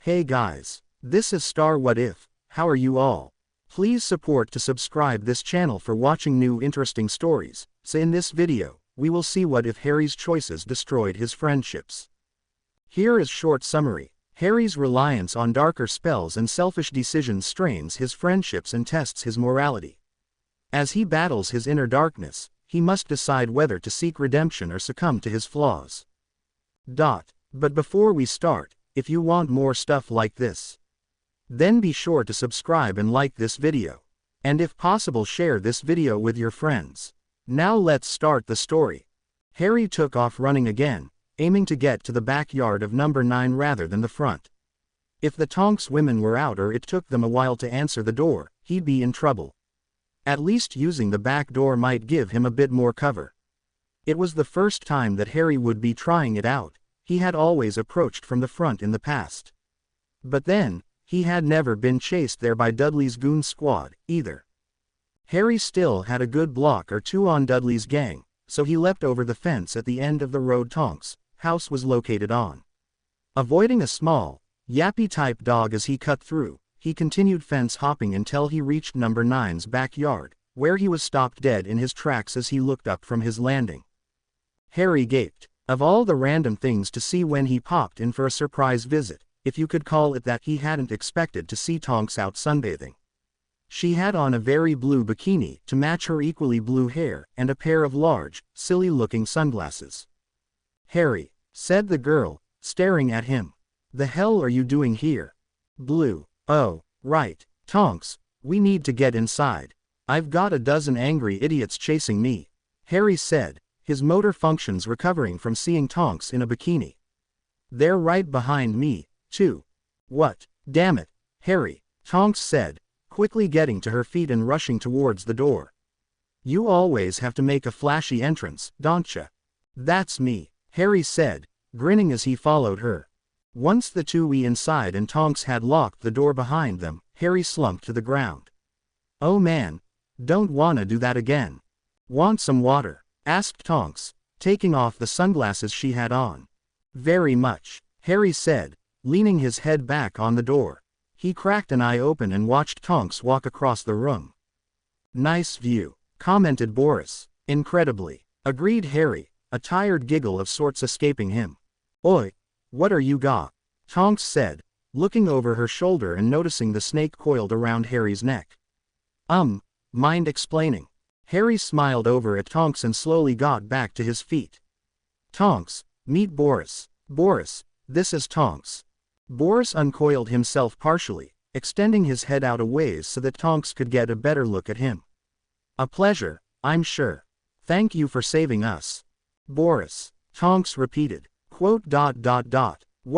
Hey guys, this is Star What If. How are you all? Please support to subscribe this channel for watching new interesting stories. So in this video, we will see what if Harry's choices destroyed his friendships. Here is short summary. Harry's reliance on darker spells and selfish decisions strains his friendships and tests his morality. As he battles his inner darkness, he must decide whether to seek redemption or succumb to his flaws. But before we start, if you want more stuff like this, then be sure to subscribe and like this video. And if possible, share this video with your friends. Now let's start the story. Harry took off running again, aiming to get to the backyard of number 9 rather than the front. If the Tonks women were out or it took them a while to answer the door, he'd be in trouble. At least using the back door might give him a bit more cover. It was the first time that Harry would be trying it out. He had always approached from the front in the past. But then, he had never been chased there by Dudley's goon squad, either. Harry still had a good block or two on Dudley's gang, so he leapt over the fence at the end of the road Tonks' house was located on. Avoiding a small, yappy-type dog as he cut through, he continued fence hopping until he reached number 9's backyard, where he was stopped dead in his tracks as he looked up from his landing. Harry gaped. Of all the random things to see when he popped in for a surprise visit, if you could call it that, he hadn't expected to see Tonks out sunbathing. She had on a very blue bikini to match her equally blue hair and a pair of large, silly-looking sunglasses. "Harry," said the girl, staring at him. "The hell are you doing here?" "Blue. Oh, right, Tonks, we need to get inside. I've got a dozen angry idiots chasing me," Harry said, his motor functions recovering from seeing Tonks in a bikini. "They're right behind me, too." "What? Damn it, Harry," Tonks said, quickly getting to her feet and rushing towards the door. "You always have to make a flashy entrance, don't ya?" "That's me," Harry said, grinning as he followed her. Once the two were inside and Tonks had locked the door behind them, Harry slumped to the ground. "Oh man, don't wanna do that again. Want some water?" asked Tonks, taking off the sunglasses she had on. "Very much," Harry said, leaning his head back on the door. He cracked an eye open and watched Tonks walk across the room. "Nice view," commented Boris. "Incredibly," agreed Harry, a tired giggle of sorts escaping him. "Oi, what are you got?" Tonks said, looking over her shoulder and noticing the snake coiled around Harry's neck. Mind explaining?" Harry smiled over at Tonks and slowly got back to his feet. "Tonks, meet Boris. Boris, this is Tonks." Boris uncoiled himself partially, extending his head out a ways so that Tonks could get a better look at him. "A pleasure, I'm sure. Thank you for saving us." "Boris," Tonks repeated. "What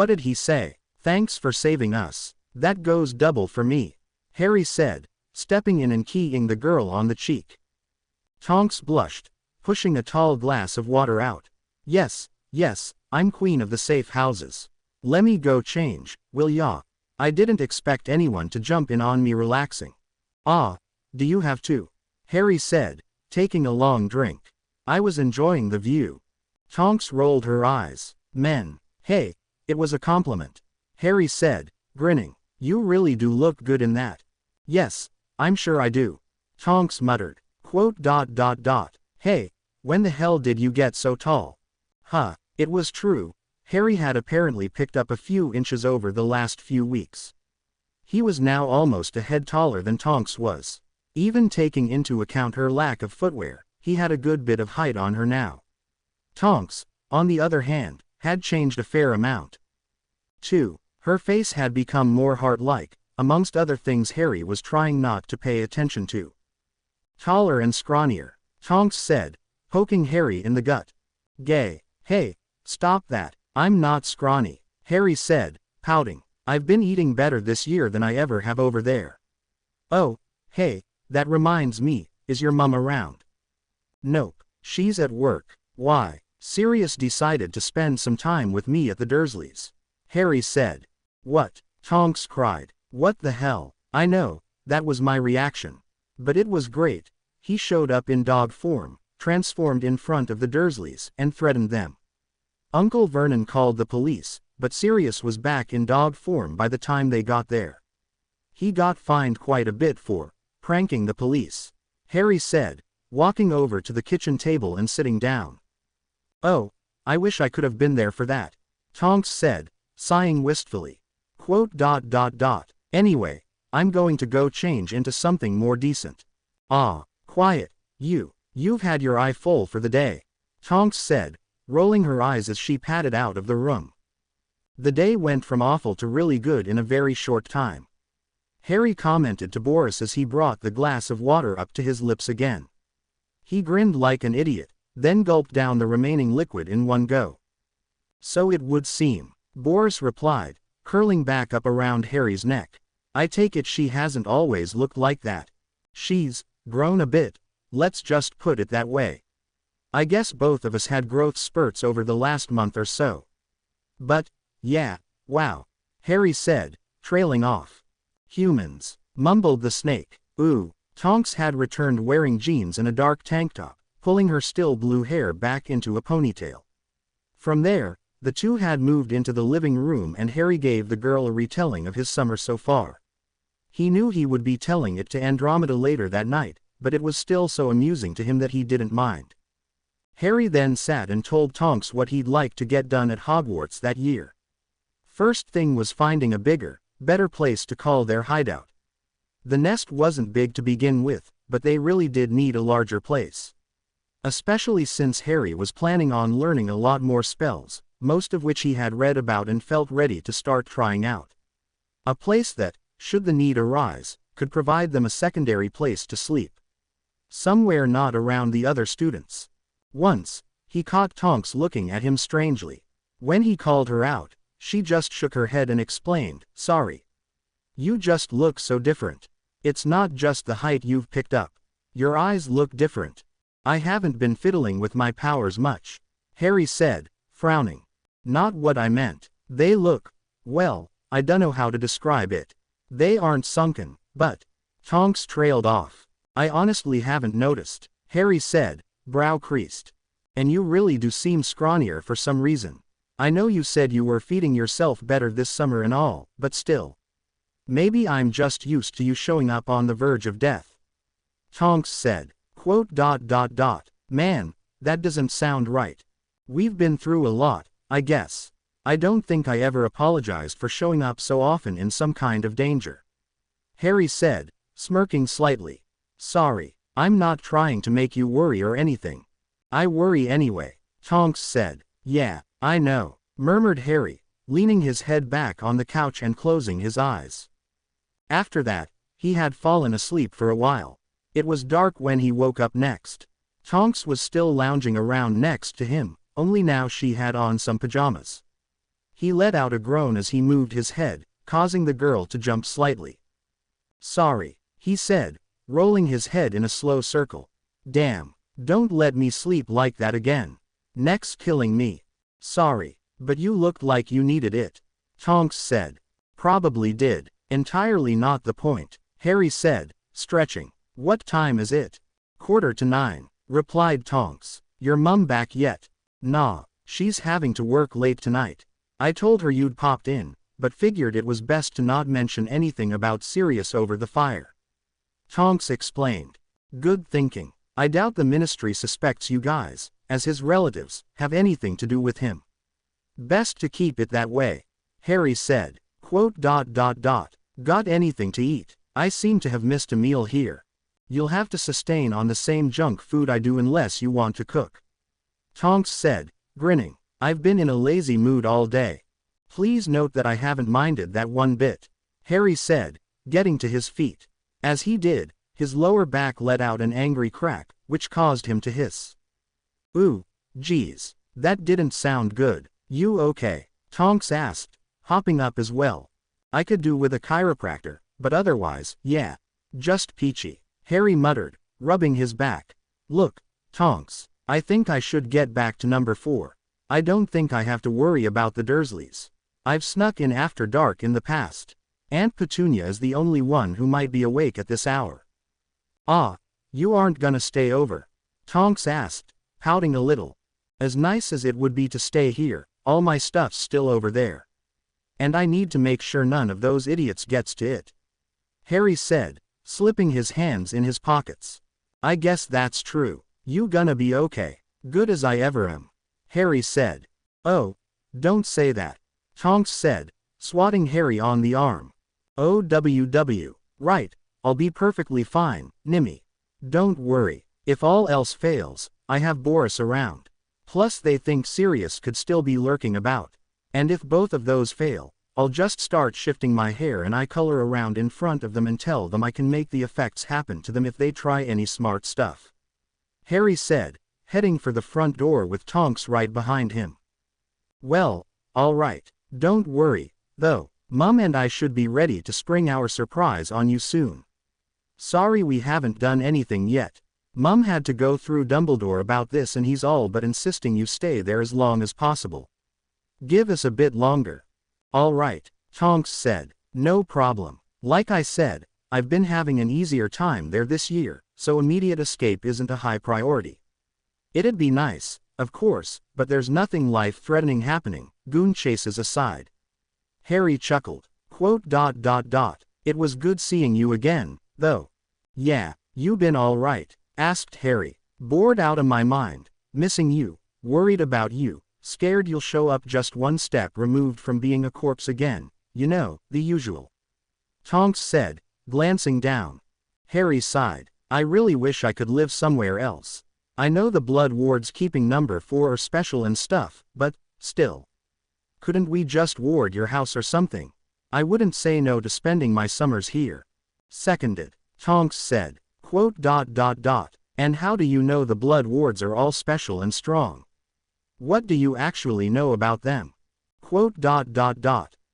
did he say?" "Thanks for saving us. That goes double for me," Harry said, stepping in and keying the girl on the cheek. Tonks blushed, pushing a tall glass of water out. Yes, I'm queen of the safe houses. Lemme go change, will ya? I didn't expect anyone to jump in on me relaxing." "Ah, do you have to?" Harry said, taking a long drink. "I was enjoying the view." Tonks rolled her eyes. "Men. Hey, it was a compliment," Harry said, grinning. "You really do look good in that." "Yes, I'm sure I do," Tonks muttered. "Hey, when the hell did you get so tall?" It was true. Harry had apparently picked up a few inches over the last few weeks. He was now almost a head taller than Tonks was. Even taking into account her lack of footwear, he had a good bit of height on her now. Tonks, on the other hand, had changed a fair amount. Too, her face had become more heart-like, amongst other things Harry was trying not to pay attention to. "Taller and scrawnier," Tonks said, poking Harry in the gut. "Gay. Hey, stop that, I'm not scrawny," Harry said, pouting. "I've been eating better this year than I ever have over there." "Oh, hey, that reminds me, is your mum around?" "Nope, she's at work." "Why?" "Sirius decided to spend some time with me at the Dursleys," Harry said. "What?" Tonks cried. "What the hell?" "I know, that was my reaction. But it was great. He showed up in dog form, transformed in front of the Dursleys, and threatened them. Uncle Vernon called the police, but Sirius was back in dog form by the time they got there. He got fined quite a bit for pranking the police, Harry said, walking over to the kitchen table and sitting down. Oh, I wish I could have been there for that, Tonks said, sighing wistfully. Anyway, I'm going to go change into something more decent. Ah, quiet, you've had your eye full for the day, Tonks said, rolling her eyes as she padded out of the room. The day went from awful to really good in a very short time. Harry commented to Boris as he brought the glass of water up to his lips again. He grinned like an idiot, then gulped down the remaining liquid in one go. So it would seem, Boris replied, curling back up around Harry's neck. I take it she hasn't always looked like that. She's grown a bit, let's just put it that way. I guess both of us had growth spurts over the last month or so. But, yeah, wow, Harry said, trailing off. Humans, mumbled the snake. Ooh, Tonks had returned wearing jeans and a dark tank top, pulling her still blue hair back into a ponytail. From there, the two had moved into the living room and Harry gave the girl a retelling of his summer so far. He knew he would be telling it to Andromeda later that night, but it was still so amusing to him that he didn't mind. Harry then sat and told Tonks what he'd like to get done at Hogwarts that year. First thing was finding a bigger, better place to call their hideout. The nest wasn't big to begin with, but they really did need a larger place. Especially since Harry was planning on learning a lot more spells, most of which he had read about and felt ready to start trying out. A place that, should the need arise, could provide them a secondary place to sleep. Somewhere not around the other students. Once, he caught Tonks looking at him strangely. When he called her out, she just shook her head and explained, sorry. You just look so different. It's not just the height you've picked up. Your eyes look different. I haven't been fiddling with my powers much, Harry said, frowning. Not what I meant. They look, well, I dunno how to describe it. They aren't sunken, but... Tonks trailed off. I honestly haven't noticed, Harry said, brow creased. And you really do seem scrawnier for some reason. I know you said you were feeding yourself better this summer and all, but still. Maybe I'm just used to you showing up on the verge of death. Tonks said, Man, that doesn't sound right. We've been through a lot, I guess. I don't think I ever apologized for showing up so often in some kind of danger. Harry said, smirking slightly. Sorry, I'm not trying to make you worry or anything. I worry anyway, Tonks said. Yeah, I know, murmured Harry, leaning his head back on the couch and closing his eyes. After that, he had fallen asleep for a while. It was dark when he woke up next. Tonks was still lounging around next to him, only now she had on some pajamas. He let out a groan as he moved his head, causing the girl to jump slightly. Sorry, he said, rolling his head in a slow circle. Damn, don't let me sleep like that again. Next killing me. Sorry, but you looked like you needed it, Tonks said. Probably did. Entirely not the point, Harry said, stretching. What time is it? 9:15, replied Tonks. Your mum back yet? Nah, she's having to work late tonight. I told her you'd popped in, but figured it was best to not mention anything about Sirius over the fire. Tonks explained. Good thinking. I doubt the Ministry suspects you guys, as his relatives, have anything to do with him. Best to keep it that way, Harry said. Got anything to eat? I seem to have missed a meal here. You'll have to sustain on the same junk food I do unless you want to cook. Tonks said, grinning. I've been in a lazy mood all day. Please note that I haven't minded that one bit, Harry said, getting to his feet. As he did, his lower back let out an angry crack, which caused him to hiss. Ooh, geez, that didn't sound good. You okay? Tonks asked, hopping up as well. I could do with a chiropractor, but otherwise, yeah. Just peachy, Harry muttered, rubbing his back. Look, Tonks, I think I should get back to number 4. I don't think I have to worry about the Dursleys. I've snuck in after dark in the past. Aunt Petunia is the only one who might be awake at this hour. Ah, you aren't gonna stay over? Tonks asked, pouting a little. As nice as it would be to stay here, all my stuff's still over there. And I need to make sure none of those idiots gets to it," Harry said, slipping his hands in his pockets. "I guess that's true. You gonna be okay?" "Good as I ever am," Harry said. "Oh, don't say that," Tonks said, swatting Harry on the arm. "OWW, right, I'll be perfectly fine, Nimmy. Don't worry, if all else fails, I have Boris around. Plus they think Sirius could still be lurking about. And if both of those fail, I'll just start shifting my hair and eye color around in front of them and tell them I can make the effects happen to them if they try any smart stuff," Harry said, heading for the front door with Tonks right behind him. "Well, all right, don't worry, though, Mum and I should be ready to spring our surprise on you soon. Sorry we haven't done anything yet. Mum had to go through Dumbledore about this and he's all but insisting you stay there as long as possible. Give us a bit longer." "All right," Tonks said. "No problem. Like I said, I've been having an easier time there this year, so immediate escape isn't a high priority. It'd be nice, of course, but there's nothing life-threatening happening, goon chases aside." Harry chuckled. "It was good seeing you again, though." "Yeah, you been all right?" asked Harry. "Bored out of my mind, missing you, worried about you, scared you'll show up just one step removed from being a corpse again, you know, the usual," Tonks said, glancing down. Harry sighed. "I really wish I could live somewhere else. I know the blood ward's keeping number 4 are special and stuff, but, still. Couldn't we just ward your house or something? I wouldn't say no to spending my summers here." "Seconded," Tonks said. "And how do you know the blood wards are all special and strong? What do you actually know about them?"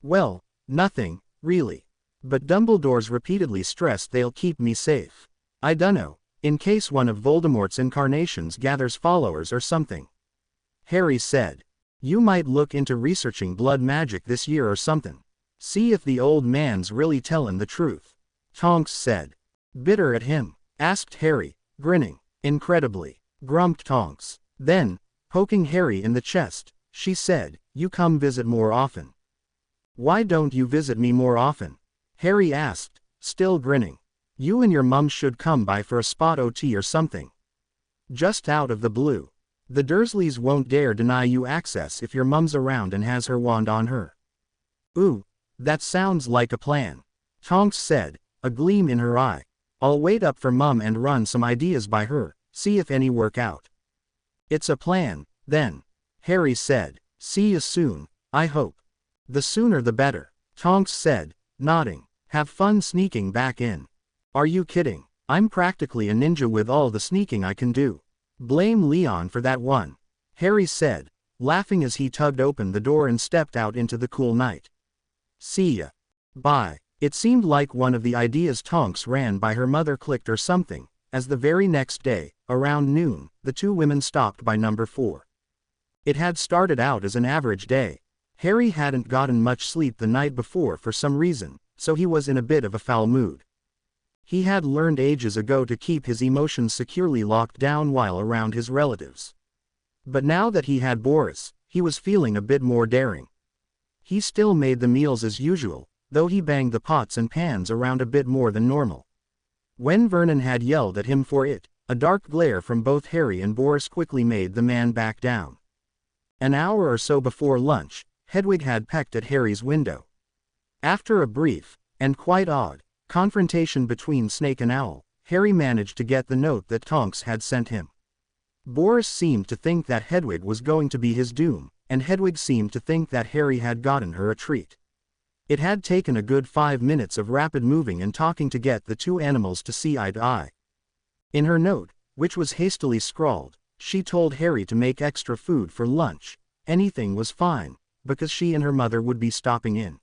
"Well, nothing, really. But Dumbledore's repeatedly stressed they'll keep me safe. I dunno, in case one of Voldemort's incarnations gathers followers or something," Harry said. "You might look into researching blood magic this year or something. See if the old man's really tellin' the truth," Tonks said. "Bitter at him?" asked Harry, grinning. "Incredibly," grumped Tonks. Then, poking Harry in the chest, she said, "You come visit more often." "Why don't you visit me more often?" Harry asked, still grinning. "You and your mum should come by for a spot OT or something. Just out of the blue. The Dursleys won't dare deny you access if your mum's around and has her wand on her." "Ooh, that sounds like a plan," Tonks said, a gleam in her eye. "I'll wait up for Mum and run some ideas by her, see if any work out." "It's a plan, then," Harry said. "See you soon, I hope." "The sooner the better," Tonks said, nodding. "Have fun sneaking back in." "Are you kidding? I'm practically a ninja with all the sneaking I can do. Blame Leon for that one," Harry said, laughing as he tugged open the door and stepped out into the cool night. "See ya. Bye." It seemed like one of the ideas Tonks ran by her mother clicked or something, as the very next day, around noon, the two women stopped by number 4. It had started out as an average day. Harry hadn't gotten much sleep the night before for some reason, so he was in a bit of a foul mood. He had learned ages ago to keep his emotions securely locked down while around his relatives. But now that he had Boris, he was feeling a bit more daring. He still made the meals as usual, though he banged the pots and pans around a bit more than normal. When Vernon had yelled at him for it, a dark glare from both Harry and Boris quickly made the man back down. An hour or so before lunch, Hedwig had pecked at Harry's window. After a brief, and quite odd, confrontation between Snake and Owl, Harry managed to get the note that Tonks had sent him. Boris seemed to think that Hedwig was going to be his doom, and Hedwig seemed to think that Harry had gotten her a treat. It had taken a good 5 minutes of rapid moving and talking to get the two animals to see eye to eye. In her note, which was hastily scrawled, she told Harry to make extra food for lunch. Anything was fine, because she and her mother would be stopping in.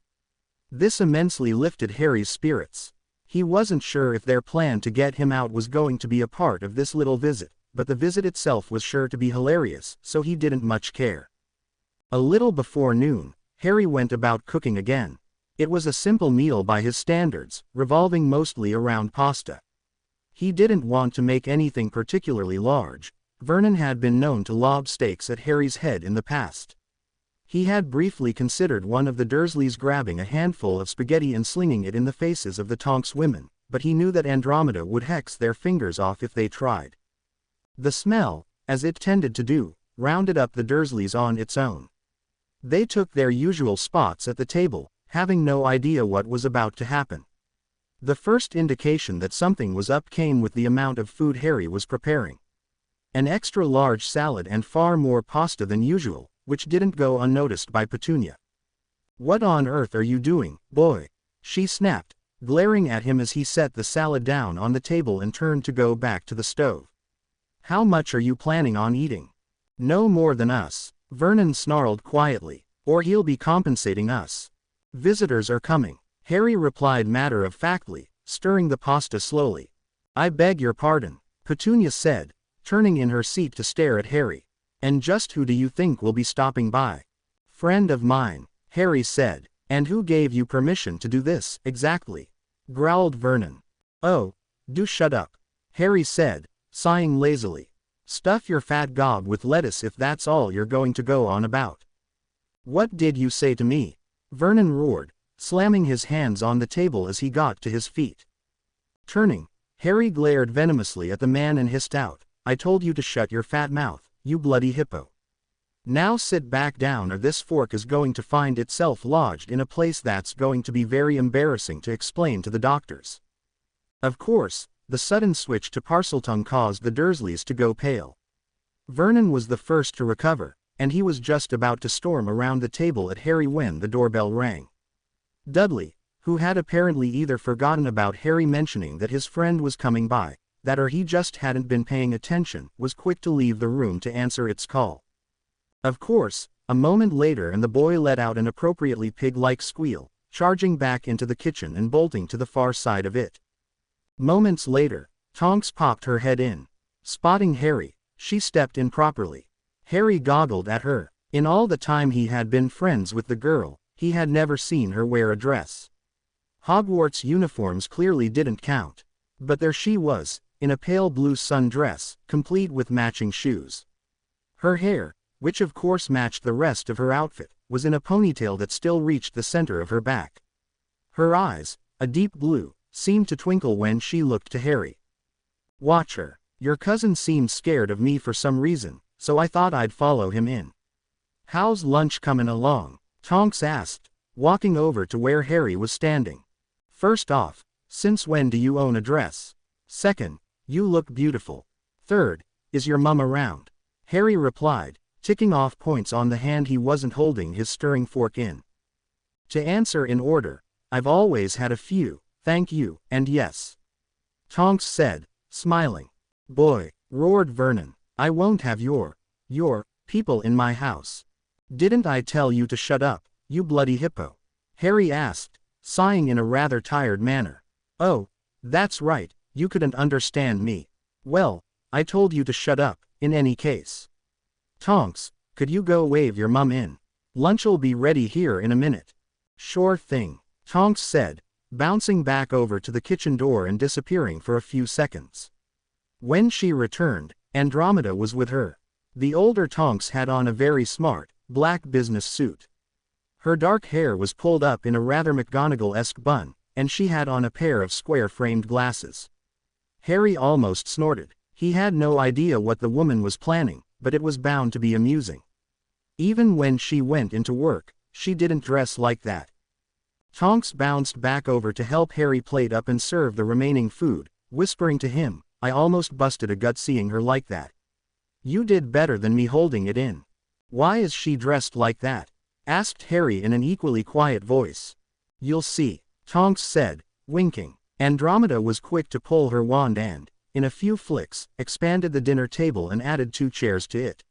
This immensely lifted Harry's spirits. He wasn't sure if their plan to get him out was going to be a part of this little visit, but the visit itself was sure to be hilarious, so he didn't much care. A little before noon, Harry went about cooking again. It was a simple meal by his standards, revolving mostly around pasta. He didn't want to make anything particularly large. Vernon had been known to lob steaks at Harry's head in the past. He had briefly considered one of the Dursleys grabbing a handful of spaghetti and slinging it in the faces of the Tonks women, but he knew that Andromeda would hex their fingers off if they tried. The smell, as it tended to do, rounded up the Dursleys on its own. They took their usual spots at the table, having no idea what was about to happen. The first indication that something was up came with the amount of food Harry was preparing. An extra large salad and far more pasta than usual, which didn't go unnoticed by Petunia. "What on earth are you doing, boy?" she snapped, glaring at him as he set the salad down on the table and turned to go back to the stove. "How much are you planning on eating?" "No more than us," Vernon snarled quietly, "or he'll be compensating us. Visitors are coming," Harry replied matter-of-factly, stirring the pasta slowly. "I beg your pardon," Petunia said, turning in her seat to stare at Harry. "And just who do you think will be stopping by?" "Friend of mine," Harry said. "And who gave you permission to do this, exactly?" growled Vernon. "Oh, do shut up," Harry said, sighing lazily. "Stuff your fat gob with lettuce if that's all you're going to go on about." "What did you say to me?" Vernon roared, slamming his hands on the table as he got to his feet. Turning, Harry glared venomously at the man and hissed out, "I told you to shut your fat mouth, you bloody hippo. Now sit back down or this fork is going to find itself lodged in a place that's going to be very embarrassing to explain to the doctors." Of course, the sudden switch to Parseltongue caused the Dursleys to go pale. Vernon was the first to recover, and he was just about to storm around the table at Harry when the doorbell rang. Dudley, who had apparently either forgotten about Harry mentioning that his friend was coming by, that or he just hadn't been paying attention, was quick to leave the room to answer its call. Of course, a moment later and the boy let out an appropriately pig-like squeal, charging back into the kitchen and bolting to the far side of it. Moments later, Tonks popped her head in. Spotting Harry, she stepped in properly. Harry goggled at her. In all the time he had been friends with the girl, he had never seen her wear a dress. Hogwarts uniforms clearly didn't count. But there she was, in a pale blue sundress, complete with matching shoes. Her hair, which of course matched the rest of her outfit, was in a ponytail that still reached the center of her back. Her eyes, a deep blue, seemed to twinkle when she looked to Harry. "Watch her. Your cousin seemed scared of me for some reason, so I thought I'd follow him in." "How's lunch comin' along?" Tonks asked, walking over to where Harry was standing. "First off, since when do you own a dress? Second, you look beautiful. Third, is your mum around?" Harry replied, ticking off points on the hand he wasn't holding his stirring fork in. "To answer in order, I've always had a few, thank you, and yes," Tonks said, smiling. "Boy," roared Vernon, "I won't have your people in my house." "Didn't I tell you to shut up, you bloody hippo?" Harry asked, sighing in a rather tired manner. "Oh, that's right, you couldn't understand me. Well, I told you to shut up, in any case. Tonks, could you go wave your mum in? Lunch'll be ready here in a minute." "Sure thing," Tonks said, bouncing back over to the kitchen door and disappearing for a few seconds. When she returned, Andromeda was with her. The older Tonks had on a very smart, black business suit. Her dark hair was pulled up in a rather McGonagall-esque bun, and she had on a pair of square-framed glasses. Harry almost snorted. He had no idea what the woman was planning, but it was bound to be amusing. Even when she went into work, she didn't dress like that. Tonks bounced back over to help Harry plate up and serve the remaining food, whispering to him, "I almost busted a gut seeing her like that. You did better than me holding it in." "Why is she dressed like that?" asked Harry in an equally quiet voice. "You'll see," Tonks said, winking. Andromeda was quick to pull her wand and, in a few flicks, expanded the dinner table and added 2 chairs to it.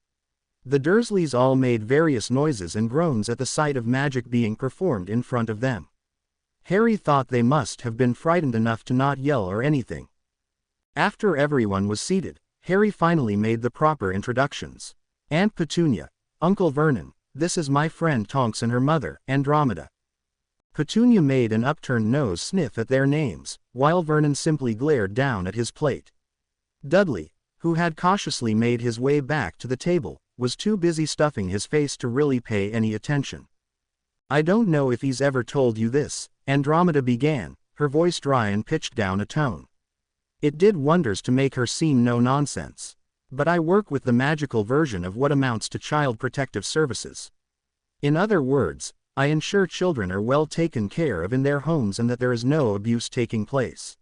The Dursleys all made various noises and groans at the sight of magic being performed in front of them. Harry thought they must have been frightened enough to not yell or anything. After everyone was seated, Harry finally made the proper introductions. "Aunt Petunia, Uncle Vernon, this is my friend Tonks and her mother, Andromeda." Petunia made an upturned nose sniff at their names, while Vernon simply glared down at his plate. Dudley, who had cautiously made his way back to the table, was too busy stuffing his face to really pay any attention. I don't know if he's ever told you this, Andromeda began, her voice dry and pitched down a tone. It did wonders to make her seem no nonsense. But I work with the magical version of what amounts to Child Protective Services. In other words, I ensure children are well taken care of in their homes and that there is no abuse taking place.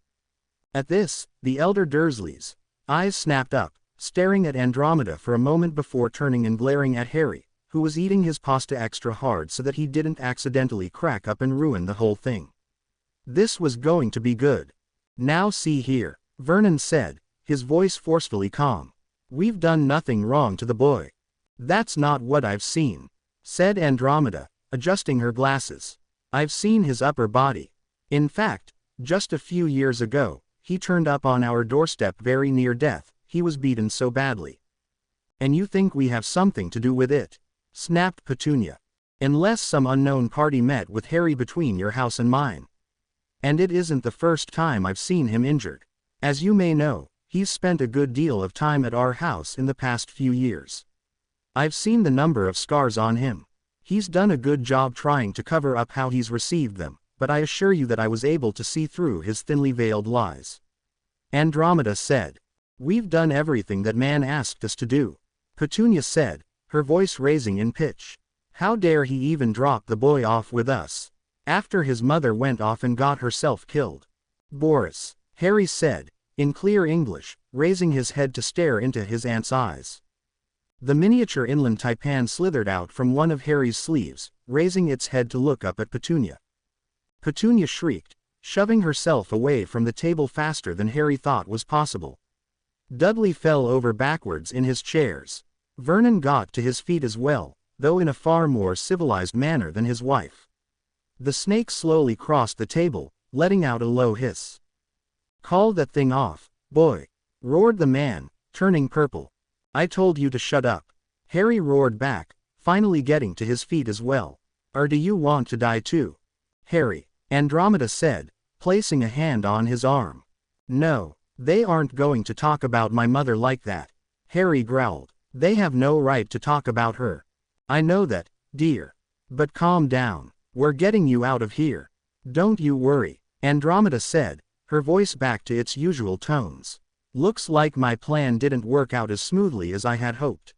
At this, the elder Dursleys' eyes snapped up, staring at Andromeda for a moment before turning and glaring at Harry, who was eating his pasta extra hard so that he didn't accidentally crack up and ruin the whole thing. This was going to be good. Now see here, Vernon said, his voice forcefully calm. We've done nothing wrong to the boy. That's not what I've seen, said Andromeda, adjusting her glasses. I've seen his upper body. In fact, just a few years ago, he turned up on our doorstep very near death. He was beaten so badly. And you think we have something to do with it? Snapped Petunia. Unless some unknown party met with Harry between your house and mine. And it isn't the first time I've seen him injured. As you may know, he's spent a good deal of time at our house in the past few years. I've seen the number of scars on him. He's done a good job trying to cover up how he's received them, but I assure you that I was able to see through his thinly veiled lies. Andromeda said. We've done everything that man asked us to do, Petunia said, her voice raising in pitch. How dare he even drop the boy off with us, after his mother went off and got herself killed? Boris, Harry said, in clear English, raising his head to stare into his aunt's eyes. The miniature inland taipan slithered out from one of Harry's sleeves, raising its head to look up at Petunia. Petunia shrieked, shoving herself away from the table faster than Harry thought was possible. Dudley fell over backwards in his chairs. Vernon got to his feet as well, though in a far more civilized manner than his wife. The snake slowly crossed the table, letting out a low hiss. Call that thing off, boy, roared the man, turning purple. I told you to shut up, Harry roared back, finally getting to his feet as well. Or do you want to die too? Harry, Andromeda said, placing a hand on his arm. No, they aren't going to talk about my mother like that, Harry growled. They have no right to talk about her. I know that, dear. But calm down, we're getting you out of here. Don't you worry, Andromeda said, her voice back to its usual tones. Looks like my plan didn't work out as smoothly as I had hoped.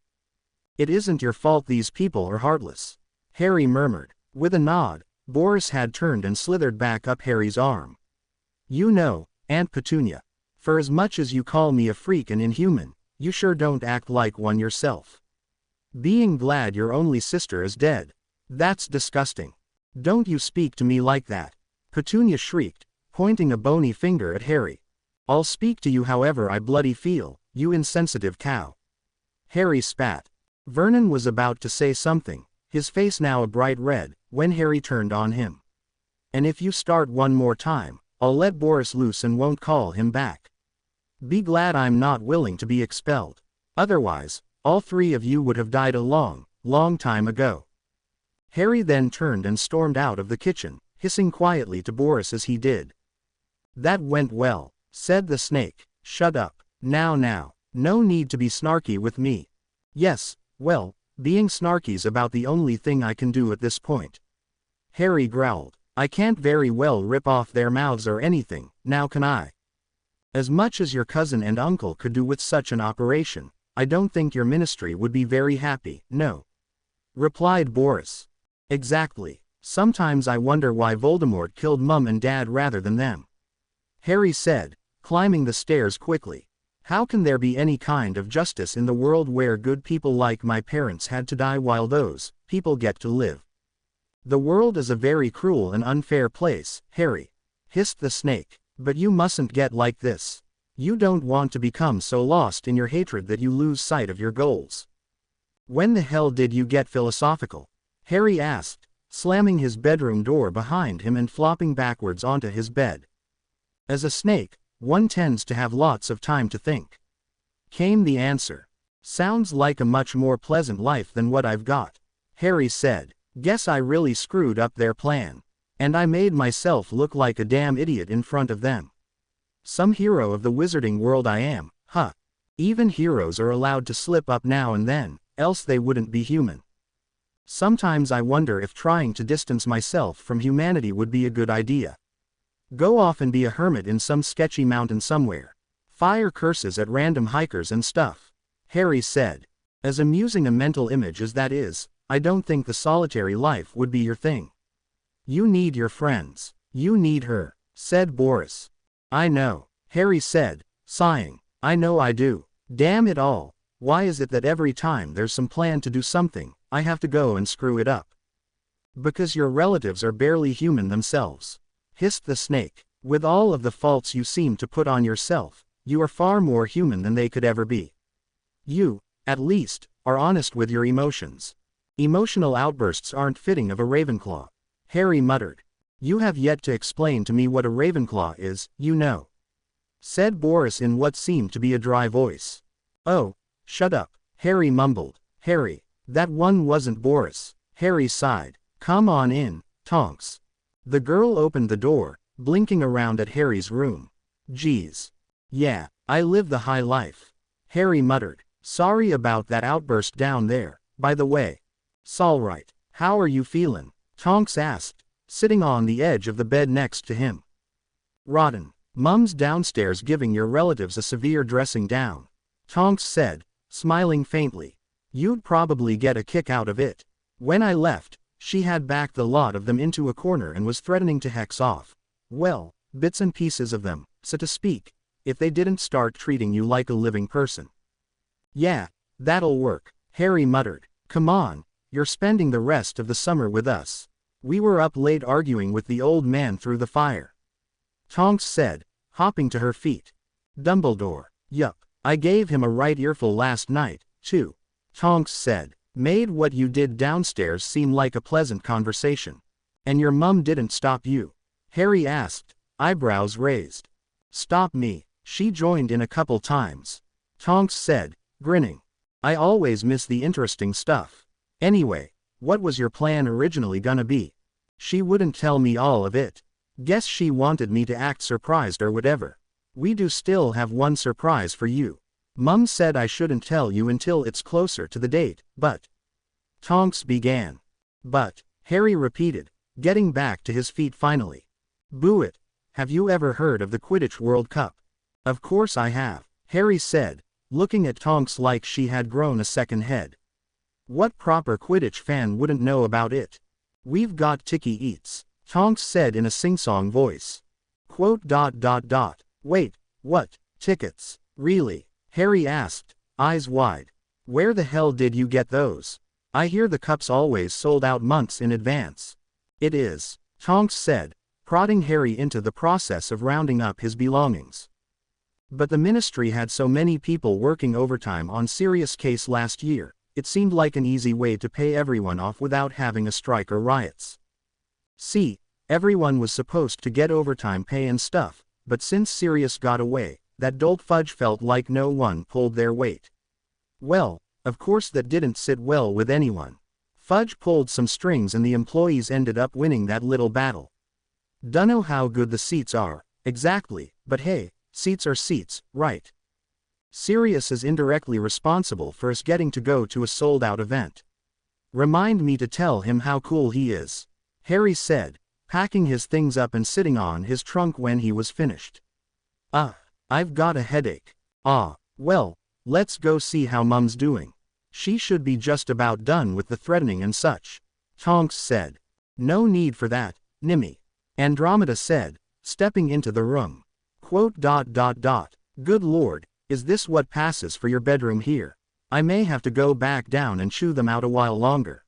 It isn't your fault these people are heartless, Harry murmured. With a nod, Boris had turned and slithered back up Harry's arm. You know, Aunt Petunia, for as much as you call me a freak and inhuman, you sure don't act like one yourself. Being glad your only sister is dead. That's disgusting. Don't you speak to me like that, Petunia shrieked, pointing a bony finger at Harry. I'll speak to you however I bloody feel, you insensitive cow. Harry spat. Vernon was about to say something, his face now a bright red, when Harry turned on him. And if you start one more time, I'll let Boris loose and won't call him back. Be glad I'm not willing to be expelled. Otherwise, all three of you would have died a long, long time ago. Harry then turned and stormed out of the kitchen, hissing quietly to Boris as he did. That went well, said the snake. Shut up. Now, no need to be snarky with me. Yes, well, being snarky's about the only thing I can do at this point. Harry growled. I can't very well rip off their mouths or anything, now can I? As much as your cousin and uncle could do with such an operation, I don't think your ministry would be very happy, no. Replied Boris. Exactly. Sometimes I wonder why Voldemort killed Mum and Dad rather than them. Harry said, climbing the stairs quickly. How can there be any kind of justice in the world where good people like my parents had to die while those people get to live? The world is a very cruel and unfair place, Harry, hissed the snake. But you mustn't get like this. You don't want to become so lost in your hatred that you lose sight of your goals. When the hell did you get philosophical? Harry asked, slamming his bedroom door behind him and flopping backwards onto his bed. As a snake, one tends to have lots of time to think. Came the answer. Sounds like a much more pleasant life than what I've got, Harry said. Guess I really screwed up their plan. And I made myself look like a damn idiot in front of them. Some hero of the wizarding world I am, huh? Even heroes are allowed to slip up now and then, else they wouldn't be human. Sometimes I wonder if trying to distance myself from humanity would be a good idea. Go off and be a hermit in some sketchy mountain somewhere. Fire curses at random hikers and stuff. Harry said. As amusing a mental image as that is, I don't think the solitary life would be your thing. You need your friends. You need her, said Boris. I know, Harry said, sighing. I know I do. Damn it all. Why is it that every time there's some plan to do something, I have to go and screw it up? Because your relatives are barely human themselves, hissed the snake. With all of the faults you seem to put on yourself, you are far more human than they could ever be. You, at least, are honest with your emotions. Emotional outbursts aren't fitting of a Ravenclaw, Harry muttered. You have yet to explain to me what a Ravenclaw is, you know, said Boris in what seemed to be a dry voice. Oh, shut up, Harry mumbled. Harry, that one wasn't Boris. Harry sighed. Come on in, Tonks. The girl opened the door, blinking around at Harry's room. Geez. Yeah, I live the high life, Harry muttered. Sorry about that outburst down there, by the way. S'alright. How are you feeling? Tonks asked, sitting on the edge of the bed next to him. Rotten. Mum's downstairs giving your relatives a severe dressing down, Tonks said, smiling faintly. You'd probably get a kick out of it. When I left, she had backed the lot of them into a corner and was threatening to hex off, well, bits and pieces of them, so to speak, if they didn't start treating you like a living person. Yeah, that'll work, Harry muttered. Come on, you're spending the rest of the summer with us. We were up late arguing with the old man through the fire, Tonks said, hopping to her feet. Dumbledore. Yup, I gave him a right earful last night, too, Tonks said. Made what you did downstairs seem like a pleasant conversation. And your mum didn't stop you? Harry asked, eyebrows raised. Stop me, she joined in a couple times, Tonks said, grinning. I always miss the interesting stuff. Anyway, what was your plan originally gonna be? She wouldn't tell me all of it. Guess she wanted me to act surprised or whatever. We do still have one surprise for you. Mum said I shouldn't tell you until it's closer to the date, but... Tonks began. But, Harry repeated, getting back to his feet finally. Boo it. Have you ever heard of the Quidditch World Cup? Of course I have, Harry said, looking at Tonks like she had grown a second head. What proper Quidditch fan wouldn't know about it? We've got Tiki Eats, Tonks said in a sing-song voice. Quote. Wait, what, tickets, really? Harry asked, eyes wide. Where the hell did you get those? I hear the cup's always sold out months in advance. It is, Tonks said, prodding Harry into the process of rounding up his belongings. But the ministry had so many people working overtime on Sirius case last year, it seemed like an easy way to pay everyone off without having a strike or riots. See, everyone was supposed to get overtime pay and stuff, but since Sirius got away, that dolt Fudge felt like no one pulled their weight. Well, of course that didn't sit well with anyone. Fudge pulled some strings and the employees ended up winning that little battle. Dunno how good the seats are, exactly, but hey, seats are seats, right? Sirius is indirectly responsible for us getting to go to a sold-out event. Remind me to tell him how cool he is, Harry said, packing his things up and sitting on his trunk when he was finished. I've got a headache. Well, let's go see how Mum's doing. She should be just about done with the threatening and such, Tonks said. No need for that, Nimmy, Andromeda said, stepping into the room. Quote. Good lord, is this what passes for your bedroom here? I may have to go back down and chew them out a while longer.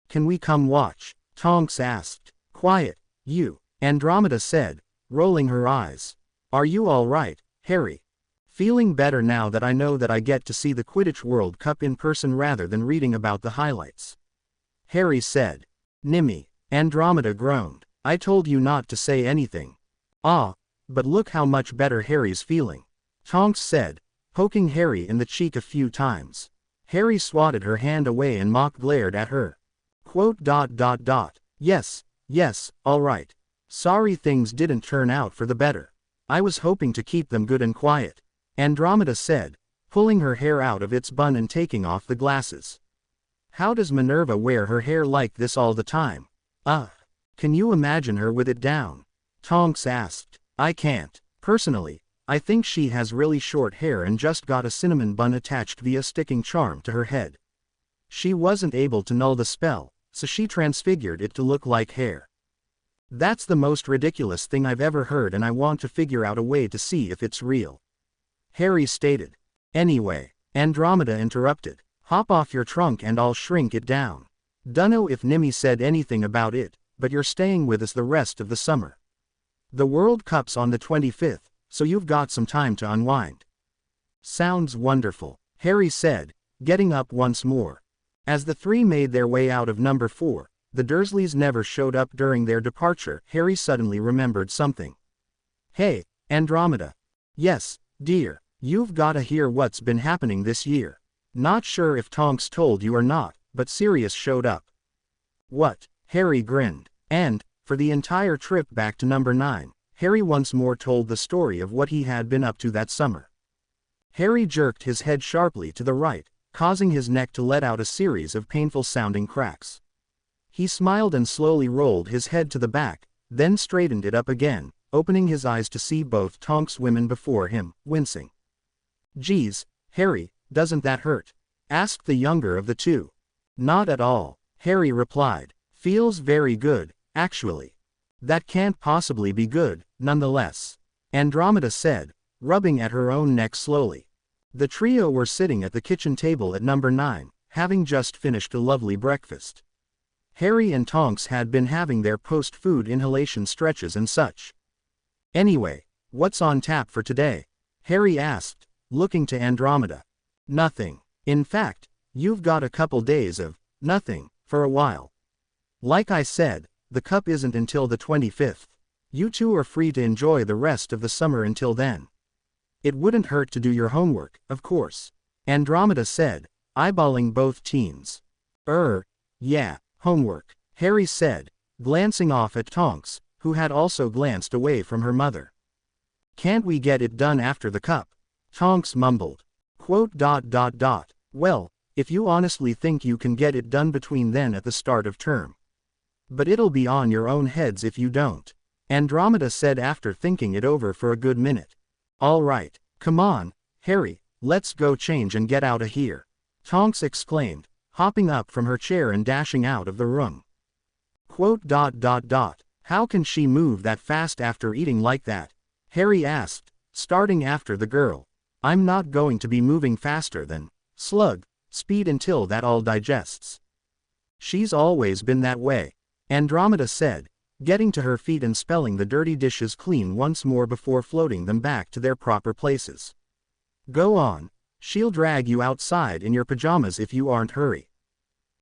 Can we come watch? Tonks asked. Quiet, you, Andromeda said, rolling her eyes. Are you all right, Harry? Feeling better now that I know that I get to see the Quidditch World Cup in person rather than reading about the highlights, Harry said. Nimmy, Andromeda groaned. I told you not to say anything. But look how much better Harry's feeling, Tonks said, poking Harry in the cheek a few times. Harry swatted her hand away and mock glared at her. Quote. Yes, all right. Sorry things didn't turn out for the better. I was hoping to keep them good and quiet, Andromeda said, pulling her hair out of its bun and taking off the glasses. How does Minerva wear her hair like this all the time? Can you imagine her with it down? Tonks asked. I can't. Personally, I think she has really short hair and just got a cinnamon bun attached via sticking charm to her head. She wasn't able to null the spell, so she transfigured it to look like hair. That's the most ridiculous thing I've ever heard, and I want to figure out a way to see if it's real. Harry stated. Anyway, Andromeda interrupted. Hop off your trunk and I'll shrink it down. Dunno if Nimmy said anything about it, but you're staying with us the rest of the summer. The World Cup's on the 25th, so you've got some time to unwind. Sounds wonderful, Harry said, getting up once more. As the three made their way out of number 4, the Dursleys never showed up during their departure. Harry suddenly remembered something. Hey, Andromeda. Yes, dear, you've gotta hear what's been happening this year. Not sure if Tonks told you or not, but Sirius showed up. What? Harry grinned. And, for the entire trip back to number 9, Harry once more told the story of what he had been up to that summer. Harry jerked his head sharply to the right, causing his neck to let out a series of painful-sounding cracks. He smiled and slowly rolled his head to the back, then straightened it up again, opening his eyes to see both Tonks women before him, wincing. Geez, Harry, doesn't that hurt? Asked the younger of the two. Not at all, Harry replied. Feels very good, actually. That can't possibly be good, nonetheless, Andromeda said, rubbing at her own neck slowly. The trio were sitting at the kitchen table at number 9, having just finished a lovely breakfast. Harry and Tonks had been having their post-food inhalation stretches and such. Anyway, what's on tap for today? Harry asked, looking to Andromeda. Nothing. In fact, you've got a couple days of nothing for a while. Like I said, the cup isn't until the 25th. You two are free to enjoy the rest of the summer until then. It wouldn't hurt to do your homework, of course, Andromeda said, eyeballing both teens. Yeah, homework, Harry said, glancing off at Tonks, who had also glanced away from her mother. Can't we get it done after the cup? Tonks mumbled. Well, if you honestly think you can get it done between then at the start of term. But it'll be on your own heads if you don't, Andromeda said after thinking it over for a good minute. All right, come on, Harry, let's go change and get out of here, Tonks exclaimed, hopping up from her chair and dashing out of the room. How can she move that fast after eating like that? Harry asked, starting after the girl. I'm not going to be moving faster than slug speed until that all digests. She's always been that way, Andromeda said, getting to her feet and spelling the dirty dishes clean once more before floating them back to their proper places. Go on, she'll drag you outside in your pajamas if you aren't hurry.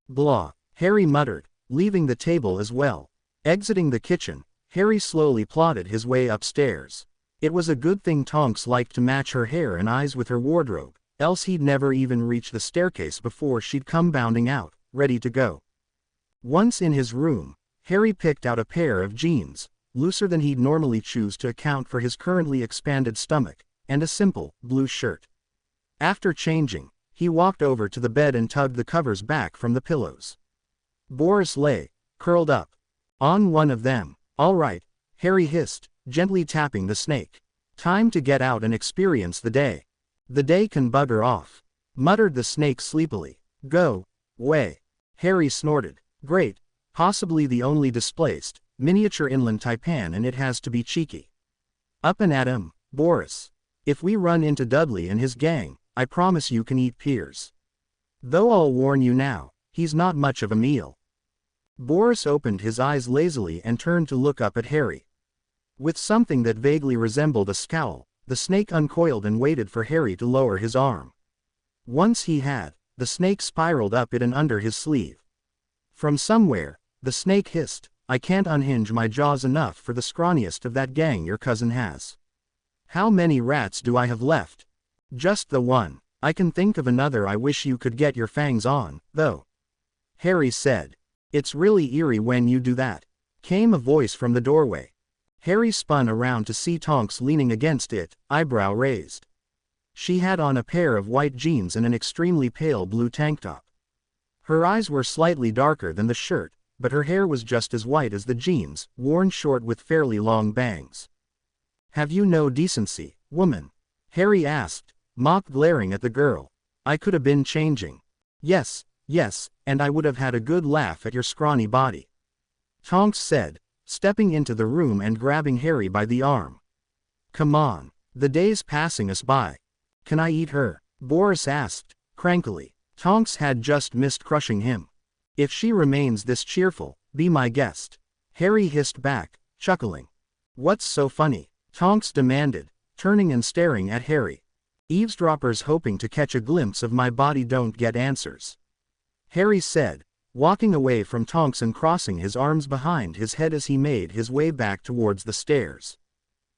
Blah, Harry muttered, leaving the table as well. Exiting the kitchen, Harry slowly plodded his way upstairs. It was a good thing Tonks liked to match her hair and eyes with her wardrobe, else he'd never even reach the staircase before she'd come bounding out, ready to go. Once in his room, Harry picked out a pair of jeans, looser than he'd normally choose to account for his currently expanded stomach, and a simple, blue shirt. After changing, he walked over to the bed and tugged the covers back from the pillows. Boris lay, curled up, on one of them. All right, Harry hissed, gently tapping the snake. Time to get out and experience the day. The day can bugger off, muttered the snake sleepily. Go way, Harry snorted. Great, possibly the only displaced, miniature inland taipan, and it has to be cheeky. Up and at 'em, Boris. If we run into Dudley and his gang, I promise you can eat Piers. Though I'll warn you now, he's not much of a meal. Boris opened his eyes lazily and turned to look up at Harry. With something that vaguely resembled a scowl, the snake uncoiled and waited for Harry to lower his arm. Once he had, the snake spiraled up it and under his sleeve. From somewhere, the snake hissed, I can't unhinge my jaws enough for the scrawniest of that gang your cousin has. How many rats do I have left? Just the one. I can think of another. I wish you could get your fangs on, though. Harry said. It's really eerie when you do that, came a voice from the doorway. Harry spun around to see Tonks leaning against it, eyebrow raised. She had on a pair of white jeans and an extremely pale blue tank top. Her eyes were slightly darker than the shirt, but her hair was just as white as the jeans, worn short with fairly long bangs. "Have you no decency, woman?" Harry asked, mock glaring at the girl. "I could have been changing." Yes, and I would have had a good laugh at your scrawny body," Tonks said, stepping into the room and grabbing Harry by the arm. "Come on, the day's passing us by. Can I eat her?" Boris asked, crankily. Tonks had just missed crushing him. "If she remains this cheerful, be my guest," Harry hissed back, chuckling. "What's so funny?" Tonks demanded, turning and staring at Harry. "Eavesdroppers hoping to catch a glimpse of my body don't get answers," Harry said, walking away from Tonks and crossing his arms behind his head as he made his way back towards the stairs.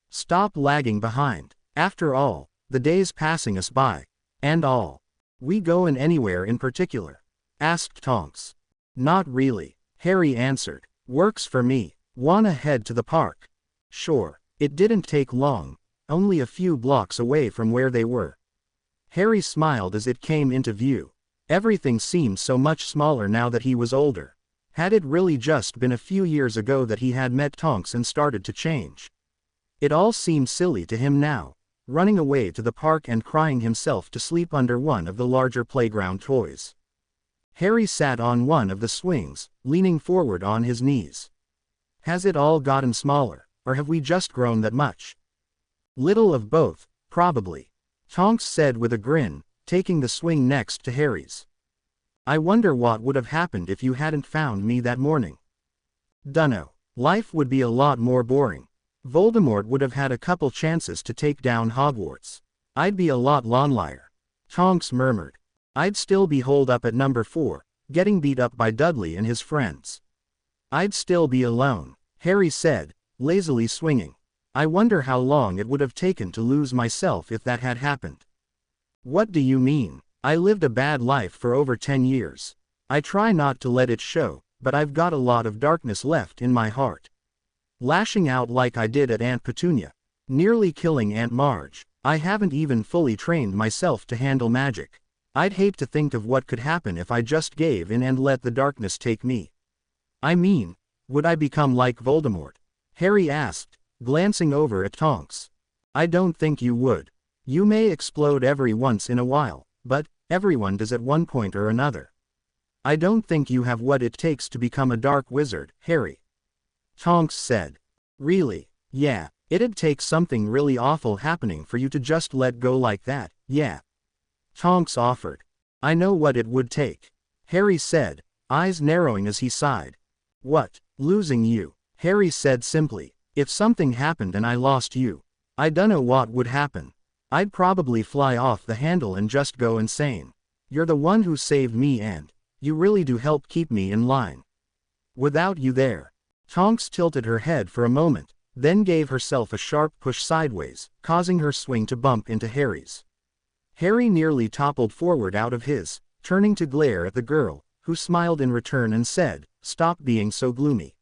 "Stop lagging behind. After all, the day's passing us by. And all. We goin' anywhere in particular?" asked Tonks. "Not really," Harry answered. "Works for me. Wanna head to the park?" "Sure." It didn't take long, only a few blocks away from where they were. Harry smiled as it came into view. Everything seemed so much smaller now that he was older. Had it really just been a few years ago that he had met Tonks and started to change? It all seemed silly to him now, running away to the park and crying himself to sleep under one of the larger playground toys. Harry sat on one of the swings, leaning forward on his knees. Has it all gotten smaller, or have we just grown that much? Little of both, probably, Tonks said with a grin, taking the swing next to Harry's. "I wonder what would have happened if you hadn't found me that morning." "Dunno. Life would be a lot more boring. Voldemort would have had a couple chances to take down Hogwarts. I'd be a lot lonelier," Tonks murmured. "I'd still be holed up at number 4, getting beat up by Dudley and his friends. I'd still be alone," Harry said, lazily swinging. "I wonder how long it would have taken to lose myself if that had happened." "What do you mean? I lived a bad life for over 10 years. I try not to let it show, but I've got a lot of darkness left in my heart. Lashing out like I did at Aunt Petunia. Nearly killing Aunt Marge. I haven't even fully trained myself to handle magic. I'd hate to think of what could happen if I just gave in and let the darkness take me." "I mean, would I become like Voldemort?" Harry asked, glancing over at Tonks. "I don't think you would. You may explode every once in a while, but everyone does at one point or another. I don't think you have what it takes to become a dark wizard, Harry," Tonks said. "Really? Yeah, it'd take something really awful happening for you to just let go like that, yeah," Tonks offered. "I know what it would take," Harry said, eyes narrowing as he sighed. "What? Losing you," Harry said simply. "If something happened and I lost you, I dunno what would happen. I'd probably fly off the handle and just go insane. You're the one who saved me and you really do help keep me in line. Without you there." Tonks tilted her head for a moment, then gave herself a sharp push sideways, causing her swing to bump into Harry's. Harry nearly toppled forward out of his, turning to glare at the girl, who smiled in return and said, "Stop being so gloomy.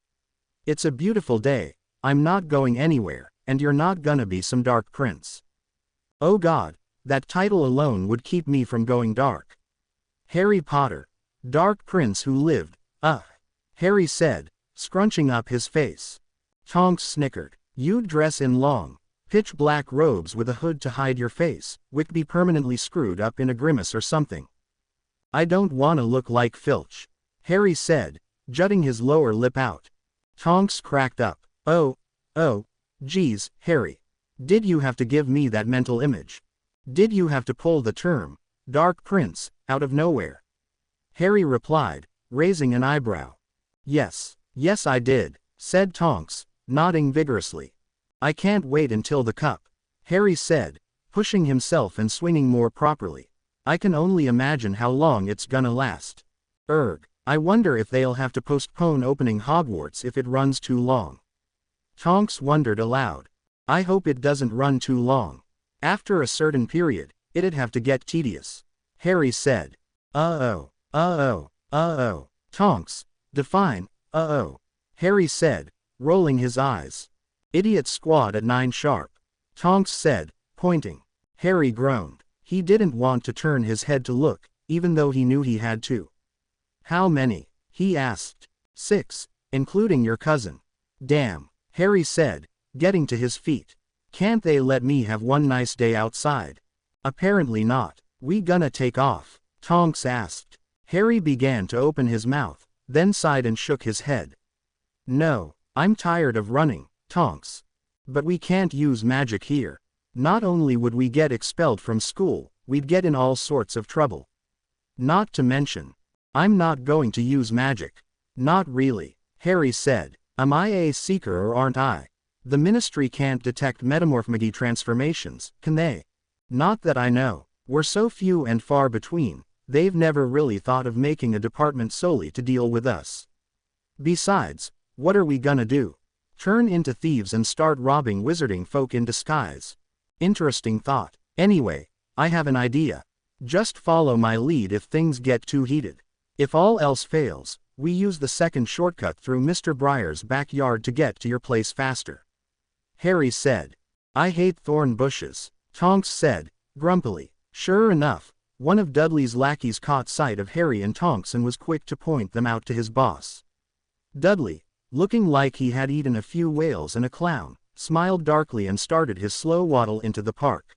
It's a beautiful day. I'm not going anywhere, and you're not gonna be some dark prince." "Oh God, that title alone would keep me from going dark." "Harry Potter. Dark Prince who lived, Harry said, scrunching up his face. Tonks snickered. "You'd dress in long, pitch black robes with a hood to hide your face, wick be permanently screwed up in a grimace or something." "I don't wanna look like Filch," Harry said, jutting his lower lip out. Tonks cracked up. Oh, geez, Harry. Did you have to give me that mental image? Did you have to pull the term, Dark Prince, out of nowhere?" Harry replied, raising an eyebrow. Yes I did," said Tonks, nodding vigorously. "I can't wait until the cup," Harry said, pushing himself and swinging more properly. "I can only imagine how long it's gonna last. I wonder if they'll have to postpone opening Hogwarts if it runs too long." Tonks wondered aloud. "I hope it doesn't run too long. After a certain period, it'd have to get tedious," Harry said. Tonks, define, Harry said, rolling his eyes. "Idiot squad at 9 sharp," Tonks said, pointing. Harry groaned. He didn't want to turn his head to look, even though he knew he had to. How many? He asked. 6, including your cousin. Damn, Harry said, getting to his feet. Can't they let me have one nice day outside? Apparently not. We gonna take off? Tonks asked. Harry began to open his mouth, then sighed and shook his head. No, I'm tired of running, Tonks. But we can't use magic here. Not only would we get expelled from school, we'd get in all sorts of trouble. Not to mention, I'm not going to use magic. Not really, Harry said. Am I a seeker or aren't I? The Ministry can't detect metamorphmagy transformations, can they? Not that I know. We're so few and far between, they've never really thought of making a department solely to deal with us. Besides, what are we gonna do? Turn into thieves and start robbing wizarding folk in disguise? Interesting thought. Anyway, I have an idea. Just follow my lead if things get too heated. If all else fails, we use the second shortcut through Mr. Briar's backyard to get to your place faster. Harry said. I hate thorn bushes, Tonks said, grumpily. Sure enough, one of Dudley's lackeys caught sight of Harry and Tonks and was quick to point them out to his boss. Dudley, looking like he had eaten a few whales and a clown, smiled darkly and started his slow waddle into the park.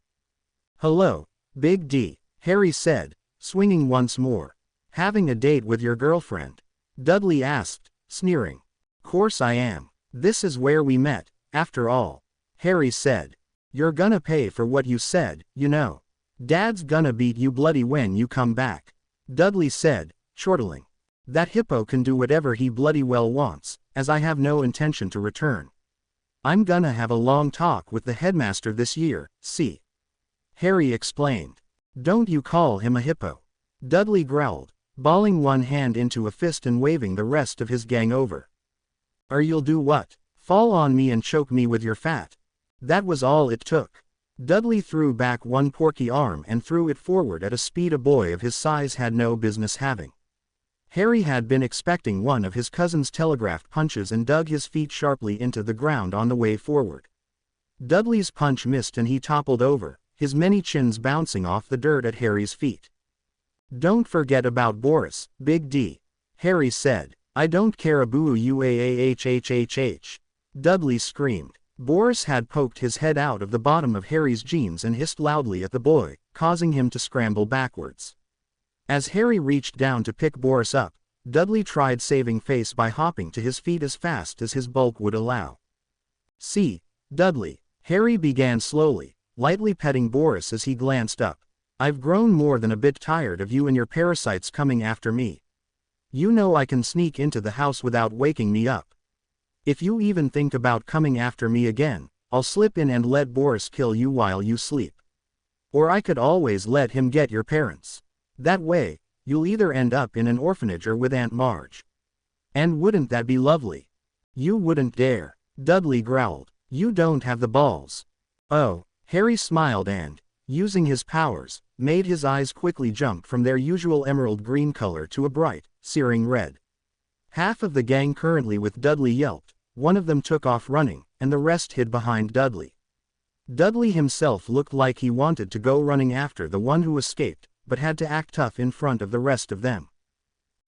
Hello, Big D, Harry said, swinging once more. Having a date with your girlfriend? Dudley asked, sneering. Course I am. This is where we met, after all, Harry said. You're gonna pay for what you said, you know. Dad's gonna beat you bloody when you come back, Dudley said, chortling. That hippo can do whatever he bloody well wants, as I have no intention to return. I'm gonna have a long talk with the headmaster this year, see? Harry explained. Don't you call him a hippo, Dudley growled, balling one hand into a fist and waving the rest of his gang over. Or you'll do what? Fall on me and choke me with your fat? That was all it took. Dudley threw back one porky arm and threw it forward at a speed a boy of his size had no business having. Harry had been expecting one of his cousin's telegraphed punches and dug his feet sharply into the ground on the way forward. Dudley's punch missed and he toppled over, his many chins bouncing off the dirt at Harry's feet. Don't forget about Boris, Big D, Harry said. I don't care a boo uaahhhh. Dudley screamed. Boris had poked his head out of the bottom of Harry's jeans and hissed loudly at the boy, causing him to scramble backwards. As Harry reached down to pick Boris up, Dudley tried saving face by hopping to his feet as fast as his bulk would allow. See, Dudley, Harry began slowly, lightly petting Boris as he glanced up. I've grown more than a bit tired of you and your parasites coming after me. You know I can sneak into the house without waking me up. If you even think about coming after me again, I'll slip in and let Boris kill you while you sleep. Or I could always let him get your parents. That way, you'll either end up in an orphanage or with Aunt Marge. And wouldn't that be lovely? You wouldn't dare, Dudley growled. You don't have the balls. Oh, Harry smiled and, using his powers, made his eyes quickly jump from their usual emerald green color to a bright, searing red. Half of the gang currently with Dudley yelped, one of them took off running, and the rest hid behind Dudley. Dudley himself looked like he wanted to go running after the one who escaped, but had to act tough in front of the rest of them.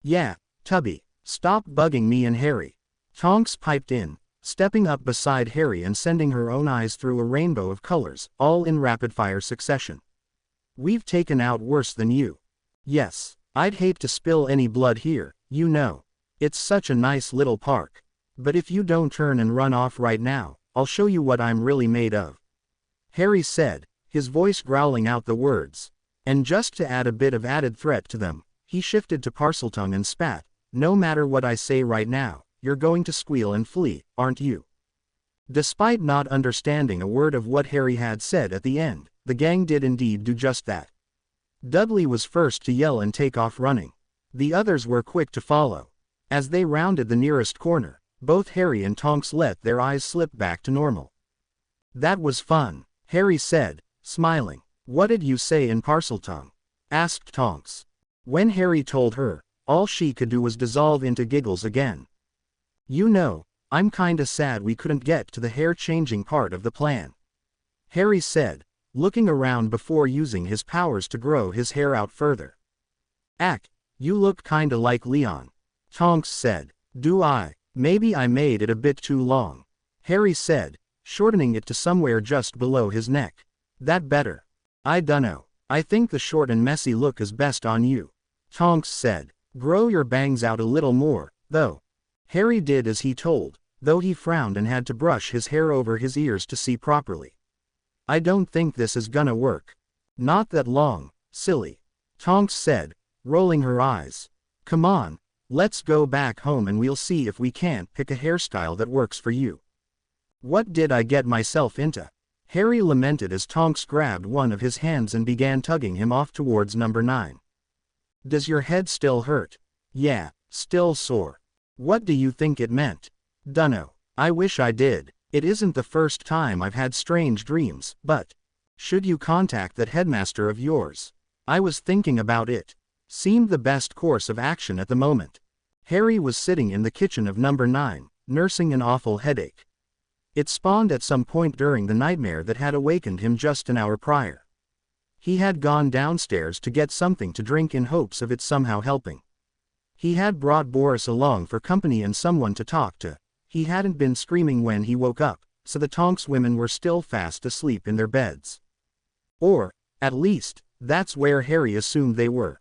Yeah, Tubby, stop bugging me and Harry, Tonks piped in, stepping up beside Harry and sending her own eyes through a rainbow of colors, all in rapid-fire succession. We've taken out worse than you. Yes, I'd hate to spill any blood here, you know. It's such a nice little park. But if you don't turn and run off right now, I'll show you what I'm really made of. Harry said, his voice growling out the words. And just to add a bit of added threat to them, he shifted to Parseltongue and spat, no matter what I say right now, you're going to squeal and flee, aren't you? Despite not understanding a word of what Harry had said at the end, the gang did indeed do just that. Dudley was first to yell and take off running. The others were quick to follow. As they rounded the nearest corner, both Harry and Tonks let their eyes slip back to normal. That was fun, Harry said, smiling. What did you say in Parseltongue? Asked Tonks. When Harry told her, all she could do was dissolve into giggles again. You know, I'm kinda sad we couldn't get to the hair-changing part of the plan. Harry said, looking around before using his powers to grow his hair out further. "Ack, you look kinda like Leon," Tonks said. "Do I? Maybe I made it a bit too long," Harry said, shortening it to somewhere just below his neck. "That better?" "I dunno. I think the short and messy look is best on you," Tonks said. "Grow your bangs out a little more, though." Harry did as he told, though he frowned and had to brush his hair over his ears to see properly. "I don't think this is gonna work." "Not that long, silly," Tonks said, rolling her eyes. "Come on, let's go back home and we'll see if we can't pick a hairstyle that works for you." "What did I get myself into?" Harry lamented as Tonks grabbed one of his hands and began tugging him off towards number 9. "Does your head still hurt?" "Yeah, still sore." "What do you think it meant?" "Dunno. I wish I did. It isn't the first time I've had strange dreams, but should you contact that headmaster of yours?" "I was thinking about it." Seemed the best course of action at the moment. Harry was sitting in the kitchen of number 9, nursing an awful headache. It spawned at some point during the nightmare that had awakened him just an hour prior. He had gone downstairs to get something to drink in hopes of it somehow helping. He had brought Boris along for company and someone to talk to. He hadn't been screaming when he woke up, so the Tonks women were still fast asleep in their beds. Or, at least, that's where Harry assumed they were.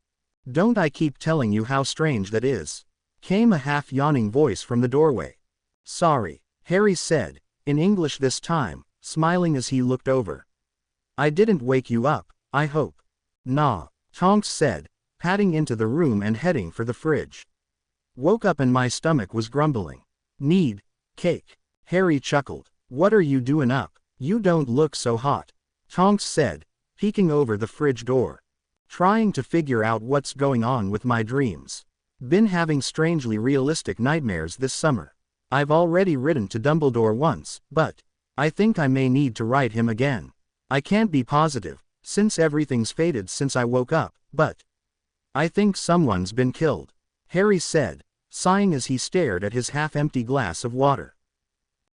"Don't I keep telling you how strange that is?" came a half-yawning voice from the doorway. "Sorry," Harry said, in English this time, smiling as he looked over. "I didn't wake you up, I hope." "Nah," Tonks said, padding into the room and heading for the fridge. "Woke up and my stomach was grumbling. Need cake." Harry chuckled. "What are you doing up? You don't look so hot," Tonks said, peeking over the fridge door. "Trying to figure out what's going on with my dreams. Been having strangely realistic nightmares this summer. I've already written to Dumbledore once, but I think I may need to write him again. I can't be positive, since everything's faded since I woke up, but I think someone's been killed," Harry said, sighing as he stared at his half-empty glass of water.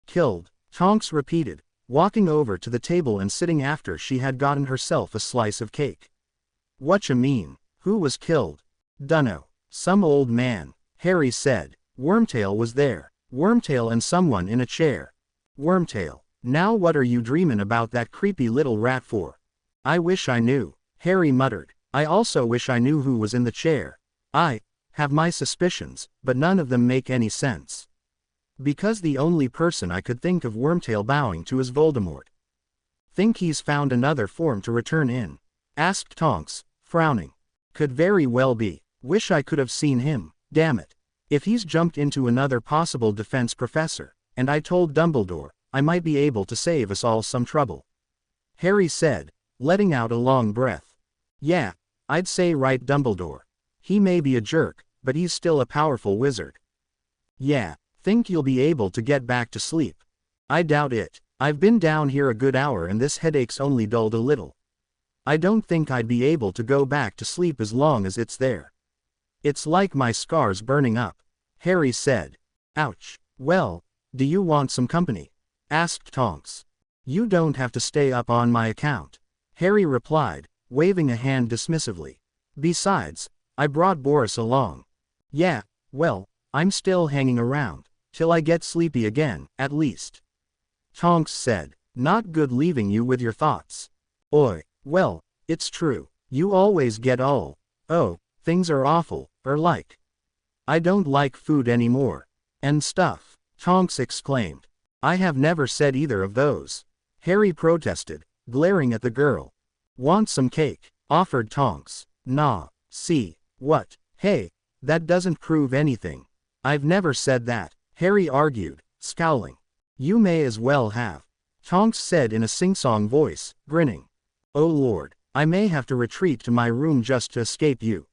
"Killed," Tonks repeated, walking over to the table and sitting after she had gotten herself a slice of cake. "Whatcha mean? Who was killed?" "Dunno. Some old man," Harry said. "Wormtail was there. Wormtail and someone in a chair." "Wormtail. Now what are you dreaming about that creepy little rat for?" "I wish I knew," Harry muttered. "I also wish I knew who was in the chair. I have my suspicions, but none of them make any sense. Because the only person I could think of Wormtail bowing to is Voldemort." "Think he's found another form to return in?" asked Tonks, frowning. "Could very well be. Wish I could have seen him, damn it. If he's jumped into another possible defense professor, and I told Dumbledore, I might be able to save us all some trouble," Harry said, letting out a long breath. "Yeah, I'd say write Dumbledore. He may be a jerk, but he's still a powerful wizard." "Yeah, think you'll be able to get back to sleep?" "I doubt it. I've been down here a good hour and this headache's only dulled a little. I don't think I'd be able to go back to sleep as long as it's there. It's like my scar's burning up," Harry said. "Ouch. Well, do you want some company?" asked Tonks. "You don't have to stay up on my account," Harry replied, waving a hand dismissively. "Besides, I brought Boris along." "Yeah, well, I'm still hanging around, till I get sleepy again, at least," Tonks said. "Not good leaving you with your thoughts." "Oi, well, it's true. You always get all, oh, things are awful, or like, I don't like food anymore, and stuff," Tonks exclaimed. "I have never said either of those," Harry protested, glaring at the girl. "Want some cake?" offered Tonks. "Nah, see, what? Hey, that doesn't prove anything." "I've never said that," Harry argued, scowling. "You may as well have," Tonks said in a sing-song voice, grinning. "Oh Lord, I may have to retreat to my room just to escape you.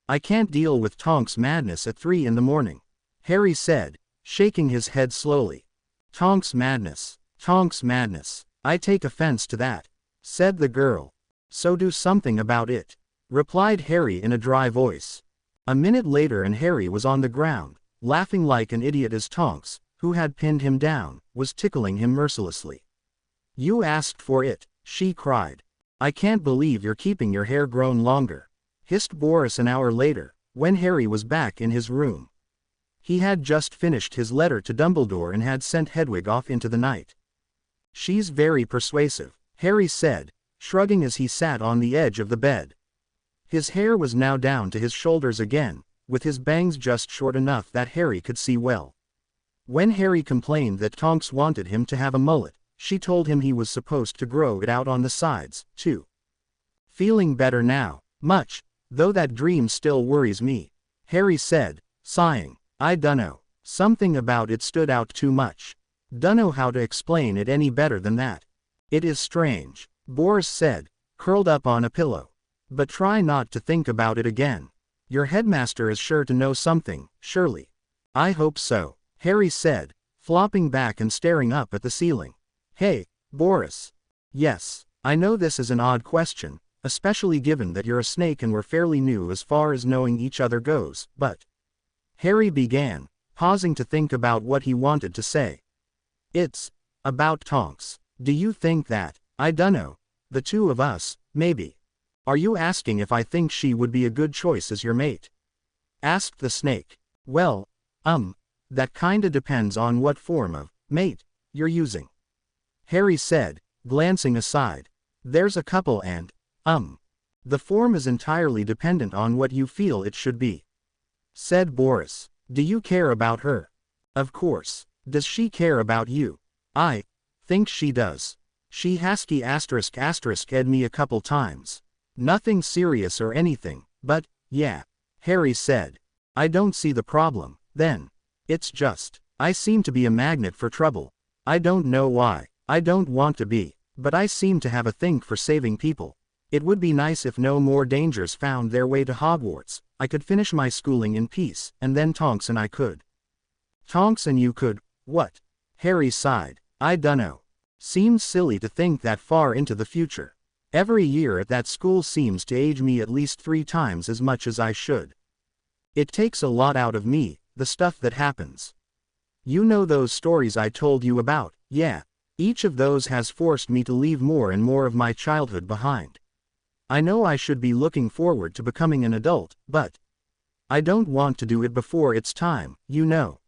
I can't deal with Tonks' madness at 3 in the morning," Harry said, shaking his head slowly. "Tonks' madness. Tonks' madness. I take offense to that," said the girl. "So do something about it," replied Harry in a dry voice. A minute later and Harry was on the ground, laughing like an idiot as Tonks, who had pinned him down, was tickling him mercilessly. "You asked for it," she cried. I can't believe you're keeping your hair grown longer, hissed Boris an hour later, when Harry was back in his room. He had just finished his letter to Dumbledore and had sent Hedwig off into the night. She's very persuasive, Harry said, shrugging as he sat on the edge of the bed. His hair was now down to his shoulders again, with his bangs just short enough that Harry could see well. When Harry complained that Tonks wanted him to have a mullet, she told him he was supposed to grow it out on the sides, too. Feeling better now, much, though that dream still worries me, Harry said, sighing. I dunno, something about it stood out too much. Dunno how to explain it any better than that. It is strange, Boris said, curled up on a pillow. But try not to think about it again. Your headmaster is sure to know something, surely. I hope so, Harry said, flopping back and staring up at the ceiling. Hey, Boris. Yes, I know this is an odd question, especially given that you're a snake and we're fairly new as far as knowing each other goes, but... Harry began, pausing to think about what he wanted to say. It's about Tonks. Do you think that, I dunno, the two of us, maybe. Are you asking if I think she would be a good choice as your mate? Asked the snake. Well, that kinda depends on what form of mate you're using. Harry said, glancing aside. There's a couple and, the form is entirely dependent on what you feel it should be. Said Boris. Do you care about her? Of course. Does she care about you? I think she does. She hasty ***ed me a couple times. Nothing serious or anything, but, yeah. Harry said. I don't see the problem, then. It's just, I seem to be a magnet for trouble. I don't know why. I don't want to be, but I seem to have a thing for saving people. It would be nice if no more dangers found their way to Hogwarts. I could finish my schooling in peace, and then Tonks and I could. Tonks and you could, what? Harry sighed. I dunno. Seems silly to think that far into the future. Every year at that school seems to age me at least 3 times as much as I should. It takes a lot out of me, the stuff that happens. You know those stories I told you about, yeah. Each of those has forced me to leave more and more of my childhood behind. I know I should be looking forward to becoming an adult, but I don't want to do it before it's time, you know.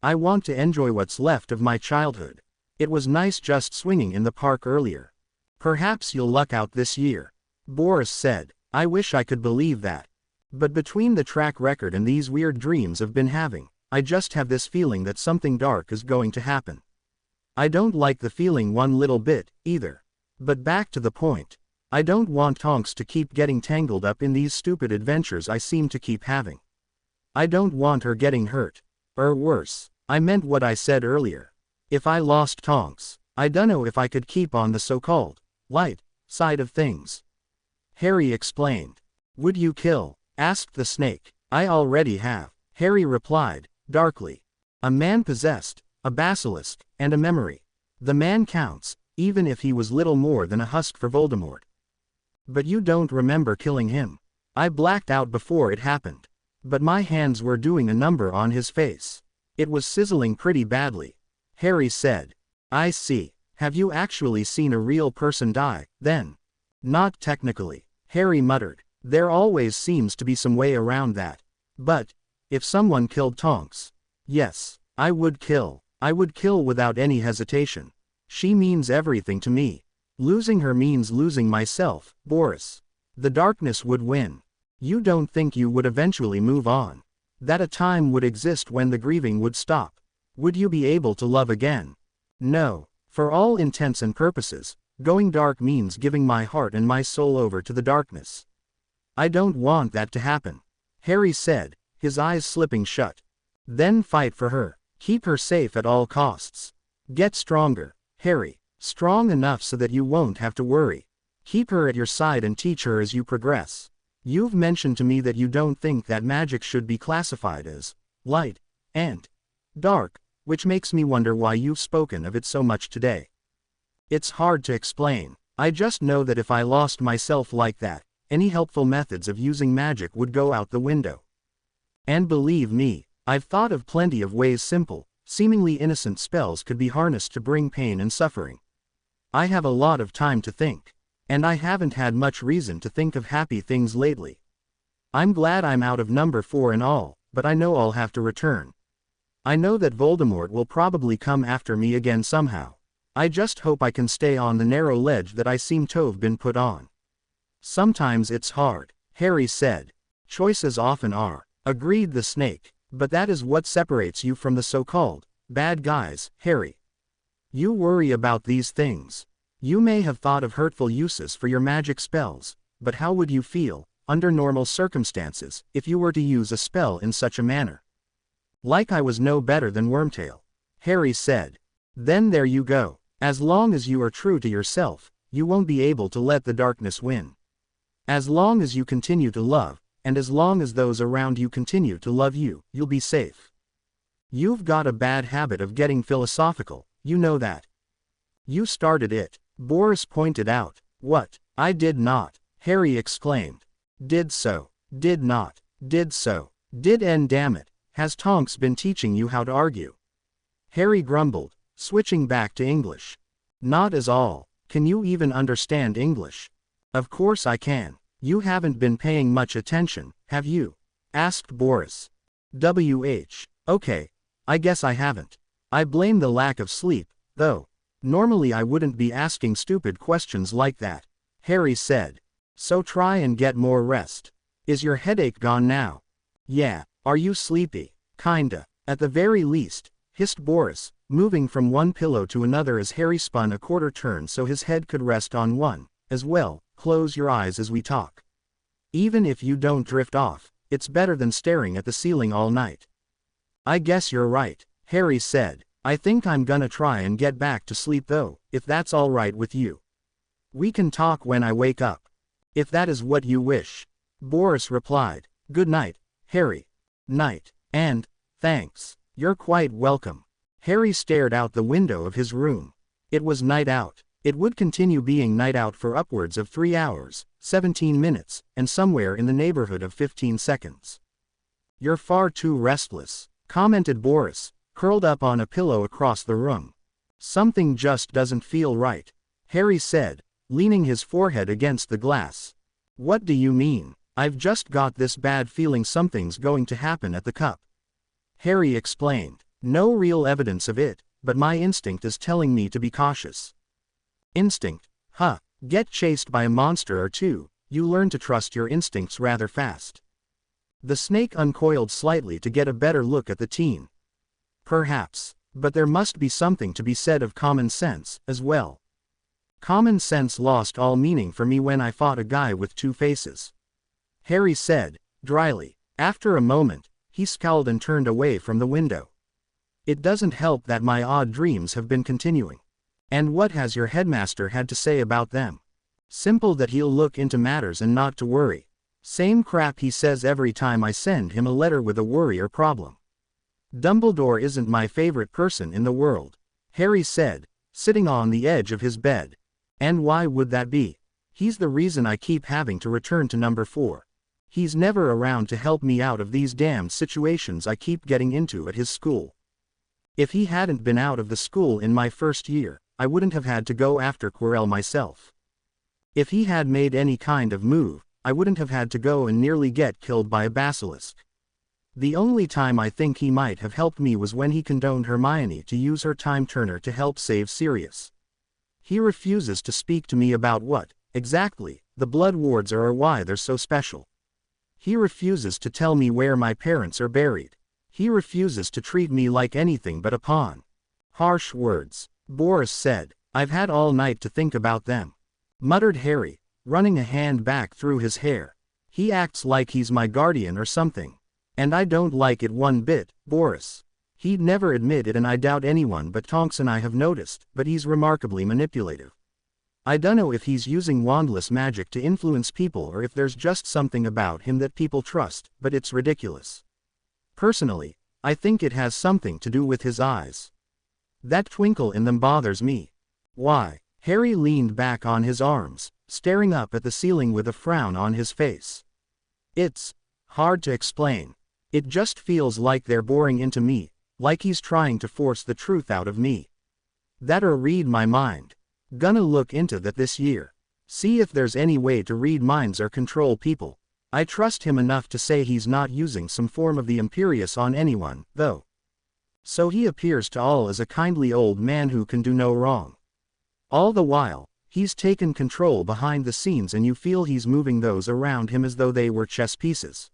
I want to enjoy what's left of my childhood. It was nice just swinging in the park earlier. Perhaps you'll luck out this year. Boris said. I wish I could believe that. But between the track record and these weird dreams I've been having, I just have this feeling that something dark is going to happen. I don't like the feeling one little bit, either. But back to the point. I don't want Tonks to keep getting tangled up in these stupid adventures I seem to keep having. I don't want her getting hurt. Or worse. I meant what I said earlier. If I lost Tonks, I dunno if I could keep on the so-called light side of things. Harry explained. Would you kill? Asked the snake. I already have, Harry replied, darkly. A man possessed, a basilisk, and a memory. The man counts, even if he was little more than a husk for Voldemort. But you don't remember killing him. I blacked out before it happened. But my hands were doing a number on his face. It was sizzling pretty badly. Harry said. I see. Have you actually seen a real person die, then? Not technically, Harry muttered. There always seems to be some way around that. But, if someone killed Tonks, yes, I would kill. I would kill without any hesitation. She means everything to me. Losing her means losing myself, Boris. The darkness would win. You don't think you would eventually move on? That a time would exist when the grieving would stop? Would you be able to love again? No. For all intents and purposes, going dark means giving my heart and my soul over to the darkness. I don't want that to happen, Harry said, his eyes slipping shut. Then fight for her. Keep her safe at all costs. Get stronger, Harry. Strong enough so that you won't have to worry. Keep her at your side and teach her as you progress. You've mentioned to me that you don't think that magic should be classified as light and dark, which makes me wonder why you've spoken of it so much today. It's hard to explain. I just know that if I lost myself like that, any helpful methods of using magic would go out the window. And believe me, I've thought of plenty of ways simple, seemingly innocent spells could be harnessed to bring pain and suffering. I have a lot of time to think. And I haven't had much reason to think of happy things lately. I'm glad I'm out of number 4 and all, but I know I'll have to return. I know that Voldemort will probably come after me again somehow. I just hope I can stay on the narrow ledge that I seem to have been put on. Sometimes it's hard, Harry said. Choices often are, agreed the snake, but that is what separates you from the so-called bad guys, Harry. You worry about these things. You may have thought of hurtful uses for your magic spells, but how would you feel, under normal circumstances, if you were to use a spell in such a manner? Like I was no better than Wormtail, Harry said. Then there you go. As long as you are true to yourself, you won't be able to let the darkness win. As long as you continue to love, and as long as those around you continue to love you, you'll be safe. You've got a bad habit of getting philosophical, you know that. You started it, Boris pointed out. What? I did not, Harry exclaimed. Did so, did not, did so, did and damn it, has Tonks been teaching you how to argue? Harry grumbled, switching back to English. Not at all. Can you even understand English? Of course I can. You haven't been paying much attention, have you? Asked Boris. Okay, I guess I haven't. I blame the lack of sleep, though. Normally I wouldn't be asking stupid questions like that, Harry said. So try and get more rest. Is your headache gone now? Yeah. Are you sleepy? Kinda. At the very least, hissed Boris, moving from one pillow to another as Harry spun a quarter turn so his head could rest on one. As well, close your eyes as we talk. Even if you don't drift off, it's better than staring at the ceiling all night. I guess you're right, Harry said. I think I'm gonna try and get back to sleep though, if that's all right with you. We can talk when I wake up. If that is what you wish. Boris replied. Good night, Harry. Night. And, thanks. You're quite welcome. Harry stared out the window of his room. It was night out. It would continue being night out for upwards of 3 hours, 17 minutes, and somewhere in the neighborhood of 15 seconds. You're far too restless, commented Boris, curled up on a pillow across the room. Something just doesn't feel right, Harry said, leaning his forehead against the glass. What do you mean? I've just got this bad feeling something's going to happen at the cup. Harry explained. No real evidence of it, but my instinct is telling me to be cautious. Instinct? Huh. Get chased by a monster or two, you learn to trust your instincts rather fast. The snake uncoiled slightly to get a better look at the teen. Perhaps, but there must be something to be said of common sense, as well. Common sense lost all meaning for me when I fought a guy with 2 faces. Harry said, dryly. After a moment, he scowled and turned away from the window. It doesn't help that my odd dreams have been continuing. And what has your headmaster had to say about them? Simple that he'll look into matters and not to worry. Same crap he says every time I send him a letter with a worry or problem. Dumbledore isn't my favorite person in the world, Harry said, sitting on the edge of his bed. And why would that be? He's the reason I keep having to return to number 4. He's never around to help me out of these damned situations I keep getting into at his school. If he hadn't been out of the school in my first year, I wouldn't have had to go after Quirrell myself. If he had made any kind of move, I wouldn't have had to go and nearly get killed by a basilisk. The only time I think he might have helped me was when he condoned Hermione to use her time turner to help save Sirius. He refuses to speak to me about what, exactly, the blood wards are or why they're so special. He refuses to tell me where my parents are buried. He refuses to treat me like anything but a pawn. Harsh words, Boris said. I've had all night to think about them, muttered Harry, running a hand back through his hair. He acts like he's my guardian or something. And I don't like it one bit, Boris. He'd never admit it and I doubt anyone but Tonks and I have noticed, but he's remarkably manipulative. I dunno if he's using wandless magic to influence people or if there's just something about him that people trust, but it's ridiculous. Personally, I think it has something to do with his eyes. That twinkle in them bothers me. Why? Harry leaned back on his arms, staring up at the ceiling with a frown on his face. It's hard to explain. It just feels like they're boring into me, like he's trying to force the truth out of me. That or read my mind. Gonna look into that this year. See if there's any way to read minds or control people. I trust him enough to say he's not using some form of the Imperius on anyone, though. So he appears to all as a kindly old man who can do no wrong. All the while, he's taken control behind the scenes and you feel he's moving those around him as though they were chess pieces.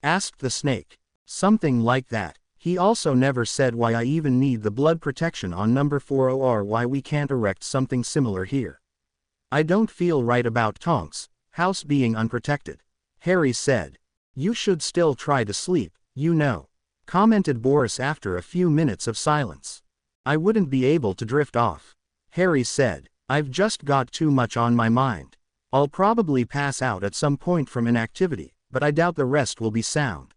Asked the snake. Something like that. He also never said why I even need the blood protection on number 4 or why we can't erect something similar here. I don't feel right about Tonks' house being unprotected. Harry said. You should still try to sleep, you know. Commented Boris after a few minutes of silence. I wouldn't be able to drift off. Harry said. I've just got too much on my mind. I'll probably pass out at some point from inactivity, but I doubt the rest will be sound.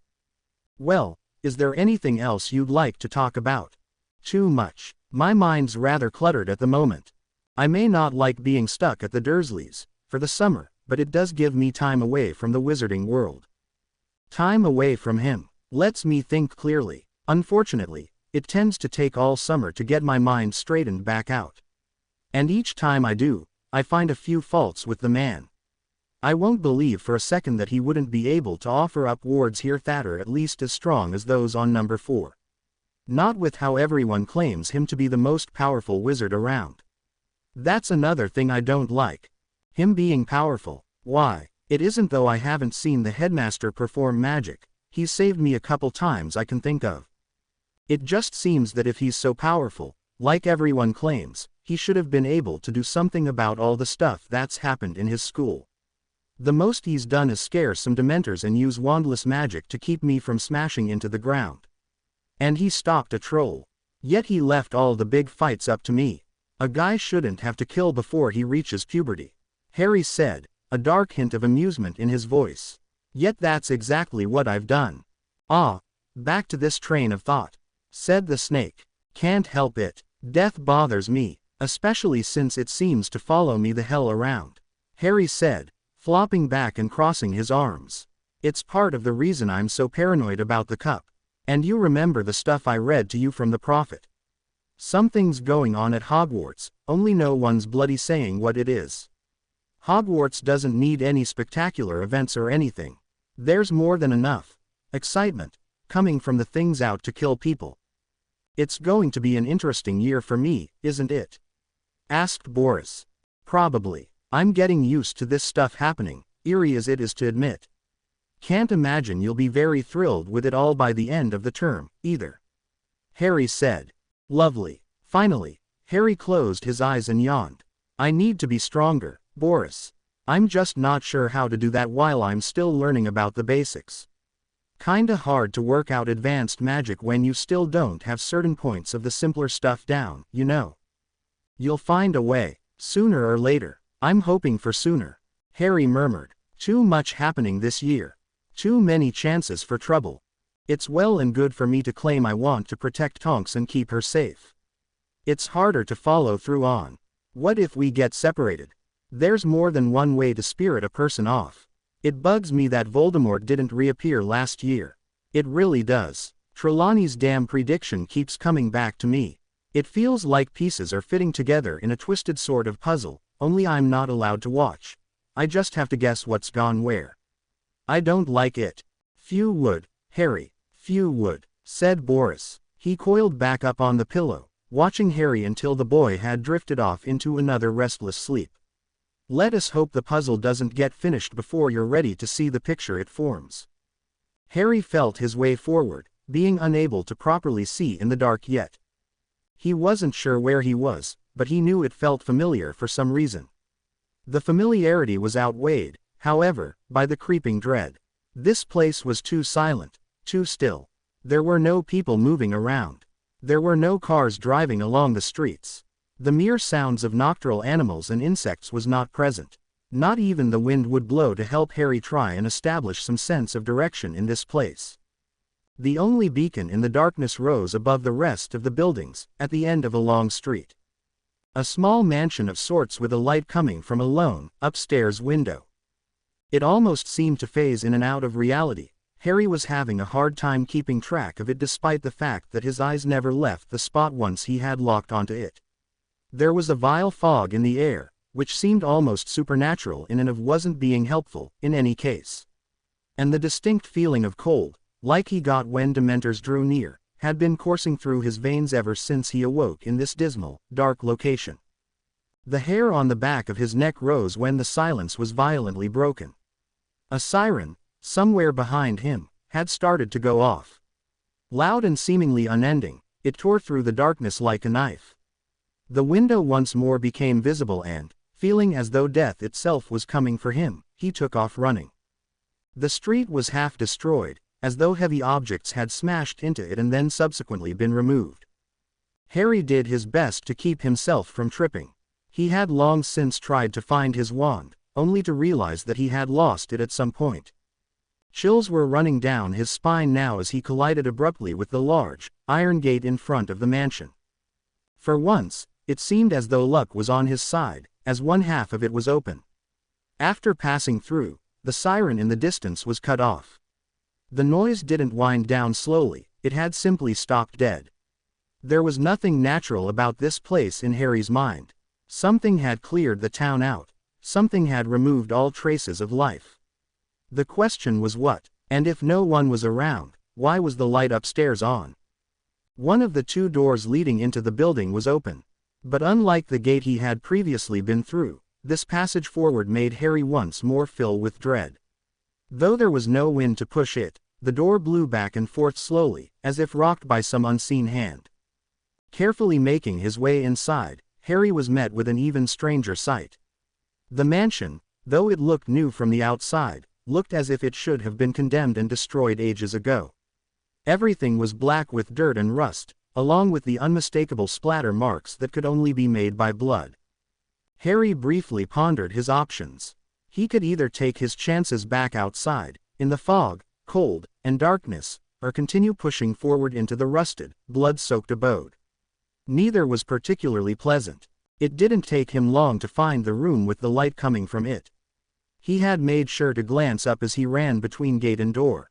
Well, is there anything else you'd like to talk about? Too much. My mind's rather cluttered at the moment. I may not like being stuck at the Dursleys for the summer, but it does give me time away from the wizarding world. Time away from him lets me think clearly. Unfortunately, it tends to take all summer to get my mind straightened back out. And each time I do, I find a few faults with the man. I won't believe for a second that he wouldn't be able to offer up wards here that are at least as strong as those on number 4. Not with how everyone claims him to be the most powerful wizard around. That's another thing I don't like. Him being powerful. Why, it isn't though I haven't seen the headmaster perform magic. He's saved me a couple times I can think of. It just seems that if he's so powerful, like everyone claims, he should have been able to do something about all the stuff that's happened in his school. The most he's done is scare some Dementors and use wandless magic to keep me from smashing into the ground. And he stopped a troll. Yet he left all the big fights up to me. A guy shouldn't have to kill before he reaches puberty. Harry said, a dark hint of amusement in his voice. Yet that's exactly what I've done. Ah, back to this train of thought. Said the snake. Can't help it. Death bothers me, especially since it seems to follow me the hell around. Harry said, flopping back and crossing his arms. It's part of the reason I'm so paranoid about the cup. And you remember the stuff I read to you from the prophet. Something's going on at Hogwarts, only no one's bloody saying what it is. Hogwarts doesn't need any spectacular events or anything. There's more than enough excitement coming from the things out to kill people. It's going to be an interesting year for me, isn't it? Asked Boris. Probably. I'm getting used to this stuff happening, eerie as it is to admit. Can't imagine you'll be very thrilled with it all by the end of the term, either. Harry said. Lovely. Finally, Harry closed his eyes and yawned. I need to be stronger, Boris. I'm just not sure how to do that while I'm still learning about the basics. Kinda hard to work out advanced magic when you still don't have certain points of the simpler stuff down, you know. You'll find a way, sooner or later. I'm hoping for sooner. Harry murmured. Too much happening this year. Too many chances for trouble. It's well and good for me to claim I want to protect Tonks and keep her safe. It's harder to follow through on. What if we get separated? There's more than one way to spirit a person off. It bugs me that Voldemort didn't reappear last year. It really does. Trelawney's damn prediction keeps coming back to me. It feels like pieces are fitting together in a twisted sort of puzzle, only I'm not allowed to watch. I just have to guess what's gone where. I don't like it. Few would, Harry. Few would, said Boris. He coiled back up on the pillow, watching Harry until the boy had drifted off into another restless sleep. Let us hope the puzzle doesn't get finished before you're ready to see the picture it forms. Harry felt his way forward, being unable to properly see in the dark yet. He wasn't sure where he was, but he knew it felt familiar for some reason. The familiarity was outweighed, however, by the creeping dread. This place was too silent, too still. There were no people moving around. There were no cars driving along the streets. The mere sounds of nocturnal animals and insects was not present. Not even the wind would blow to help Harry try and establish some sense of direction in this place. The only beacon in the darkness rose above the rest of the buildings, at the end of a long street. A small mansion of sorts with a light coming from a lone, upstairs window. It almost seemed to phase in and out of reality. Harry was having a hard time keeping track of it despite the fact that his eyes never left the spot once he had locked onto it. There was a vile fog in the air, which seemed almost supernatural in and of wasn't being helpful, in any case. And the distinct feeling of cold, like he got when Dementors drew near, had been coursing through his veins ever since he awoke in this dismal, dark location. The hair on the back of his neck rose when the silence was violently broken. A siren, somewhere behind him, had started to go off. Loud and seemingly unending, it tore through the darkness like a knife. The window once more became visible and, feeling as though death itself was coming for him, he took off running. The street was half destroyed, as though heavy objects had smashed into it and then subsequently been removed. Harry did his best to keep himself from tripping. He had long since tried to find his wand, only to realize that he had lost it at some point. Chills were running down his spine now as he collided abruptly with the large, iron gate in front of the mansion. For once, it seemed as though luck was on his side, as one half of it was open. After passing through, the siren in the distance was cut off. The noise didn't wind down slowly, it had simply stopped dead. There was nothing natural about this place in Harry's mind. Something had cleared the town out. Something had removed all traces of life. The question was what, and if no one was around, why was the light upstairs on? One of the two doors leading into the building was open. But unlike the gate he had previously been through, this passage forward made Harry once more fill with dread. Though there was no wind to push it, the door blew back and forth slowly, as if rocked by some unseen hand. Carefully making his way inside, Harry was met with an even stranger sight. The mansion, though it looked new from the outside, looked as if it should have been condemned and destroyed ages ago. Everything was black with dirt and rust, along with the unmistakable splatter marks that could only be made by blood. Harry briefly pondered his options. He could either take his chances back outside, in the fog, cold, and darkness, or continue pushing forward into the rusted, blood-soaked abode. Neither was particularly pleasant. It didn't take him long to find the room with the light coming from it. He had made sure to glance up as he ran between gate and door.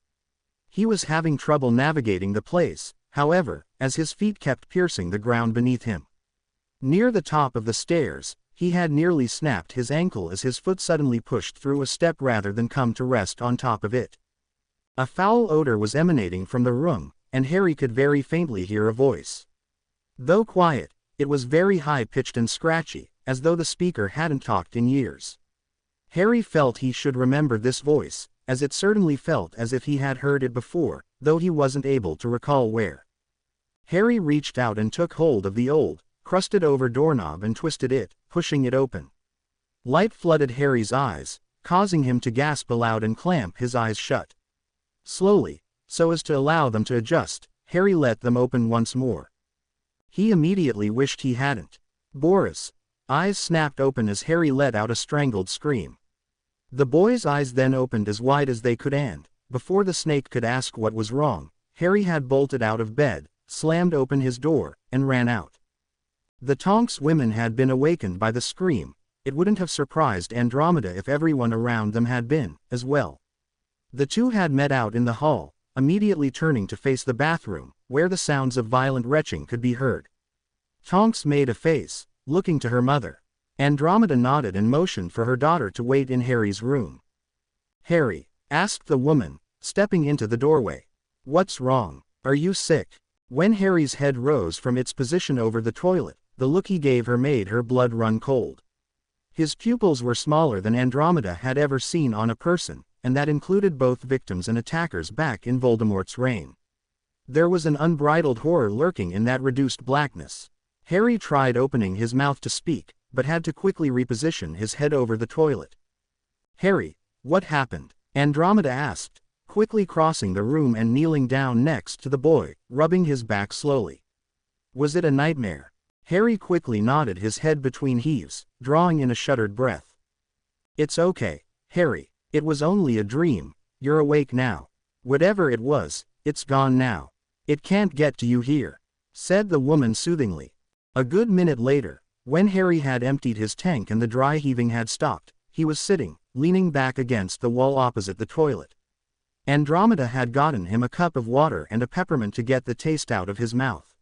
He was having trouble navigating the place, however, as his feet kept piercing the ground beneath him. Near the top of the stairs, he had nearly snapped his ankle as his foot suddenly pushed through a step rather than come to rest on top of it. A foul odor was emanating from the room, and Harry could very faintly hear a voice. Though quiet, it was very high-pitched and scratchy, as though the speaker hadn't talked in years. Harry felt he should remember this voice, as it certainly felt as if he had heard it before, though he wasn't able to recall where. Harry reached out and took hold of the old, crusted-over doorknob and twisted it, pushing it open. Light flooded Harry's eyes, causing him to gasp aloud and clamp his eyes shut. Slowly, so as to allow them to adjust, Harry let them open once more. He immediately wished he hadn't. Boris. Eyes snapped open as Harry let out a strangled scream. The boy's eyes then opened as wide as they could and, before the snake could ask what was wrong, Harry had bolted out of bed, slammed open his door, and ran out. The Tonks women had been awakened by the scream. It wouldn't have surprised Andromeda if everyone around them had been, as well. The two had met out in the hall, immediately turning to face the bathroom, where the sounds of violent retching could be heard. Tonks made a face, looking to her mother. Andromeda nodded and motioned for her daughter to wait in Harry's room. "Harry," asked the woman, stepping into the doorway. "What's wrong? Are you sick?" When Harry's head rose from its position over the toilet, the look he gave her made her blood run cold. His pupils were smaller than Andromeda had ever seen on a person, and that included both victims and attackers back in Voldemort's reign. There was an unbridled horror lurking in that reduced blackness. Harry tried opening his mouth to speak, but had to quickly reposition his head over the toilet. "Harry, what happened?" Andromeda asked, quickly crossing the room and kneeling down next to the boy, rubbing his back slowly. "Was it a nightmare?" Harry quickly nodded his head between heaves, drawing in a shuddered breath. "It's okay, Harry, it was only a dream. You're awake now. Whatever it was, it's gone now. It can't get to you here," said the woman soothingly. A good minute later, when Harry had emptied his tank and the dry heaving had stopped, he was sitting, leaning back against the wall opposite the toilet. Andromeda had gotten him a cup of water and a peppermint to get the taste out of his mouth.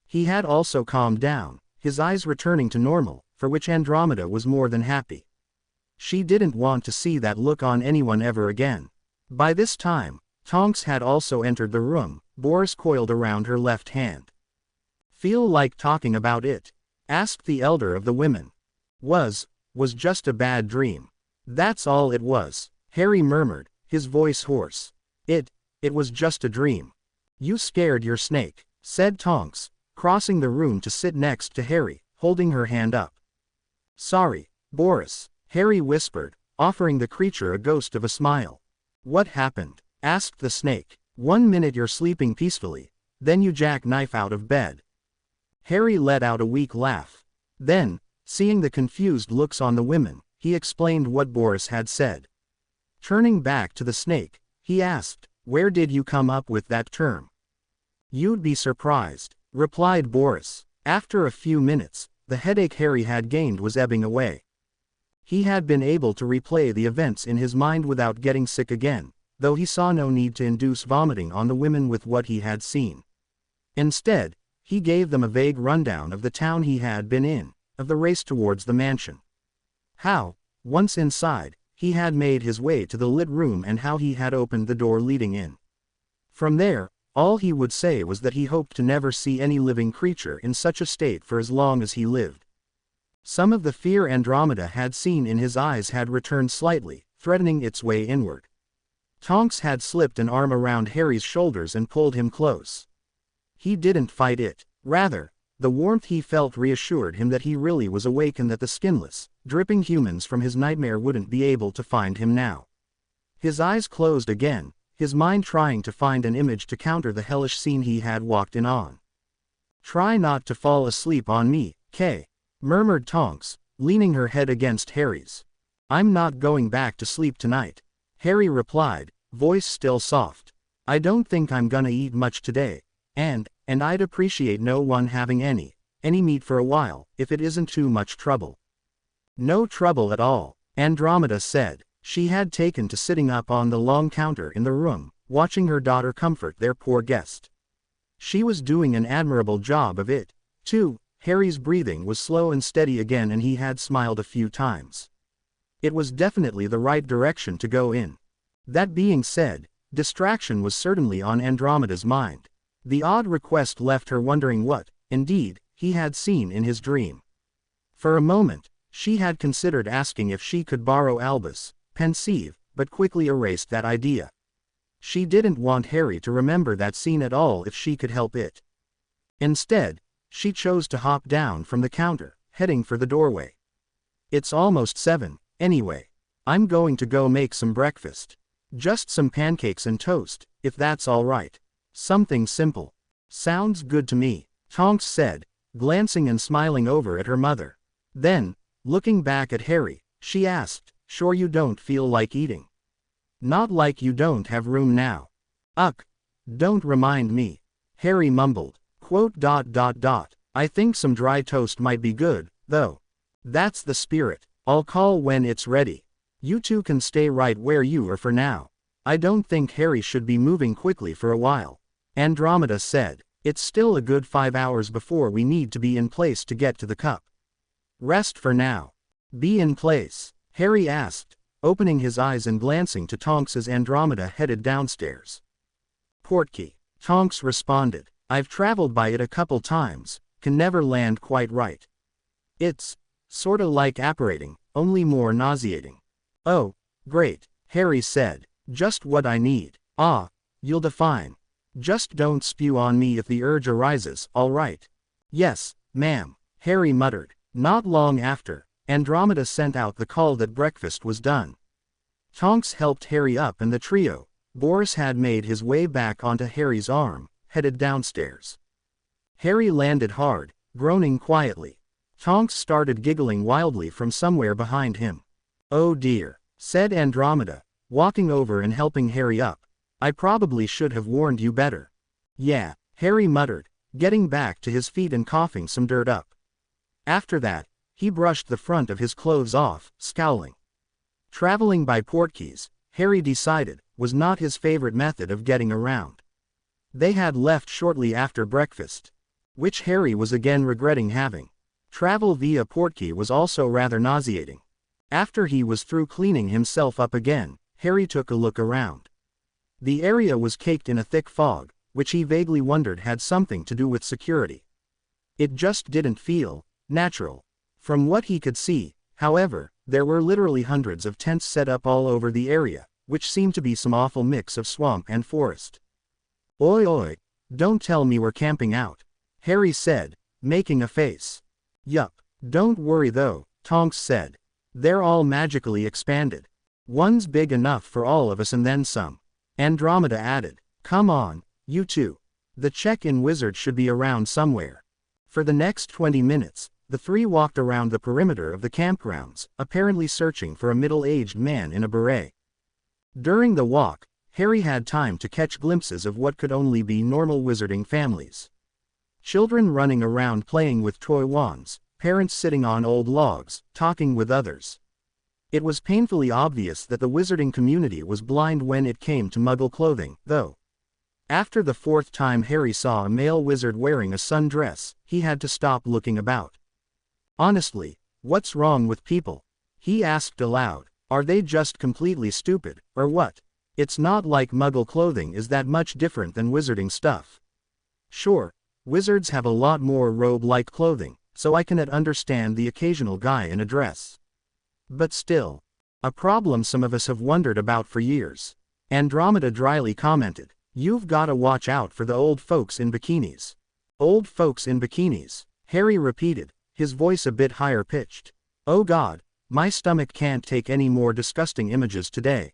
He had also calmed down, his eyes returning to normal, for which Andromeda was more than happy. She didn't want to see that look on anyone ever again. By this time, Tonks had also entered the room, Boris coiled around her left hand. "Feel like talking about it?" asked the elder of the women. Was just a bad dream. That's all it was," Harry murmured, his voice hoarse. It was just a dream. "You scared your snake," said Tonks, crossing the room to sit next to Harry, holding her hand up. "Sorry, Boris," Harry whispered, offering the creature a ghost of a smile. "What happened?" asked the snake. "1 minute you're sleeping peacefully, then you jackknife out of bed." Harry let out a weak laugh. Then, seeing the confused looks on the women, he explained what Boris had said. Turning back to the snake, he asked, "Where did you come up with that term?" "You'd be surprised," replied Boris. After a few minutes, the headache Harry had gained was ebbing away. He had been able to replay the events in his mind without getting sick again, though he saw no need to induce vomiting on the women with what he had seen. Instead, he gave them a vague rundown of the town he had been in, of the race towards the mansion. How, once inside, he had made his way to the lit room and how he had opened the door leading in. From there, all he would say was that he hoped to never see any living creature in such a state for as long as he lived. Some of the fear Andromeda had seen in his eyes had returned slightly, threatening its way inward. Tonks had slipped an arm around Harry's shoulders and pulled him close. He didn't fight it. Rather, the warmth he felt reassured him that he really was awake and that the skinless, dripping humans from his nightmare wouldn't be able to find him now. His eyes closed again, his mind trying to find an image to counter the hellish scene he had walked in on. "Try not to fall asleep on me, Kay," murmured Tonks, leaning her head against Harry's. "I'm not going back to sleep tonight," Harry replied, voice still soft. "I don't think I'm gonna eat much today, and I'd appreciate no one having any meat for a while, if it isn't too much trouble." "No trouble at all," Andromeda said. She had taken to sitting up on the long counter in the room, watching her daughter comfort their poor guest. She was doing an admirable job of it, too. Harry's breathing was slow and steady again and he had smiled a few times. It was definitely the right direction to go in. That being said, distraction was certainly on Andromeda's mind. The odd request left her wondering what, indeed, he had seen in his dream. For a moment, she had considered asking if she could borrow Albus, pensive, but quickly erased that idea. She didn't want Harry to remember that scene at all if she could help it. Instead, she chose to hop down from the counter, heading for the doorway. "It's almost 7, anyway. I'm going to go make some breakfast. Just some pancakes and toast, if that's all right. Something simple." "Sounds good to me," Tonks said, glancing and smiling over at her mother. Then, looking back at Harry, she asked, "Sure you don't feel like eating? Not like you don't have room now?" "Ugh, don't remind me," Harry mumbled. "I think some dry toast might be good, though." "That's the spirit. I'll call when it's ready. You two can stay right where you are for now. I don't think Harry should be moving quickly for a while," Andromeda said. "It's still a good 5 hours before we need to be in place to get to the cup." "Rest for now." "Be in place?" Harry asked, opening his eyes and glancing to Tonks as Andromeda headed downstairs. "Portkey," Tonks responded. "I've traveled by it a couple times, can never land quite right. It's sorta like apparating, only more nauseating." "Oh, great," Harry said. "Just what I need." "Ah, you'll define. Just don't spew on me if the urge arises, all right?" "Yes, ma'am," Harry muttered. Not long after, Andromeda sent out the call that breakfast was done. Tonks helped Harry up and the trio, Boris had made his way back onto Harry's arm, headed downstairs. Harry landed hard, groaning quietly. Tonks started giggling wildly from somewhere behind him. "Oh dear," said Andromeda, walking over and helping Harry up. "I probably should have warned you better." "Yeah," Harry muttered, getting back to his feet and coughing some dirt up. After that, he brushed the front of his clothes off, scowling. Traveling by Portkeys, Harry decided, was not his favorite method of getting around. They had left shortly after breakfast, which Harry was again regretting having. Travel via Portkey was also rather nauseating. After he was through cleaning himself up again, Harry took a look around. The area was caked in a thick fog, which he vaguely wondered had something to do with security. It just didn't feel natural. From what he could see, however, there were literally hundreds of tents set up all over the area, which seemed to be some awful mix of swamp and forest. Oi oi, don't tell me we're camping out, Harry said, making a face. Yup, don't worry though, Tonks said. They're all magically expanded. One's big enough for all of us and then some. Andromeda added, come on, you two. The check-in wizard should be around somewhere. For the next 20 minutes, the three walked around the perimeter of the campgrounds, apparently searching for a middle-aged man in a beret. During the walk, Harry had time to catch glimpses of what could only be normal wizarding families. Children running around playing with toy wands, parents sitting on old logs, talking with others. It was painfully obvious that the wizarding community was blind when it came to Muggle clothing, though. After the fourth time Harry saw a male wizard wearing a sundress, he had to stop looking about. Honestly, what's wrong with people? He asked aloud. Are they just completely stupid, or what? It's not like Muggle clothing is that much different than wizarding stuff. Sure, wizards have a lot more robe-like clothing, so I can understand the occasional guy in a dress. But still, a problem some of us have wondered about for years. Andromeda dryly commented, you've gotta watch out for the old folks in bikinis. Old folks in bikinis, Harry repeated, his voice a bit higher pitched. Oh God, my stomach can't take any more disgusting images today.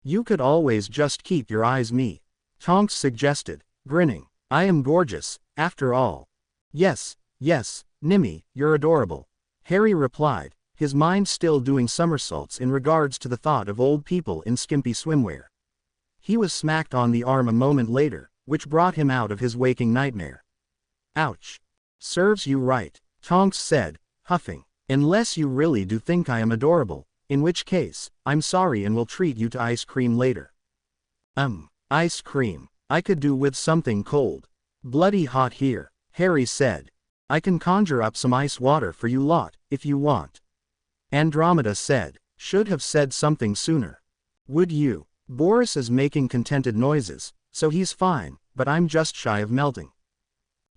You could always just keep your eyes me, Tonks suggested, grinning. I am gorgeous, after all. Yes, Nimmy, you're adorable, Harry replied, his mind still doing somersaults in regards to the thought of old people in skimpy swimwear. He was smacked on the arm a moment later, which brought him out of his waking nightmare. Ouch. Serves you right, Tonks said, huffing. Unless you really do think I am adorable, in which case, I'm sorry and will treat you to ice cream later. Ice cream. I could do with something cold. Bloody hot here, Harry said. I can conjure up some ice water for you lot, if you want. Andromeda said, should have said something sooner. Would you? Boris is making contented noises, so he's fine, but I'm just shy of melting.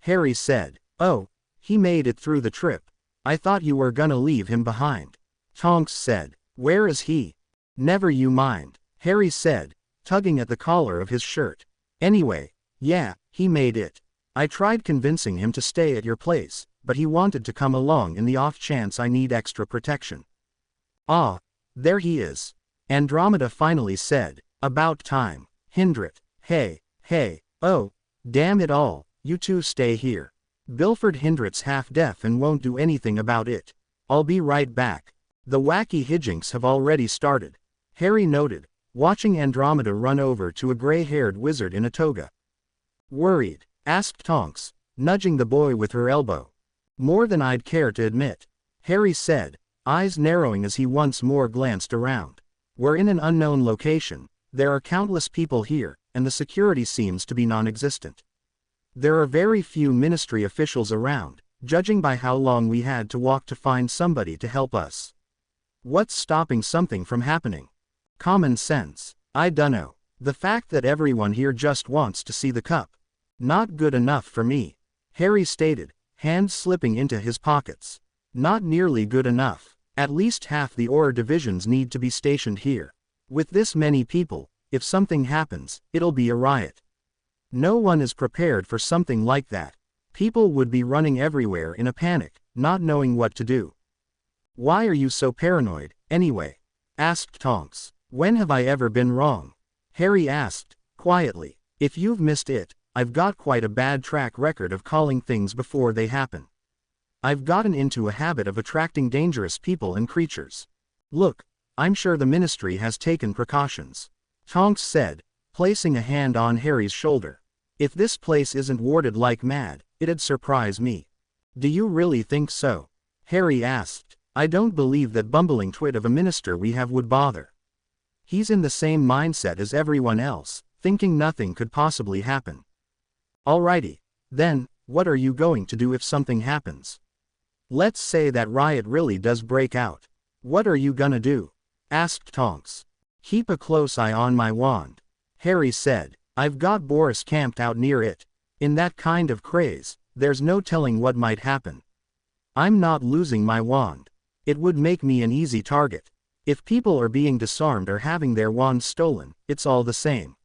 Harry said, oh, he made it through the trip. I thought you were gonna leave him behind. Tonks said, where is he? Never you mind, Harry said, tugging at the collar of his shirt. Anyway, yeah, he made it. I tried convincing him to stay at your place, but he wanted to come along in the off chance I need extra protection. Ah, there he is. Andromeda finally said, about time. Hindrit, hey, oh, damn it all, you two stay here. Bilford Hindrit's half-deaf and won't do anything about it. I'll be right back. The wacky hijinks have already started, Harry noted, watching Andromeda run over to a gray-haired wizard in a toga. Worried? Asked Tonks, nudging the boy with her elbow. More than I'd care to admit, Harry said, eyes narrowing as he once more glanced around. We're in an unknown location, there are countless people here, and the security seems to be non-existent. There are very few ministry officials around, judging by how long we had to walk to find somebody to help us. What's stopping something from happening? Common sense. I dunno. The fact that everyone here just wants to see the cup. Not good enough for me, Harry stated, hands slipping into his pockets. Not nearly good enough. At least half the Auror divisions need to be stationed here. With this many people, if something happens, it'll be a riot. No one is prepared for something like that. People would be running everywhere in a panic, not knowing what to do. Why are you so paranoid, anyway? Asked Tonks. When have I ever been wrong? Harry asked, quietly. If you've missed it, I've got quite a bad track record of calling things before they happen. I've gotten into a habit of attracting dangerous people and creatures. Look, I'm sure the ministry has taken precautions. Tonks said, placing a hand on Harry's shoulder. If this place isn't warded like mad, it'd surprise me. Do you really think so? Harry asked. I don't believe that bumbling twit of a minister we have would bother. He's in the same mindset as everyone else, thinking nothing could possibly happen. Alrighty. Then, what are you going to do if something happens? Let's say that riot really does break out. What are you gonna do? Asked Tonks. Keep a close eye on my wand, Harry said. I've got Boris camped out near it. In that kind of craze, there's no telling what might happen. I'm not losing my wand. It would make me an easy target. If people are being disarmed or having their wands stolen, it's all the same.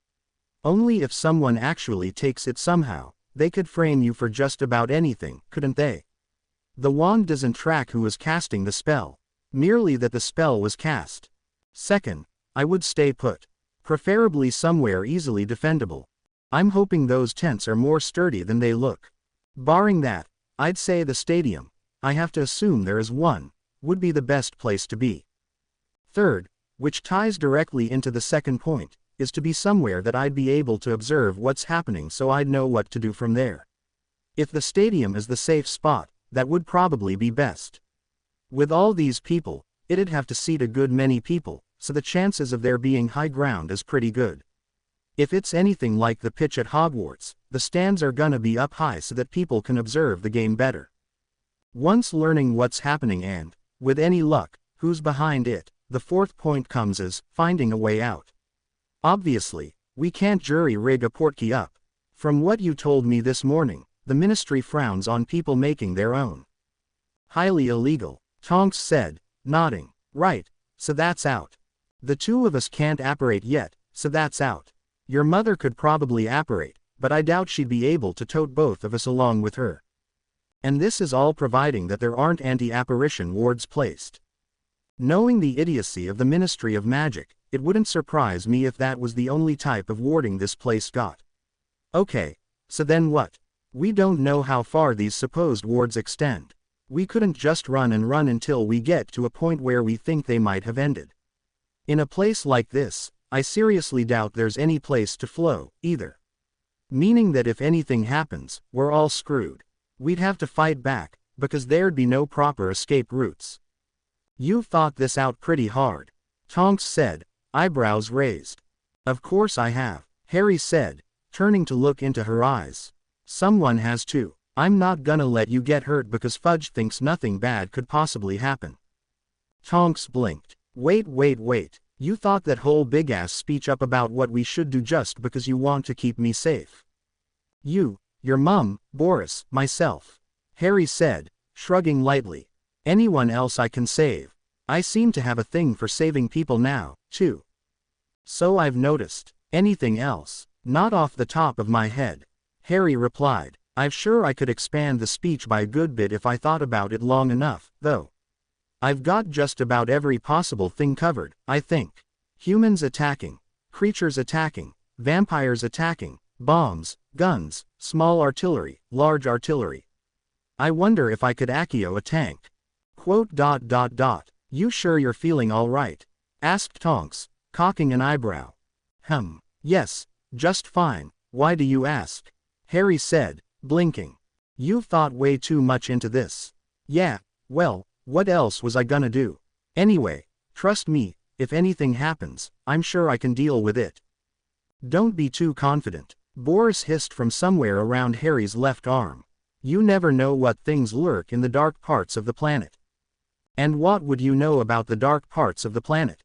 Only if someone actually takes it somehow, they could frame you for just about anything, couldn't they? The wand doesn't track who is casting the spell, merely that the spell was cast. Second, I would stay put. Preferably somewhere easily defendable. I'm hoping those tents are more sturdy than they look. Barring that, I'd say the stadium, I have to assume there is one, would be the best place to be. Third, which ties directly into the second point, is to be somewhere that I'd be able to observe what's happening so I'd know what to do from there. If the stadium is the safe spot, that would probably be best. With all these people, it'd have to seat a good many people, so the chances of there being high ground is pretty good. If it's anything like the pitch at Hogwarts, the stands are gonna be up high so that people can observe the game better. Once learning what's happening and, with any luck, who's behind it, the fourth point comes as finding a way out. Obviously, we can't jury-rig a portkey up. From what you told me this morning, the Ministry frowns on people making their own. Highly illegal, Tonks said, nodding. Right, so that's out. The two of us can't apparate yet, so that's out. Your mother could probably apparate, but I doubt she'd be able to tote both of us along with her. And this is all providing that there aren't anti-apparition wards placed. Knowing the idiocy of the Ministry of Magic, it wouldn't surprise me if that was the only type of warding this place got. Okay, so then what? We don't know how far these supposed wards extend. We couldn't just run and run until we get to a point where we think they might have ended. In a place like this, I seriously doubt there's any place to flow, either. Meaning that if anything happens, we're all screwed. We'd have to fight back, because there'd be no proper escape routes. You've thought this out pretty hard, Tonks said, eyebrows raised. Of course I have, Harry said, turning to look into her eyes. Someone has to. I'm not gonna let you get hurt because Fudge thinks nothing bad could possibly happen. Tonks blinked. Wait, you thought that whole big-ass speech up about what we should do just because you want to keep me safe? You, your mum, Boris, myself, Harry said, shrugging lightly. Anyone else I can save. I seem to have a thing for saving people now, too. So I've noticed. Anything else? Not off the top of my head, Harry replied. I'm sure I could expand the speech by a good bit if I thought about it long enough, though. I've got just about every possible thing covered, I think. Humans attacking, creatures attacking, vampires attacking, bombs, guns, small artillery, large artillery. I wonder if I could Accio a tank. Quote. You sure you're feeling all right? Asked Tonks, cocking an eyebrow. Yes, just fine. Why do you ask? Harry said, blinking. You've thought way too much into this. Yeah, well, what else was I gonna do? Anyway, trust me, if anything happens, I'm sure I can deal with it. Don't be too confident, Boris hissed from somewhere around Harry's left arm. You never know what things lurk in the dark parts of the planet. And what would you know about the dark parts of the planet?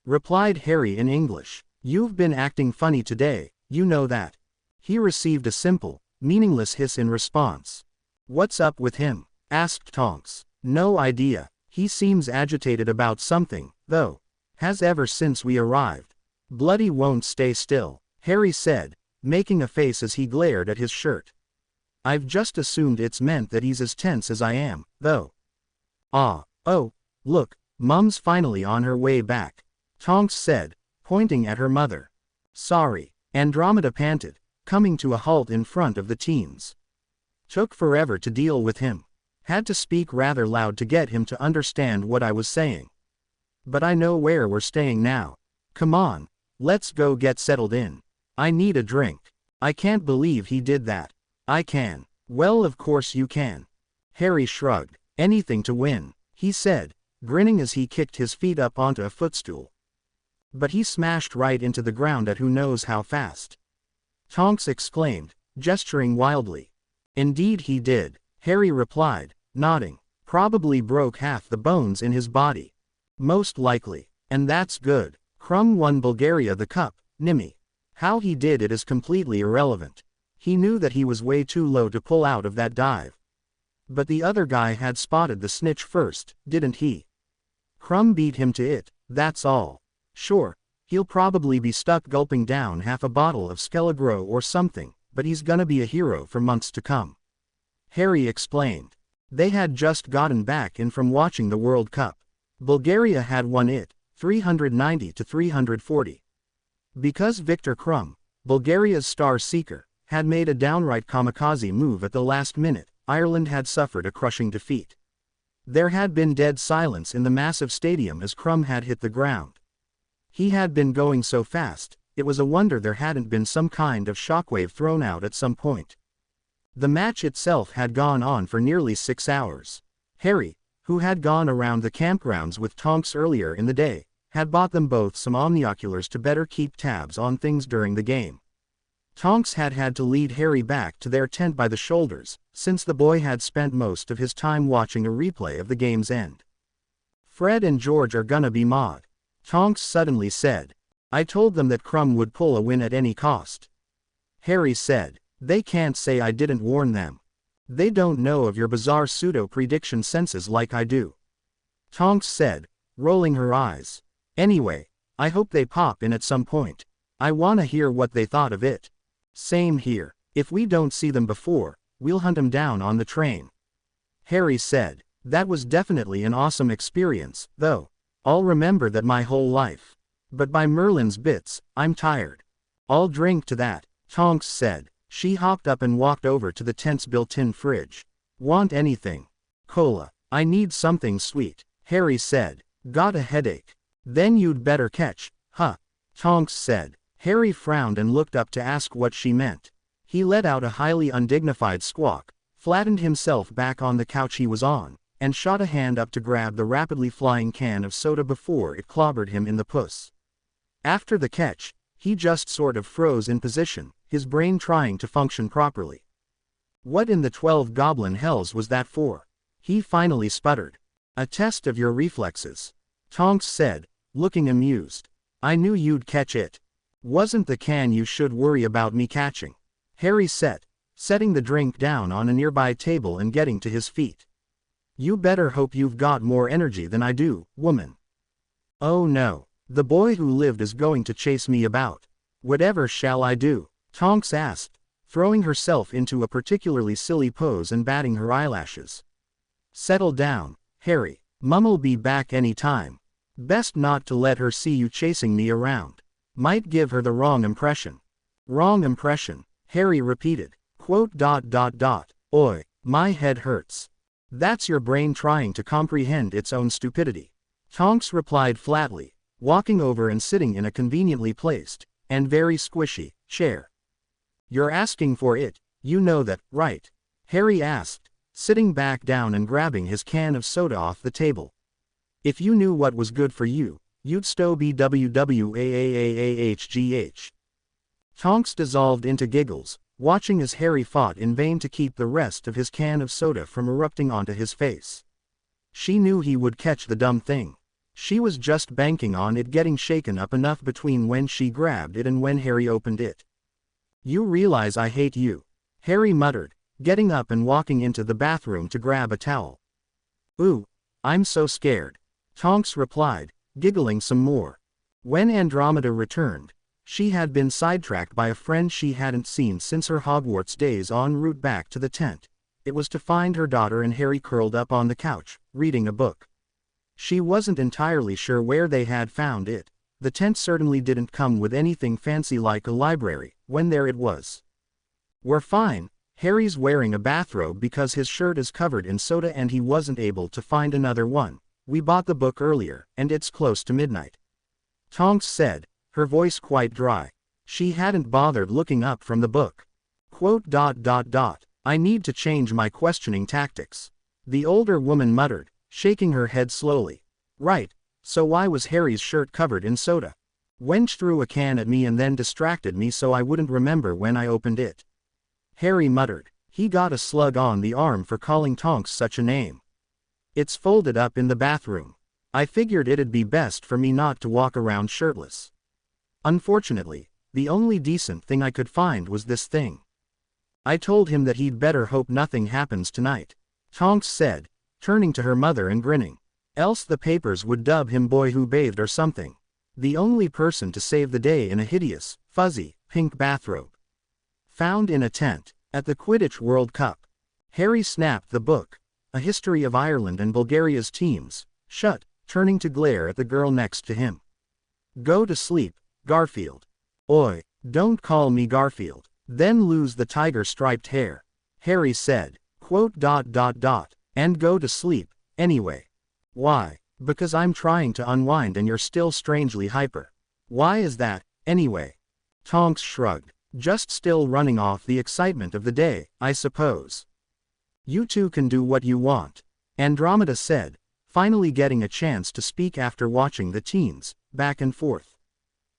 Replied Harry in English. You've been acting funny today, you know that. He received a simple, meaningless hiss in response. What's up with him? Asked Tonks. No idea. He seems agitated about something, though. Has ever since we arrived. Bloody won't stay still, Harry said, making a face as he glared at his shirt. I've just assumed it's meant that he's as tense as I am, though. Oh, look, Mum's finally on her way back, Tonks said, pointing at her mother. Sorry, Andromeda panted, coming to a halt in front of the teens. Took forever to deal with him. Had to speak rather loud to get him to understand what I was saying. But I know where we're staying now. Come on, let's go get settled in. I need a drink. I can't believe he did that. I can. Well, of course you can. Harry shrugged. Anything to win, he said, grinning as he kicked his feet up onto a footstool. But he smashed right into the ground at who knows how fast. Tonks exclaimed, gesturing wildly. Indeed he did, Harry replied, nodding. Probably broke half the bones in his body. Most likely. And that's good. Krum won Bulgaria the cup, Nimi. How he did it is completely irrelevant. He knew that he was way too low to pull out of that dive. But the other guy had spotted the snitch first, didn't he? Krum beat him to it, that's all. Sure, he'll probably be stuck gulping down half a bottle of Skelligro or something, but he's gonna be a hero for months to come. Harry explained. They had just gotten back in from watching the World Cup. Bulgaria had won it, 390 to 340. Because Viktor Krum, Bulgaria's star seeker, had made a downright kamikaze move at the last minute, Ireland had suffered a crushing defeat. There had been dead silence in the massive stadium as Krum had hit the ground. He had been going so fast, it was a wonder there hadn't been some kind of shockwave thrown out at some point. The match itself had gone on for nearly 6 hours. Harry, who had gone around the campgrounds with Tonks earlier in the day, had bought them both some omnioculars to better keep tabs on things during the game. Tonks had had to lead Harry back to their tent by the shoulders, since the boy had spent most of his time watching a replay of the game's end. Fred and George are gonna be mad. Tonks suddenly said. I told them that Krum would pull a win at any cost. Harry said. They can't say I didn't warn them. They don't know of your bizarre pseudo-prediction senses like I do. Tonks said, rolling her eyes. Anyway, I hope they pop in at some point. I wanna hear what they thought of it. Same here. If we don't see them before, we'll hunt them down on the train. Harry said, that was definitely an awesome experience, though. I'll remember that my whole life. But by Merlin's bits, I'm tired. I'll drink to that, Tonks said. She hopped up and walked over to the tent's built-in fridge. Want anything? Cola. I need something sweet, Harry said. Got a headache. Then you'd better catch, huh? Tonks said. Harry frowned and looked up to ask what she meant. He let out a highly undignified squawk, flattened himself back on the couch he was on, and shot a hand up to grab the rapidly flying can of soda before it clobbered him in the puss. After the catch, he just sort of froze in position, his brain trying to function properly. What in the 12 goblin hells was that for? He finally sputtered. A test of your reflexes. Tonks said, looking amused. I knew you'd catch it. Wasn't the can you should worry about me catching. Harry said, setting the drink down on a nearby table and getting to his feet. You better hope you've got more energy than I do, woman. Oh no, the boy who lived is going to chase me about. Whatever shall I do? Tonks asked, throwing herself into a particularly silly pose and batting her eyelashes. Settle down, Harry. Mum'll be back any time. Best not to let her see you chasing me around. Might give her the wrong impression. Wrong impression, Harry repeated. Quote. Oi, my head hurts. That's your brain trying to comprehend its own stupidity. Tonks replied flatly, walking over and sitting in a conveniently placed, and very squishy, chair. You're asking for it, you know that, right? Harry asked, sitting back down and grabbing his can of soda off the table. If you knew what was good for you, you'd stow BWWAAAAHGH. Tonks dissolved into giggles, watching as Harry fought in vain to keep the rest of his can of soda from erupting onto his face. She knew he would catch the dumb thing. She was just banking on it getting shaken up enough between when she grabbed it and when Harry opened it. You realize I hate you, Harry muttered, getting up and walking into the bathroom to grab a towel. Ooh, I'm so scared, Tonks replied, giggling some more. When Andromeda returned, she had been sidetracked by a friend she hadn't seen since her Hogwarts days en route back to the tent. It was to find her daughter and Harry curled up on the couch, reading a book. She wasn't entirely sure where they had found it. The tent certainly didn't come with anything fancy like a library, when there it was. We're fine. Harry's wearing a bathrobe because his shirt is covered in soda and he wasn't able to find another one. We bought the book earlier, and it's close to midnight. Tonks said, her voice quite dry. She hadn't bothered looking up from the book. Quote. I need to change my questioning tactics. The older woman muttered, shaking her head slowly. Right. So why was Harry's shirt covered in soda? Wench threw a can at me and then distracted me so I wouldn't remember when I opened it. Harry muttered. He got a slug on the arm for calling Tonks such a name. It's folded up in the bathroom. I figured it'd be best for me not to walk around shirtless. Unfortunately, the only decent thing I could find was this thing. I told him that he'd better hope nothing happens tonight, Tonks said, turning to her mother and grinning. Else the papers would dub him boy who bathed or something. The only person to save the day in a hideous, fuzzy, pink bathrobe. Found in a tent, at the Quidditch World Cup. Harry snapped the book, A History of Ireland and Bulgaria's Teams, shut, turning to glare at the girl next to him. Go to sleep, Garfield. Oi, don't call me Garfield. Then lose the tiger-striped hair, Harry said, and go to sleep, anyway. Why? Because I'm trying to unwind and you're still strangely hyper. Why is that, anyway? Tonks shrugged. Just still running off the excitement of the day, I suppose. You two can do what you want, Andromeda said, finally getting a chance to speak after watching the teens, back and forth.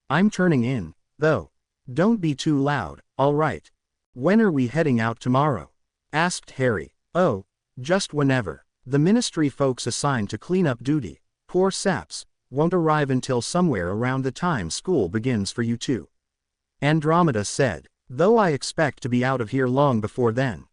I'm turning in, though. Don't be too loud, alright. When are we heading out tomorrow? Asked Harry. Oh, just whenever. The ministry folks assigned to clean up duty, poor saps, won't arrive until somewhere around the time school begins for you two. Andromeda said, though I expect to be out of here long before then.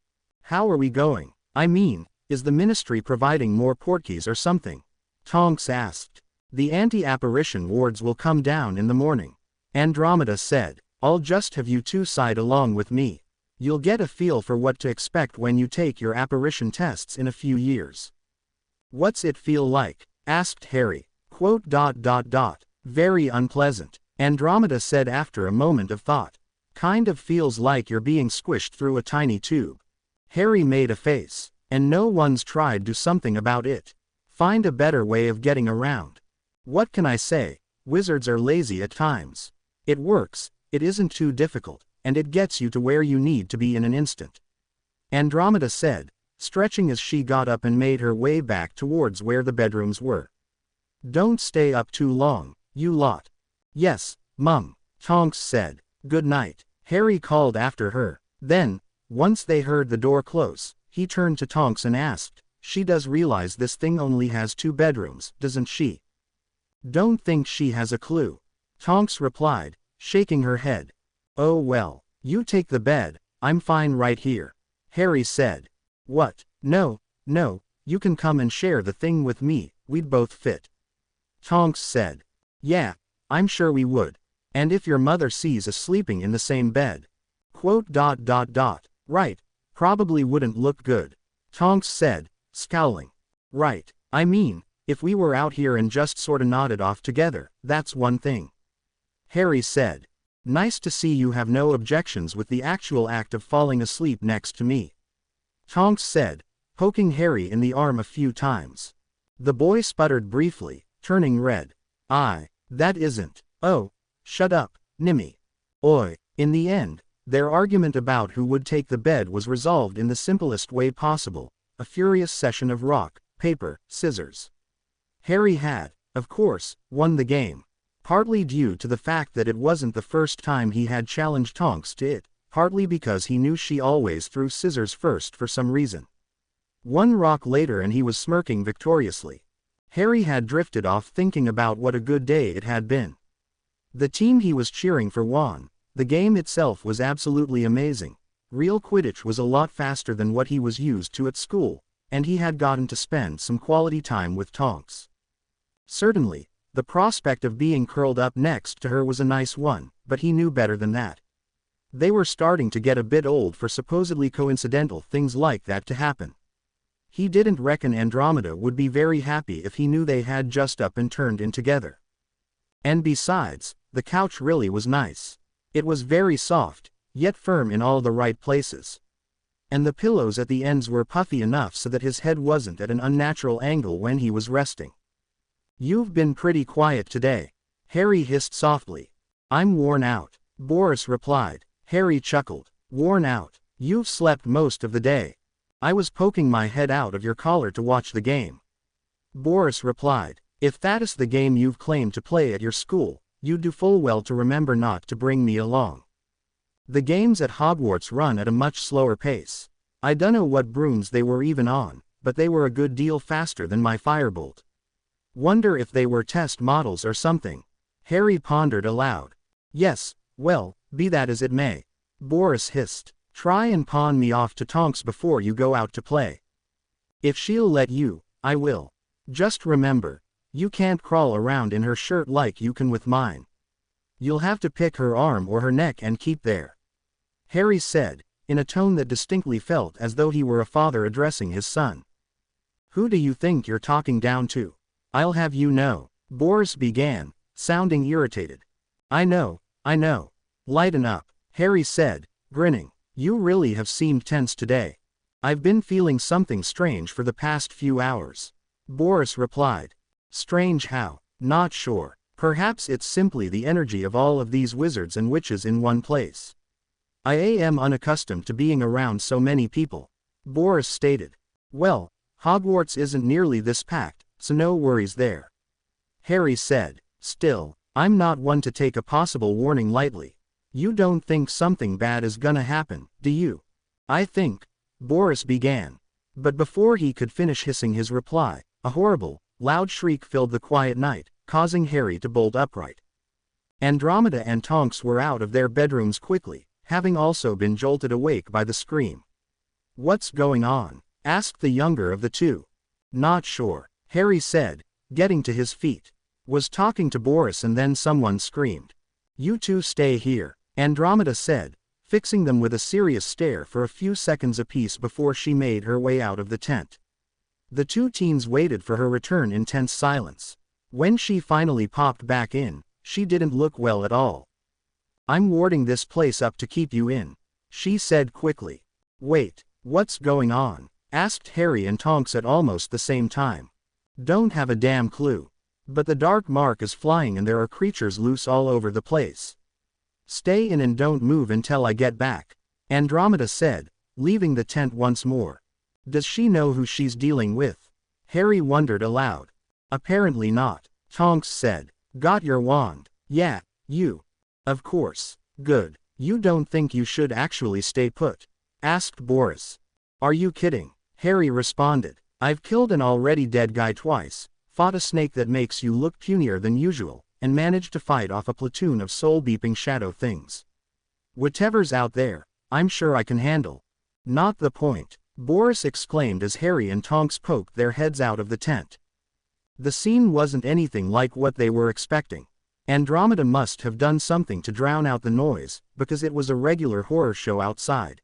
How are we going? I mean, is the ministry providing more portkeys or something? Tonks asked. The anti-apparition wards will come down in the morning, Andromeda said. I'll just have you two side along with me. You'll get a feel for what to expect when you take your apparition tests in a few years. What's it feel like? Asked Harry. Very unpleasant, Andromeda said after a moment of thought. Kind of feels like you're being squished through a tiny tube. Harry made a face. And no one's tried do something about it. Find a better way of getting around. What can I say? Wizards are lazy at times. It works, it isn't too difficult, and it gets you to where you need to be in an instant. Andromeda said, stretching as she got up and made her way back towards where the bedrooms were. Don't stay up too long, you lot. Yes, Mum, Tonks said. Good night, Harry called after her. Then, once they heard the door close, he turned to Tonks and asked, she does realize this thing only has 2 bedrooms, doesn't she? Don't think she has a clue. Tonks replied, shaking her head. Oh well, you take the bed, I'm fine right here. Harry said. What? No, you can come and share the thing with me, we'd both fit. Tonks said. Yeah, I'm sure we would. And if your mother sees us sleeping in the same bed. Right, probably wouldn't look good. Tonks said, scowling. Right, I mean, if we were out here and just sorta nodded off together, that's one thing. Harry said. Nice to see you have no objections with the actual act of falling asleep next to me. Tonks said, poking Harry in the arm a few times. The boy sputtered briefly, turning red. That isn't. Oh, shut up, Nimmy. Oi. In the end, their argument about who would take the bed was resolved in the simplest way possible, a furious session of rock, paper, scissors. Harry had, of course, won the game. Partly due to the fact that it wasn't the first time he had challenged Tonks to it, partly because he knew she always threw scissors first for some reason. 1 rock later and he was smirking victoriously. Harry had drifted off thinking about what a good day it had been. The team he was cheering for won. The game itself was absolutely amazing. Real Quidditch was a lot faster than what he was used to at school, and he had gotten to spend some quality time with Tonks. Certainly, the prospect of being curled up next to her was a nice one, but he knew better than that. They were starting to get a bit old for supposedly coincidental things like that to happen. He didn't reckon Andromeda would be very happy if he knew they had just up and turned in together. And besides, the couch really was nice. It was very soft, yet firm in all the right places. And the pillows at the ends were puffy enough so that his head wasn't at an unnatural angle when he was resting. You've been pretty quiet today, Harry hissed softly. I'm worn out, Boris replied. Harry chuckled. Worn out? You've slept most of the day. I was poking my head out of your collar to watch the game. Boris replied. If that is the game you've claimed to play at your school, you'd do full well to remember not to bring me along. The games at Hogwarts run at a much slower pace. I dunno what brooms they were even on, but they were a good deal faster than my firebolt. Wonder if they were test models or something. Harry pondered aloud. Yes, well, be that as it may. Boris hissed. Try and pawn me off to Tonks before you go out to play. If she'll let you, I will. Just remember, you can't crawl around in her shirt like you can with mine. You'll have to pick her arm or her neck and keep there. Harry said, in a tone that distinctly felt as though he were a father addressing his son. Who do you think you're talking down to? I'll have you know. Boris began, sounding irritated. I know. Lighten up, Harry said, grinning. You really have seemed tense today. I've been feeling something strange for the past few hours. Boris replied. Strange how? Not sure. Perhaps it's simply the energy of all of these wizards and witches in one place. I am unaccustomed to being around so many people. Boris stated. Well, Hogwarts isn't nearly this packed, so no worries there. Harry said. Still, I'm not one to take a possible warning lightly. You don't think something bad is gonna happen, do you? I think, Boris began. But before he could finish hissing his reply, a horrible, loud shriek filled the quiet night, causing Harry to bolt upright. Andromeda and Tonks were out of their bedrooms quickly, having also been jolted awake by the scream. What's going on? Asked the younger of the two. Not sure, Harry said, getting to his feet. Was talking to Boris and then someone screamed. You two stay here, Andromeda said, fixing them with a serious stare for a few seconds apiece before she made her way out of the tent. The two teens waited for her return in tense silence. When she finally popped back in, she didn't look well at all. I'm warding this place up to keep you in, she said quickly. Wait, what's going on? Asked Harry and Tonks at almost the same time. Don't have a damn clue. But the dark mark is flying and there are creatures loose all over the place. Stay in and don't move until I get back, Andromeda said, leaving the tent once more. Does she know who she's dealing with? Harry wondered aloud. Apparently not, Tonks said. Got your wand? Yeah, you. Of course. Good. You don't think you should actually stay put? Asked Boris. Are you kidding? Harry responded. I've killed an already dead guy twice, fought a snake that makes you look punier than usual, and managed to fight off a platoon of soul-beeping shadow things. Whatever's out there, I'm sure I can handle. Not the point, Boris exclaimed as Harry and Tonks poked their heads out of the tent. The scene wasn't anything like what they were expecting. Andromeda must have done something to drown out the noise, because it was a regular horror show outside.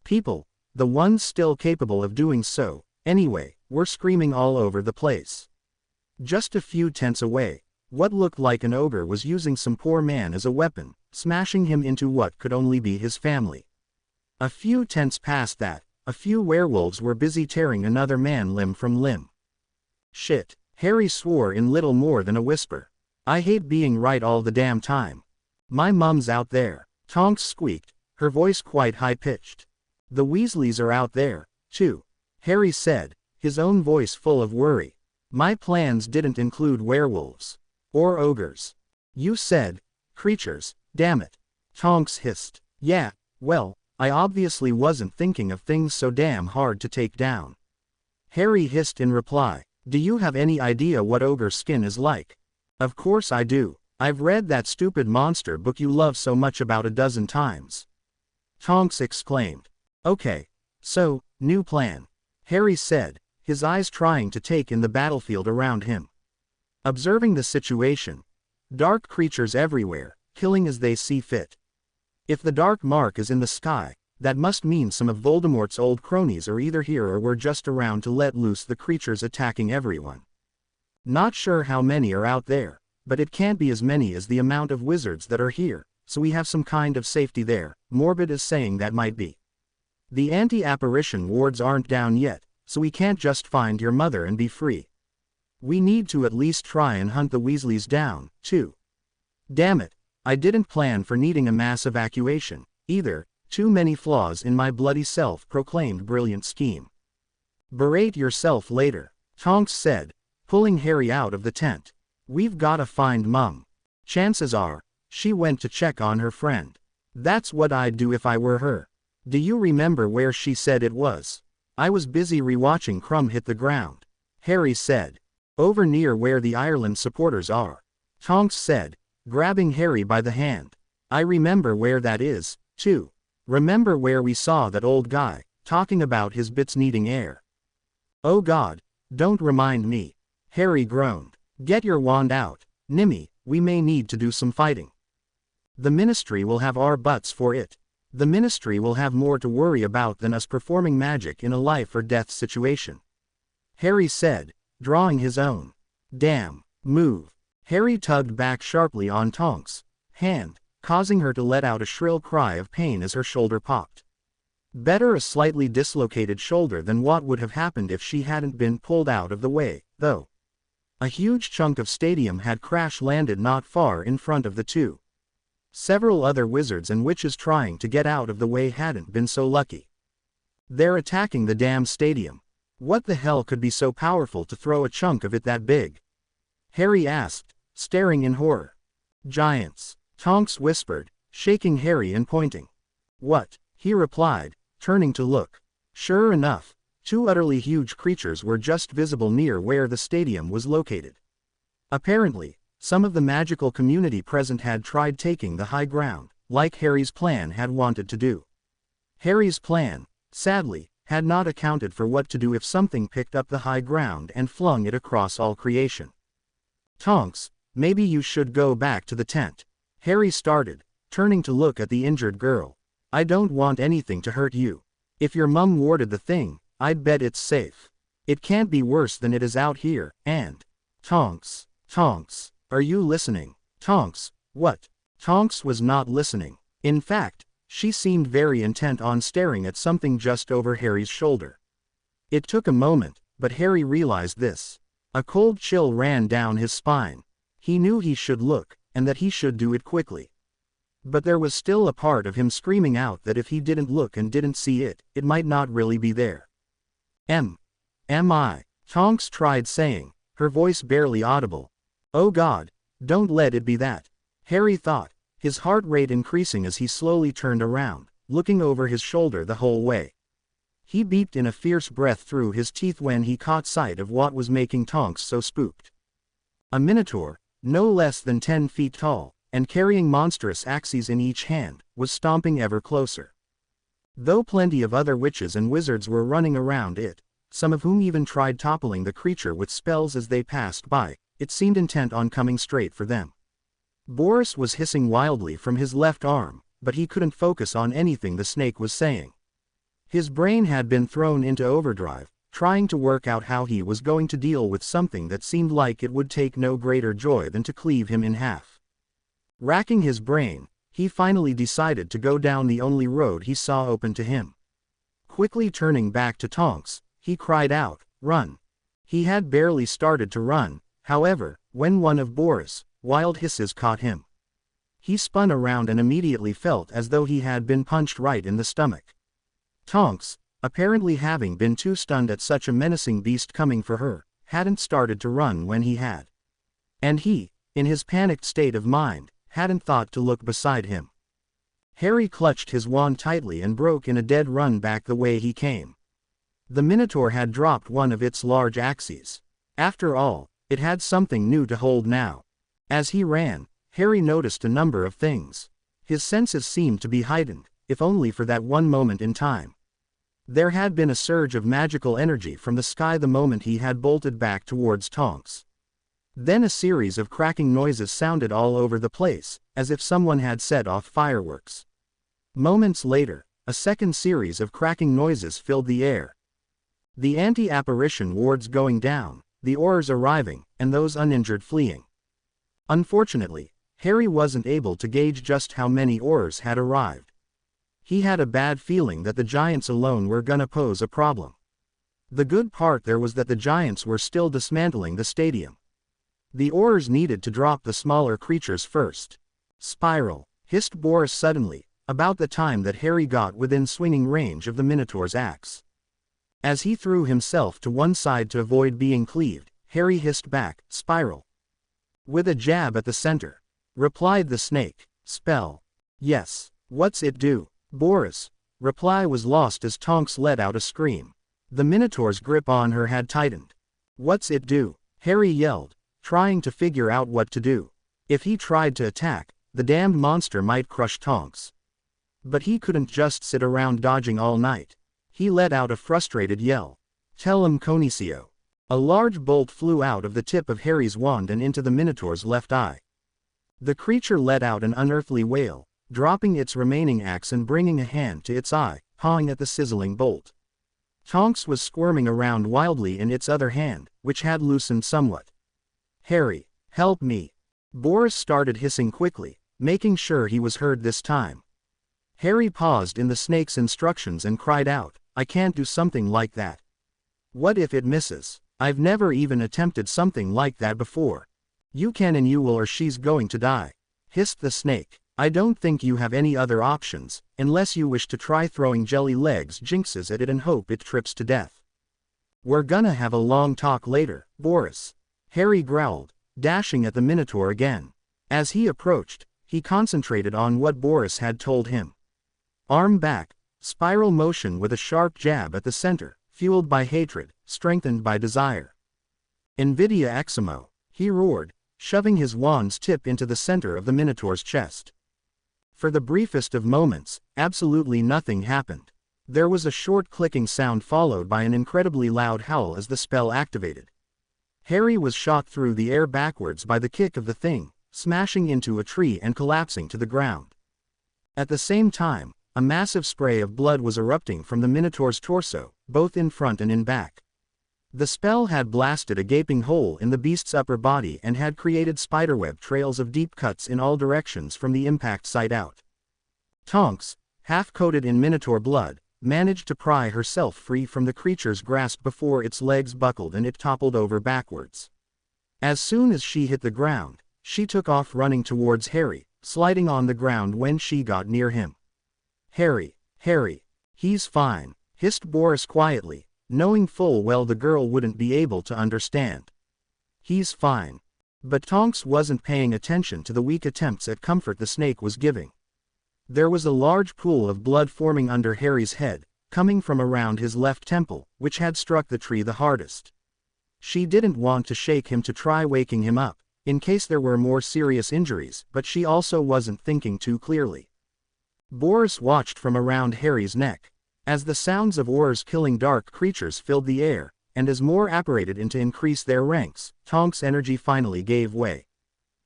People, the ones still capable of doing so, anyway, were screaming all over the place. Just a few tents away, what looked like an ogre was using some poor man as a weapon, smashing him into what could only be his family. A few tents past that, a few werewolves were busy tearing another man limb from limb. Shit, Harry swore in little more than a whisper. I hate being right all the damn time. My mum's out there, Tonks squeaked, her voice quite high-pitched. The Weasleys are out there, too, Harry said, his own voice full of worry. My plans didn't include werewolves. Or ogres. You said, creatures, damn it. Tonks hissed. Yeah, well, I obviously wasn't thinking of things so damn hard to take down. Harry hissed in reply. Do you have any idea what ogre skin is like? Of course I do. I've read that stupid monster book you love so much about a dozen times. Tonks exclaimed. Okay. So, new plan. Harry said, his eyes trying to take in the battlefield around him. Observing the situation. Dark creatures everywhere, killing as they see fit. If the dark mark is in the sky, that must mean some of Voldemort's old cronies are either here or were just around to let loose the creatures attacking everyone. Not sure how many are out there, but it can't be as many as the amount of wizards that are here, so we have some kind of safety there. Morbid is saying that might be. The anti-apparition wards aren't down yet, so we can't just find your mother and be free. We need to at least try and hunt the Weasleys down, too. Damn it, I didn't plan for needing a mass evacuation, either. Too many flaws in my bloody self-proclaimed brilliant scheme. Berate yourself later, Tonks said, pulling Harry out of the tent. We've gotta find Mum. Chances are, she went to check on her friend. That's what I'd do if I were her. Do you remember where she said it was? I was busy rewatching Crumb hit the ground, Harry said. Over near where the Ireland supporters are, Tonks said, grabbing Harry by the hand. I remember where that is, too. Remember where we saw that old guy, talking about his bits needing air. Oh God, don't remind me. Harry groaned. Get your wand out, Nimmy, we may need to do some fighting. The Ministry will have our butts for it. The Ministry will have more to worry about than us performing magic in a life or death situation. Harry said, drawing his own. Damn, move. Harry tugged back sharply on Tonks' hand, causing her to let out a shrill cry of pain as her shoulder popped. Better a slightly dislocated shoulder than what would have happened if she hadn't been pulled out of the way, though. A huge chunk of stadium had crash-landed not far in front of the two. Several other wizards and witches trying to get out of the way hadn't been so lucky. They're attacking the damn stadium. What the hell could be so powerful to throw a chunk of it that big? Harry asked, staring in horror. Giants, Tonks whispered, shaking Harry and pointing. What? He replied, turning to look. Sure enough, two utterly huge creatures were just visible near where the stadium was located. Apparently, some of the magical community present had tried taking the high ground, like Harry's plan had wanted to do. Harry's plan, sadly, had not accounted for what to do if something picked up the high ground and flung it across all creation. Tonks, maybe you should go back to the tent. Harry started, turning to look at the injured girl. I don't want anything to hurt you. If your mum warded the thing, I'd bet it's safe. It can't be worse than it is out here, and... Tonks, are you listening? Tonks, what? Tonks was not listening. In fact, she seemed very intent on staring at something just over Harry's shoulder. It took a moment, but Harry realized this. A cold chill ran down his spine. He knew he should look, and that he should do it quickly. But there was still a part of him screaming out that if he didn't look and didn't see it, it might not really be there. Am I? Tonks tried saying, her voice barely audible. Oh God, don't let it be that. Harry thought, his heart rate increasing as he slowly turned around, looking over his shoulder the whole way. He beeped in a fierce breath through his teeth when he caught sight of what was making Tonks so spooked. A minotaur, no less than 10 feet tall, and carrying monstrous axes in each hand, was stomping ever closer. Though plenty of other witches and wizards were running around it, some of whom even tried toppling the creature with spells as they passed by, it seemed intent on coming straight for them. Boris was hissing wildly from his left arm, but he couldn't focus on anything the snake was saying. His brain had been thrown into overdrive, trying to work out how he was going to deal with something that seemed like it would take no greater joy than to cleave him in half. Racking his brain, he finally decided to go down the only road he saw open to him. Quickly turning back to Tonks, he cried out, "Run!" He had barely started to run, however, when one of Boris' wild hisses caught him. He spun around and immediately felt as though he had been punched right in the stomach. Tonks, apparently having been too stunned at such a menacing beast coming for her, hadn't started to run when he had. And he, in his panicked state of mind, hadn't thought to look beside him. Harry clutched his wand tightly and broke in a dead run back the way he came. The Minotaur had dropped one of its large axes. After all, it had something new to hold now. As he ran, Harry noticed a number of things. His senses seemed to be heightened, if only for that one moment in time. There had been a surge of magical energy from the sky the moment he had bolted back towards Tonks. Then a series of cracking noises sounded all over the place, as if someone had set off fireworks. Moments later, a second series of cracking noises filled the air. The anti-apparition wards going down, the Aurors arriving, and those uninjured fleeing. Unfortunately, Harry wasn't able to gauge just how many Aurors had arrived. He had a bad feeling that the giants alone were gonna pose a problem. The good part there was that the giants were still dismantling the stadium. The Aurors needed to drop the smaller creatures first. Spiral, hissed Boris suddenly, about the time that Harry got within swinging range of the Minotaur's axe. As he threw himself to one side to avoid being cleaved, Harry hissed back, "Spiral." "With a jab at the center," replied the snake. "Spell." "Yes. What's it do?" Boris' reply was lost as Tonks let out a scream. The Minotaur's grip on her had tightened. "What's it do?" Harry yelled, trying to figure out what to do. If he tried to attack, the damned monster might crush Tonks. But he couldn't just sit around dodging all night. He let out a frustrated yell. "Tell him, Conicio." A large bolt flew out of the tip of Harry's wand and into the Minotaur's left eye. The creature let out an unearthly wail, dropping its remaining axe and bringing a hand to its eye, pawing at the sizzling bolt. Tonks was squirming around wildly in its other hand, which had loosened somewhat. "Harry, help me." Boris started hissing quickly, making sure he was heard this time. Harry paused in the snake's instructions and cried out, "I can't do something like that. What if it misses? I've never even attempted something like that before." "You can and you will or she's going to die," hissed the snake. "I don't think you have any other options, unless you wish to try throwing jelly legs jinxes at it and hope it trips to death." "We're gonna have a long talk later, Boris," Harry growled, dashing at the Minotaur again. As he approached, he concentrated on what Boris had told him. Arm back, spiral motion with a sharp jab at the center, fueled by hatred, strengthened by desire. "Nvidia Eximo," he roared, shoving his wand's tip into the center of the Minotaur's chest. For the briefest of moments, absolutely nothing happened. There was a short clicking sound followed by an incredibly loud howl as the spell activated. Harry was shot through the air backwards by the kick of the thing, smashing into a tree and collapsing to the ground. At the same time, a massive spray of blood was erupting from the Minotaur's torso, both in front and in back. The spell had blasted a gaping hole in the beast's upper body and had created spiderweb trails of deep cuts in all directions from the impact site out. Tonks, half-coated in Minotaur blood, managed to pry herself free from the creature's grasp before its legs buckled and it toppled over backwards. As soon as she hit the ground, she took off running towards Harry, sliding on the ground when she got near him. Harry, he's fine," hissed Boris quietly, knowing full well the girl wouldn't be able to understand. "He's fine." But Tonks wasn't paying attention to the weak attempts at comfort the snake was giving. There was a large pool of blood forming under Harry's head, coming from around his left temple, which had struck the tree the hardest. She didn't want to shake him to try waking him up, in case there were more serious injuries, but she also wasn't thinking too clearly. Boris watched from around Harry's neck. As the sounds of oars killing dark creatures filled the air, and as more apparated in to increase their ranks, Tonks' energy finally gave way.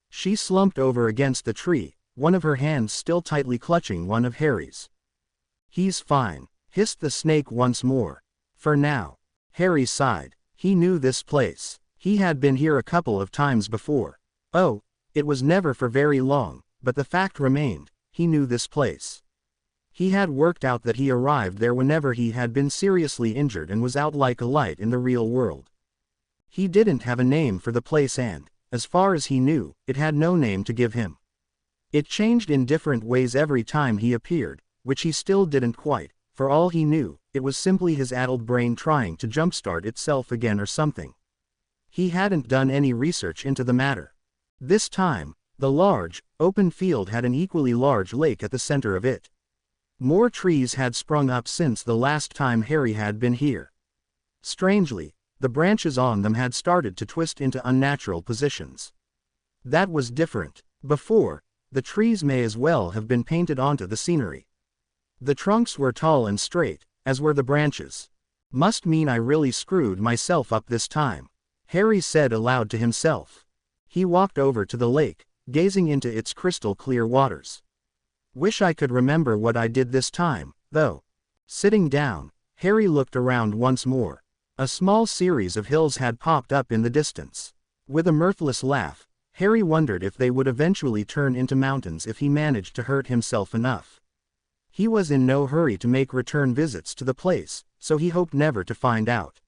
She slumped over against the tree, one of her hands still tightly clutching one of Harry's. "He's fine," hissed the snake once more. "For now." Harry sighed. He knew this place. He had been here a couple of times before. Oh, it was never for very long, but the fact remained, he knew this place. He had worked out that he arrived there whenever he had been seriously injured and was out like a light in the real world. He didn't have a name for the place and, as far as he knew, it had no name to give him. It changed in different ways every time he appeared, which he still didn't quite. For all he knew, it was simply his addled brain trying to jumpstart itself again or something. He hadn't done any research into the matter. This time, the large, open field had an equally large lake at the center of it. More trees had sprung up since the last time Harry had been here. Strangely, the branches on them had started to twist into unnatural positions. That was different. Before, the trees may as well have been painted onto the scenery. The trunks were tall and straight, as were the branches. "Must mean I really screwed myself up this time," Harry said aloud to himself. He walked over to the lake, gazing into its crystal clear waters. "Wish I could remember what I did this time, though." Sitting down, Harry looked around once more. A small series of hills had popped up in the distance. With a mirthless laugh, Harry wondered if they would eventually turn into mountains if he managed to hurt himself enough. He was in no hurry to make return visits to the place, so he hoped never to find out.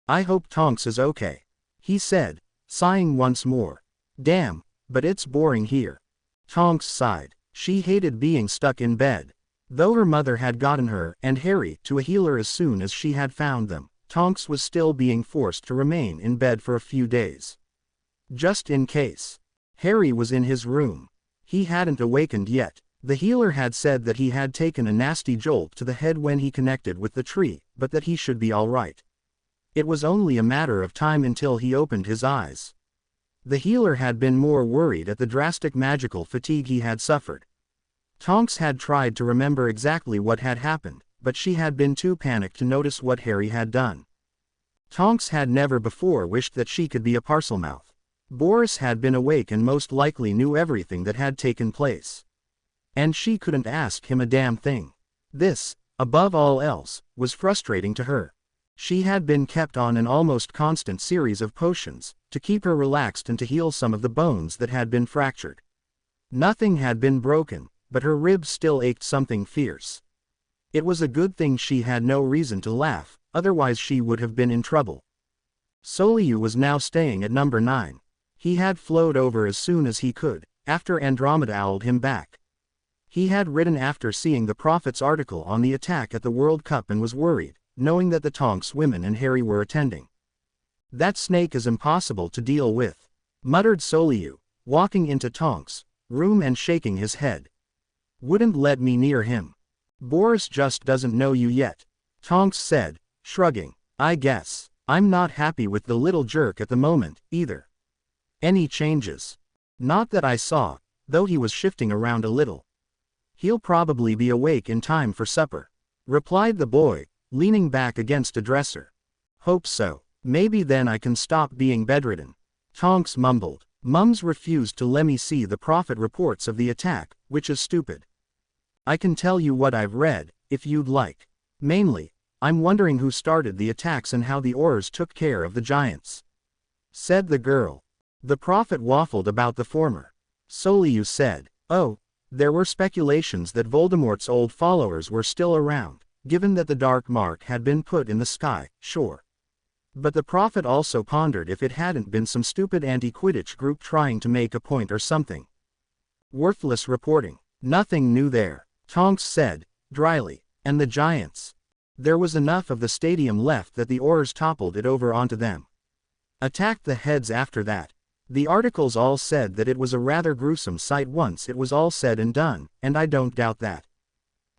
"I hope Tonks is okay," he said, sighing once more. "Damn, but it's boring here." Tonks sighed. She hated being stuck in bed. Though her mother had gotten her and Harry to a healer as soon as she had found them, Tonks was still being forced to remain in bed for a few days. Just in case. Harry was in his room. He hadn't awakened yet, The healer had said that he had taken a nasty jolt to the head when he connected with the tree, but that he should be all right. It was only a matter of time until he opened his eyes. The healer had been more worried at the drastic magical fatigue he had suffered. Tonks had tried to remember exactly what had happened, but she had been too panicked to notice what Harry had done. Tonks had never before wished that she could be a Parselmouth. Boris had been awake and most likely knew everything that had taken place. And she couldn't ask him a damn thing. This, above all else, was frustrating to her. She had been kept on an almost constant series of potions, to keep her relaxed and to heal some of the bones that had been fractured. Nothing had been broken, but her ribs still ached something fierce. It was a good thing she had no reason to laugh, otherwise she would have been in trouble. Soliu was now staying at number 9. He had flowed over as soon as he could, after Andromeda owled him back. He had ridden after seeing the Prophet's article on the attack at the World Cup and was worried, knowing that the Tonks women and Harry were attending. That snake is impossible to deal with, muttered Soliu, walking into Tonks' room and shaking his head. Wouldn't let me near him. Boris just doesn't know you yet, Tonks said, shrugging. I guess. I'm not happy with the little jerk at the moment, either. Any changes? Not that I saw, though he was shifting around a little. He'll probably be awake in time for supper, replied the boy, leaning back against a dresser. Hope so. Maybe then I can stop being bedridden. Tonks mumbled. Mums refused to let me see the Prophet reports of the attack, which is stupid. I can tell you what I've read, if you'd like. Mainly, I'm wondering who started the attacks and how the Aurors took care of the giants, said the girl. The Prophet waffled about the former. Soliu said, oh, there were speculations that Voldemort's old followers were still around, given that the dark mark had been put in the sky, sure. But the Prophet also pondered if it hadn't been some stupid anti-Quidditch group trying to make a point or something. Worthless reporting. Nothing new there, Tonks said, dryly. And the giants. There was enough of the stadium left that the Aurors toppled it over onto them. Attacked the heads after that. The articles all said that it was a rather gruesome sight once it was all said and done, and I don't doubt that.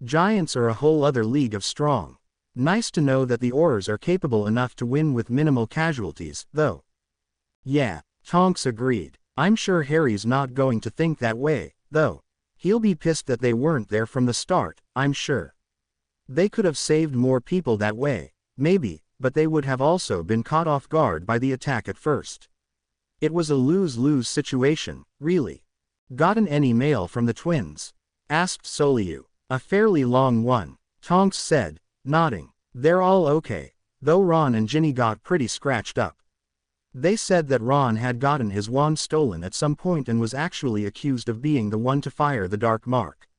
Giants are a whole other league of strong. Nice to know that the Aurors are capable enough to win with minimal casualties, though. Yeah, Tonks agreed. I'm sure Harry's not going to think that way, though. He'll be pissed that they weren't there from the start, I'm sure. They could have saved more people that way, maybe, but they would have also been caught off guard by the attack at first. It was a lose-lose situation, really. Gotten any mail from the twins? Asked Soliu. A fairly long one, Tonks said, nodding. They're all okay, though Ron and Ginny got pretty scratched up. They said that Ron had gotten his wand stolen at some point and was actually accused of being the one to fire the dark mark.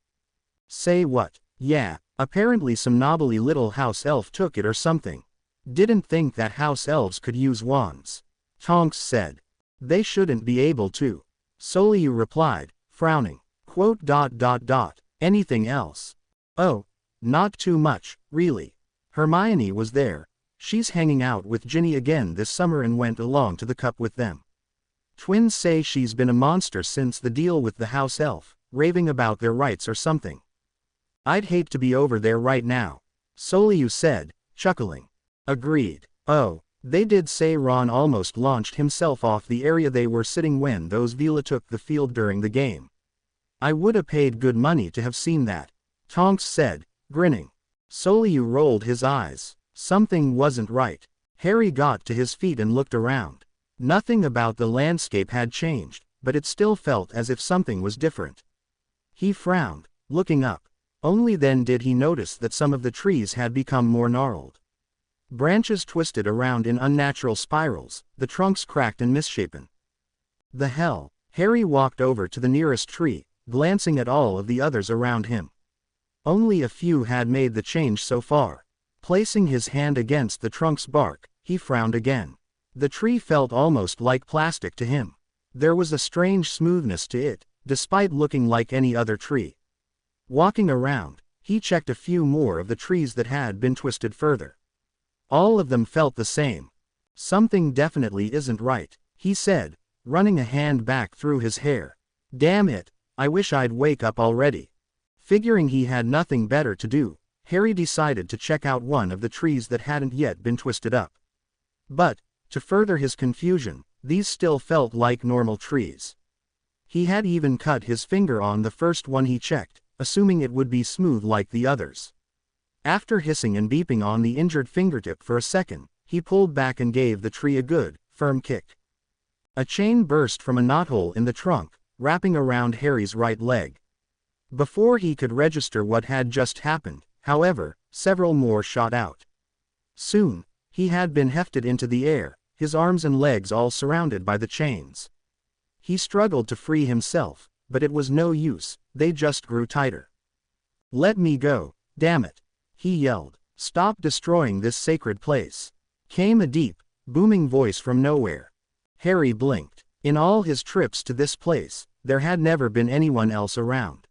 Say what? Yeah, apparently some knobbly little house elf took it or something. Didn't think that house elves could use wands, Tonks said. They shouldn't be able to, Soliu replied, frowning. Quote. Anything else? Oh, not too much, really. Hermione was there. She's hanging out with Ginny again this summer and went along to the cup with them. Twins say she's been a monster since the deal with the house elf, raving about their rights or something. I'd hate to be over there right now, Soliu said, chuckling. Agreed. Oh, they did say Ron almost launched himself off the area they were sitting when those Veela took the field during the game. I would have paid good money to have seen that, Tonks said, grinning. Soliu rolled his eyes. Something wasn't right. Harry got to his feet and looked around. Nothing about the landscape had changed, but it still felt as if something was different. He frowned, looking up. Only then did he notice that some of the trees had become more gnarled. Branches twisted around in unnatural spirals, the trunks cracked and misshapen. The hell? Harry walked over to the nearest tree, glancing at all of the others around him. Only a few had made the change so far. Placing his hand against the trunk's bark, he frowned again. The tree felt almost like plastic to him. There was a strange smoothness to it, despite looking like any other tree. Walking around, he checked a few more of the trees that had been twisted further. All of them felt the same. Something definitely isn't right, he said, running a hand back through his hair. Damn it, I wish I'd wake up already. Figuring he had nothing better to do, Harry decided to check out one of the trees that hadn't yet been twisted up. But, to further his confusion, these still felt like normal trees. He had even cut his finger on the first one he checked, assuming it would be smooth like the others. After hissing and beeping on the injured fingertip for a second, he pulled back and gave the tree a good, firm kick. A chain burst from a knothole in the trunk, wrapping around Harry's right leg. Before he could register what had just happened, however, several more shot out. Soon, he had been hefted into the air, his arms and legs all surrounded by the chains. He struggled to free himself, but it was no use, they just grew tighter. "Let me go, damn it," he yelled. "Stop destroying this sacred place," came a deep, booming voice from nowhere. Harry blinked. In all his trips to this place, there had never been anyone else around.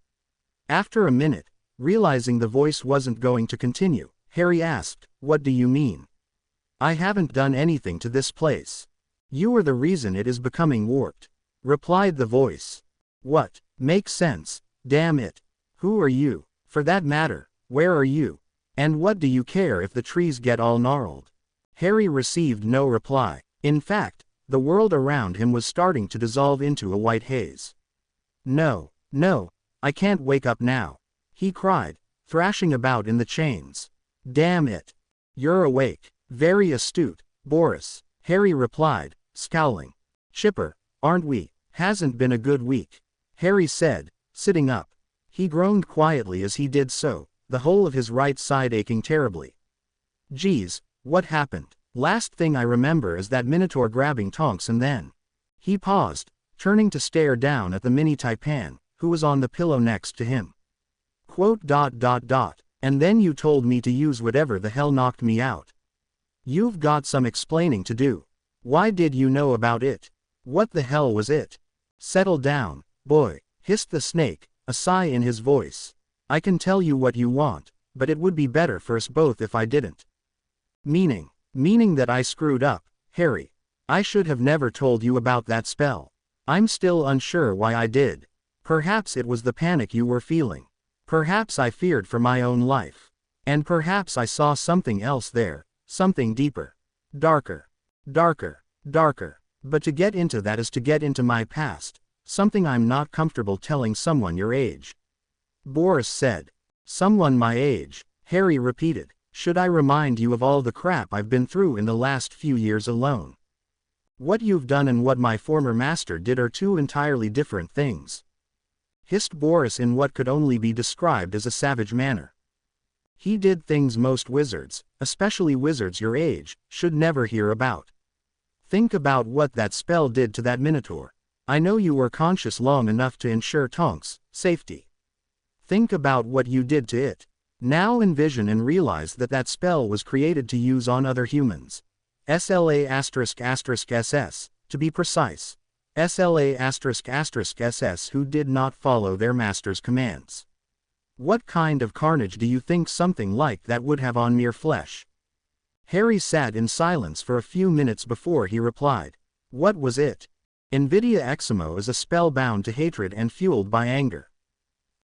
After a minute, realizing the voice wasn't going to continue, Harry asked, "What do you mean?" "I haven't done anything to this place. You are the reason it is becoming warped," replied the voice. "What? Makes sense, damn it. Who are you? For that matter, where are you? And what do you care if the trees get all gnarled?" Harry received no reply. In fact, the world around him was starting to dissolve into a white haze. No, I can't wake up now," he cried, thrashing about in the chains. "Damn it. You're awake. Very astute, Boris," Harry replied, scowling. "Chipper, aren't we? Hasn't been a good week," Harry said, sitting up. He groaned quietly as he did so, the whole of his right side aching terribly. "Geez, what happened? Last thing I remember is that Minotaur grabbing Tonks and then..." He paused, turning to stare down at the mini Taipan, who was on the pillow next to him. "And then you told me to use whatever the hell knocked me out. You've got some explaining to do. Why did you know about it? What the hell was it?" "Settle down, boy," hissed the snake, a sigh in his voice. "I can tell you what you want, but it would be better for us both if I didn't." Meaning that I screwed up, Harry. I should have never told you about that spell. I'm still unsure why I did. Perhaps it was the panic you were feeling. Perhaps I feared for my own life. And perhaps I saw something else there, something deeper. Darker. But to get into that is to get into my past, something I'm not comfortable telling someone your age," Boris said. "Someone my age," Harry repeated. "Should I remind you of all the crap I've been through in the last few years alone? What you've done and what my former master did are two entirely different things," hissed Boris in what could only be described as a savage manner. "He did things most wizards, especially wizards your age, should never hear about. Think about what that spell did to that Minotaur. I know you were conscious long enough to ensure Tonk's safety. Think about what you did to it. Now envision and realize that that spell was created to use on other humans. SLA**SS, to be precise. SLA**SS who did not follow their master's commands. What kind of carnage do you think something like that would have on mere flesh?" Harry sat in silence for a few minutes before he replied. "What was it?" "NVIDIA Eximo is a spell bound to hatred and fueled by anger.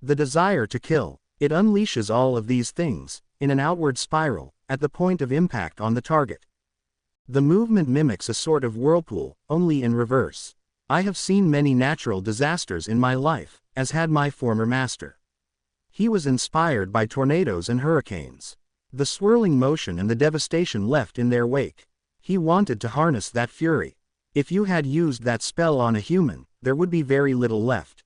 The desire to kill. It unleashes all of these things, in an outward spiral, at the point of impact on the target. The movement mimics a sort of whirlpool, only in reverse. I have seen many natural disasters in my life, as had my former master. He was inspired by tornadoes and hurricanes. The swirling motion and the devastation left in their wake. He wanted to harness that fury. If you had used that spell on a human, there would be very little left.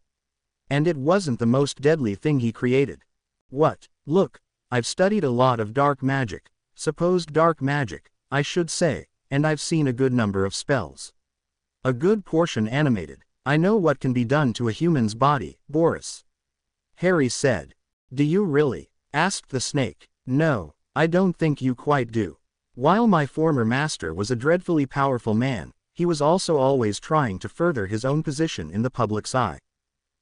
And it wasn't the most deadly thing he created. What? Look, I've studied a lot of dark magic, supposed dark magic, I should say, and I've seen a good number of spells. A good portion animated. I know what can be done to a human's body, Boris," Harry said. "Do you really?" asked the snake. "No, I don't think you quite do. While my former master was a dreadfully powerful man, he was also always trying to further his own position in the public's eye.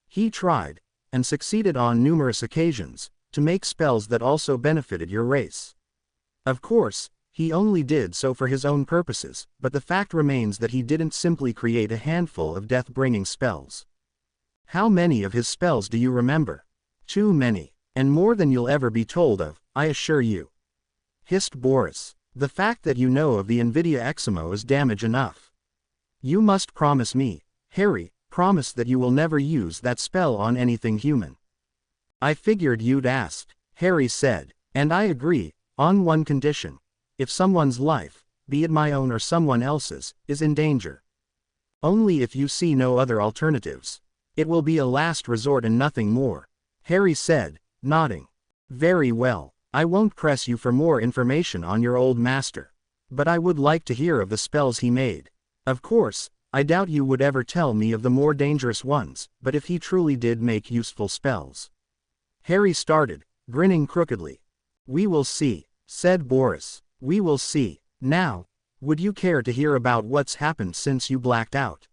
He tried, and succeeded on numerous occasions, to make spells that also benefited your race. Of course, he only did so for his own purposes, but the fact remains that he didn't simply create a handful of death-bringing spells. How many of his spells do you remember?" Too many. And more than you'll ever be told of, I assure you. Hissed Boris. The fact that you know of the Nvidia Eximo is damage enough. You must promise me, Harry, promise that you will never use that spell on anything human. I figured you'd ask, Harry said, and I agree, on one condition. If someone's life, be it my own or someone else's, is in danger. Only if you see no other alternatives. It will be a last resort and nothing more, Harry said, nodding. Very well, I won't press you for more information on your old master. But I would like to hear of the spells he made. Of course, I doubt you would ever tell me of the more dangerous ones, but if he truly did make useful spells. Harry started, grinning crookedly. We will see, said Boris. We will see. Now, would you care to hear about what's happened since you blacked out?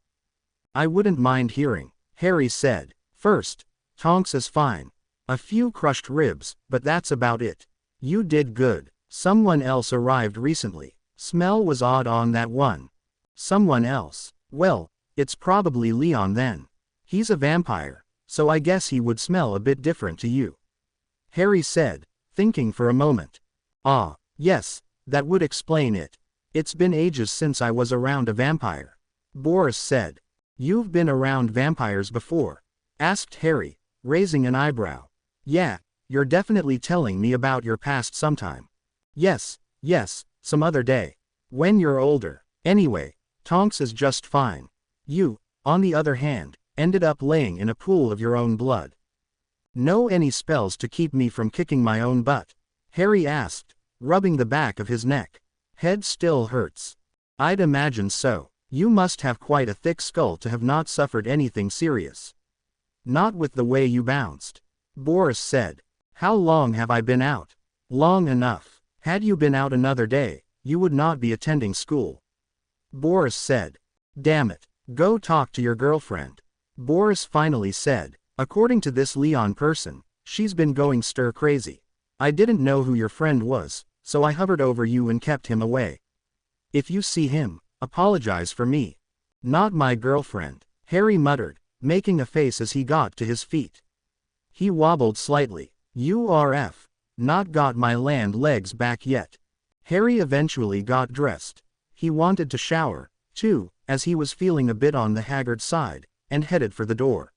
I wouldn't mind hearing, Harry said. First, Tonks is fine. A few crushed ribs, but that's about it. You did good. Someone else arrived recently. Smell was odd on that one. Someone else. Well, it's probably Leon then. He's a vampire, so I guess he would smell a bit different to you. Harry said, thinking for a moment. Ah, yes, that would explain it. It's been ages since I was around a vampire. Boris said. You've been around vampires before? Asked Harry, raising an eyebrow. Yeah, you're definitely telling me about your past sometime. Yes, some other day. When you're older. Anyway, Tonks is just fine. You, on the other hand, ended up laying in a pool of your own blood. Know any spells to keep me from kicking my own butt? Harry asked, rubbing the back of his neck. Head still hurts. I'd imagine so. You must have quite a thick skull to have not suffered anything serious. Not with the way you bounced. Boris said. How long have I been out? Long enough. Had you been out another day, you would not be attending school. Boris said. Damn it. Go talk to your girlfriend. Boris finally said. According to this Leon person, she's been going stir crazy. I didn't know who your friend was, so I hovered over you and kept him away. If you see him, apologize for me. Not my girlfriend, Harry muttered, making a face as he got to his feet. He wobbled slightly. URF. Not got my land legs back yet. Harry eventually got dressed. He wanted to shower, too, as he was feeling a bit on the haggard side, and headed for the door.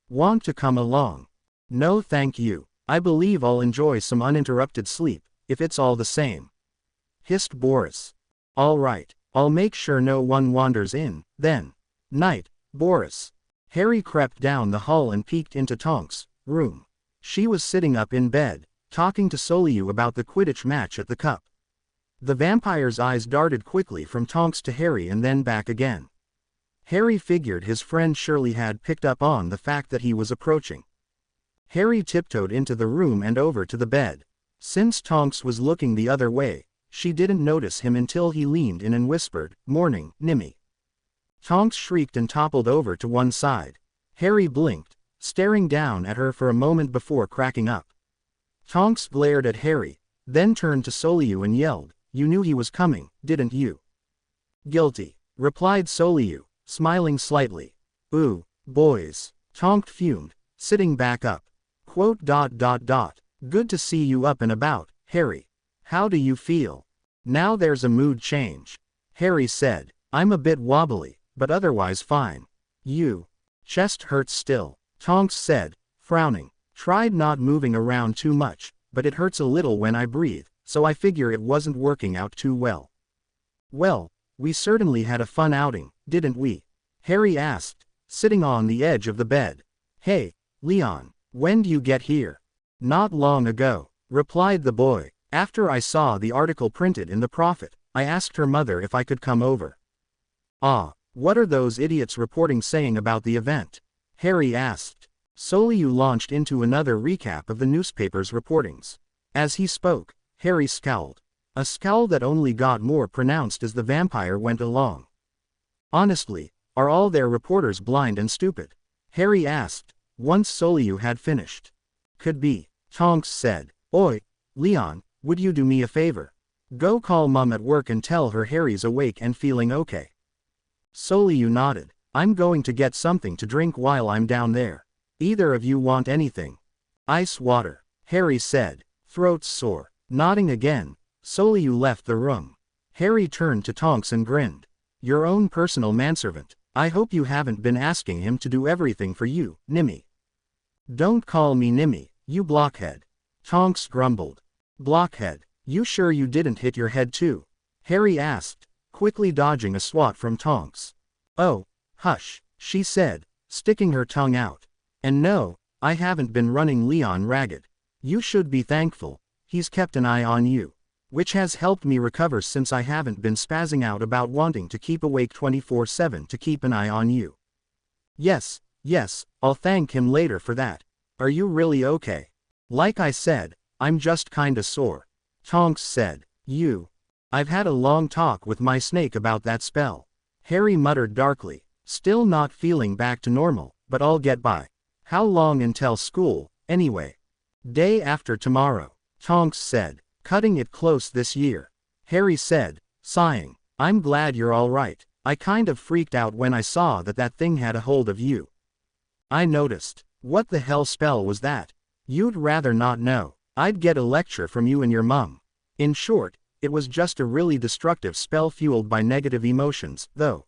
Want to come along? No thank you. I believe I'll enjoy some uninterrupted sleep, if it's all the same. Hissed Boris. All right, I'll make sure no one wanders in, then. Night, Boris. Harry crept down the hall and peeked into Tonks' room. She was sitting up in bed, talking to Soliu about the Quidditch match at the cup. The vampire's eyes darted quickly from Tonks to Harry and then back again. Harry figured his friend surely had picked up on the fact that he was approaching. Harry tiptoed into the room and over to the bed. Since Tonks was looking the other way, she didn't notice him until he leaned in and whispered, "Morning, Nimmy." Tonks shrieked and toppled over to one side. Harry blinked, staring down at her for a moment before cracking up. Tonks glared at Harry, then turned to Soliu and yelled, "You knew he was coming, didn't you?" "Guilty," replied Soliu, smiling slightly. "Ooh, boys," Tonks fumed, sitting back up. Good to see you up and about, Harry. How do you feel? Now there's a mood change. Harry said, I'm a bit wobbly, but otherwise fine. You? Chest hurts still, Tonks said, frowning. Tried not moving around too much, but it hurts a little when I breathe, so I figure it wasn't working out too well. Well, we certainly had a fun outing, didn't we? Harry asked, sitting on the edge of the bed. Hey, Leon, when do you get here? Not long ago, replied the boy. After I saw the article printed in the Prophet, I asked her mother if I could come over. Ah, what are those idiots reporting saying about the event? Harry asked. Soliu launched into another recap of the newspaper's reportings. As he spoke, Harry scowled. A scowl that only got more pronounced as the vampire went along. Honestly, are all their reporters blind and stupid? Harry asked, once Soliu had finished. Could be, Tonks said. Oi, Leon, would you do me a favor? Go call Mum at work and tell her Harry's awake and feeling okay. Soliu nodded. I'm going to get something to drink while I'm down there. Either of you want anything? Ice water, Harry said. Throat's sore. Nodding again, Soliu left the room. Harry turned to Tonks and grinned. Your own personal manservant. I hope you haven't been asking him to do everything for you, Nimmy. Don't call me Nimmy, you blockhead. Tonks grumbled. Blockhead, you sure you didn't hit your head too? Harry asked, quickly dodging a swat from Tonks. Oh, hush, she said, sticking her tongue out. And no, I haven't been running Leon ragged. You should be thankful, he's kept an eye on you. Which has helped me recover since I haven't been spazzing out about wanting to keep awake 24/7 to keep an eye on you. Yes, I'll thank him later for that. Are you really okay? Like I said, I'm just kinda sore. Tonks said. I've had a long talk with my snake about that spell. Harry muttered darkly, still not feeling back to normal, but I'll get by. How long until school, anyway? Day after tomorrow, Tonks said. Cutting it close this year. Harry said, sighing. I'm glad you're alright. I kind of freaked out when I saw that thing had a hold of you. I noticed. What the hell spell was that? You'd rather not know. I'd get a lecture from you and your mum. In short, it was just a really destructive spell fueled by negative emotions, though.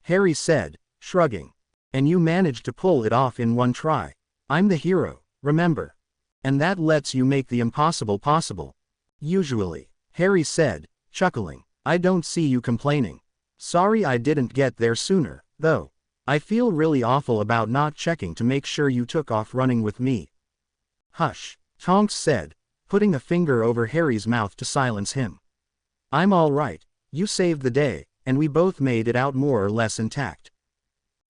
Harry said, shrugging. And you managed to pull it off in one try. I'm the hero, remember? And that lets you make the impossible possible. Usually, Harry said, chuckling. I don't see you complaining. Sorry I didn't get there sooner, though. I feel really awful about not checking to make sure you took off running with me. Hush, Tonks said, putting a finger over Harry's mouth to silence him. I'm all right, you saved the day, and we both made it out more or less intact.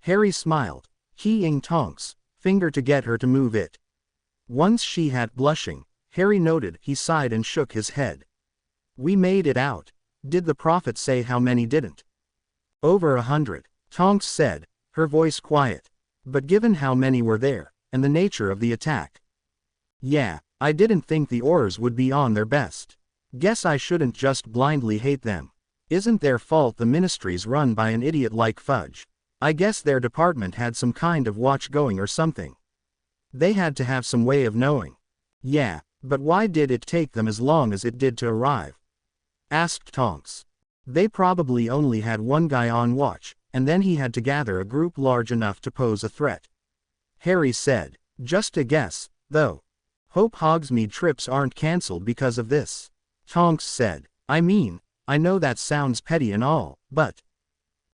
Harry smiled, keying Tonks' finger to get her to move it. Once she had blushing, Harry noted he sighed and shook his head. We made it out. Did the prophet say how many didn't? Over 100, Tonks said, her voice quiet. But given how many were there, and the nature of the attack. Yeah, I didn't think the Aurors would be on their best. Guess I shouldn't just blindly hate them. Isn't their fault the ministry's run by an idiot like Fudge? I guess their department had some kind of watch going or something. They had to have some way of knowing. Yeah, but why did it take them as long as it did to arrive? Asked Tonks. They probably only had one guy on watch, and then he had to gather a group large enough to pose a threat. Harry said, just a guess, though. Hope Hogsmeade trips aren't cancelled because of this. Tonks said, I mean, I know that sounds petty and all, but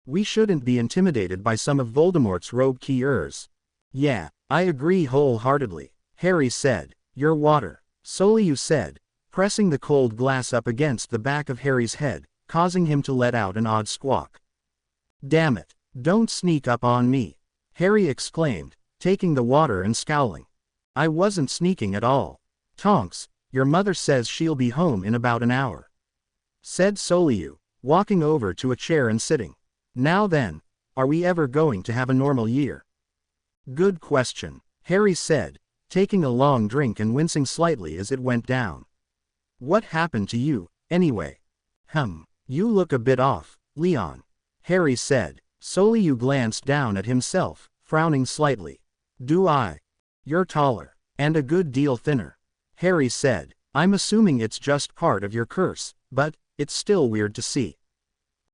we shouldn't be intimidated by some of Voldemort's rogue-keers. Yeah, I agree wholeheartedly, Harry said. Your water, Soliu said, pressing the cold glass up against the back of Harry's head, causing him to let out an odd squawk. Damn it, don't sneak up on me, Harry exclaimed, taking the water and scowling. I wasn't sneaking at all. Tonks, your mother says she'll be home in about an hour, said Soliu, walking over to a chair and sitting. Now then, are we ever going to have a normal year? Good question, Harry said, taking a long drink and wincing slightly as it went down. What happened to you, anyway? You look a bit off, Leon, Harry said. Soliu glanced down at himself, frowning slightly. Do I? You're taller, and a good deal thinner, Harry said. I'm assuming it's just part of your curse, but it's still weird to see.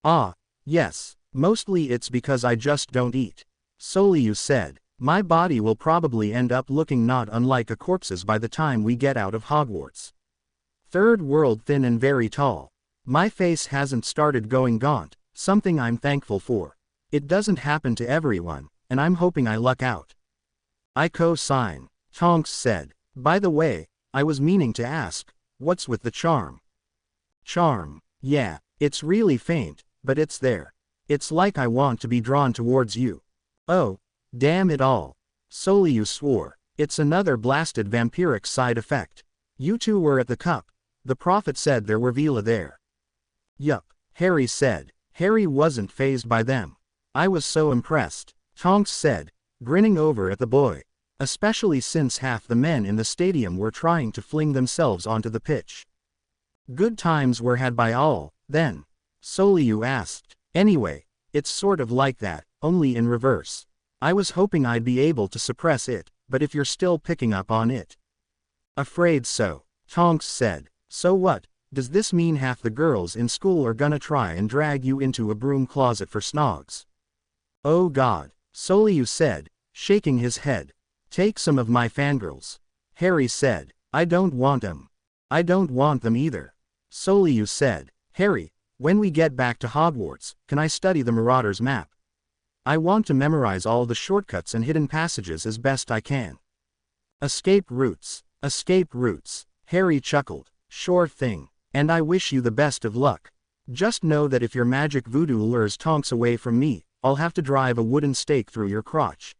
Ah, yes, mostly it's because I just don't eat, Soliu said. My body will probably end up looking not unlike a corpse's by the time we get out of Hogwarts. Third world thin and very tall. My face hasn't started going gaunt, something I'm thankful for. It doesn't happen to everyone, and I'm hoping I luck out. I co-sign, Tonks said. By the way, I was meaning to ask, what's with the charm? Charm, yeah, it's really faint, but it's there. It's like I want to be drawn towards you. Oh, damn it all. Soliu swore. It's another blasted vampiric side effect. You two were at the cup. The prophet said there were Veela there. Yup, Harry said. Harry wasn't fazed by them. I was so impressed, Tonks said, grinning over at the boy. Especially since half the men in the stadium were trying to fling themselves onto the pitch. Good times were had by all, then, Soliu asked. Anyway, it's sort of like that, only in reverse. I was hoping I'd be able to suppress it, but if you're still picking up on it, Afraid so, Tonks said. So what, does this mean half the girls in school are gonna try and drag you into a broom closet for snogs? Oh God, Soliu said, shaking his head. Take some of my fangirls. Harry said. I don't want them. I don't want them either. Soliu said. Harry, when we get back to Hogwarts, can I study the Marauders map? I want to memorize all the shortcuts and hidden passages as best I can. Escape routes. Escape routes. Harry chuckled. Sure thing. And I wish you the best of luck. Just know that if your magic voodoo lures Tonks away from me, I'll have to drive a wooden stake through your crotch.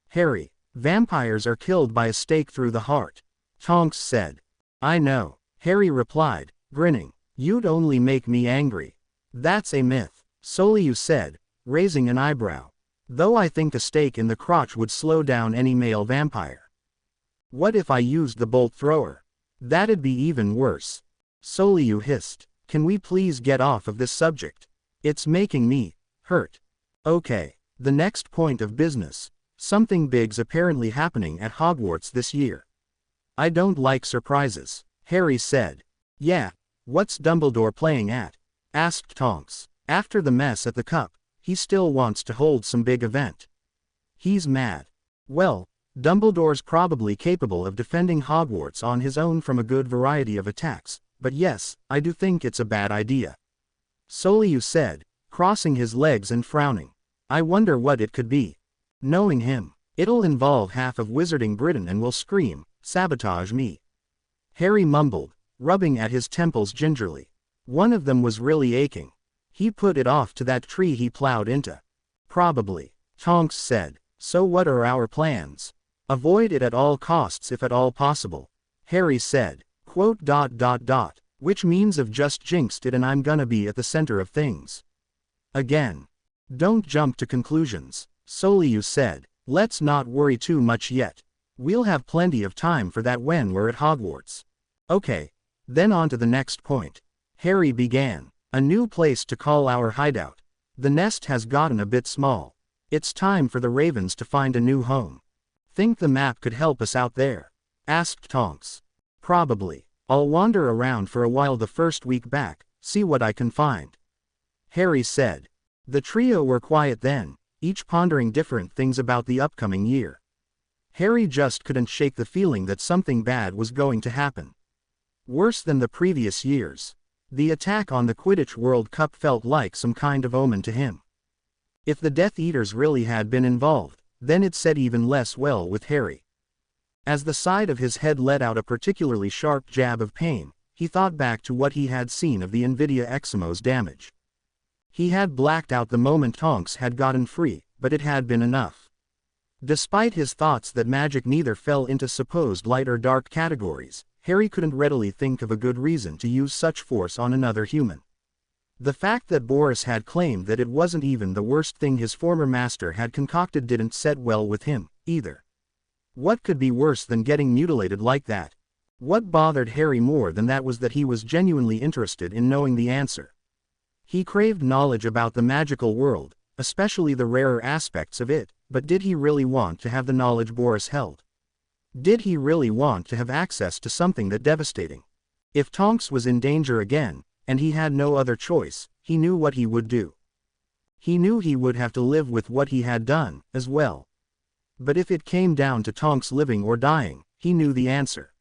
Harry, vampires are killed by a stake through the heart. Tonks said. I know, Harry replied, grinning. You'd only make me angry. That's a myth, Soliu said, raising an eyebrow. Though I think a stake in the crotch would slow down any male vampire. What if I used the bolt thrower? That'd be even worse. Soliu hissed. Can we please get off of this subject? It's making me hurt. Okay, the next point of business. Something big's apparently happening at Hogwarts this year. I don't like surprises, Harry said. Yeah, what's Dumbledore playing at? Asked Tonks. After the mess at the Cup, he still wants to hold some big event. He's mad. Well, Dumbledore's probably capable of defending Hogwarts on his own from a good variety of attacks, but yes, I do think it's a bad idea. Soliu said, crossing his legs and frowning. I wonder what it could be. Knowing him, it'll involve half of Wizarding Britain and will scream, sabotage me. Harry mumbled, rubbing at his temples gingerly. One of them was really aching. He put it off to that tree he plowed into. Probably, Tonks said. So what are our plans? Avoid it at all costs if at all possible. Harry said, quote, ... which means I've just jinxed it and I'm gonna be at the center of things. Again. Don't jump to conclusions, Soliu said. Let's not worry too much yet. We'll have plenty of time for that when we're at Hogwarts. Okay, then on to the next point. Harry began. A new place to call our hideout. The nest has gotten a bit small. It's time for the ravens to find a new home. Think the map could help us out there? Asked Tonks. Probably. I'll wander around for a while the first week back, see what I can find. Harry said. The trio were quiet then, each pondering different things about the upcoming year. Harry just couldn't shake the feeling that something bad was going to happen. Worse than the previous years. The attack on the Quidditch World Cup felt like some kind of omen to him. If the Death Eaters really had been involved, then it set even less well with Harry. As the side of his head let out a particularly sharp jab of pain, he thought back to what he had seen of the Invidia Eximo's damage. He had blacked out the moment Tonks had gotten free, but it had been enough. Despite his thoughts that magic neither fell into supposed light or dark categories, Harry couldn't readily think of a good reason to use such force on another human. The fact that Boris had claimed that it wasn't even the worst thing his former master had concocted didn't set well with him, either. What could be worse than getting mutilated like that? What bothered Harry more than that was that he was genuinely interested in knowing the answer. He craved knowledge about the magical world, especially the rarer aspects of it, but did he really want to have the knowledge Boris held? Did he really want to have access to something that devastating? If Tonks was in danger again, and he had no other choice, he knew what he would do. He knew he would have to live with what he had done, as well. But if it came down to Tonks living or dying, he knew the answer.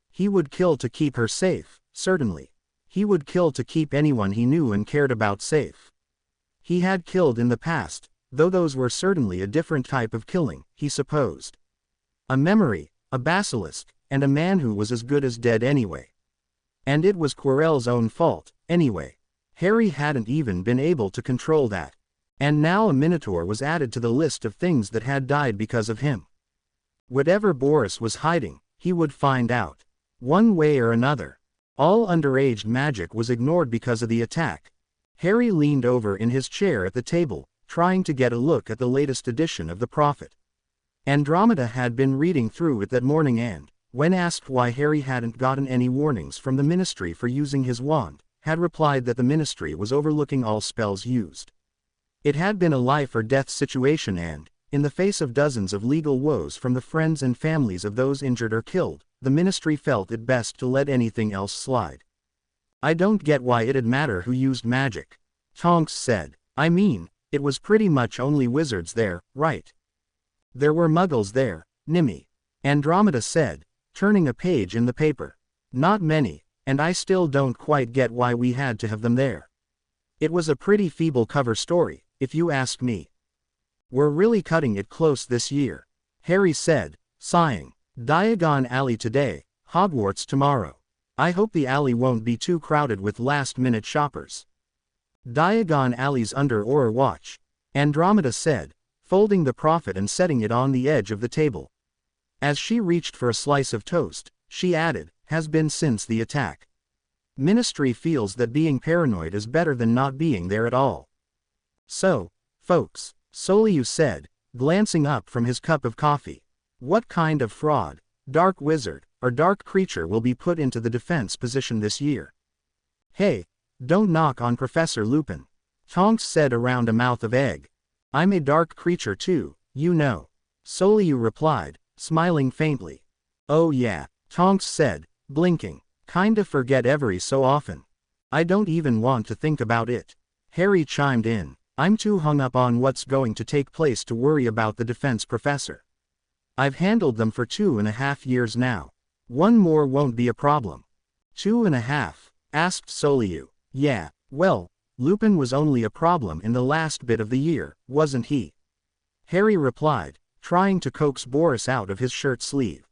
He would kill to keep her safe, certainly. He would kill to keep anyone he knew and cared about safe. He had killed in the past, though those were certainly a different type of killing, he supposed. A memory, a basilisk, and a man who was as good as dead anyway. And it was Quirrell's own fault, anyway. Harry hadn't even been able to control that. And now a Minotaur was added to the list of things that had died because of him. Whatever Boris was hiding, he would find out. One way or another. All underage magic was ignored because of the attack. Harry leaned over in his chair at the table, trying to get a look at the latest edition of The Prophet. Andromeda had been reading through it that morning and, when asked why Harry hadn't gotten any warnings from the Ministry for using his wand, had replied that the Ministry was overlooking all spells used. It had been a life or death situation and, In the face of dozens of legal woes from the friends and families of those injured or killed, the ministry felt it best to let anything else slide. I don't get why it'd matter who used magic, Tonks said. I mean, it was pretty much only wizards there, right? There were muggles there, Nimmy. Andromeda said, turning a page in the paper. Not many, and I still don't quite get why we had to have them there. It was a pretty feeble cover story, if you ask me. We're really cutting it close this year, Harry said, sighing. Diagon Alley today, Hogwarts tomorrow. I hope the alley won't be too crowded with last-minute shoppers. Diagon Alley's under our watch, Andromeda said, folding the prophet and setting it on the edge of the table. As she reached for a slice of toast, she added, has been since the attack. Ministry feels that being paranoid is better than not being there at all. So, folks, Soliu said, glancing up from his cup of coffee. What kind of fraud, dark wizard, or dark creature will be put into the defense position this year? Hey, don't knock on Professor Lupin, Tonks said around a mouth of egg. I'm a dark creature too, you know. Soliu replied, smiling faintly. Oh yeah, Tonks said, blinking. Kinda forget every so often. I don't even want to think about it. Harry chimed in. I'm too hung up on what's going to take place to worry about the defense professor. I've handled them for 2.5 years now. One more won't be a problem. 2.5? Asked Soliu. Yeah, well, Lupin was only a problem in the last bit of the year, wasn't he? Harry replied, trying to coax Boris out of his shirt sleeve.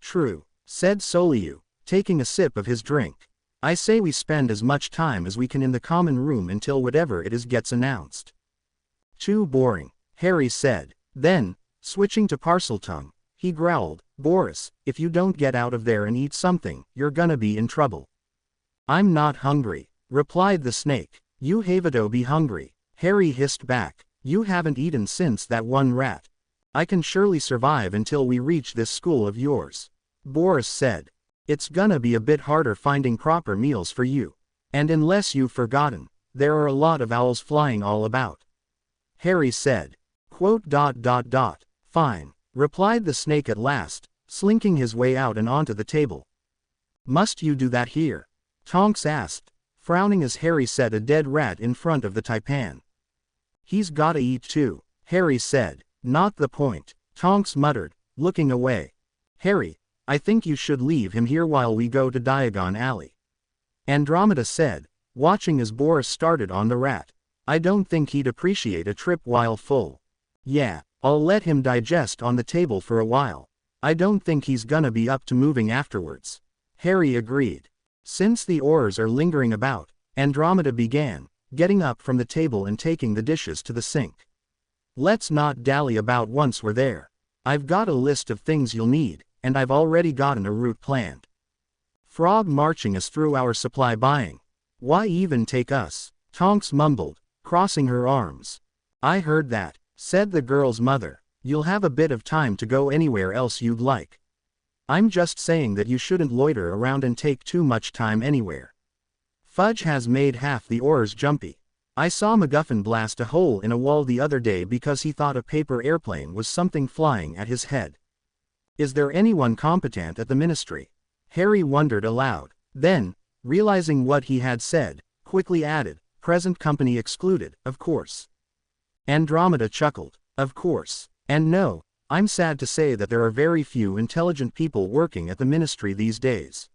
True, said Soliu, taking a sip of his drink. I say we spend as much time as we can in the common room until whatever it is gets announced. Too boring, Harry said. Then, switching to Parseltongue, he growled, Boris, if you don't get out of there and eat something, you're gonna be in trouble. I'm not hungry, replied the snake. You haveto be hungry, Harry hissed back. You haven't eaten since that one rat. I can surely survive until we reach this school of yours, Boris said. It's gonna be a bit harder finding proper meals for you. And unless you've forgotten, there are a lot of owls flying all about, Harry said. Fine, replied the snake at last, slinking his way out and onto the table. Must you do that here? Tonks asked, frowning as Harry set a dead rat in front of the taipan. He's gotta eat too, Harry said. Not the point, Tonks muttered, looking away. Harry, I think you should leave him here while we go to Diagon Alley, Andromeda said, watching as Boris started on the rat. I don't think he'd appreciate a trip while full. Yeah, I'll let him digest on the table for a while. I don't think he's gonna be up to moving afterwards, Harry agreed. Since the oars are lingering about, Andromeda began, getting up from the table and taking the dishes to the sink. Let's not dally about once we're there. I've got a list of things you'll need, and I've already gotten a route planned. Frog marching us through our supply buying. Why even take us? Tonks mumbled, crossing her arms. I heard that, said the girl's mother. You'll have a bit of time to go anywhere else you'd like. I'm just saying that you shouldn't loiter around and take too much time anywhere. Fudge has made half the oars jumpy. I saw MacGuffin blast a hole in a wall the other day because he thought a paper airplane was something flying at his head. Is there anyone competent at the ministry? Harry wondered aloud. Then, realizing what he had said, quickly added, present company excluded, of course. Andromeda chuckled. Of course. And no, I'm sad to say that there are very few intelligent people working at the ministry these days.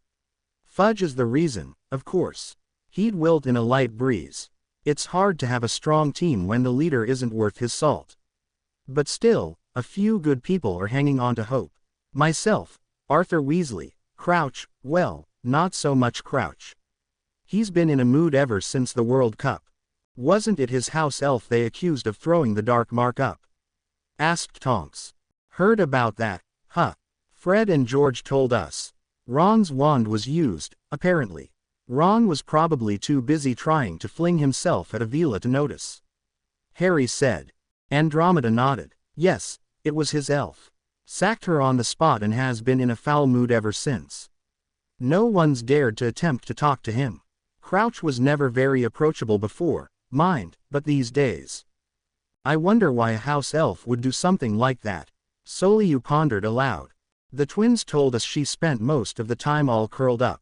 Fudge is the reason, of course. He'd wilt in a light breeze. It's hard to have a strong team when the leader isn't worth his salt. But still, a few good people are hanging on to hope. Myself, Arthur Weasley, Crouch, well, not so much Crouch. He's been in a mood ever since the World Cup. Wasn't it his house elf they accused of throwing the dark mark up? Asked Tonks. Heard about that, huh? Fred and George told us. Ron's wand was used, apparently. Ron was probably too busy trying to fling himself at Avila to notice, Harry said. Andromeda nodded. Yes, it was his elf. Sacked her on the spot and has been in a foul mood ever since. No one's dared to attempt to talk to him. Crouch was never very approachable before, mind, but these days. I wonder why a house elf would do something like that. Soliu pondered aloud. The twins told us she spent most of the time all curled up.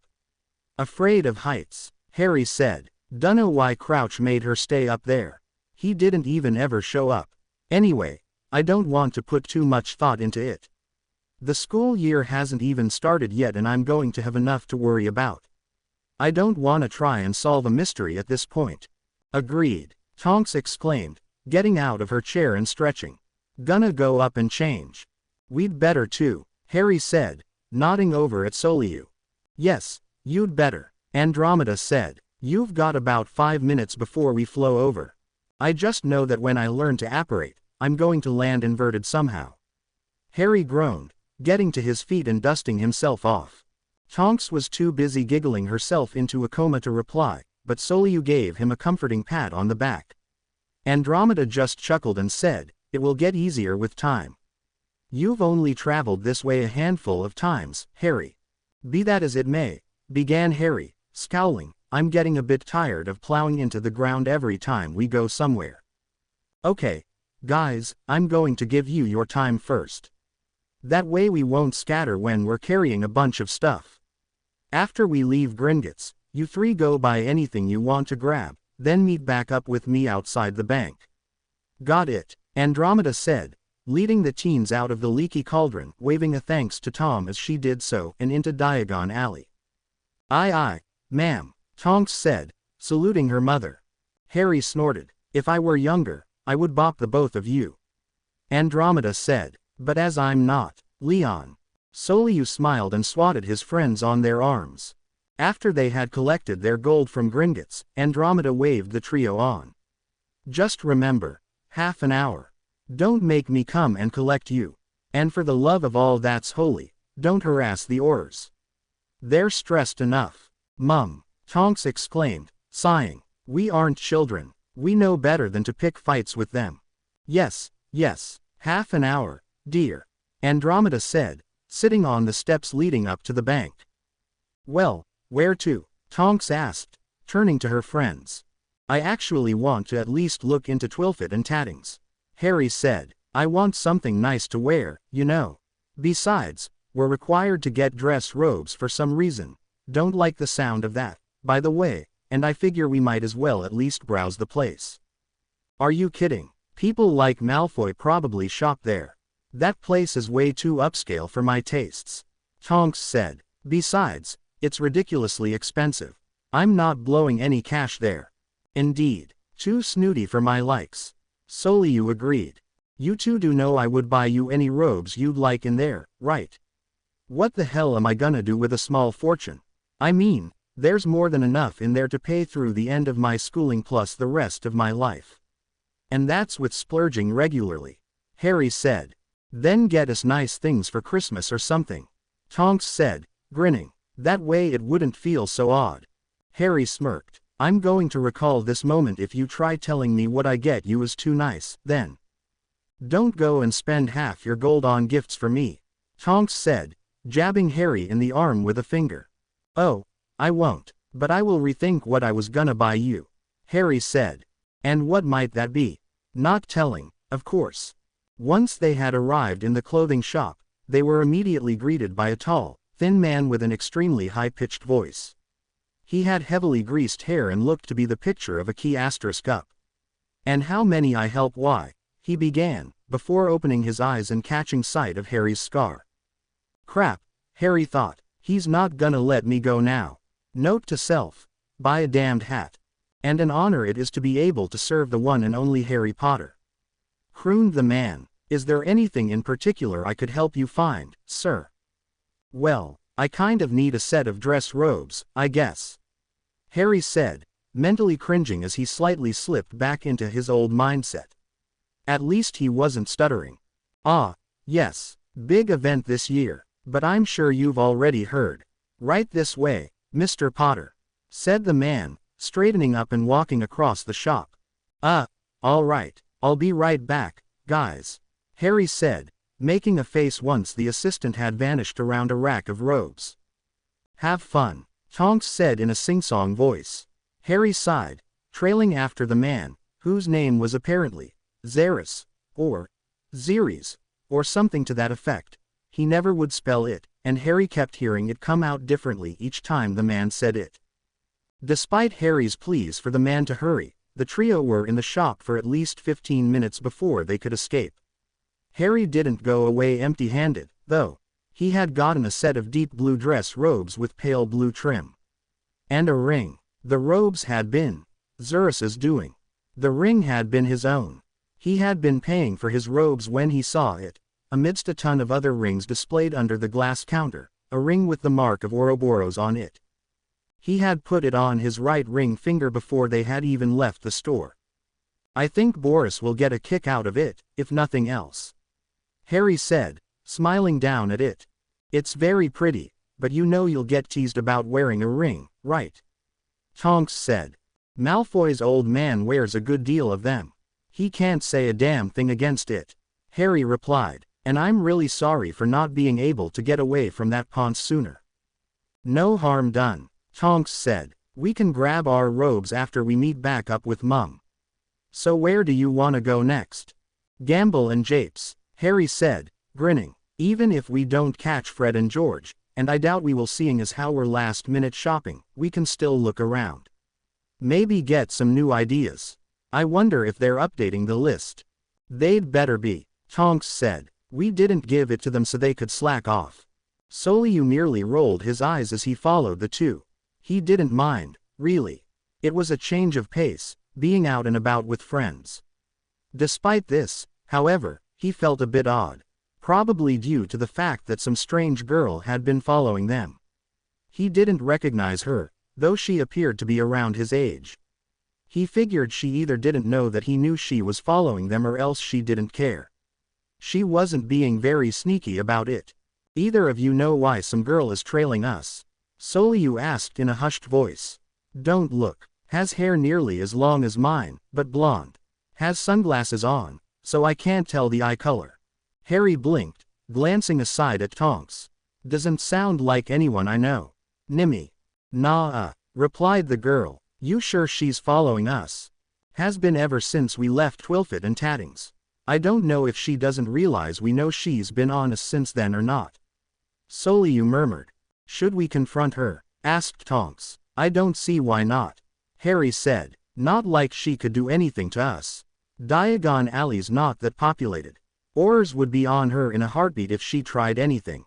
Afraid of heights, Harry said. Dunno why Crouch made her stay up there. He didn't even ever show up. Anyway, I don't want to put too much thought into it. The school year hasn't even started yet and I'm going to have enough to worry about. I don't want to try and solve a mystery at this point. Agreed, Tonks exclaimed, getting out of her chair and stretching. Gonna go up and change. We'd better too, Harry said, nodding over at Soliu. Yes, you'd better, Andromeda said. You've got about 5 minutes before we flow over. I just know that when I learn to apparate, I'm going to land inverted somehow. Harry groaned, getting to his feet and dusting himself off. Tonks was too busy giggling herself into a coma to reply, but Soliu gave him a comforting pat on the back. Andromeda just chuckled and said, "It will get easier with time. You've only traveled this way a handful of times, Harry." "Be that as it may," began Harry, scowling, "I'm getting a bit tired of plowing into the ground every time we go somewhere." "Okay, guys, I'm going to give you your time first. That way we won't scatter when we're carrying a bunch of stuff. After we leave Gringotts, you three go buy anything you want to grab, then meet back up with me outside the bank." "Got it," Andromeda said, leading the teens out of the leaky cauldron, waving a thanks to Tom as she did so, and into Diagon Alley. Aye, ma'am," Tonks said, saluting her mother. Harry snorted. "If I were younger, I would bop the both of you." Andromeda said, "But as I'm not, Leon." Soliu smiled and swatted his friends on their arms. After they had collected their gold from Gringotts, Andromeda waved the trio on. "Just remember, half an hour. Don't make me come and collect you. And for the love of all that's holy, don't harass the Aurors. They're stressed enough." "Mum," Tonks exclaimed, sighing. "We aren't children. We know better than to pick fights with them." Yes, half an hour, dear," Andromeda said, sitting on the steps leading up to the bank. "Well, where to?" Tonks asked, turning to her friends. "I actually want to at least look into Twilfit and Tattings," Harry said. "I want something nice to wear, you know. Besides, we're required to get dress robes for some reason. Don't like the sound of that, by the way, and I figure we might as well at least browse the place." "Are you kidding? People like Malfoy probably shop there. That place is way too upscale for my tastes," Tonks said. "Besides, it's ridiculously expensive. I'm not blowing any cash there." "Indeed, too snooty for my likes," Soliu agreed. "You two do know I would buy you any robes you'd like in there, right? What the hell am I gonna do with a small fortune? I mean, there's more than enough in there to pay through the end of my schooling plus the rest of my life. And that's with splurging regularly," Harry said. "Then get us nice things for Christmas or something," Tonks said, grinning. "That way it wouldn't feel so odd." Harry smirked. "I'm going to recall this moment if you try telling me what I get you is too nice, then. Don't go and spend half your gold on gifts for me," Tonks said, jabbing Harry in the arm with a finger. "Oh, I won't, but I will rethink what I was gonna buy you," Harry said. "And what might that be?" "Not telling, of course." Once they had arrived in the clothing shop, they were immediately greeted by a tall, thin man with an extremely high-pitched voice. He had heavily greased hair and looked to be the picture of a key asterisk up. "And how many I help why?" he began, before opening his eyes and catching sight of Harry's scar. "Crap," Harry thought, "he's not gonna let me go now. Note to self, buy a damned hat. And an honor it is to be able to serve the one and only Harry Potter." Crooned the man. "Is there anything in particular I could help you find, sir?" "Well, I kind of need a set of dress robes, I guess," Harry said, mentally cringing as he slightly slipped back into his old mindset. At least he wasn't stuttering. "Ah, yes, big event this year, but I'm sure you've already heard. Right this way, Mr. Potter," said the man, straightening up and walking across the shop. All right, I'll be right back, guys," Harry said, making a face once the assistant had vanished around a rack of robes. "Have fun," Tonks said in a sing-song voice. Harry sighed, trailing after the man, whose name was apparently Xeris, or Xeres, or something to that effect. He never would spell it, and Harry kept hearing it come out differently each time the man said it. Despite Harry's pleas for the man to hurry, the trio were in the shop for at least 15 minutes before they could escape. Harry didn't go away empty-handed, though. He had gotten a set of deep blue dress robes with pale blue trim. And a ring. The robes had been Xeris's doing. The ring had been his own. He had been paying for his robes when he saw it, amidst a ton of other rings displayed under the glass counter, a ring with the mark of Ouroboros on it. He had put it on his right ring finger before they had even left the store. "I think Boris will get a kick out of it, if nothing else," Harry said, smiling down at it. "It's very pretty, but you know you'll get teased about wearing a ring, right?" Tonks said. "Malfoy's old man wears a good deal of them. He can't say a damn thing against it," Harry replied, "and I'm really sorry for not being able to get away from that Ponce sooner." "No harm done," Tonks said. "We can grab our robes after we meet back up with Mum. So where do you want to go next?" "Gamble and Japes," Harry said, grinning. "Even if we don't catch Fred and George, and I doubt we will, seeing as how we're last-minute shopping, we can still look around. Maybe get some new ideas. I wonder if they're updating the list." "They'd better be," Tonks said. "We didn't give it to them so they could slack off." Soliu merely rolled his eyes as he followed the two. He didn't mind, really. It was a change of pace, being out and about with friends. Despite this, however, he felt a bit odd. Probably due to the fact that some strange girl had been following them. He didn't recognize her, though she appeared to be around his age. He figured she either didn't know that he knew she was following them or else she didn't care. She wasn't being very sneaky about it. "Either of you know why some girl is trailing us?" Soliu asked in a hushed voice. "Don't look. Has hair nearly as long as mine, but blonde. Has sunglasses on, so I can't tell the eye color." Harry blinked, glancing aside at Tonks. "Doesn't sound like anyone I know." "Nimmy." "Nah, replied the girl. "You sure she's following us?" "Has been ever since we left Twilfit and Tattings. I don't know if she doesn't realize we know she's been on us since then or not." Soliu murmured. "Should we confront her?" asked Tonks. "I don't see why not," Harry said. "Not like she could do anything to us. Diagon Alley's not that populated. Ours would be on her in a heartbeat if she tried anything."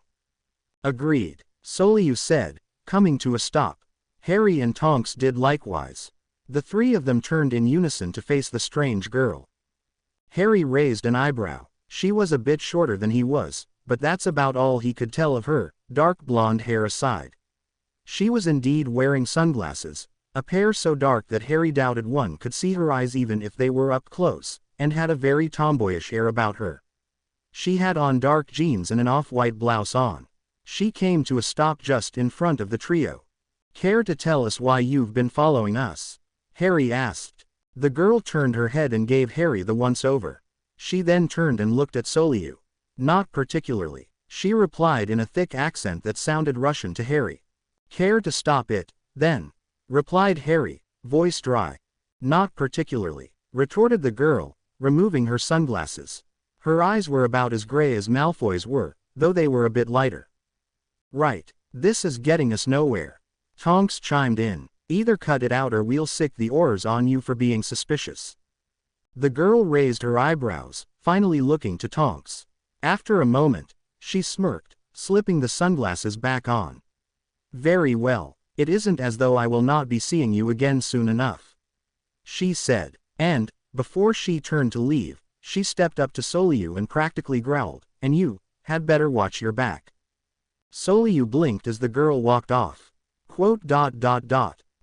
"Agreed," Soliu said, coming to a stop. Harry and Tonks did likewise. The three of them turned in unison to face the strange girl. Harry raised an eyebrow. She was a bit shorter than he was, but that's about all he could tell of her, dark blonde hair aside. She was indeed wearing sunglasses, a pair so dark that Harry doubted one could see her eyes even if they were up close, and had a very tomboyish air about her. She had on dark jeans and an off-white blouse on. She came to a stop just in front of the trio. "Care to tell us why you've been following us?" Harry asked. The girl turned her head and gave Harry the once-over. She then turned and looked at Soliu. "Not particularly," she replied in a thick accent that sounded Russian to Harry. "Care to stop it, then?" replied Harry, voice dry. "Not particularly," retorted the girl, removing her sunglasses. Her eyes were about as gray as Malfoy's were, though they were a bit lighter. "Right, this is getting us nowhere," Tonks chimed in. "Either cut it out or we'll sick the oars on you for being suspicious." The girl raised her eyebrows, finally looking to Tonks. After a moment, she smirked, slipping the sunglasses back on. "Very well, it isn't as though I will not be seeing you again soon enough," she said, and, before she turned to leave, she stepped up to Soliu and practically growled, "And you had better watch your back." Soliu blinked as the girl walked off.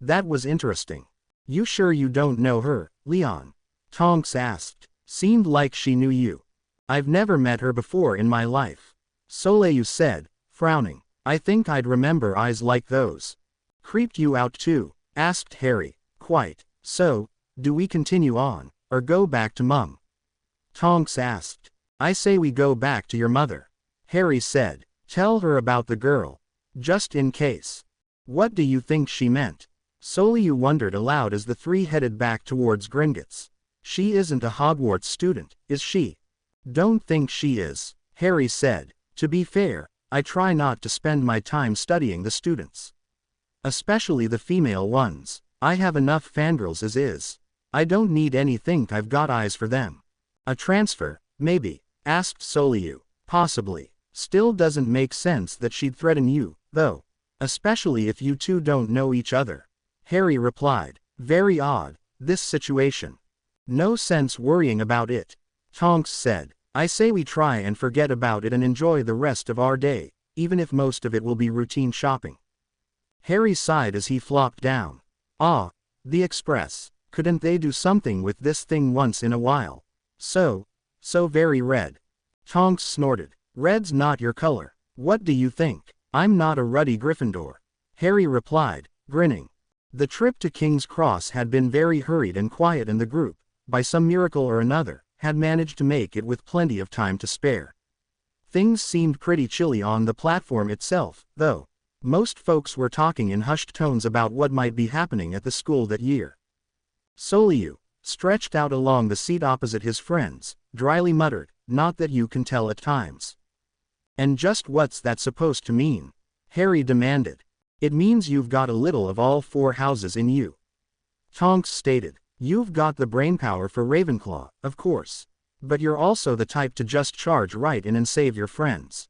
"That was interesting. You sure you don't know her, Leon?" Tonks asked. "Seemed like she knew you." "I've never met her before in my life," Soliu said, frowning. "I think I'd remember eyes like those." "Creeped you out too?" asked Harry. "Quite. So, do we continue on, or go back to Mum?" Tonks asked. "I say we go back to your mother," Harry said. "Tell her about the girl. Just in case." "What do you think she meant?" Soliu wondered aloud as the three headed back towards Gringotts. She isn't a Hogwarts student, is she? Don't think she is, Harry said. To be fair, I try not to spend my time studying the students. Especially the female ones. I have enough fangirls as is. I don't need anything, I've got eyes for them. A transfer, maybe, asked Soliu. Possibly. Still doesn't make sense that she'd threaten you, though. Especially if you two don't know each other. Harry replied. Very odd, this situation. No sense worrying about it. Tonks said. I say we try and forget about it and enjoy the rest of our day, even if most of it will be routine shopping. Harry sighed as he flopped down. Ah, the Express. Couldn't they do something with this thing once in a while? So very red. Tonks snorted. Red's not your color. What do you think? I'm not a ruddy Gryffindor. Harry replied, grinning. The trip to King's Cross had been very hurried and quiet, and the group, by some miracle or another, had managed to make it with plenty of time to spare. Things seemed pretty chilly on the platform itself, though. Most folks were talking in hushed tones about what might be happening at the school that year. Soliu, stretched out along the seat opposite his friends, dryly muttered, not that you can tell at times. And just what's that supposed to mean? Harry demanded. It means you've got a little of all four houses in you. Tonks stated. You've got the brainpower for Ravenclaw, of course. But you're also the type to just charge right in and save your friends.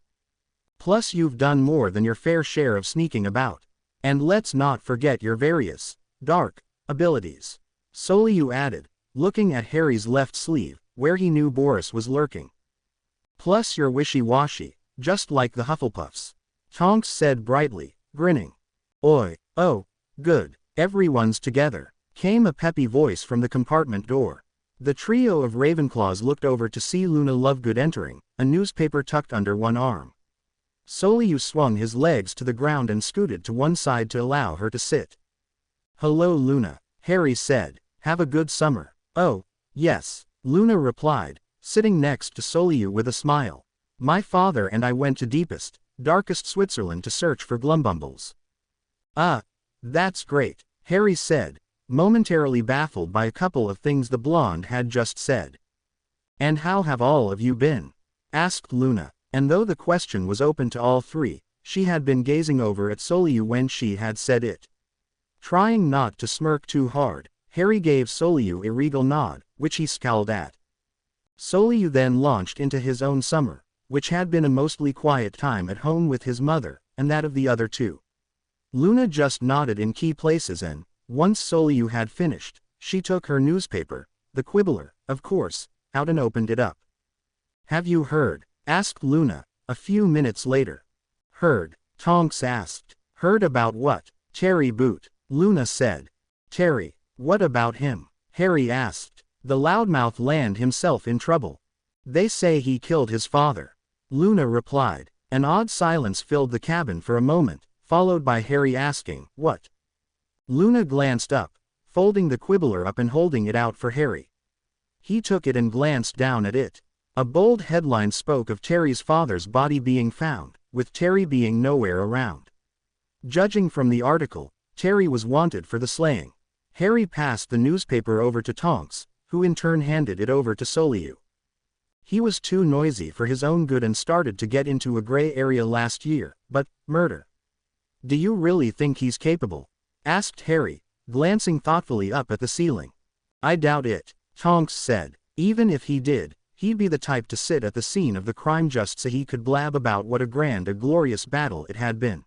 Plus you've done more than your fair share of sneaking about. And let's not forget your various, dark, abilities. Soliu added, looking at Harry's left sleeve, where he knew Boris was lurking. Plus you're wishy-washy, just like the Hufflepuffs. Tonks said brightly, grinning. Oi, oh, good, everyone's together, came a peppy voice from the compartment door. The trio of Ravenclaws looked over to see Luna Lovegood entering, a newspaper tucked under one arm. Soliu swung his legs to the ground and scooted to one side to allow her to sit. Hello Luna, Harry said, have a good summer. Oh, yes, Luna replied, sitting next to Soliu with a smile. My father and I went to deepest, darkest Switzerland to search for Glumbumbles. Ah, that's great, Harry said, momentarily baffled by a couple of things the blonde had just said. And how have all of you been? Asked Luna, and though the question was open to all three, she had been gazing over at Soliu when she had said it. Trying not to smirk too hard, Harry gave Soliu a regal nod, which he scowled at. Soliu then launched into his own summer, which had been a mostly quiet time at home with his mother, and that of the other two. Luna just nodded in key places and, once Soliu had finished, she took her newspaper, the Quibbler, of course, out and opened it up. Have you heard? Asked Luna, a few minutes later. Heard? Tonks asked. Heard about what? Terry Boot, Luna said. Terry, what about him? Harry asked. The loudmouth land himself in trouble. They say he killed his father. Luna replied. An odd silence filled the cabin for a moment, followed by Harry asking, what? Luna glanced up, folding the Quibbler up and holding it out for Harry. He took it and glanced down at it. A bold headline spoke of Terry's father's body being found, with Terry being nowhere around. Judging from the article, Terry was wanted for the slaying. Harry passed the newspaper over to Tonks, who in turn handed it over to Soliu. He was too noisy for his own good and started to get into a gray area last year, but, murder. Do you really think he's capable? Asked Harry, glancing thoughtfully up at the ceiling. I doubt it, Tonks said. Even if he did, he'd be the type to sit at the scene of the crime just so he could blab about what a grand, a glorious battle it had been.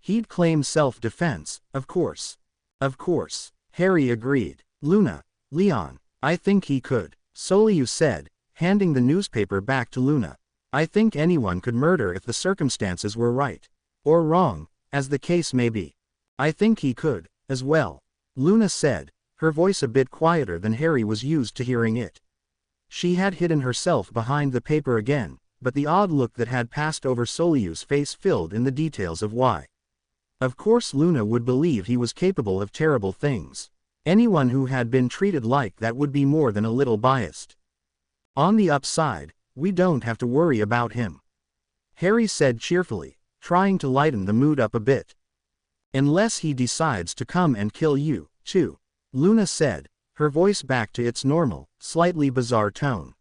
He'd claim self-defense, of course. Of course, Harry agreed. Luna, Leon, I think he could, Soliu said, handing the newspaper back to Luna. I think anyone could murder if the circumstances were right. Or wrong, as the case may be. I think he could, as well, Luna said, her voice a bit quieter than Harry was used to hearing it. She had hidden herself behind the paper again, but the odd look that had passed over Soliu's face filled in the details of why. Of course Luna would believe he was capable of terrible things. Anyone who had been treated like that would be more than a little biased. On the upside, we don't have to worry about him, Harry said cheerfully, trying to lighten the mood up a bit. Unless he decides to come and kill you, too, Luna said, her voice back to its normal, slightly bizarre tone.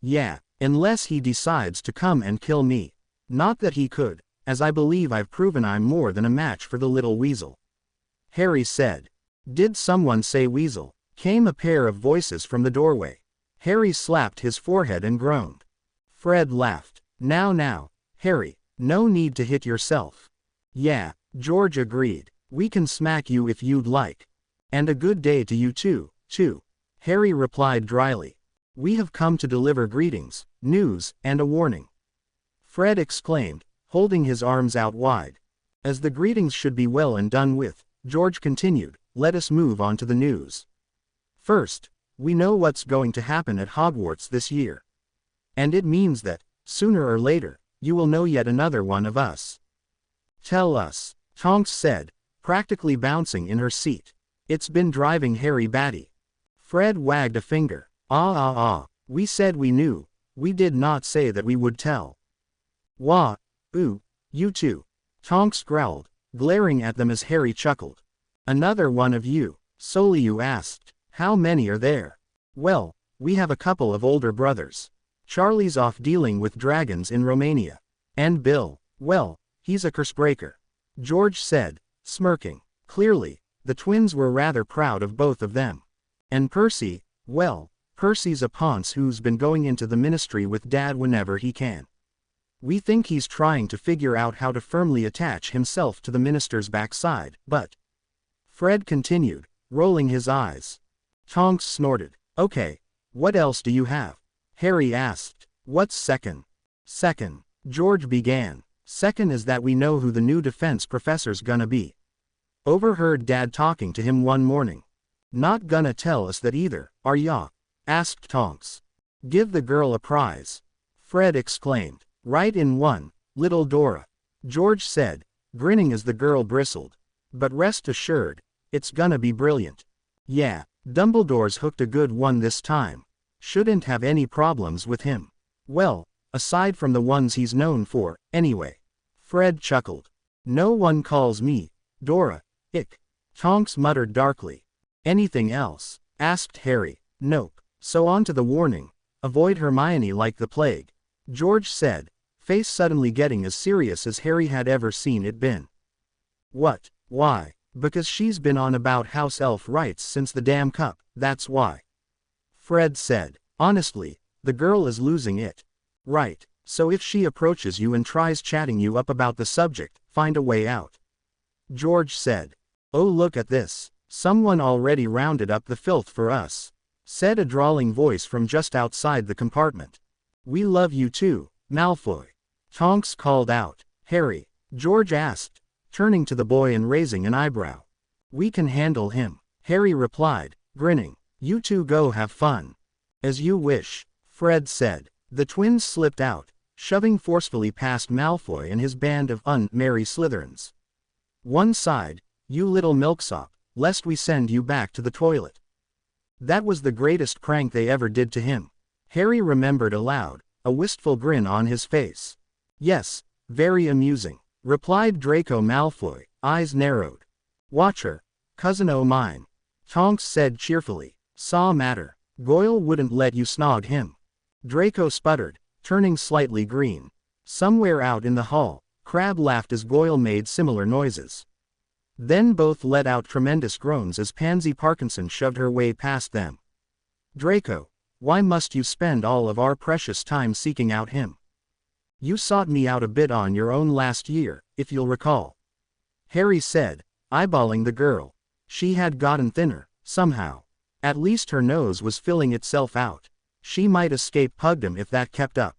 Yeah, unless he decides to come and kill me. Not that he could, as I believe I've proven I'm more than a match for the little weasel. Harry said. Did someone say weasel? Came a pair of voices from the doorway. Harry slapped his forehead and groaned. Fred laughed. Now, Harry, no need to hit yourself. Yeah, George agreed. We can smack you if you'd like. And a good day to you too. Harry replied dryly. We have come to deliver greetings, news, and a warning. Fred exclaimed, holding his arms out wide. As the greetings should be well and done with, George continued, let us move on to the news. First, we know what's going to happen at Hogwarts this year. And it means that, sooner or later, you will know yet another one of us. Tell us, Tonks said, practically bouncing in her seat. It's been driving Harry batty. Fred wagged a finger. We said we knew. We did not say that we would tell. Wah, ooh, you two. Tonks growled, glaring at them as Harry chuckled. Another one of you. Soliu asked. How many are there? Well, we have a couple of older brothers. Charlie's off dealing with dragons in Romania. And Bill, well, he's a cursebreaker. George said, smirking. Clearly, the twins were rather proud of both of them. And Percy, well, Percy's a ponce who's been going into the ministry with Dad whenever he can. We think he's trying to figure out how to firmly attach himself to the minister's backside, but... Fred continued, rolling his eyes. Tonks snorted. Okay, what else do you have? Harry asked. What's second? Second, George began. Second is that we know who the new defense professor's gonna be. Overheard Dad talking to him one morning. Not gonna tell us that either, are ya? Asked Tonks. Give the girl a prize. Fred exclaimed. Right in one, little Dora. George said, grinning as the girl bristled. But rest assured, it's gonna be brilliant. Yeah, Dumbledore's hooked a good one this time. Shouldn't have any problems with him. Well, aside from the ones he's known for, anyway. Fred chuckled. No one calls me Dora. Ick. Tonks muttered darkly. Anything else? Asked Harry. Nope. So on to the warning. Avoid Hermione like the plague. George said, face suddenly getting as serious as Harry had ever seen it been. What? Why? Because she's been on about house elf rights since the damn cup, that's why. Fred said, honestly, the girl is losing it. Right, so if she approaches you and tries chatting you up about the subject, find a way out. George said. Oh look at this, someone already rounded up the filth for us. Said a drawling voice from just outside the compartment. We love you too, Malfoy. Tonks called out. Harry, George asked, turning to the boy and raising an eyebrow. We can handle him, Harry replied, grinning. You two go have fun. As you wish, Fred said. The twins slipped out, shoving forcefully past Malfoy and his band of unmerry Slytherins. One side, you little milksop, lest we send you back to the toilet. That was the greatest prank they ever did to him. Harry remembered aloud, a wistful grin on his face. Yes, very amusing, replied Draco Malfoy, eyes narrowed. Watch her, cousin o' mine. Tonks said cheerfully. Saw matter. Goyle wouldn't let you snog him. Draco sputtered, turning slightly green. Somewhere out in the hall, Crabbe laughed as Goyle made similar noises. Then both let out tremendous groans as Pansy Parkinson shoved her way past them. Draco, why must you spend all of our precious time seeking out him? You sought me out a bit on your own last year, if you'll recall. Harry said, eyeballing the girl. She had gotten thinner, somehow. At least her nose was filling itself out. She might escape pugdom if that kept up.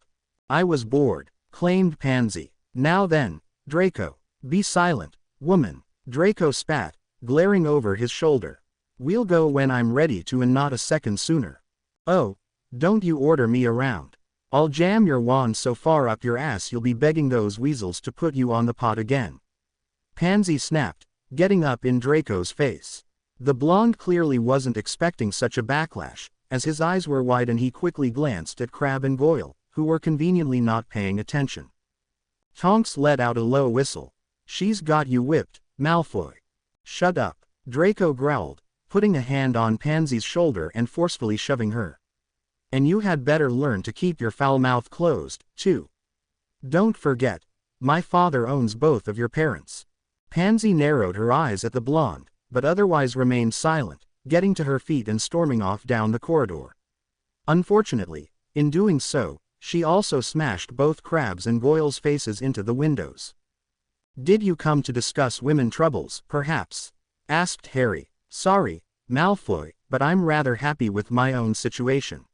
I was bored, claimed Pansy. Now then, Draco, be silent, woman. Draco spat, glaring over his shoulder. We'll go when I'm ready to and not a second sooner. Oh, don't you order me around. I'll jam your wand so far up your ass you'll be begging those weasels to put you on the pot again. Pansy snapped, getting up in Draco's face. The blonde clearly wasn't expecting such a backlash, as his eyes were wide and he quickly glanced at Crabbe and Goyle, who were conveniently not paying attention. Tonks let out a low whistle. She's got you whipped, Malfoy. Shut up, Draco growled, putting a hand on Pansy's shoulder and forcefully shoving her. And you had better learn to keep your foul mouth closed, too. Don't forget, my father owns both of your parents. Pansy narrowed her eyes at the blonde, but otherwise remained silent, getting to her feet and storming off down the corridor. Unfortunately, in doing so, she also smashed both Crabbe's and Goyle's faces into the windows. Did you come to discuss women troubles, perhaps? Asked Harry. Sorry, Malfoy, but I'm rather happy with my own situation.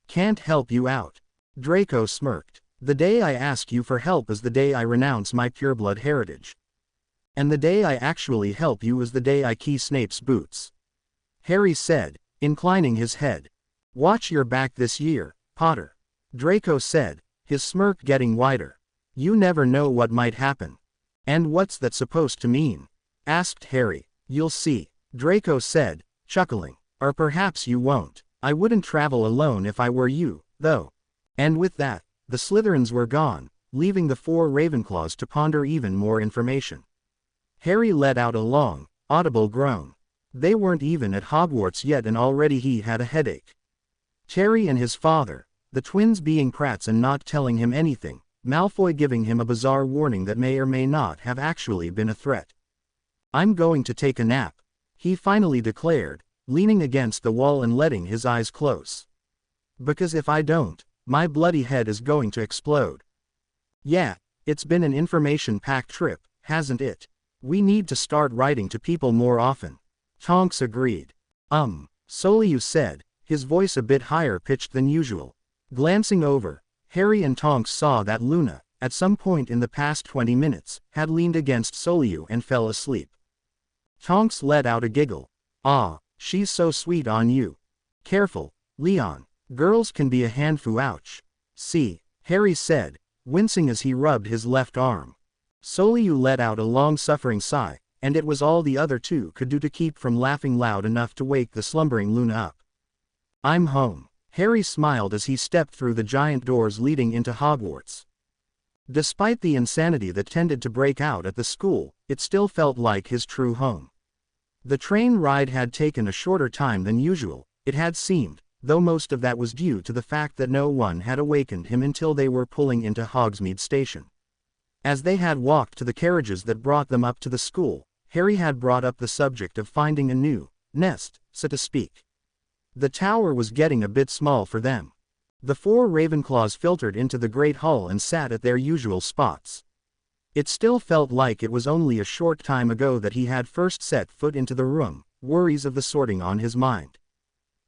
Can't help you out. Draco smirked. The day I ask you for help is the day I renounce my pureblood heritage. And the day I actually help you is the day I key Snape's boots. Harry said, inclining his head. Watch your back this year, Potter. Draco said, his smirk getting wider. You never know what might happen. And what's that supposed to mean? Asked Harry. You'll see, Draco said, chuckling. Or perhaps you won't. I wouldn't travel alone if I were you, though. And with that, the Slytherins were gone, leaving the 4 Ravenclaws to ponder even more information. Harry let out a long, audible groan. They weren't even at Hogwarts yet and already he had a headache. Terry and his father, the twins being prats and not telling him anything, Malfoy giving him a bizarre warning that may or may not have actually been a threat. I'm going to take a nap, he finally declared, leaning against the wall and letting his eyes close. Because if I don't, my bloody head is going to explode. Yeah, it's been an information-packed trip, hasn't it? We need to start writing to people more often. Tonks agreed. Soliu said, his voice a bit higher pitched than usual. Glancing over, Harry and Tonks saw that Luna, at some point in the past 20 minutes, had leaned against Soliu and fell asleep. Tonks let out a giggle. Ah, she's so sweet on you. Careful, Leon. Girls can be a handful. Ouch. See, Harry said, wincing as he rubbed his left arm. Soliu let out a long-suffering sigh, and it was all the other two could do to keep from laughing loud enough to wake the slumbering Luna up. I'm home. Harry smiled as he stepped through the giant doors leading into Hogwarts. Despite the insanity that tended to break out at the school, it still felt like his true home. The train ride had taken a shorter time than usual, it had seemed, though most of that was due to the fact that no one had awakened him until they were pulling into Hogsmeade Station. As they had walked to the carriages that brought them up to the school, Harry had brought up the subject of finding a new nest, so to speak. The tower was getting a bit small for them. The 4 Ravenclaws filtered into the Great Hall and sat at their usual spots. It still felt like it was only a short time ago that he had first set foot into the room, worries of the sorting on his mind.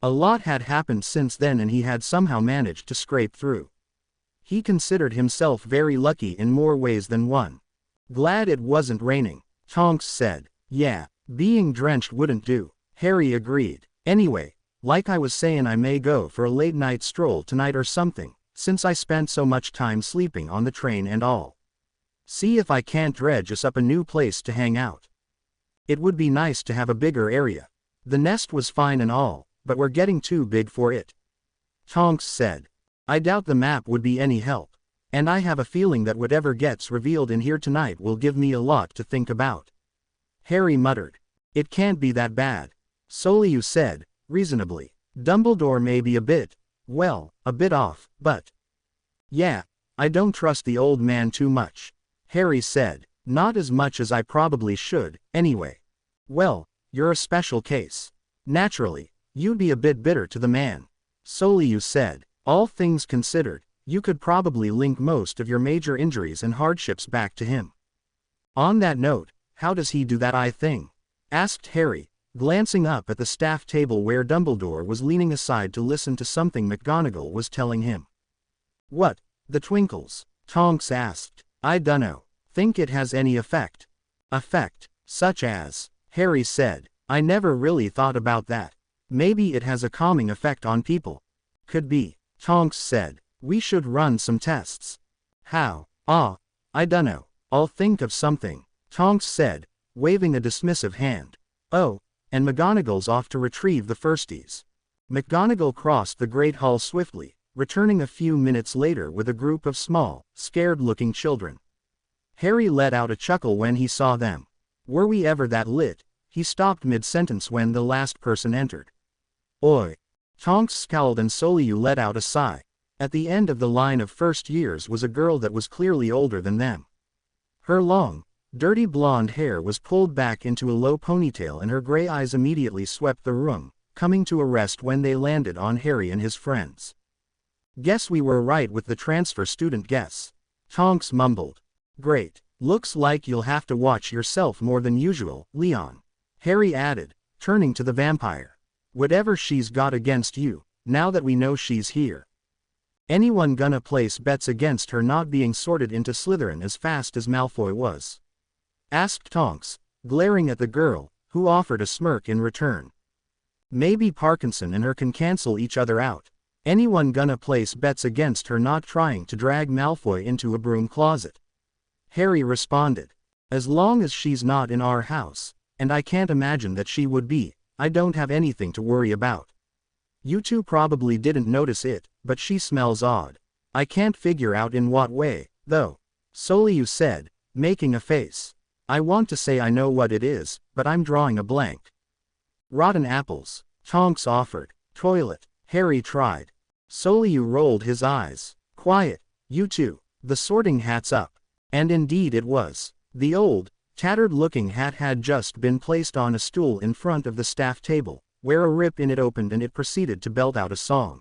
A lot had happened since then and he had somehow managed to scrape through. He considered himself very lucky in more ways than one. Glad it wasn't raining, Tonks said. Yeah, being drenched wouldn't do, Harry agreed. Anyway, like I was saying, I may go for a late night stroll tonight or something, since I spent so much time sleeping on the train and all. See if I can't dredge us up a new place to hang out. It would be nice to have a bigger area. The nest was fine and all, but we're getting too big for it. Tonks said. I doubt the map would be any help. And I have a feeling that whatever gets revealed in here tonight will give me a lot to think about. Harry muttered. It can't be that bad. Soliu said, reasonably. Dumbledore may be a bit off, but... Yeah, I don't trust the old man too much. Harry said. Not as much as I probably should, anyway. Well, you're a special case. Naturally, you'd be a bit bitter to the man. Soliu said. All things considered, you could probably link most of your major injuries and hardships back to him. On that note, how does he do that thing? Asked Harry, glancing up at the staff table where Dumbledore was leaning aside to listen to something McGonagall was telling him. What, the twinkles? Tonks asked. I dunno. Think it has any effect? Effect, such as, Harry said. I never really thought about that. Maybe it has a calming effect on people. Could be, Tonks said. We should run some tests. How? I dunno. I'll think of something, Tonks said, waving a dismissive hand. Oh, and McGonagall's off to retrieve the firsties. McGonagall crossed the Great Hall swiftly, returning a few minutes later with a group of small, scared-looking children. Harry let out a chuckle when he saw them. Were we ever that lit? He stopped mid-sentence when the last person entered. Oi! Tonks scowled and Soliu let out a sigh. At the end of the line of first years was a girl that was clearly older than them. Her long, dirty blonde hair was pulled back into a low ponytail and her gray eyes immediately swept the room, coming to a rest when they landed on Harry and his friends. Guess we were right with the transfer student guess. Tonks mumbled. Great. Looks like you'll have to watch yourself more than usual, Leon. Harry added, turning to the vampire. Whatever she's got against you, now that we know she's here. Anyone gonna place bets against her not being sorted into Slytherin as fast as Malfoy was? Asked Tonks, glaring at the girl, who offered a smirk in return. Maybe Parkinson and her can cancel each other out. Anyone gonna place bets against her not trying to drag Malfoy into a broom closet? Harry responded. As long as she's not in our house, and I can't imagine that she would be, I don't have anything to worry about. You two probably didn't notice it, but she smells odd. I can't figure out in what way, though. Soliu said, making a face. I want to say I know what it is, but I'm drawing a blank. Rotten apples, Tonks offered. Toilet, Harry tried. Soliu rolled his eyes. Quiet, you two. The Sorting Hat's up. And indeed it was. The old, tattered-looking hat had just been placed on a stool in front of the staff table, where a rip in it opened and it proceeded to belt out a song.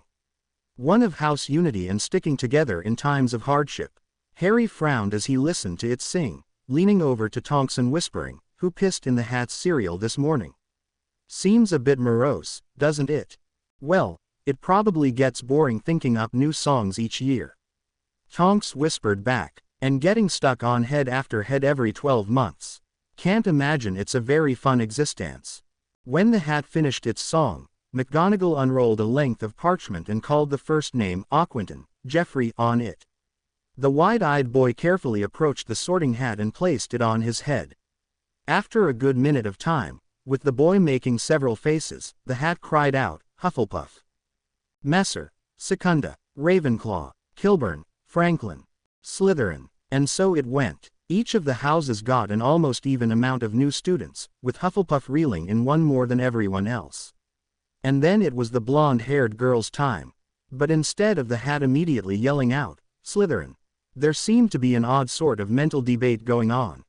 One of house unity and sticking together in times of hardship. Harry frowned as he listened to it sing, leaning over to Tonks and whispering, "Who pissed in the hat's cereal this morning? Seems a bit morose, doesn't it? Well, it probably gets boring thinking up new songs each year." Tonks whispered back, "And getting stuck on head after head every 12 months. Can't imagine it's a very fun existence." When the hat finished its song, McGonagall unrolled a length of parchment and called the first name, Aquinton, Jeffrey, on it. The wide-eyed boy carefully approached the Sorting Hat and placed it on his head. After a good minute of time, with the boy making several faces, the hat cried out, "Hufflepuff, Messer, Secunda, Ravenclaw, Kilburn, Franklin, Slytherin." And so it went. Each of the houses got an almost even amount of new students, with Hufflepuff reeling in one more than everyone else. And then it was the blonde-haired girl's time. But instead of the hat immediately yelling out, "Slytherin," there seemed to be an odd sort of mental debate going on.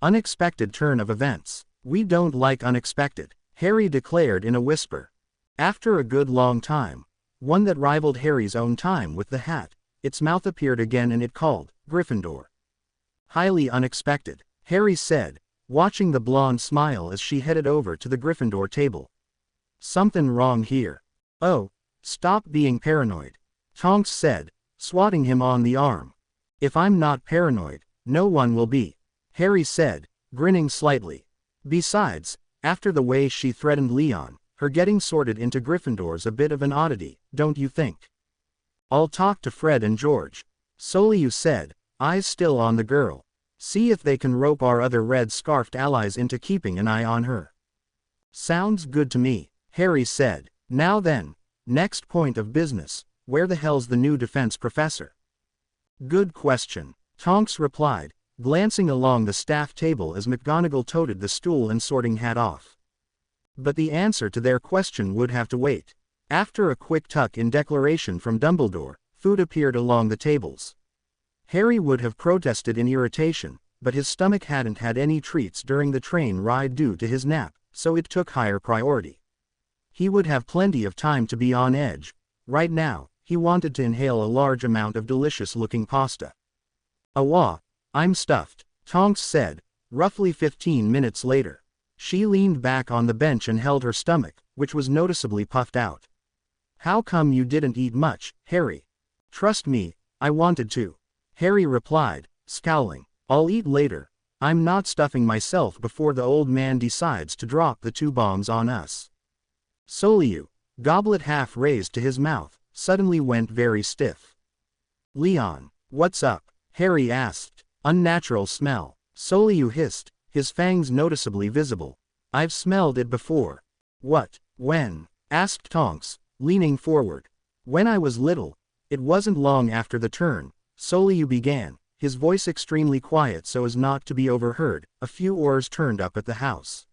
Unexpected turn of events. "We don't like unexpected," Harry declared in a whisper. After a good long time, one that rivaled Harry's own time with the hat, its mouth appeared again and it called, "Gryffindor." "Highly unexpected," Harry said, watching the blonde smile as she headed over to the Gryffindor table. "Something wrong here." "Oh, stop being paranoid," Tonks said, swatting him on the arm. "If I'm not paranoid, no one will be," Harry said, grinning slightly. "Besides, after the way she threatened Leon, her getting sorted into Gryffindor's a bit of an oddity, don't you think?" "I'll talk to Fred and George," Soliu said, eyes still on the girl. "See if they can rope our other red-scarfed allies into keeping an eye on her." "Sounds good to me," Harry said. "Now then, next point of business, where the hell's the new defense professor?" "Good question," Tonks replied, glancing along the staff table as McGonagall toted the stool and Sorting Hat off. But the answer to their question would have to wait. After a quick tuck-in declaration from Dumbledore, food appeared along the tables. Harry would have protested in irritation, but his stomach hadn't had any treats during the train ride due to his nap, so it took higher priority. He would have plenty of time to be on edge. Right now, he wanted to inhale a large amount of delicious-looking pasta. "Awa, I'm stuffed," Tonks said, roughly 15 minutes later. She leaned back on the bench and held her stomach, which was noticeably puffed out. "How come you didn't eat much, Harry?" "Trust me, I wanted to," Harry replied, scowling. "I'll eat later. I'm not stuffing myself before the old man decides to drop the 2 bombs on us." Soliu, goblet half raised to his mouth, suddenly went very stiff. "Leon, what's up?" Harry asked. "Unnatural smell," Soliu hissed, his fangs noticeably visible. "I've smelled it before." "What, when?" asked Tonks, leaning forward. "When I was little. It wasn't long after the turn," Soliu began, his voice extremely quiet so as not to be overheard. "A few oars turned up at the house.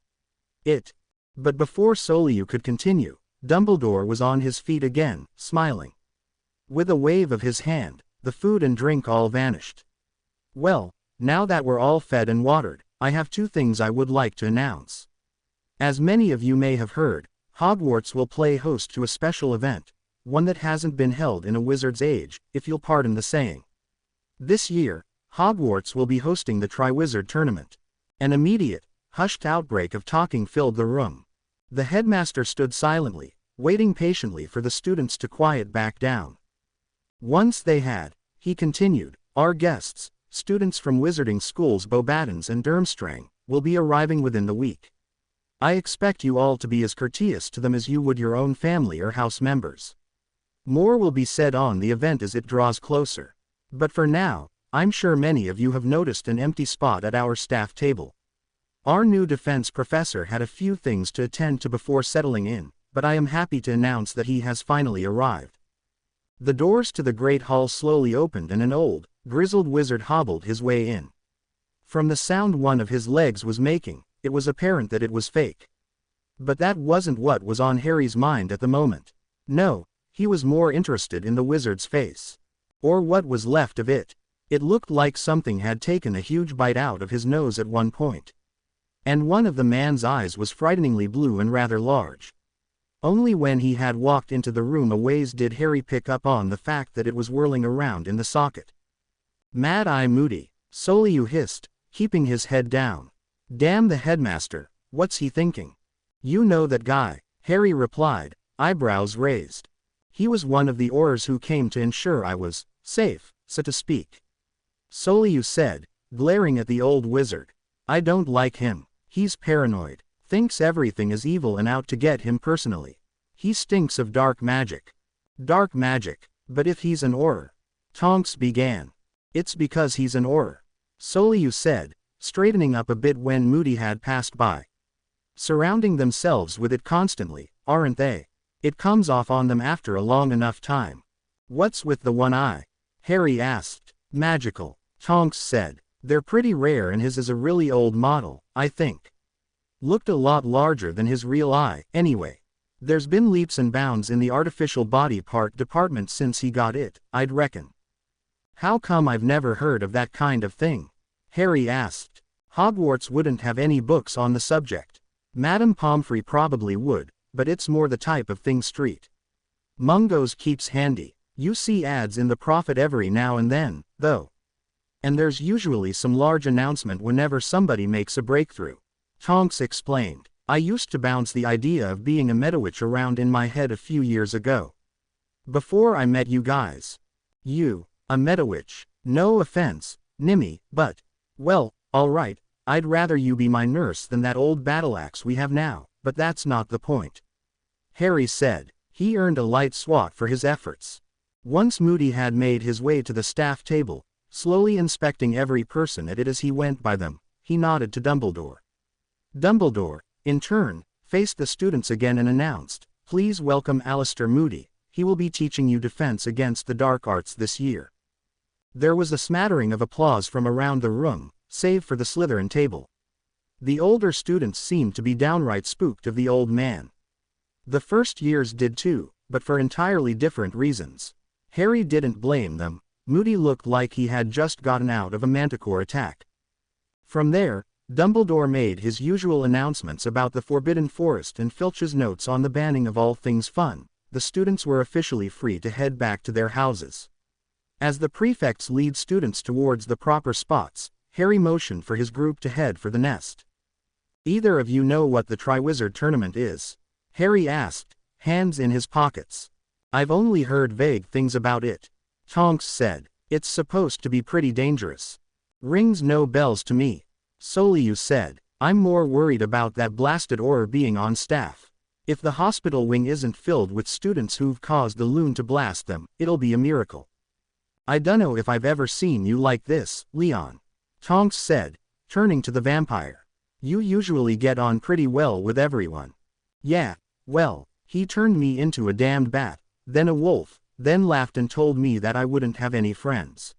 It. But before Soliu could continue, Dumbledore was on his feet again, smiling. With a wave of his hand, the food and drink all vanished. Well, now that we're all fed and watered, I have two things I would like to announce. As many of you may have heard, Hogwarts will play host to a special event, one that hasn't been held in a wizard's age, if you'll pardon the saying. This year, Hogwarts will be hosting the Triwizard Tournament. An immediate, hushed outbreak of talking filled the room. The headmaster stood silently, waiting patiently for the students to quiet back down. Once they had, he continued, our guests, students from wizarding schools Beauxbatons and Durmstrang, will be arriving within the week. I expect you all to be as courteous to them as you would your own family or house members. More will be said on the event as it draws closer. But for now, I'm sure many of you have noticed an empty spot at our staff table. Our new defense professor had a few things to attend to before settling in, but I am happy to announce that he has finally arrived. The doors to the great hall slowly opened and an old, grizzled wizard hobbled his way in. From the sound one of his legs was making, it was apparent that it was fake. But that wasn't what was on Harry's mind at the moment. No, he was more interested in the wizard's face. Or what was left of it. It looked like something had taken a huge bite out of his nose at one point. And one of the man's eyes was frighteningly blue and rather large. Only when he had walked into the room a ways did Harry pick up on the fact that it was whirling around in the socket. Mad-Eye Moody, Soliu hissed, keeping his head down. Damn the headmaster, what's he thinking? You know that guy, Harry replied, eyebrows raised. He was one of the Aurors who came to ensure I was safe, so to speak. Soliu said, glaring at the old wizard. I don't like him. He's paranoid. Thinks everything is evil and out to get him personally. He stinks of dark magic. Dark magic, but if he's an Auror. Tonks began. It's because he's an Auror. Soliu said, straightening up a bit when Moody had passed by. Surrounding themselves with it constantly, aren't they? It comes off on them after a long enough time. What's with the one eye? Harry asked. Magical, Tonks said. They're pretty rare and his is a really old model, I think. Looked a lot larger than his real eye, anyway. There's been leaps and bounds in the artificial body part department since he got it, I'd reckon. How come I've never heard of that kind of thing? Harry asked. Hogwarts wouldn't have any books on the subject. Madame Pomfrey probably would, but it's more the type of thing Street Mungo's keeps handy. You see ads in the Prophet every now and then, though. And there's usually some large announcement whenever somebody makes a breakthrough. Tonks explained. I used to bounce the idea of being a Medowitch around in my head a few years ago. Before I met you guys. You, a Medowitch. No offense, Nimmy, but, well, alright, I'd rather you be my nurse than that old battle-axe we have now, but that's not the point. Harry said. He earned a light swat for his efforts. Once Moody had made his way to the staff table, slowly inspecting every person at it as he went by them, he nodded to Dumbledore. Dumbledore, in turn, faced the students again and announced, please welcome Alistair Moody, he will be teaching you defense against the dark arts this year. There was a smattering of applause from around the room, save for the Slytherin table. The older students seemed to be downright spooked of the old man. The first years did too, but for entirely different reasons. Harry didn't blame them. Moody looked like he had just gotten out of a manticore attack. From there, Dumbledore made his usual announcements about the Forbidden Forest and Filch's notes on the banning of all things fun. The students were officially free to head back to their houses. As the prefects lead students towards the proper spots, Harry motioned for his group to head for the nest. Either of you know what the Triwizard Tournament is? Harry asked, hands in his pockets. I've only heard vague things about it. Tonks said. It's supposed to be pretty dangerous. Rings no bells to me. Soliu said. I'm more worried about that blasted Auror being on staff. If the hospital wing isn't filled with students who've caused the loon to blast them, it'll be a miracle. I dunno if I've ever seen you like this, Leon. Tonks said, turning to the vampire. You usually get on pretty well with everyone. Yeah, well, he turned me into a damned bat, then a wolf, then laughed and told me that I wouldn't have any friends.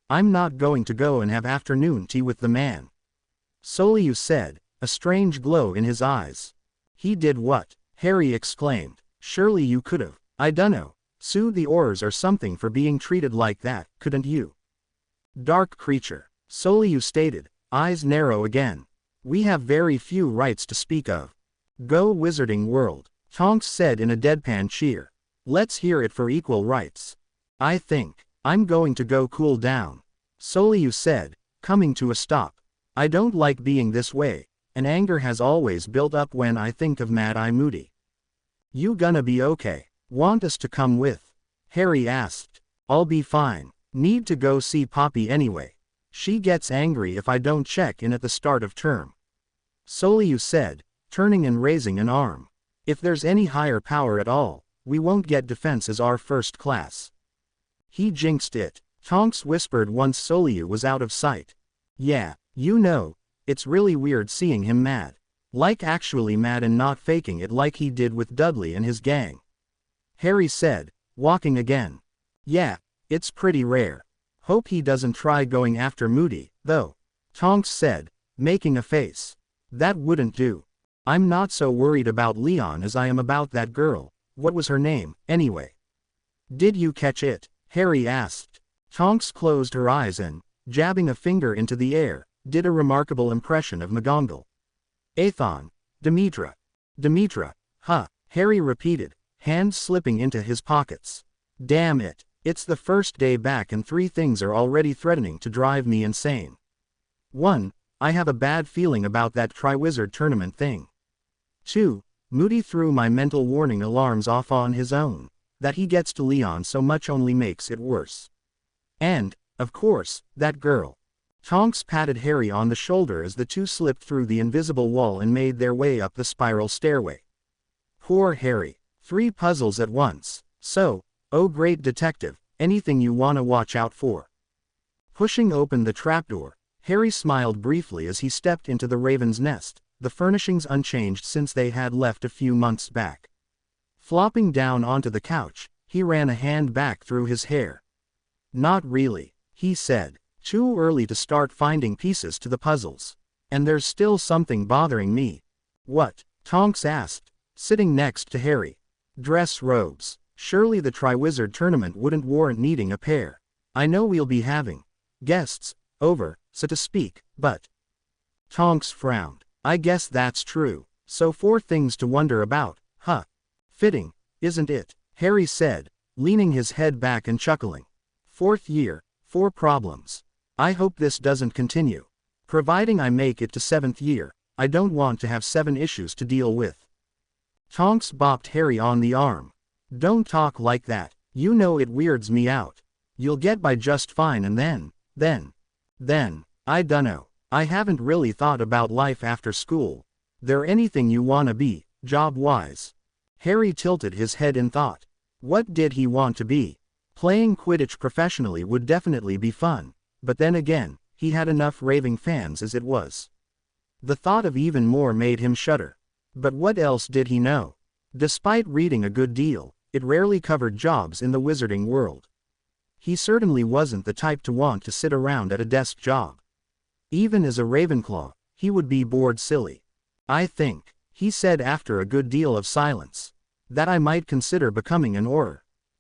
I'm not going to go and have afternoon tea with the man. Soliu said, a strange glow in his eyes. He did what? Harry exclaimed. Surely you could've, I dunno, sued the Aurors or something for being treated like that, couldn't you? Dark creature, Soliu stated, eyes narrow again. We have very few rights to speak of. Go Wizarding World, Tonks said in a deadpan cheer. Let's hear it for equal rights. I think I'm going to go cool down, Soliu said, coming to a stop. I don't like being this way, and anger has always built up when I think of Mad-Eye Moody. You gonna be okay? Want us to come with? Harry asked. I'll be fine. Need to go see Poppy anyway. She gets angry if I don't check in at the start of term. Soliu said, turning and raising an arm. If there's any higher power at all, we won't get defense as our first class. He jinxed it, Tonks whispered once Soliu was out of sight. Yeah, you know, it's really weird seeing him mad. Like actually mad and not faking it like he did with Dudley and his gang. Harry said, walking again. Yeah, it's pretty rare. Hope he doesn't try going after Moody, though. Tonks said, making a face. That wouldn't do. I'm not so worried about Leon as I am about that girl. What was her name, anyway? Did you catch it? Harry asked. Tonks closed her eyes and, jabbing a finger into the air, did a remarkable impression of McGonagall. Aethon. Demetra. Demetra. Huh, Harry repeated, hands slipping into his pockets. Damn it, it's the first day back and 3 things are already threatening to drive me insane. 1. I have a bad feeling about that Triwizard Tournament thing. 2. Moody threw my mental warning alarms off on his own. That he gets to Leon so much only makes it worse. And, of course, that girl. Tonks patted Harry on the shoulder as the two slipped through the invisible wall and made their way up the spiral stairway. Poor Harry. 3 puzzles at once. So, oh great detective, anything you wanna watch out for. Pushing open the trapdoor, Harry smiled briefly as he stepped into the Raven's Nest, the furnishings unchanged since they had left a few months back. Flopping down onto the couch, he ran a hand back through his hair. Not really, he said. Too early to start finding pieces to the puzzles. And there's still something bothering me. What? Tonks asked, sitting next to Harry. Dress robes. Surely the Triwizard Tournament wouldn't warrant needing a pair. I know we'll be having guests over, so to speak, but... Tonks frowned. I guess that's true. So 4 things to wonder about, huh? Fitting, isn't it? Harry said, leaning his head back and chuckling. 4th year, 4 problems. I hope this doesn't continue. Providing I make it to 7th year, I don't want to have 7 issues to deal with. Tonks bopped Harry on the arm. Don't talk like that, you know it weirds me out. You'll get by just fine and then, I dunno. I haven't really thought about life after school. There anything you wanna be, job-wise? Harry tilted his head in thought. What did he want to be? Playing Quidditch professionally would definitely be fun, but then again, he had enough raving fans as it was. The thought of even more made him shudder. But what else did he know? Despite reading a good deal, it rarely covered jobs in the wizarding world. He certainly wasn't the type to want to sit around at a desk job. Even as a Ravenclaw, he would be bored silly. I think, he said after a good deal of silence, that I might consider becoming an Auror.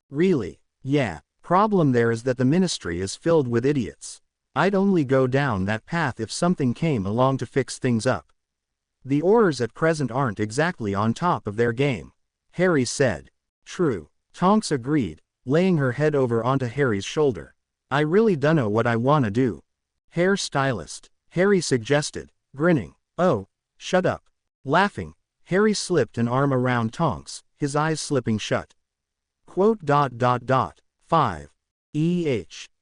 Really? Yeah, problem there is that the ministry is filled with idiots. I'd only go down that path if something came along to fix things up. The Aurors at present aren't exactly on top of their game, Harry said. True, Tonks agreed, laying her head over onto Harry's shoulder. I really dunno what I wanna do. Hair stylist, Harry suggested, grinning. Oh, shut up. Laughing, Harry slipped an arm around Tonks, his eyes slipping shut. Quote. 5.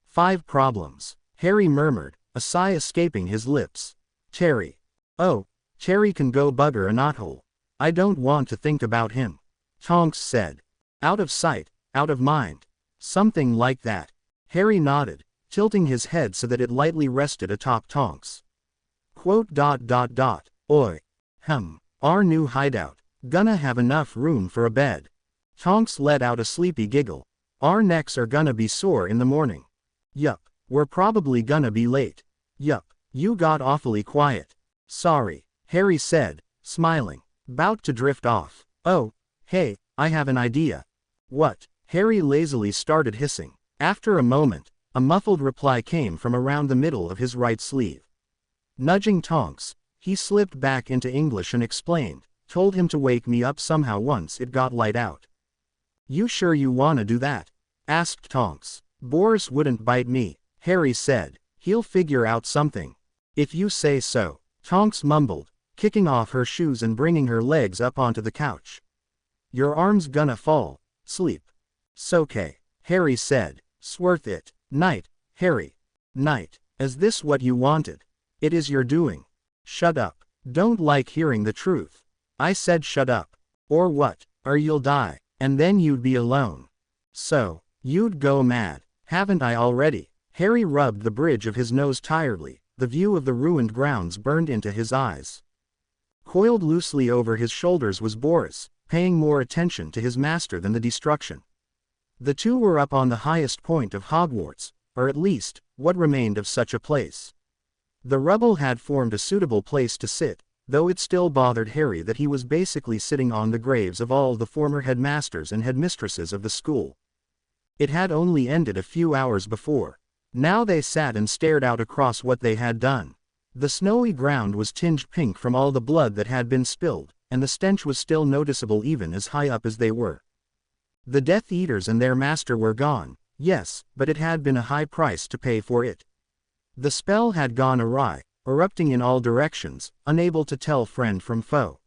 5 problems, Harry murmured, a sigh escaping his lips. Terry. Oh, Terry can go bugger a knothole. I don't want to think about him. Tonks said. Out of sight, out of mind. Something like that. Harry nodded, tilting his head so that it lightly rested atop Tonks. Quote. Oi. Our new hideout. Gonna have enough room for a bed. Tonks let out a sleepy giggle. Our necks are gonna be sore in the morning. Yup, we're probably gonna be late. Yup, you got awfully quiet. Sorry. Harry said, smiling. About to drift off. Oh, hey, I have an idea. What? Harry lazily started hissing. After a moment, a muffled reply came from around the middle of his right sleeve. Nudging Tonks, he slipped back into English and explained, told him to wake me up somehow once it got light out. You sure you wanna do that? Asked Tonks. Boris wouldn't bite me, Harry said. He'll figure out something. If you say so, Tonks mumbled, kicking off her shoes and bringing her legs up onto the couch. Your arm's gonna fall. Sleep. "'S'okay," Harry said. "'Sworth it. Night, Harry. Night. Is this what you wanted? It is your doing. Shut up. Don't like hearing the truth. I said shut up. Or what? Or you'll die, and then you'd be alone. So, you'd go mad, haven't I already?" Harry rubbed the bridge of his nose tiredly, the view of the ruined grounds burned into his eyes. Coiled loosely over his shoulders was Boris, paying more attention to his master than the destruction. The two were up on the highest point of Hogwarts, or at least, what remained of such a place. The rubble had formed a suitable place to sit, though it still bothered Harry that he was basically sitting on the graves of all the former headmasters and headmistresses of the school. It had only ended a few hours before. Now they sat and stared out across what they had done. The snowy ground was tinged pink from all the blood that had been spilled, and the stench was still noticeable even as high up as they were. The Death Eaters and their master were gone, yes, but it had been a high price to pay for it. The spell had gone awry, erupting in all directions, unable to tell friend from foe.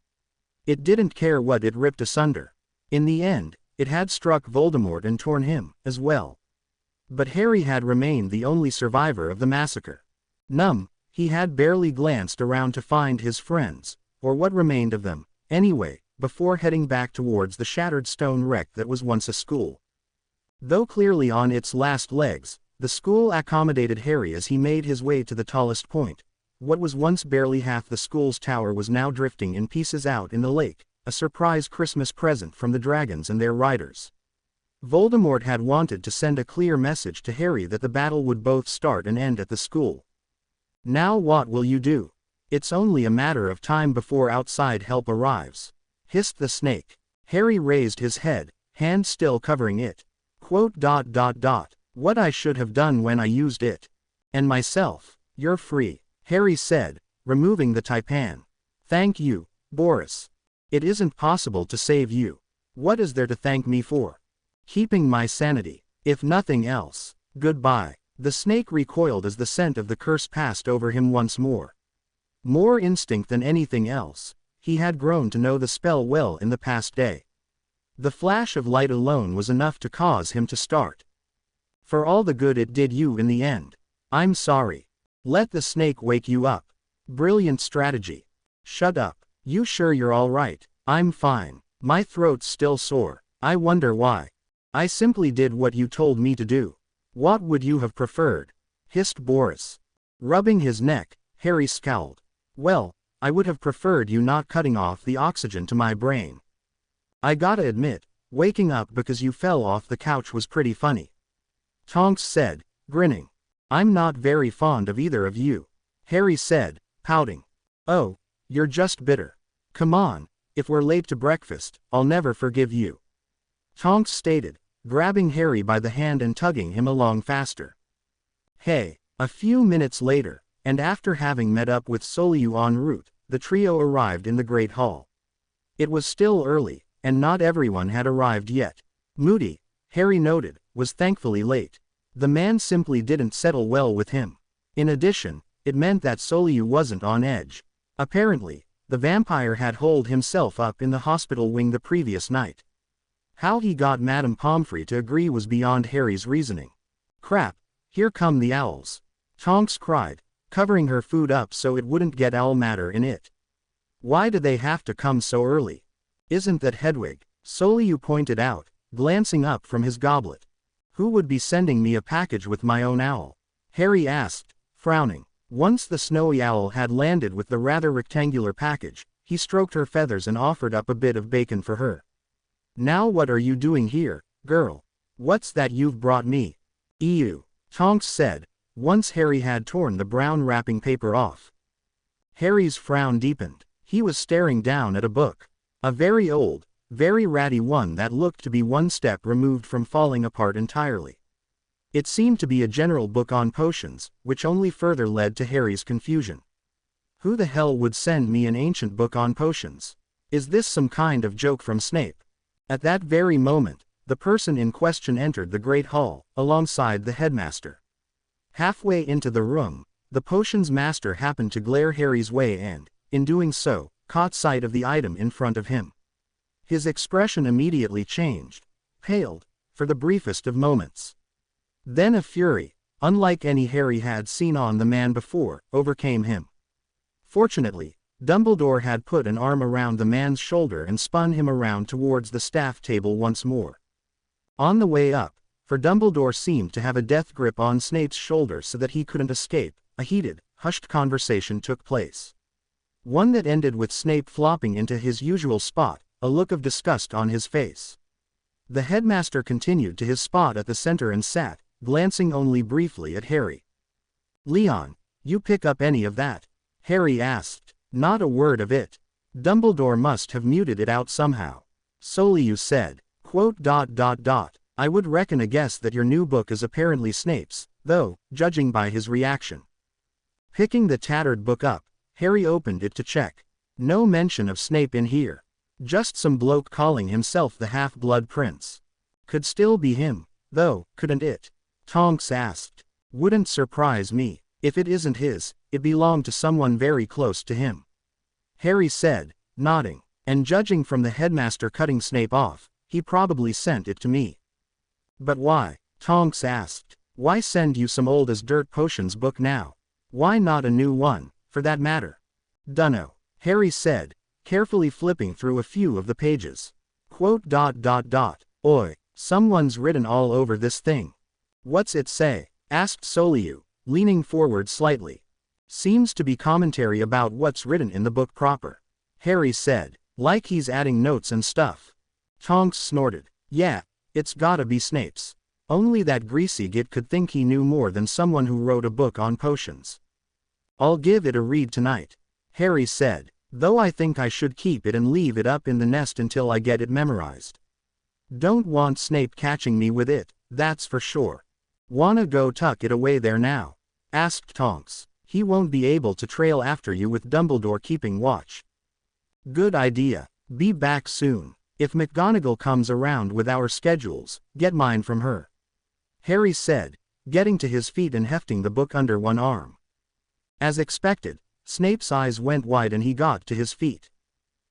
It didn't care what it ripped asunder. In the end, it had struck Voldemort and torn him, as well. But Harry had remained the only survivor of the massacre. Numb, he had barely glanced around to find his friends, or what remained of them, anyway, before heading back towards the shattered stone wreck that was once a school. Though clearly on its last legs, the school accommodated Harry as he made his way to the tallest point. What was once barely half the school's tower was now drifting in pieces out in the lake, a surprise Christmas present from the dragons and their riders. Voldemort had wanted to send a clear message to Harry that the battle would both start and end at the school. Now what will you do? It's only a matter of time before outside help arrives, hissed the snake. Harry raised his head, hand still covering it. What I should have done when I used it. And myself. You're free, Harry said, removing the taipan. Thank you, Boris. It isn't possible to save you. What is there to thank me for? Keeping my sanity, if nothing else. Goodbye. The snake recoiled as the scent of the curse passed over him once more. More instinct than anything else, he had grown to know the spell well in the past day. The flash of light alone was enough to cause him to start. For all the good it did you in the end. I'm sorry. Let the snake wake you up. Brilliant strategy. Shut up. You sure you're all right? I'm fine. My throat's still sore. I wonder why. I simply did what you told me to do. What would you have preferred? Hissed Boris. Rubbing his neck, Harry scowled. Well, I would have preferred you not cutting off the oxygen to my brain. I gotta admit, waking up because you fell off the couch was pretty funny. Tonks said, grinning. I'm not very fond of either of you, Harry said, pouting. Oh, you're just bitter. Come on, if we're late to breakfast, I'll never forgive you. Tonks stated, grabbing Harry by the hand and tugging him along faster. Hey, a few minutes later, and after having met up with Soliu en route, the trio arrived in the Great Hall. It was still early, and not everyone had arrived yet. Moody, Harry noted, was thankfully late. The man simply didn't settle well with him. In addition, it meant that Soliu wasn't on edge. Apparently, the vampire had holed himself up in the hospital wing the previous night. How he got Madame Pomfrey to agree was beyond Harry's reasoning. Crap, here come the owls. Tonks cried, covering her food up so it wouldn't get owl matter in it. Why do they have to come so early? Isn't that Hedwig? Soliu pointed out, glancing up from his goblet. Who would be sending me a package with my own owl? Harry asked, frowning. Once the snowy owl had landed with the rather rectangular package, he stroked her feathers and offered up a bit of bacon for her. Now what are you doing here, girl? What's that you've brought me? Ew, Tonks said, once Harry had torn the brown wrapping paper off. Harry's frown deepened. He was staring down at a book. A very old, very ratty one that looked to be one step removed from falling apart entirely. It seemed to be a general book on potions, which only further led to Harry's confusion. Who the hell would send me an ancient book on potions? Is this some kind of joke from Snape? At that very moment, the person in question entered the Great Hall, alongside the headmaster. Halfway into the room, the potions master happened to glare Harry's way and, in doing so, caught sight of the item in front of him. His expression immediately changed, paled, for the briefest of moments. Then a fury, unlike any Harry had seen on the man before, overcame him. Fortunately, Dumbledore had put an arm around the man's shoulder and spun him around towards the staff table once more. On the way up, for Dumbledore seemed to have a death grip on Snape's shoulder so that he couldn't escape, a heated, hushed conversation took place. One that ended with Snape flopping into his usual spot, a look of disgust on his face. The headmaster continued to his spot at the center and sat, glancing only briefly at Harry. "Leon, you pick up any of that?" Harry asked. "Not a word of it. Dumbledore must have muted it out somehow." Soliu said, "I would reckon a guess that your new book is apparently Snape's, though, judging by his reaction." Picking the tattered book up, Harry opened it to check. No mention of Snape in here. Just some bloke calling himself the Half-Blood Prince. Could still be him, though, couldn't it? Tonks asked. "Wouldn't surprise me. If it isn't his, it belonged to someone very close to him," Harry said, nodding. "And judging from the headmaster cutting Snape off, he probably sent it to me." "But why?" Tonks asked. "Why send you some old-as-dirt potions book now? Why not a new one, for that matter?" "Dunno," Harry said, carefully flipping through a few of the pages. "Oi, someone's written all over this thing." "What's it say?" asked Soliu, leaning forward slightly. "Seems to be commentary about what's written in the book proper," Harry said, "like he's adding notes and stuff." Tonks snorted. "Yeah, it's gotta be Snape's. Only that greasy git could think he knew more than someone who wrote a book on potions." "I'll give it a read tonight," Harry said, "though I think I should keep it and leave it up in the nest until I get it memorized. Don't want Snape catching me with it, that's for sure." "Wanna go tuck it away there now?" asked Tonks. "He won't be able to trail after you with Dumbledore keeping watch." "Good idea. Be back soon. If McGonagall comes around with our schedules, get mine from her," Harry said, getting to his feet and hefting the book under one arm. As expected, Snape's eyes went wide and he got to his feet.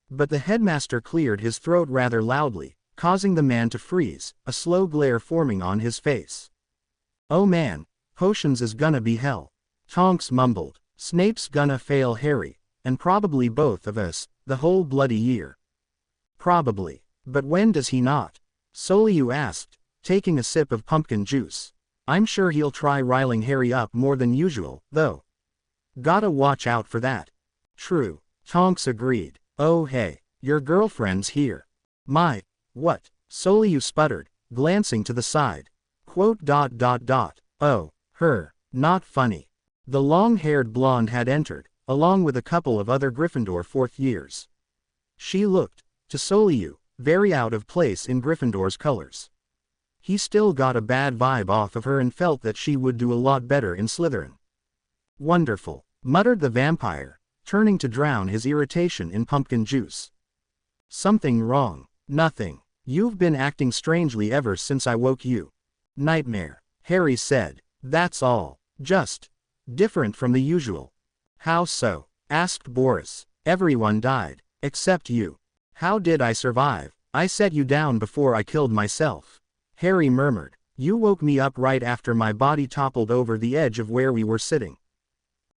But the headmaster cleared his throat rather loudly, causing the man to freeze, a slow glare forming on his face. "Oh man, potions is gonna be hell," Tonks mumbled. "Snape's gonna fail Harry, and probably both of us, the whole bloody year." "Probably. But when does he not?" Soliu asked, taking a sip of pumpkin juice. "I'm sure he'll try riling Harry up more than usual, though. Gotta watch out for that." "True," Tonks agreed. "Oh hey, your girlfriend's here." "My, what?" Soliu sputtered, glancing to the side. "Oh, her, not funny." The long-haired blonde had entered, along with a couple of other Gryffindor fourth years. She looked, to Soliu, very out of place in Gryffindor's colors. He still got a bad vibe off of her and felt that she would do a lot better in Slytherin. "Wonderful," muttered the vampire, turning to drown his irritation in pumpkin juice. "Something wrong?" "Nothing. You've been acting strangely ever since I woke you." "Nightmare," Harry said. "That's all. Just different from the usual." "How so?" asked Boris. "Everyone died, except you." "How did I survive? I set you down before I killed myself," Harry murmured. "You woke me up right after my body toppled over the edge of where we were sitting."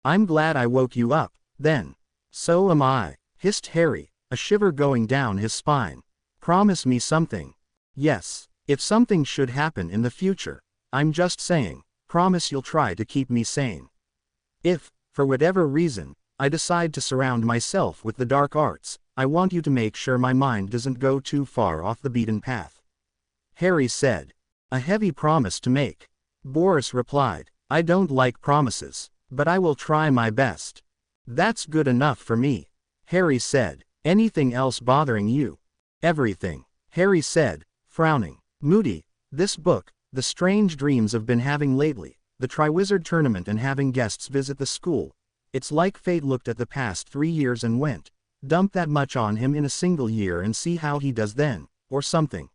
"I'm glad I woke you up, then." "So am I," hissed Harry, a shiver going down his spine. "Promise me something." "Yes, if something should happen in the future. I'm just saying, promise you'll try to keep me sane. If, for whatever reason, I decide to surround myself with the dark arts, I want you to make sure my mind doesn't go too far off the beaten path," Harry said. "A heavy promise to make," Boris replied. "I don't like promises, but I will try my best." "That's good enough for me," Harry said. Anything else bothering you? Everything, Harry said, frowning. Moody, this book, the strange dreams I've been having lately, the Triwizard Tournament and having guests visit the school. It's like fate looked at the past 3 years and went, dump that much on him in a single year and see how he does then, or something.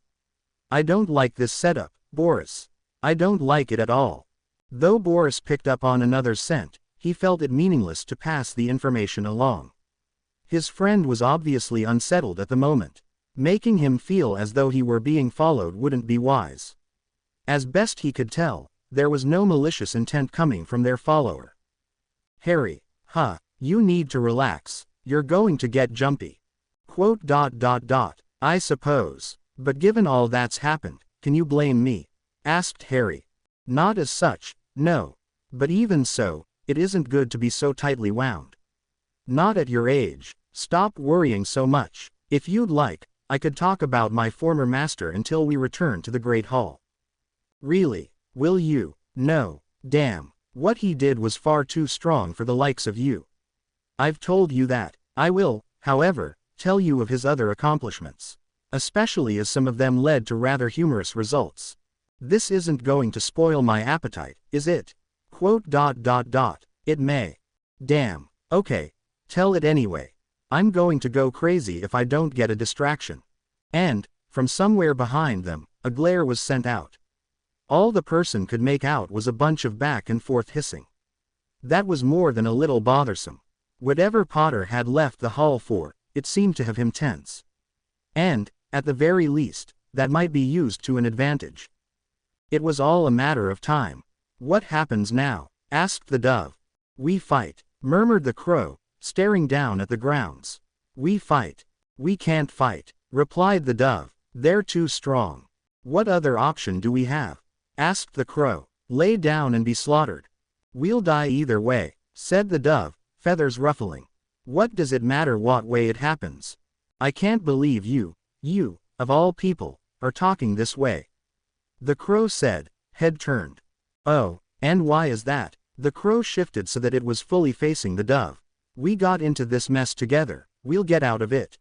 I don't like this setup, Boris. I don't like it at all. Though Boris picked up on another's scent, he felt it meaningless to pass the information along. His friend was obviously unsettled at the moment. Making him feel as though he were being followed wouldn't be wise. As best he could tell, there was no malicious intent coming from their follower. Harry, you need to relax, you're going to get jumpy. I suppose. But given all that's happened, can you blame me? Asked Harry. Not as such, no. But even so, it isn't good to be so tightly wound. Not at your age. Stop worrying so much. If you'd like, I could talk about my former master until we return to the Great Hall. Really? Will you? No. Damn. What he did was far too strong for the likes of you. I've told you that. I will, however, tell you of his other accomplishments. Especially as some of them led to rather humorous results. This isn't going to spoil my appetite, is it? It may. Damn. Okay. Tell it anyway. I'm going to go crazy if I don't get a distraction. And, from somewhere behind them, a glare was sent out. All the person could make out was a bunch of back and forth hissing. That was more than a little bothersome. Whatever Potter had left the hall for, it seemed to have him tense. And, at the very least, that might be used to an advantage. It was all a matter of time. What happens now? Asked the dove. We fight, murmured the crow, staring down at the grounds. We fight. We can't fight, replied the dove. They're too strong. What other option do we have? Asked the crow. Lay down and be slaughtered. We'll die either way, said the dove, feathers ruffling. What does it matter what way it happens? I can't believe you, of all people, are talking this way. The crow said, head turned. Oh, and why is that? The crow shifted so that it was fully facing the dove. We got into this mess together, we'll get out of it.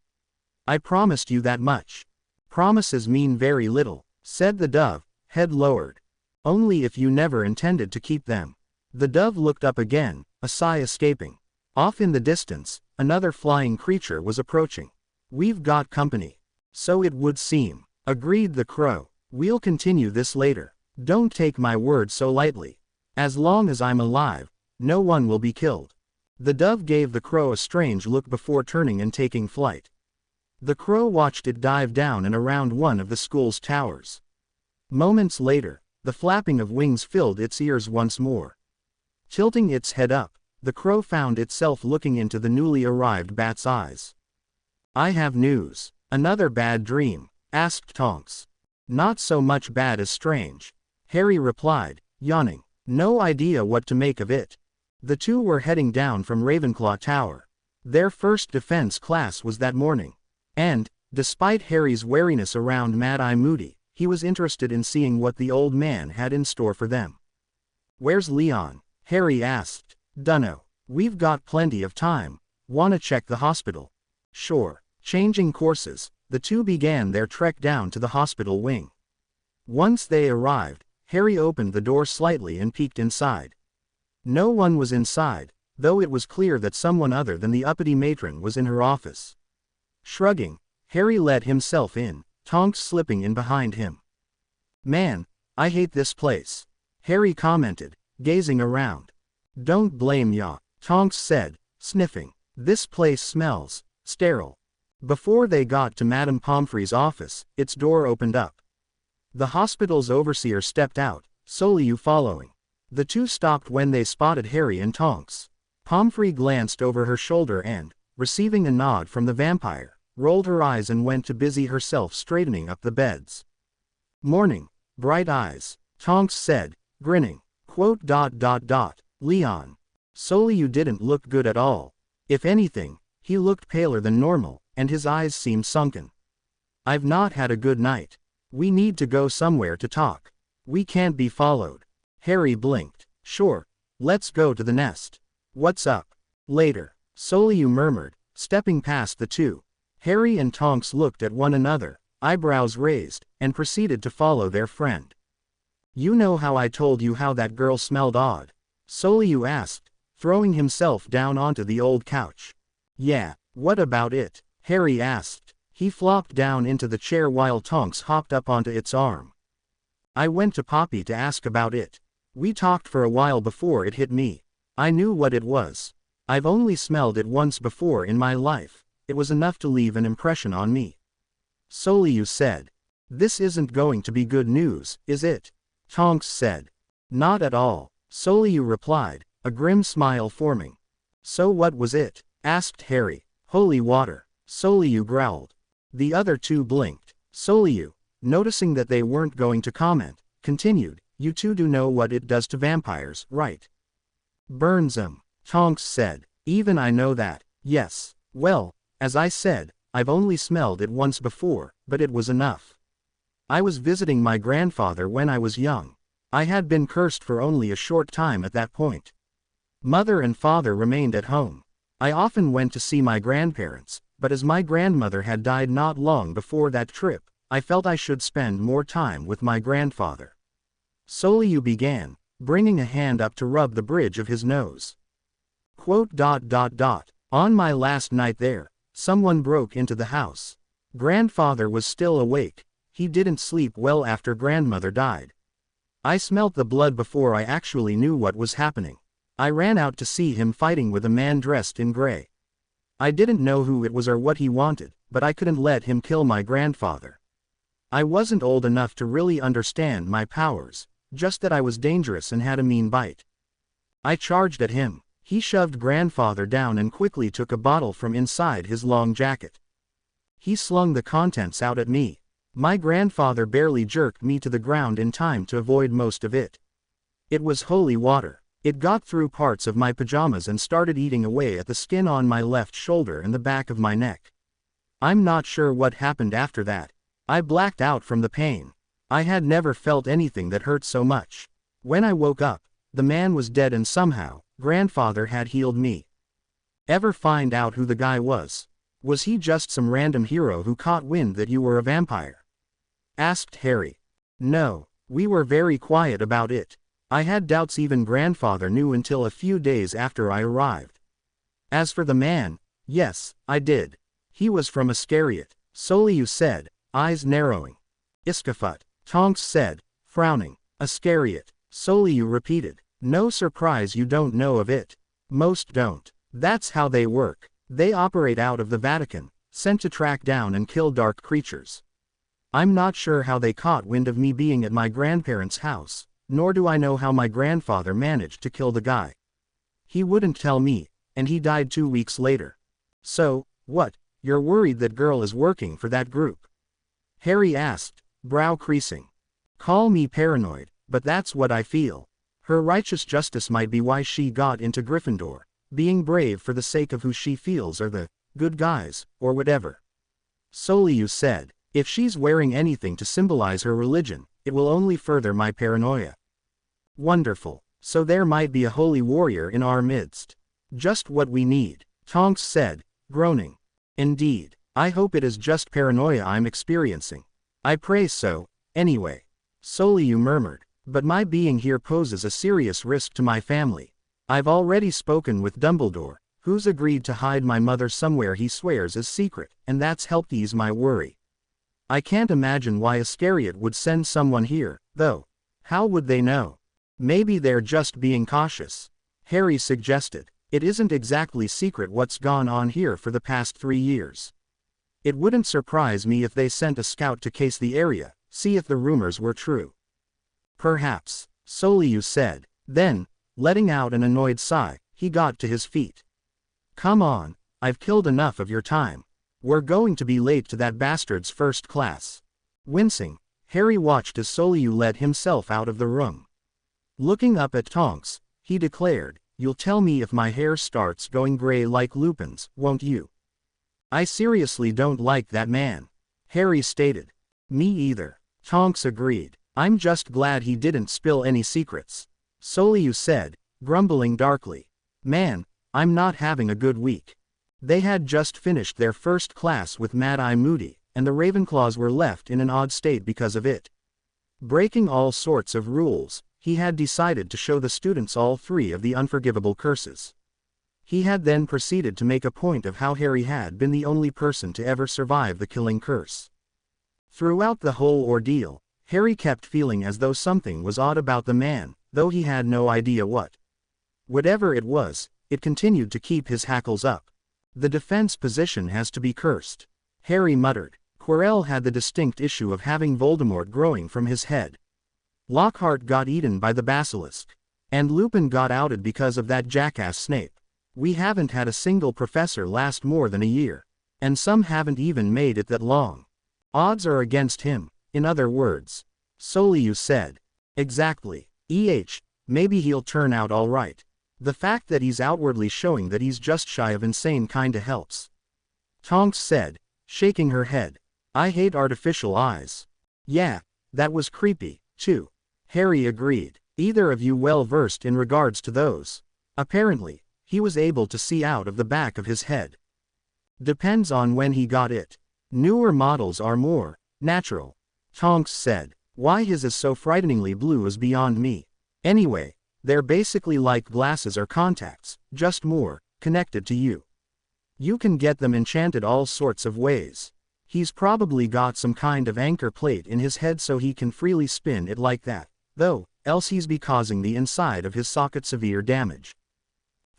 I promised you that much. Promises mean very little, said the dove, head lowered. Only if you never intended to keep them. The dove looked up again, a sigh escaping. Off in the distance, another flying creature was approaching. We've got company. So it would seem, agreed the crow. We'll continue this later. Don't take my word so lightly. As long as I'm alive, no one will be killed. The dove gave the crow a strange look before turning and taking flight. The crow watched it dive down and around one of the school's towers. Moments later, the flapping of wings filled its ears once more. Tilting its head up, the crow found itself looking into the newly arrived bat's eyes. I have news. Another bad dream? Asked Tonks. Not so much bad as strange, Harry replied, yawning. No idea what to make of it. The two were heading down from Ravenclaw Tower. Their first defense class was that morning. And, despite Harry's wariness around Mad-Eye Moody, he was interested in seeing what the old man had in store for them. Where's Leon? Harry asked. Dunno. We've got plenty of time. Wanna check the hospital? Sure. Changing courses, the two began their trek down to the hospital wing. Once they arrived, Harry opened the door slightly and peeked inside. No one was inside, though it was clear that someone other than the uppity matron was in her office. Shrugging, Harry let himself in, Tonks slipping in behind him. Man, I hate this place, Harry commented, gazing around. Don't blame ya, Tonks said, sniffing. This place smells sterile. Before they got to Madame Pomfrey's office, its door opened up. The hospital's overseer stepped out, Soliu following. The two stopped when they spotted Harry and Tonks. Pomfrey glanced over her shoulder and, receiving a nod from the vampire, rolled her eyes and went to busy herself straightening up the beds. Morning, bright eyes, Tonks said, grinning. Leon. Soliu didn't look good at all. If anything, he looked paler than normal, and his eyes seemed sunken. I've not had a good night. We need to go somewhere to talk. We can't be followed. Harry blinked. Sure. Let's go to the nest. What's up? Later. Soliu murmured, Stepping past the two, Harry and Tonks looked at one another, eyebrows raised, and proceeded to follow their friend. "You know how I told you how that girl smelled odd?" Soliu asked, throwing himself down onto the old couch. "Yeah, what about it?" Harry asked. He flopped down into the chair while Tonks hopped up onto its arm. "I went to Poppy to ask about it. We talked for a while before it hit me. I knew what it was. I've only smelled it once before in my life. It was enough to leave an impression on me." Soliu said. "This isn't going to be good news, is it?" Tonks said. "Not at all," Soliu replied, a grim smile forming. "So what was it?" asked Harry. "Holy water," Soliu growled. The other two blinked. Soliu, noticing that they weren't going to comment, continued, "You two do know what it does to vampires, right?" "Burns 'em," Tonks said. "Even I know that, yes. Well, as I said, I've only smelled it once before, but it was enough. I was visiting my grandfather when I was young. I had been cursed for only a short time at that point. Mother and father remained at home. I often went to see my grandparents, but as my grandmother had died not long before that trip, I felt I should spend more time with my grandfather." Soliu began, bringing a hand up to rub the bridge of his nose. "On my last night there, someone broke into the house. Grandfather was still awake. He didn't sleep well after grandmother died. I smelt the blood before I actually knew what was happening. I ran out to see him fighting with a man dressed in gray. I didn't know who it was or what he wanted, but I couldn't let him kill my grandfather. I wasn't old enough to really understand my powers, just that I was dangerous and had a mean bite. I charged at him. He shoved grandfather down and quickly took a bottle from inside his long jacket. He slung the contents out at me. My grandfather barely jerked me to the ground in time to avoid most of it. It was holy water. It got through parts of my pajamas and started eating away at the skin on my left shoulder and the back of my neck. I'm not sure what happened after that. I blacked out from the pain. I had never felt anything that hurt so much. When I woke up, the man was dead and somehow, grandfather had healed me." "Ever find out who the guy was? Was he just some random hero who caught wind that you were a vampire?" asked Harry. "No, we were very quiet about it. I had doubts even grandfather knew until a few days after I arrived. As for the man, yes, I did. He was from Iscariot," Soliu said, eyes narrowing. "Iskafut," Tonks said, frowning. "Iscariot," Soliu repeated. "No surprise you don't know of it. Most don't. That's how they work. They operate out of the Vatican, sent to track down and kill dark creatures. I'm not sure how they caught wind of me being at my grandparents' house, nor do I know how my grandfather managed to kill the guy. He wouldn't tell me, and he died 2 weeks later. So, what, you're worried that girl is working for that group?" Harry asked, brow creasing. "Call me paranoid, but that's what I feel. Her righteous justice might be why she got into Gryffindor, being brave for the sake of who she feels are the good guys, or whatever." Soliu said, "If she's wearing anything to symbolize her religion, it will only further my paranoia." "Wonderful. So there might be a holy warrior in our midst. Just what we need," Tonks said, groaning. "Indeed. I hope it is just paranoia I'm experiencing. I pray so, anyway," Soliu murmured. "But my being here poses a serious risk to my family. I've already spoken with Dumbledore, who's agreed to hide my mother somewhere he swears is secret, and that's helped ease my worry. I can't imagine why Iscariot would send someone here, though. How would they know? Maybe they're just being cautious," Harry suggested. "It isn't exactly secret what's gone on here for the past 3 years. It wouldn't surprise me if they sent a scout to case the area, see if the rumors were true." "Perhaps," Soliu said. Then, letting out an annoyed sigh, he got to his feet. "Come on, I've killed enough of your time. We're going to be late to that bastard's first class." Wincing, Harry watched as Soliu led himself out of the room. Looking up at Tonks, he declared, "You'll tell me if my hair starts going gray like Lupin's, won't you?" "I seriously don't like that man," Harry stated. "Me either," Tonks agreed. "I'm just glad he didn't spill any secrets," Soliu said, grumbling darkly. "Man, I'm not having a good week. They had just finished their first class with Mad-Eye Moody, and the Ravenclaws were left in an odd state because of it. Breaking all sorts of rules, he had decided to show the students all 3 of the unforgivable curses. He had then proceeded to make a point of how Harry had been the only person to ever survive the killing curse. Throughout the whole ordeal, Harry kept feeling as though something was odd about the man, though he had no idea what. Whatever it was, it continued to keep his hackles up. The defense position has to be cursed, Harry muttered. Quirrell had the distinct issue of having Voldemort growing from his head. Lockhart got eaten by the basilisk. And Lupin got outed because of that jackass Snape. We haven't had a single professor last more than a year. And some haven't even made it that long. Odds are against him, in other words. Soliu said. Exactly. Maybe he'll turn out all right. The fact that he's outwardly showing that he's just shy of insane kinda helps. Tonks said, shaking her head. I hate artificial eyes. Yeah, that was creepy, too. Harry agreed. Either of you well versed in regards to those? Apparently, he was able to see out of the back of his head. Depends on when he got it. Newer models are more natural. Tonks said. Why his is so frighteningly blue is beyond me. Anyway, they're basically like glasses or contacts, just more connected to you. You can get them enchanted all sorts of ways. He's probably got some kind of anchor plate in his head so he can freely spin it like that, though, else he's be causing the inside of his socket severe damage.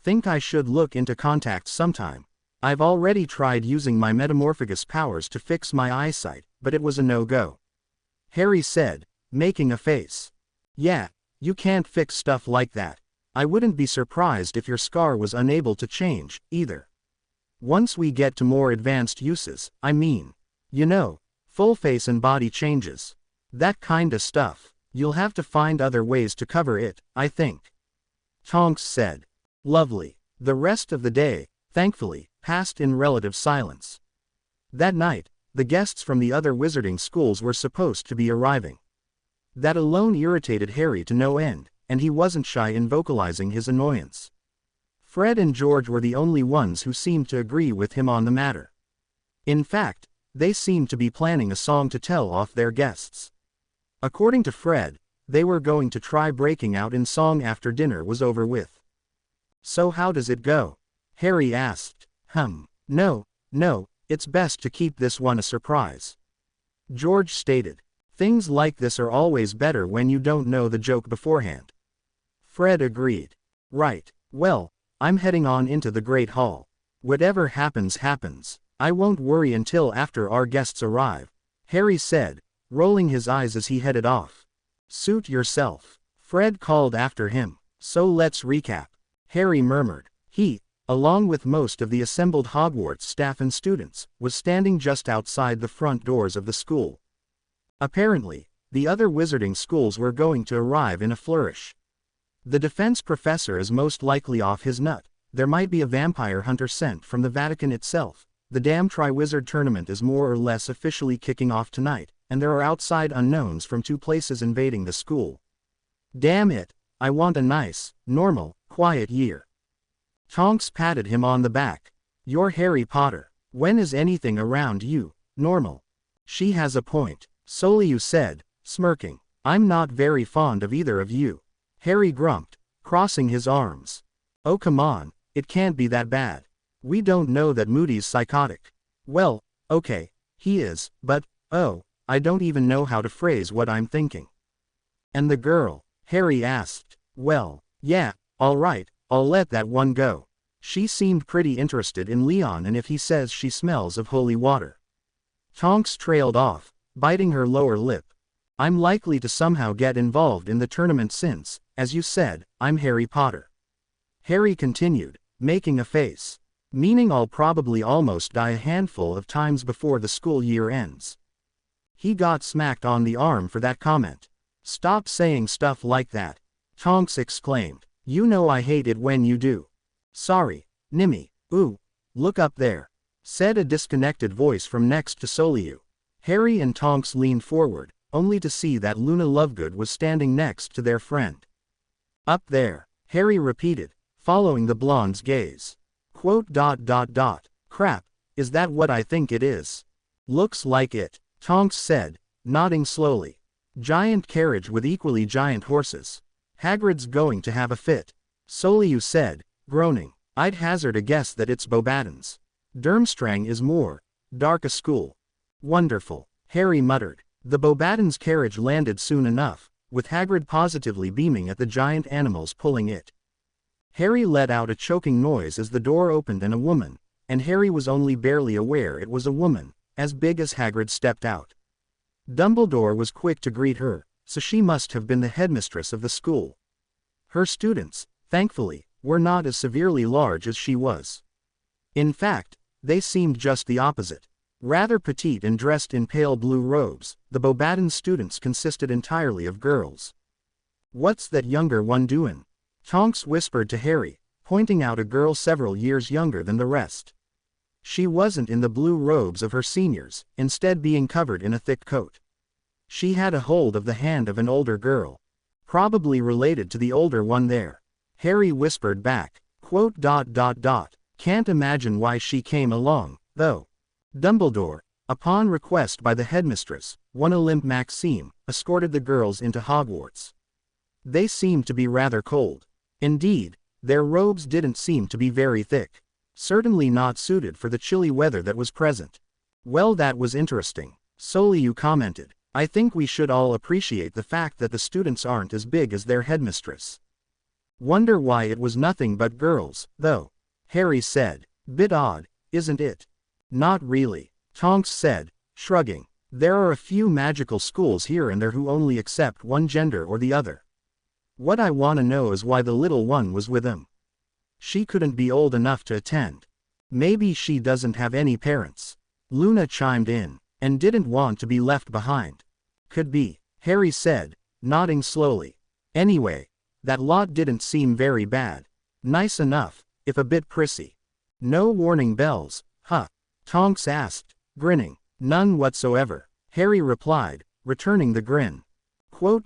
Think I should look into contacts sometime. I've already tried using my metamorphagus powers to fix my eyesight, but it was a no-go. Harry said, making a face. Yeah, you can't fix stuff like that. I wouldn't be surprised if your scar was unable to change, either. Once we get to more advanced uses, I mean. You know, full face and body changes. That kinda stuff. You'll have to find other ways to cover it, I think. Tonks said. Lovely. The rest of the day, thankfully, passed in relative silence. That night, the guests from the other wizarding schools were supposed to be arriving. That alone irritated Harry to no end, and he wasn't shy in vocalizing his annoyance. Fred and George were the only ones who seemed to agree with him on the matter. In fact, they seemed to be planning a song to tell off their guests. According to Fred, they were going to try breaking out in song after dinner was over with. So how does it go? Harry asked. No, it's best to keep this one a surprise. George stated. Things like this are always better when you don't know the joke beforehand. Fred agreed. Right, well, I'm heading on into the Great Hall. Whatever happens happens. I won't worry until after our guests arrive, Harry said, rolling his eyes as he headed off. Suit yourself. Fred called after him. So let's recap. Harry murmured. He, along with most of the assembled Hogwarts staff and students, was standing just outside the front doors of the school. Apparently, the other wizarding schools were going to arrive in a flourish. The defense professor is most likely off his nut. There might be a vampire hunter sent from the Vatican itself. The damn Triwizard tournament is more or less officially kicking off tonight, and there are outside unknowns from 2 places invading the school. Damn it, I want a nice, normal, quiet year. Tonks patted him on the back. You're Harry Potter. When is anything around you normal? She has a point, Soliu said, smirking. I'm not very fond of either of you. Harry grumped, crossing his arms. Oh come on, it can't be that bad. We don't know that Moody's psychotic. Well, okay, he is, but, oh, I don't even know how to phrase what I'm thinking. And the girl? Harry asked. Well, yeah, all right, I'll let that one go. She seemed pretty interested in Leon, and if he says she smells of holy water. Tonks trailed off, biting her lower lip. I'm likely to somehow get involved in the tournament since, as you said, I'm Harry Potter. Harry continued, making a face. Meaning I'll probably almost die a handful of times before the school year ends. He got smacked on the arm for that comment. Stop saying stuff like that. Tonks exclaimed. You know I hate it when you do. Sorry, Nimmy. Ooh, look up there, said a disconnected voice from next to Soliu. Harry and Tonks leaned forward, only to see that Luna Lovegood was standing next to their friend. Up there, Harry repeated, following the blonde's gaze. Quote. Crap, is that what I think it is? Looks like it, Tonks said, nodding slowly. Giant carriage with equally giant horses. Hagrid's going to have a fit. Soliu said, groaning. I'd hazard a guess that it's Beauxbatons. Durmstrang is more dark a school. Wonderful, Harry muttered. The Beauxbatons carriage landed soon enough, with Hagrid positively beaming at the giant animals pulling it. Harry let out a choking noise as the door opened and a woman, and Harry was only barely aware it was a woman, as big as Hagrid stepped out. Dumbledore was quick to greet her, so she must have been the headmistress of the school. Her students, thankfully, were not as severely large as she was. In fact, they seemed just the opposite. Rather petite and dressed in pale blue robes, the Beauxbatons students consisted entirely of girls. What's that younger one doin'? Tonks whispered to Harry, pointing out a girl several years younger than the rest. She wasn't in the blue robes of her seniors, instead being covered in a thick coat. She had a hold of the hand of an older girl. Probably related to the older one there. Harry whispered back, quote, ... Can't imagine why she came along, though. Dumbledore, upon request by the headmistress, one Olympe Maxime, escorted the girls into Hogwarts. They seemed to be rather cold. Indeed, their robes didn't seem to be very thick. Certainly not suited for the chilly weather that was present. Well, that was interesting, Soliu commented. I think we should all appreciate the fact that the students aren't as big as their headmistress. Wonder why it was nothing but girls, though, Harry said. Bit odd, isn't it? Not really, Tonks said, shrugging. There are a few magical schools here and there who only accept one gender or the other. What I want to know is why the little one was with him. She couldn't be old enough to attend. Maybe she doesn't have any parents. Luna chimed in, and didn't want to be left behind. Could be, Harry said, nodding slowly. Anyway, that lot didn't seem very bad. Nice enough, if a bit prissy. No warning bells, huh? Tonks asked, grinning. None whatsoever, Harry replied, returning the grin. Quote, ...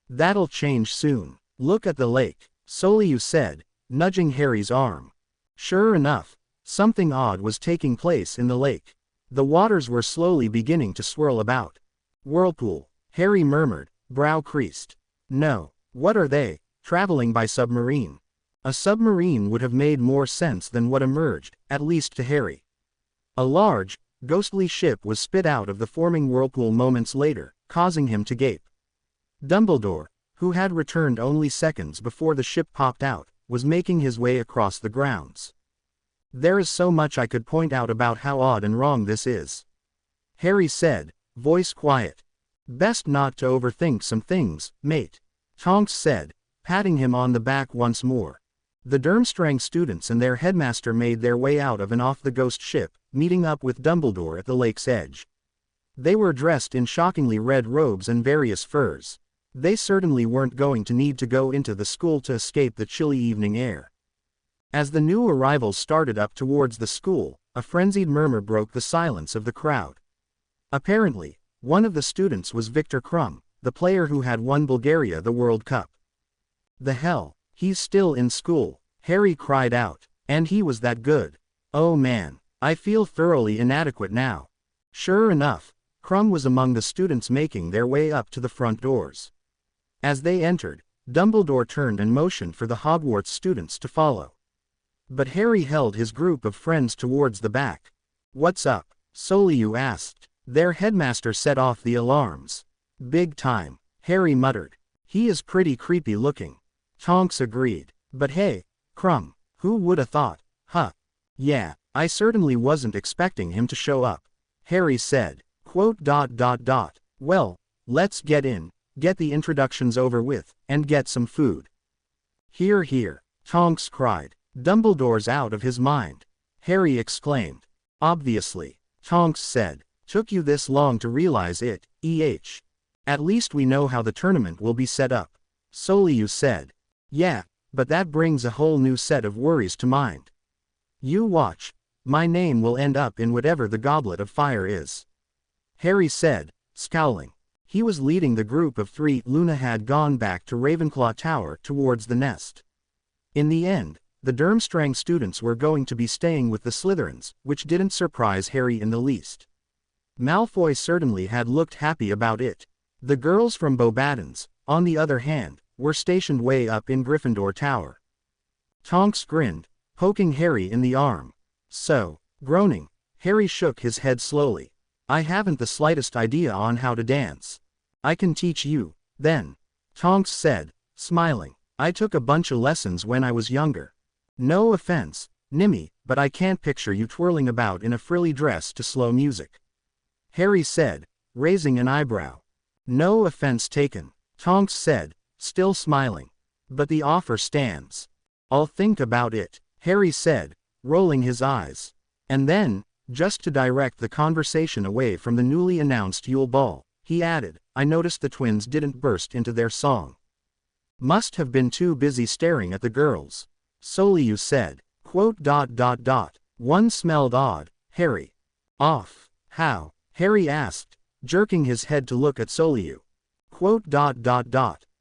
That'll change soon. Look at the lake, Soliu said, nudging Harry's arm. Sure enough, something odd was taking place in the lake. The waters were slowly beginning to swirl about. Whirlpool, Harry murmured, brow creased. No, what are they, traveling by submarine? A submarine would have made more sense than what emerged, at least to Harry. A large, ghostly ship was spit out of the forming whirlpool moments later, causing him to gape. Dumbledore, who had returned only seconds before the ship popped out, was making his way across the grounds. There is so much I could point out about how odd and wrong this is, Harry said, voice quiet. Best not to overthink some things, mate, Tonks said, patting him on the back once more. The Durmstrang students and their headmaster made their way out of and off the ghost ship, meeting up with Dumbledore at the lake's edge. They were dressed in shockingly red robes and various furs. They certainly weren't going to need to go into the school to escape the chilly evening air. As the new arrivals started up towards the school, a frenzied murmur broke the silence of the crowd. Apparently, one of the students was Viktor Krum, the player who had won Bulgaria the World Cup. The hell, he's still in school, Harry cried out, and he was that good. Oh man, I feel thoroughly inadequate now. Sure enough, Krum was among the students making their way up to the front doors. As they entered, Dumbledore turned and motioned for the Hogwarts students to follow. But Harry held his group of friends towards the back. What's up? Soliu asked. Their headmaster set off the alarms. Big time, Harry muttered. He is pretty creepy looking. Tonks agreed. But hey, Krum, who woulda thought, huh? Yeah, I certainly wasn't expecting him to show up, Harry said. Quote, ... Well, let's get in, get the introductions over with, and get some food. Hear, hear, Tonks cried. Dumbledore's out of his mind, Harry exclaimed. Obviously, Tonks said. Took you this long to realize it, At least we know how the tournament will be set up, Soliu said. Yeah, but that brings a whole new set of worries to mind. You watch, my name will end up in whatever the Goblet of Fire is, Harry said, scowling. He was leading the group of three. Luna had gone back to Ravenclaw Tower towards the nest. In the end, The Durmstrang students were going to be staying with the Slytherins, which didn't surprise Harry in the least. Malfoy certainly had looked happy about it. The girls from Beauxbatons, on the other hand, were stationed way up in Gryffindor Tower. Tonks grinned, poking Harry in the arm. So, groaning, Harry shook his head slowly. I haven't the slightest idea on how to dance. I can teach you, then. Tonks said, smiling. I took a bunch of lessons when I was younger. No offense, Nimmy, but I can't picture you twirling about in a frilly dress to slow music. Harry said, raising an eyebrow. No offense taken, Tonks said, still smiling. But the offer stands. I'll think about it, Harry said, rolling his eyes. And then, just to direct the conversation away from the newly announced Yule Ball, he added, I noticed the twins didn't burst into their song. Must have been too busy staring at the girls. Soliu said, quote. One smelled odd, Harry. Off. How? Harry asked, jerking his head to look at Soliu. Quote.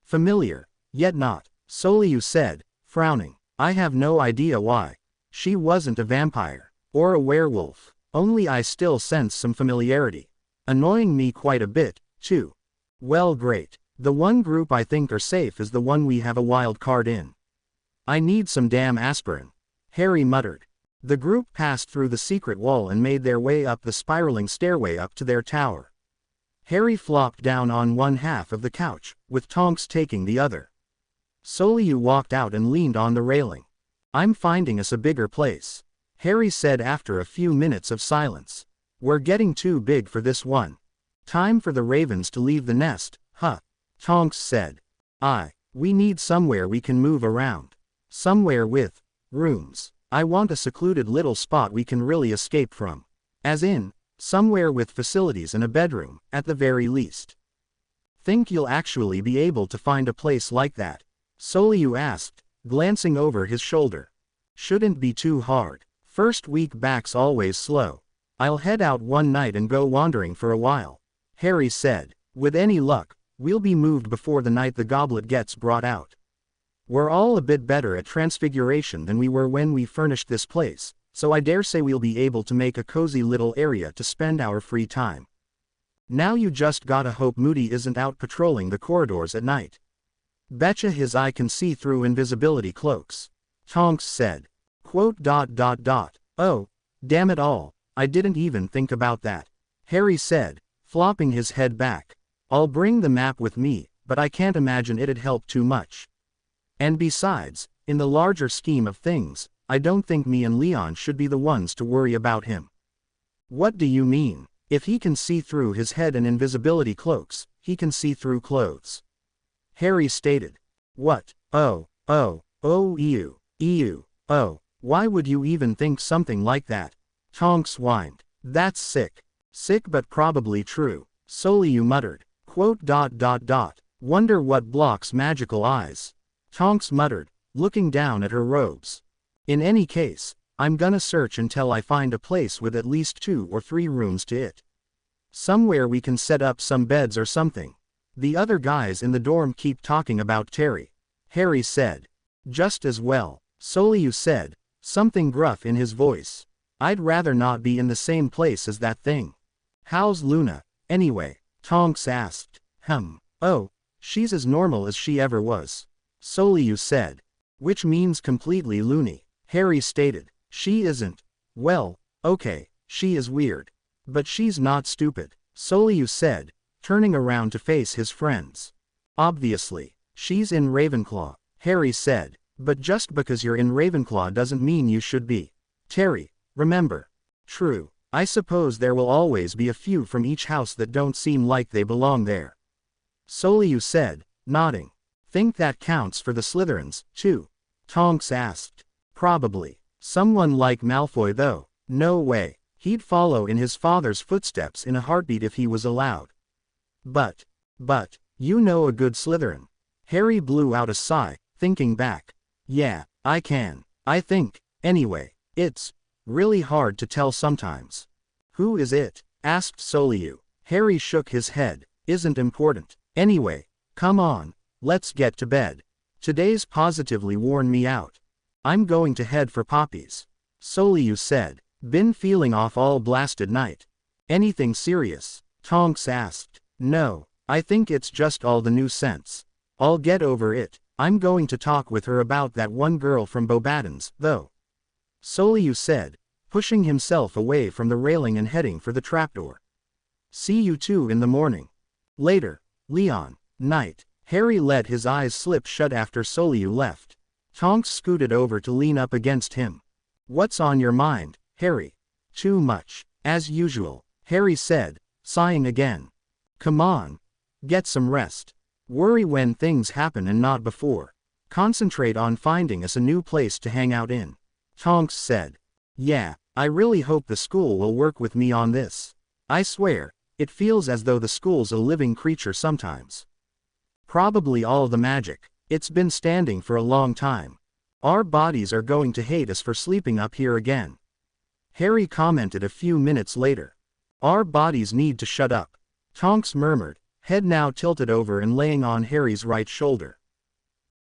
Familiar, yet not, Soliu said, frowning. I have no idea why. She wasn't a vampire, or a werewolf, only I still sense some familiarity. Annoying me quite a bit, too. Well, great. The one group I think are safe is the one we have a wild card in. I need some damn aspirin, Harry muttered. The group passed through the secret wall and made their way up the spiraling stairway up to their tower. Harry flopped down on one half of the couch, with Tonks taking the other. Soliu walked out and leaned on the railing. I'm finding us a bigger place, Harry said after a few minutes of silence. We're getting too big for this one. Time for the ravens to leave the nest, huh? Tonks said. We need somewhere we can move around. Somewhere with rooms. I want a secluded little spot we can really escape from. As in, somewhere with facilities and a bedroom, at the very least. Think you'll actually be able to find a place like that? Soliu asked, glancing over his shoulder. Shouldn't be too hard. First week back's always slow. I'll head out one night and go wandering for a while, Harry said. With any luck, we'll be moved before the night the goblet gets brought out. We're all a bit better at transfiguration than we were when we furnished this place, so I dare say we'll be able to make a cozy little area to spend our free time. Now you just gotta hope Moody isn't out patrolling the corridors at night. Betcha his eye can see through invisibility cloaks, Tonks said. Quote. Oh, damn it all, I didn't even think about that, Harry said, flopping his head back. I'll bring the map with me, but I can't imagine it'd help too much. And besides, in the larger scheme of things, I don't think me and Leon should be the ones to worry about him. What do you mean? If he can see through his head and invisibility cloaks, he can see through clothes, Harry stated. What? Oh, why would you even think something like that? Tonks whined. That's sick. Sick but probably true, Soliu muttered. Quote. Wonder what blocks magical eyes, Tonks muttered, looking down at her robes. In any case, I'm gonna search until I find a place with at least 2 or 3 rooms to it. Somewhere we can set up some beds or something. The other guys in the dorm keep talking about Terry, Harry said. Just as well, Soliu said, something gruff in his voice. I'd rather not be in the same place as that thing. How's Luna, anyway? Tonks asked. Oh, she's as normal as she ever was, Soliu said. Which means completely loony, Harry stated. She isn't. Well, okay, she is weird. But she's not stupid, Soliu said, turning around to face his friends. Obviously, she's in Ravenclaw, Harry said. But just because you're in Ravenclaw doesn't mean you should be. Terry, remember. True, I suppose there will always be a few from each house that don't seem like they belong there, Soliu said, nodding. Think that counts for the Slytherins, too? Tonks asked. Probably. Someone like Malfoy though, no way. He'd follow in his father's footsteps in a heartbeat if he was allowed. But, you know a good Slytherin. Harry blew out a sigh, thinking back. Yeah, I can. I think, anyway, it's really hard to tell sometimes. Who is it? Asked Soliu. Harry shook his head. Isn't important. Anyway, come on, let's get to bed. Today's positively worn me out. I'm going to head for Poppy's. Soliu said. Been feeling off all blasted night. Anything serious? Tonks asked. No, I think it's just all the new scents. I'll get over it. I'm going to talk with her about that one girl from Bobaton's, though. Soliu said, pushing himself away from the railing and heading for the trapdoor. See you two in the morning. Later, Leon. Night. Harry let his eyes slip shut after Soliu left. Tonks scooted over to lean up against him. What's on your mind, Harry? Too much. As usual, Harry said, sighing again. Come on. Get some rest. Worry when things happen and not before. Concentrate on finding us a new place to hang out in. Tonks said. Yeah, I really hope the school will work with me on this. I swear, it feels as though the school's a living creature sometimes. Probably all the magic. It's been standing for a long time. Our bodies are going to hate us for sleeping up here again. Harry commented a few minutes later. Our bodies need to shut up. Tonks murmured, head now tilted over and laying on Harry's right shoulder.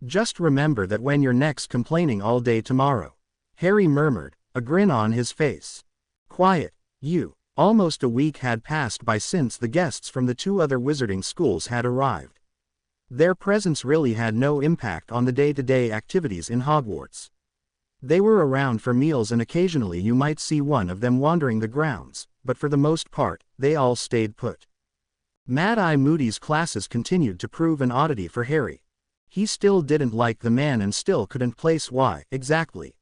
Just remember that when you're next complaining all day tomorrow. Harry murmured, a grin on his face. Quiet, you. Almost a week had passed by since the guests from the two other wizarding schools had arrived. Their presence really had no impact on the day-to-day activities in Hogwarts. They were around for meals and occasionally you might see one of them wandering the grounds, but for the most part, they all stayed put. Mad-Eye Moody's classes continued to prove an oddity for Harry. He still didn't like the man and still couldn't place why, exactly.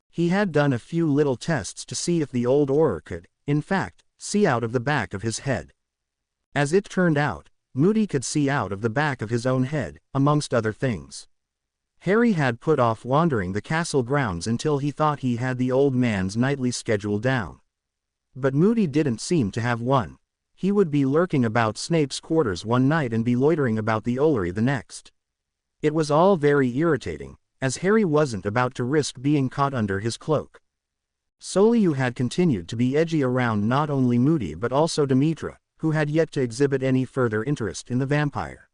He had done a few little tests to see if the old Auror could, in fact, see out of the back of his head. As it turned out, Moody could see out of the back of his own head, amongst other things. Harry had put off wandering the castle grounds until he thought he had the old man's nightly schedule down. But Moody didn't seem to have one. He would be lurking about Snape's quarters one night and be loitering about the Ollery the next. It was all very irritating, as Harry wasn't about to risk being caught under his cloak. Soliu had continued to be edgy around not only Moody but also Demetra, who had yet to exhibit any further interest in the vampire.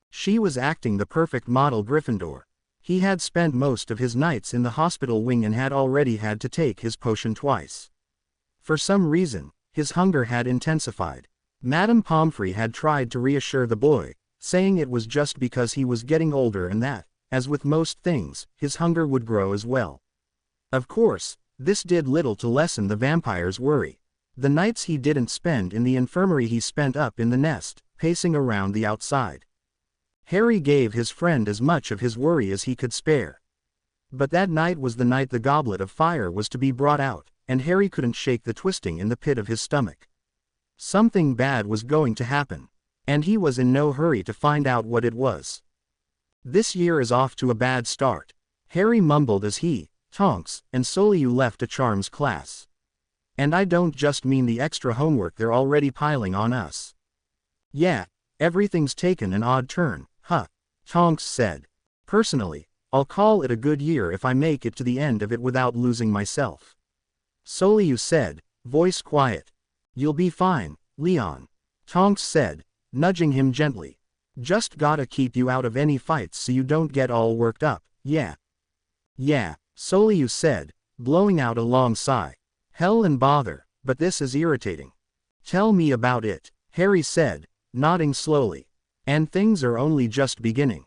She was acting the perfect model Gryffindor. He had spent most of his nights in the hospital wing and had already had to take his potion twice. For some reason, his hunger had intensified. Madame Pomfrey had tried to reassure the boy, saying it was just because he was getting older and that, as with most things, his hunger would grow as well. Of course, this did little to lessen the vampire's worry. The nights he didn't spend in the infirmary he spent up in the nest, pacing around the outside. Harry gave his friend as much of his worry as he could spare. But that night was the night the goblet of fire was to be brought out, and Harry couldn't shake the twisting in the pit of his stomach. Something bad was going to happen, and he was in no hurry to find out what it was. This year is off to a bad start, Harry mumbled as he, Tonks, and Soliu left a charms class. And I don't just mean the extra homework they're already piling on us. Yeah, everything's taken an odd turn, huh? Tonks said. Personally, I'll call it a good year if I make it to the end of it without losing myself. Soliu said, voice quiet. You'll be fine, Leon. Tonks said, nudging him gently. Just gotta keep you out of any fights so you don't get all worked up, yeah. Yeah, Soliu said, blowing out a long sigh. Hell and bother, but this is irritating. Tell me about it, Harry said, nodding slowly. And things are only just beginning.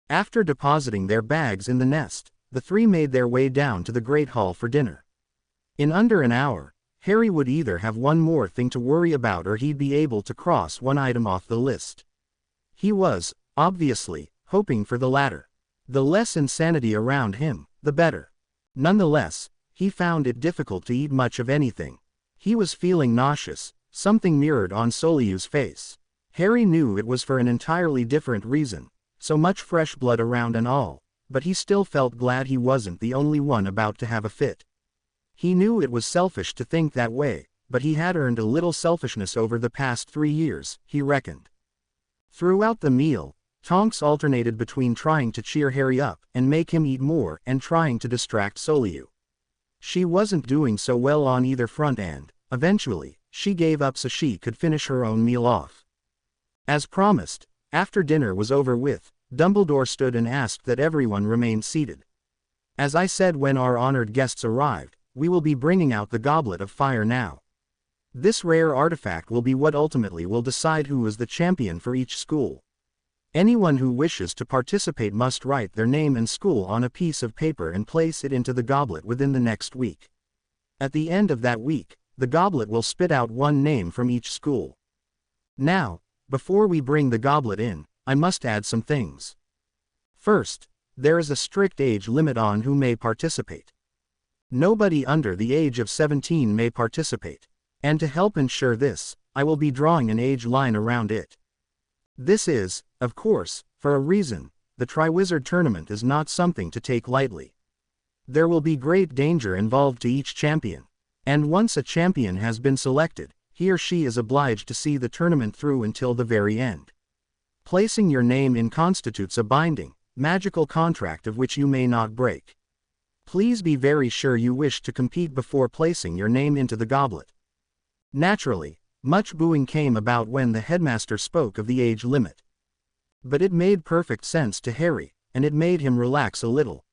After depositing their bags in the nest, the three made their way down to the Great Hall for dinner. In under an hour, Harry would either have one more thing to worry about or he'd be able to cross one item off the list. He was, obviously, hoping for the latter. The less insanity around him, the better. Nonetheless, he found it difficult to eat much of anything. He was feeling nauseous, something mirrored on Soliu's face. Harry knew it was for an entirely different reason, so much fresh blood around and all, but he still felt glad he wasn't the only one about to have a fit. He knew it was selfish to think that way, but he had earned a little selfishness over the past 3 years, he reckoned. Throughout the meal, Tonks alternated between trying to cheer Harry up and make him eat more and trying to distract Soliu. She wasn't doing so well on either front and, eventually, she gave up so she could finish her own meal off. As promised, after dinner was over with, Dumbledore stood and asked that everyone remain seated. As I said when our honored guests arrived, we will be bringing out the Goblet of Fire now. This rare artifact will be what ultimately will decide who is the champion for each school. Anyone who wishes to participate must write their name and school on a piece of paper and place it into the goblet within the next week. At the end of that week, the goblet will spit out one name from each school. Now, before we bring the goblet in, I must add some things. First, there is a strict age limit on who may participate. Nobody under the age of 17 may participate. And to help ensure this, I will be drawing an age line around it. This is, of course, for a reason. The Triwizard Tournament is not something to take lightly. There will be great danger involved to each champion. And once a champion has been selected, he or she is obliged to see the tournament through until the very end. Placing your name in constitutes a binding, magical contract of which you may not break. Please be very sure you wish to compete before placing your name into the goblet. Naturally, much booing came about when the headmaster spoke of the age limit. But it made perfect sense to Harry, and it made him relax a little.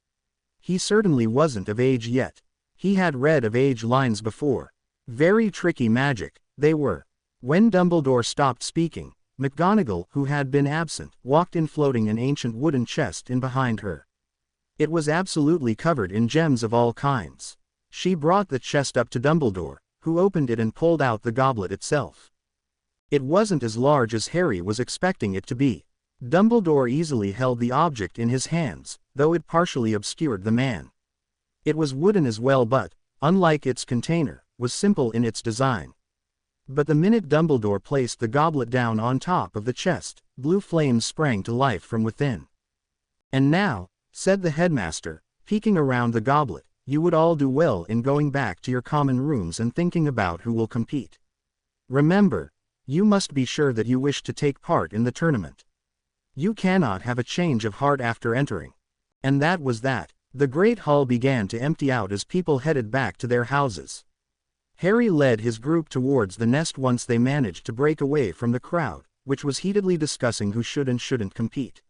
He certainly wasn't of age yet. He had read of age lines before. Very tricky magic, they were. When Dumbledore stopped speaking, McGonagall, who had been absent, walked in floating an ancient wooden chest in behind her. It was absolutely covered in gems of all kinds. She brought the chest up to Dumbledore, who opened it and pulled out the goblet itself. It wasn't as large as Harry was expecting it to be. Dumbledore easily held the object in his hands, though it partially obscured the man. It was wooden as well but, unlike its container, was simple in its design. But the minute Dumbledore placed the goblet down on top of the chest, blue flames sprang to life from within. "And now," said the headmaster, peeking around the goblet, "you would all do well in going back to your common rooms and thinking about who will compete. Remember, you must be sure that you wish to take part in the tournament. You cannot have a change of heart after entering." And that was that. The great hall began to empty out as people headed back to their houses. Harry led his group towards the nest once they managed to break away from the crowd, which was heatedly discussing who should and shouldn't compete.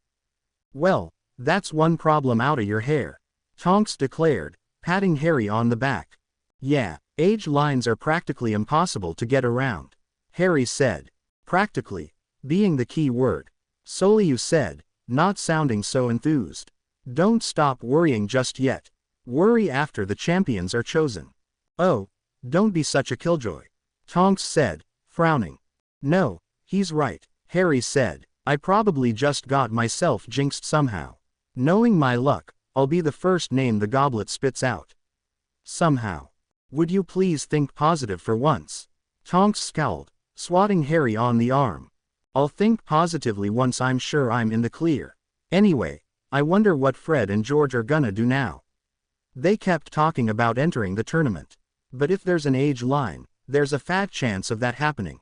"Well, that's one problem out of your hair," Tonks declared, patting Harry on the back. "Yeah, age lines are practically impossible to get around," Harry said. "Practically," being the key word. Soliu said, not sounding so enthused. "Don't stop worrying just yet. Worry after the champions are chosen." "Oh, don't be such a killjoy," Tonks said, frowning. "No, he's right," Harry said. "I probably just got myself jinxed somehow. Knowing my luck, I'll be the first name the goblet spits out. Somehow. Would you please think positive for once?" Tonks scowled, swatting Harry on the arm. "I'll think positively once I'm sure I'm in the clear. Anyway, I wonder what Fred and George are gonna do now. They kept talking about entering the tournament. But if there's an age line, there's a fat chance of that happening,"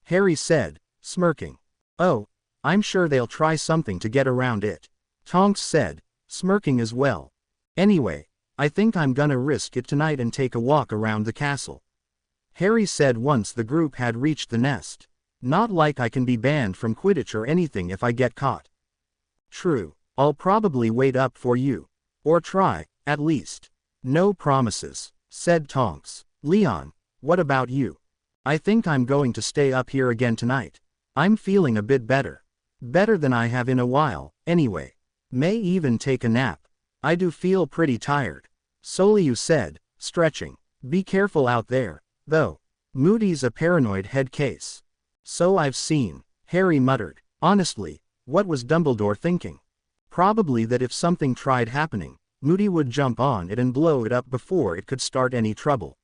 Harry said, smirking. "Oh, I'm sure they'll try something to get around it," Tonks said, smirking as well. "Anyway, I think I'm gonna risk it tonight and take a walk around the castle," Harry said once the group had reached the nest. "Not like I can be banned from Quidditch or anything if I get caught." "True, I'll probably wait up for you. Or try, at least. No promises," said Tonks. "Leon, what about you?" "I think I'm going to stay up here again tonight. I'm feeling a bit better. Better than I have in a while, anyway. May even take a nap. I do feel pretty tired," Soliu said, stretching. "Be careful out there, though. Moody's a paranoid head case." "So I've seen," Harry muttered. Honestly, what was Dumbledore thinking? Probably that if something tried happening, Moody would jump on it and blow it up before it could start any trouble.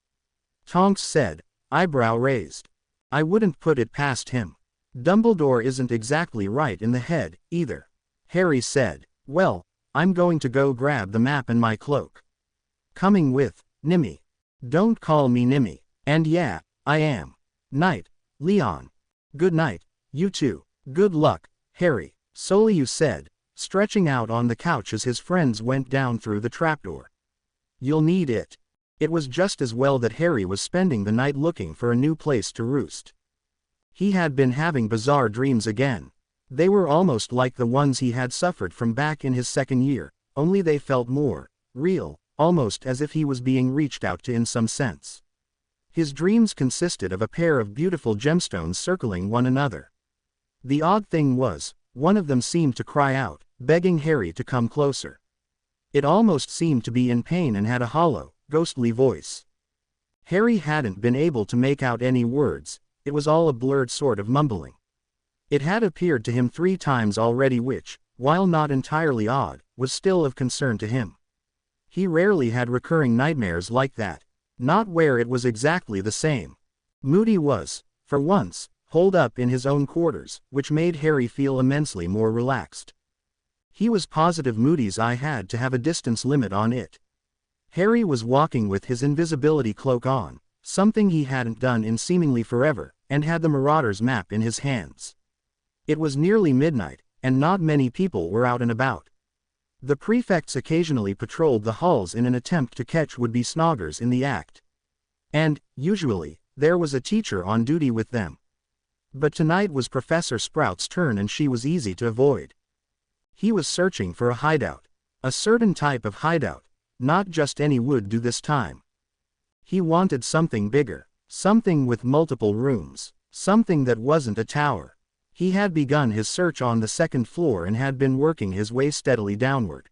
Tonks said, eyebrow raised. "I wouldn't put it past him. Dumbledore isn't exactly right in the head, either," Harry said. "Well, I'm going to go grab the map and my cloak." "Coming with, Nimmy." "Don't call me Nimmy." "And yeah, I am. Night, Leon." "Good night, you too." "Good luck, Harry," Soliu said, stretching out on the couch as his friends went down through the trapdoor. "You'll need it." It was just as well that Harry was spending the night looking for a new place to roost. He had been having bizarre dreams again. They were almost like the ones he had suffered from back in his second year, only they felt more real, almost as if he was being reached out to in some sense. His dreams consisted of a pair of beautiful gemstones circling one another. The odd thing was, one of them seemed to cry out, begging Harry to come closer. It almost seemed to be in pain and had a hollow, ghostly voice. Harry hadn't been able to make out any words, it was all a blurred sort of mumbling. It had appeared to him 3 times already which, while not entirely odd, was still of concern to him. He rarely had recurring nightmares like that, not where it was exactly the same. Moody was, for once, holed up in his own quarters, which made Harry feel immensely more relaxed. He was positive Moody's eye had to have a distance limit on it. Harry was walking with his invisibility cloak on, something he hadn't done in seemingly forever, and had the Marauder's map in his hands. It was nearly midnight, and not many people were out and about. The prefects occasionally patrolled the halls in an attempt to catch would-be snoggers in the act. And, usually, there was a teacher on duty with them. But tonight was Professor Sprout's turn and she was easy to avoid. He was searching for a hideout. A certain type of hideout, not just any would do this time. He wanted something bigger, something with multiple rooms, something that wasn't a tower. He had begun his search on the 2nd floor and had been working his way steadily downward.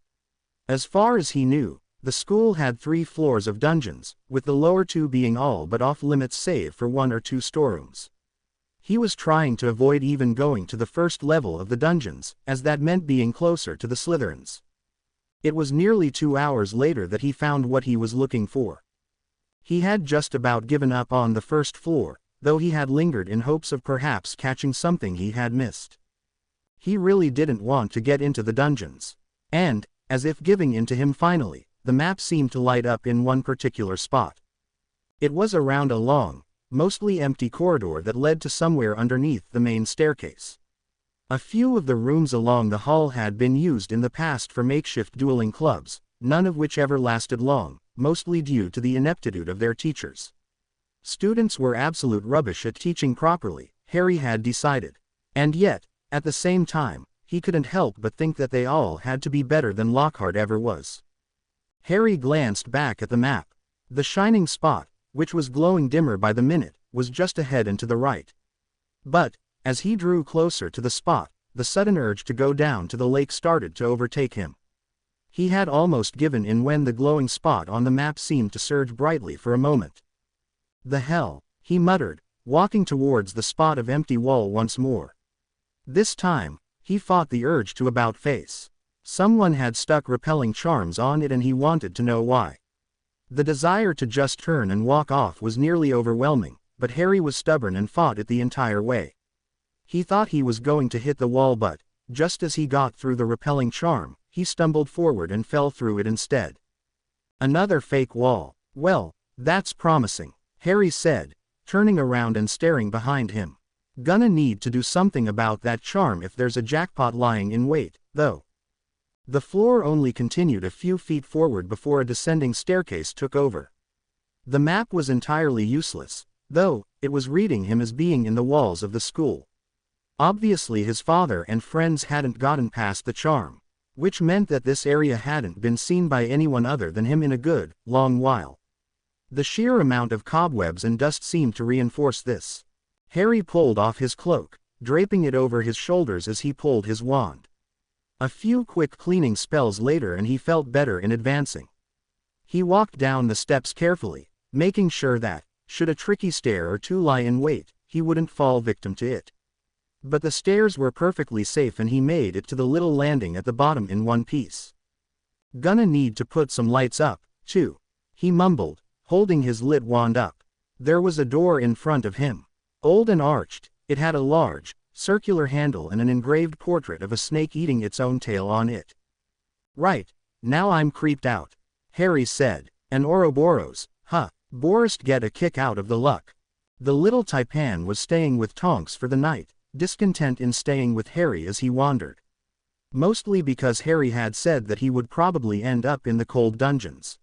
As far as he knew, the school had 3 floors of dungeons, with the lower 2 being all but off limits save for 1 or 2 storerooms. He was trying to avoid even going to the 1st level of the dungeons, as that meant being closer to the Slytherins. It was nearly 2 hours later that he found what he was looking for. He had just about given up on the 1st floor, though he had lingered in hopes of perhaps catching something he had missed. He really didn't want to get into the dungeons. And, as if giving in to him finally, the map seemed to light up in one particular spot. It was around a long, mostly empty corridor that led to somewhere underneath the main staircase. A few of the rooms along the hall had been used in the past for makeshift dueling clubs, none of which ever lasted long, mostly due to the ineptitude of their teachers. Students were absolute rubbish at teaching properly, Harry had decided. And yet, at the same time, he couldn't help but think that they all had to be better than Lockhart ever was. Harry glanced back at the map. The shining spot, which was glowing dimmer by the minute, was just ahead and to the right. But, as he drew closer to the spot, the sudden urge to go down to the lake started to overtake him. He had almost given in when the glowing spot on the map seemed to surge brightly for a moment. "The hell," he muttered, walking towards the spot of empty wall once more. This time, he fought the urge to about-face. Someone had stuck repelling charms on it and he wanted to know why. The desire to just turn and walk off was nearly overwhelming, but Harry was stubborn and fought it the entire way. He thought he was going to hit the wall but, just as he got through the repelling charm, he stumbled forward and fell through it instead. Another fake wall. "Well, that's promising," Harry said, turning around and staring behind him. "Gonna need to do something about that charm if there's a jackpot lying in wait, though." The floor only continued a few feet forward before a descending staircase took over. The map was entirely useless, though, it was reading him as being in the walls of the school. Obviously his father and friends hadn't gotten past the charm, which meant that this area hadn't been seen by anyone other than him in a good, long while. The sheer amount of cobwebs and dust seemed to reinforce this. Harry pulled off his cloak, draping it over his shoulders as he pulled his wand. A few quick cleaning spells later and he felt better in advancing. He walked down the steps carefully, making sure that, should a tricky stair or 2 lie in wait, he wouldn't fall victim to it. But the stairs were perfectly safe and he made it to the little landing at the bottom in one piece. "Gonna need to put some lights up, too," he mumbled, holding his lit wand up. There was a door in front of him. Old and arched, it had a large, circular handle and an engraved portrait of a snake eating its own tail on it. "Right, now I'm creeped out," Harry said. "An Ouroboros, huh, Borist get a kick out of the luck." The little taipan was staying with Tonks for the night, discontent in staying with Harry as he wandered. Mostly because Harry had said that he would probably end up in the cold dungeons.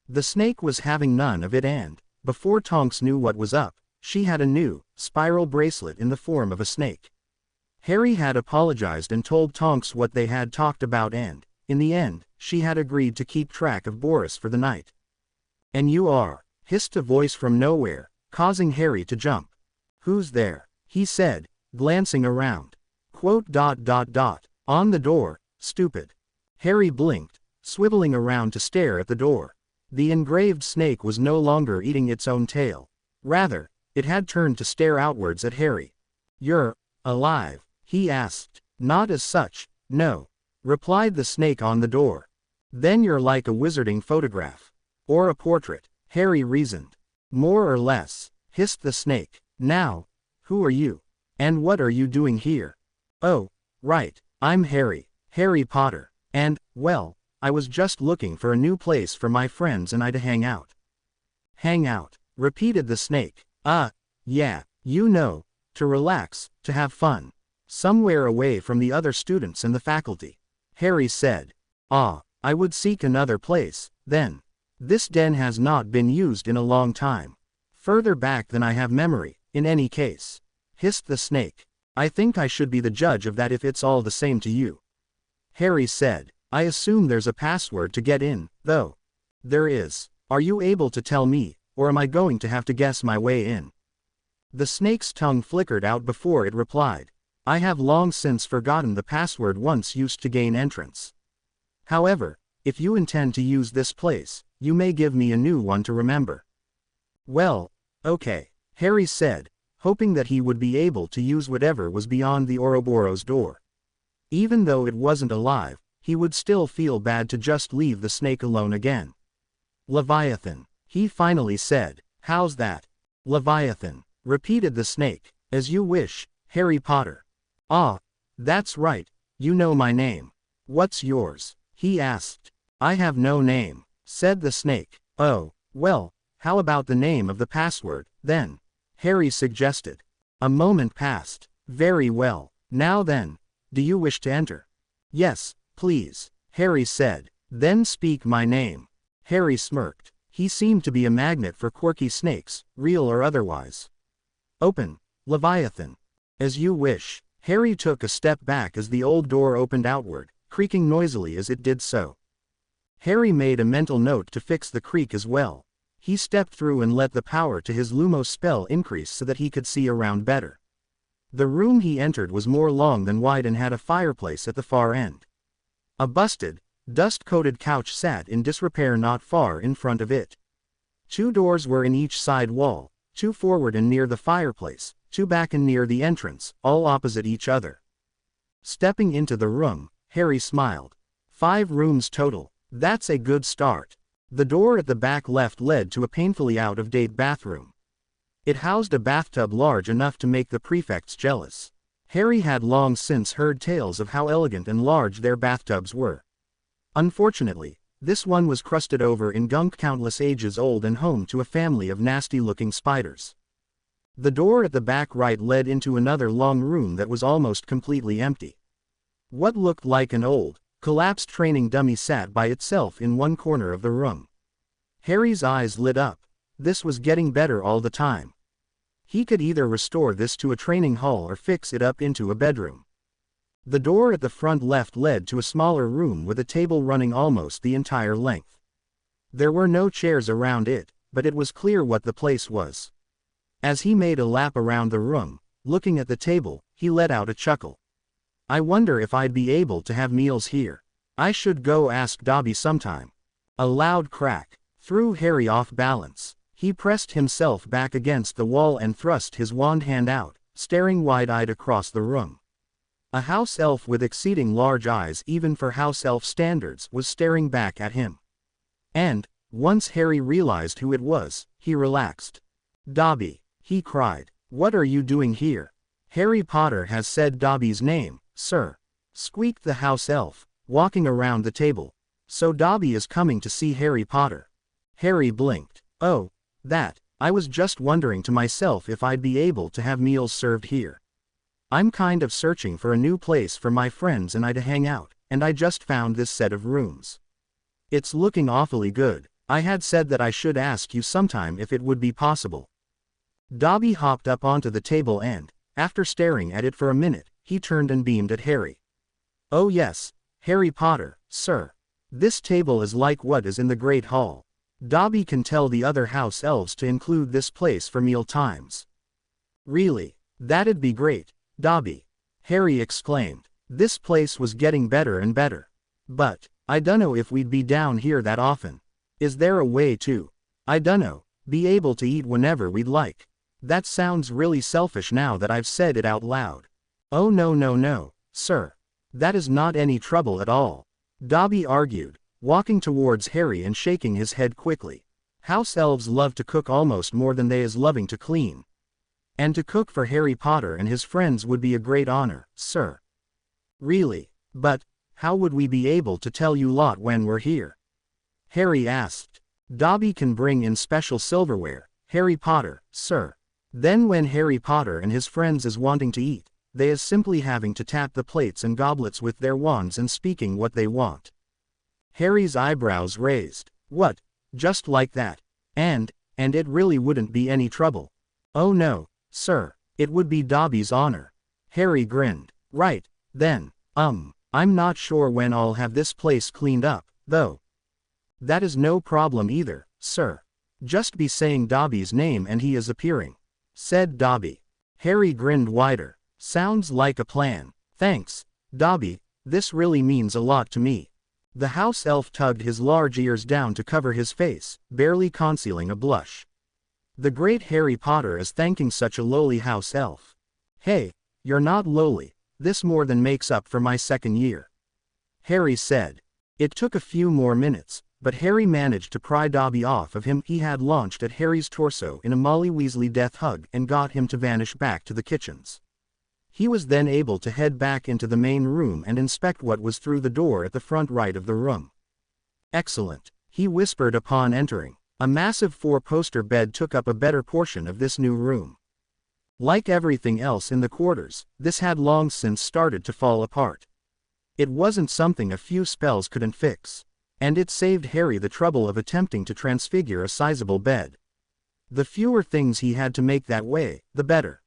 The snake was having none of it and, before Tonks knew what was up, she had a new, spiral bracelet in the form of a snake. Harry had apologized and told Tonks what they had talked about and, in the end, she had agreed to keep track of Boris for the night. "And you are?" hissed a voice from nowhere, causing Harry to jump. "Who's there?" he said, glancing around. "On the door, stupid." Harry blinked, swiveling around to stare at the door. The engraved snake was no longer eating its own tail. Rather, it had turned to stare outwards at Harry. "You're alive?" he asked. "Not as such, no," replied the snake on the door. "Then you're like a wizarding photograph. Or a portrait," Harry reasoned. "More or less," hissed the snake. "Now, who are you? And what are you doing here?" "Oh, right, I'm Harry Potter. And, well, I was just looking for a new place for my friends and I to hang out." "Hang out," repeated the snake. Yeah, you know, to relax, to have fun. Somewhere away from the other students and the faculty." Harry said. I would seek another place, then. This den has not been used in a long time. Further back than I have memory, in any case," hissed the snake. "I think I should be the judge of that if it's all the same to you." Harry said. "I assume there's a password to get in, though." "There is. Are you able to tell me, or am I going to have to guess my way in?" The snake's tongue flickered out before it replied. "I have long since forgotten the password once used to gain entrance. However, if you intend to use this place, you may give me a new one to remember." "Well, okay," Harry said, hoping that he would be able to use whatever was beyond the Ouroboros door. Even though it wasn't alive, he would still feel bad to just leave the snake alone again. "Leviathan," he finally said. "How's that?" "Leviathan," repeated the snake. "As you wish, Harry Potter." That's right, you know my name." "What's yours?" he asked. "I have no name," said the snake. "Oh, well, how about the name of the password, then?" Harry suggested. A moment passed. "Very well. Now then, do you wish to enter?" "Yes, please," Harry said. "Then speak my name." Harry smirked. He seemed to be a magnet for quirky snakes, real or otherwise. "Open, Leviathan." "As you wish." Harry took a step back as the old door opened outward, creaking noisily as it did so. Harry made a mental note to fix the creak as well. He stepped through and let the power to his Lumos spell increase so that he could see around better. The room he entered was more long than wide and had a fireplace at the far end. A busted, dust-coated couch sat in disrepair not far in front of it. 2 doors were in each side wall, 2 forward and near the fireplace, 2 back and near the entrance, all opposite each other. Stepping into the room, Harry smiled. 5 rooms total. That's a good start. The door at the back left led to a painfully out-of-date bathroom. It housed a bathtub large enough to make the prefects jealous. Harry had long since heard tales of how elegant and large their bathtubs were. Unfortunately, this one was crusted over in gunk countless ages old and home to a family of nasty-looking spiders. The door at the back right led into another long room that was almost completely empty. What looked like an old, collapsed training dummy sat by itself in one corner of the room. Harry's eyes lit up. This was getting better all the time. He could either restore this to a training hall or fix it up into a bedroom. The door at the front left led to a smaller room with a table running almost the entire length. There were no chairs around it, but it was clear what the place was. As he made a lap around the room, looking at the table, he let out a chuckle. "I wonder if I'd be able to have meals here. I should go ask Dobby sometime." A loud crack threw Harry off balance. He pressed himself back against the wall and thrust his wand hand out, staring wide-eyed across the room. A house elf with exceeding large eyes even for house elf standards was staring back at him. And, once Harry realized who it was, he relaxed. "Dobby," he cried. "What are you doing here?" "Harry Potter has said Dobby's name, sir," squeaked the house elf, walking around the table. "So Dobby is coming to see Harry Potter." Harry blinked. "Oh, that, I was just wondering to myself if I'd be able to have meals served here. I'm kind of searching for a new place for my friends and I to hang out, and I just found this set of rooms. It's looking awfully good. I had said that I should ask you sometime if it would be possible." Dobby hopped up onto the table and, after staring at it for a minute, he turned and beamed at Harry. "Oh yes, Harry Potter, sir. This table is like what is in the Great Hall. Dobby can tell the other house elves to include this place for meal times. Really? That'd be great, Dobby, Harry exclaimed. This place was getting better and better. But, I dunno if we'd be down here that often. Is there a way to, I dunno, be able to eat whenever we'd like? That sounds really selfish now that I've said it out loud. Oh no, sir. That is not any trouble at all, Dobby argued, walking towards Harry and shaking his head quickly. House elves love to cook almost more than they is loving to clean. And to cook for Harry Potter and his friends would be a great honor, sir. Really? But, how would we be able to tell you lot when we're here? Harry asked. Dobby can bring in special silverware, Harry Potter, sir. Then when Harry Potter and his friends is wanting to eat, they is simply having to tap the plates and goblets with their wands and speaking what they want. Harry's eyebrows raised. What? Just like that? And it really wouldn't be any trouble. Oh no, sir, it would be Dobby's honor. Harry grinned. Right, then, I'm not sure when I'll have this place cleaned up, though. That is no problem either, sir. Just be saying Dobby's name and he is appearing, said Dobby. Harry grinned wider. Sounds like a plan. Thanks, Dobby, this really means a lot to me. The house elf tugged his large ears down to cover his face, barely concealing a blush. The great Harry Potter is thanking such a lowly house elf. Hey, you're not lowly, this more than makes up for my second year, Harry said. It took a few more minutes, but Harry managed to pry Dobby off of him. He had launched at Harry's torso in a Molly Weasley death hug and got him to vanish back to the kitchens. He was then able to head back into the main room and inspect what was through the door at the front right of the room. Excellent, he whispered upon entering. A massive 4-poster bed took up a better portion of this new room. Like everything else in the quarters, this had long since started to fall apart. It wasn't something a few spells couldn't fix, and it saved Harry the trouble of attempting to transfigure a sizable bed. The fewer things he had to make that way, the better.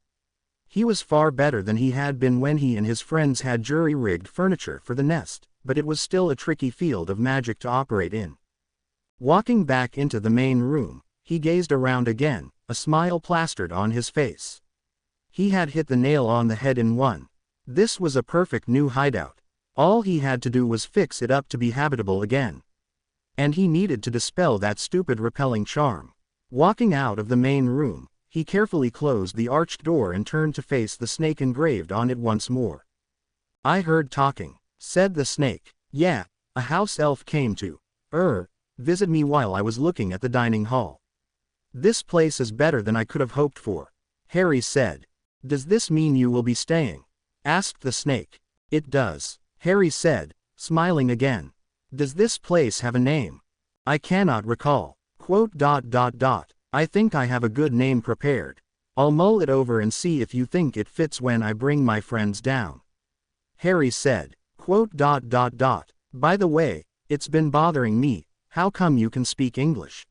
He was far better than he had been when he and his friends had jury-rigged furniture for the nest, but it was still a tricky field of magic to operate in. Walking back into the main room, he gazed around again, a smile plastered on his face. He had hit the nail on the head in one. This was a perfect new hideout. All he had to do was fix it up to be habitable again. And he needed to dispel that stupid repelling charm. Walking out of the main room, he carefully closed the arched door and turned to face the snake engraved on it once more. I heard talking, said the snake. Yeah, a house elf came to, visit me while I was looking at the dining hall. This place is better than I could have hoped for, Harry said. Does this mean you will be staying? Asked the snake. It does, Harry said, smiling again. Does this place have a name? I cannot recall. ... I think I have a good name prepared. I'll mull it over and see if you think it fits when I bring my friends down, Harry said. ... By the way, it's been bothering me, how come you can speak English?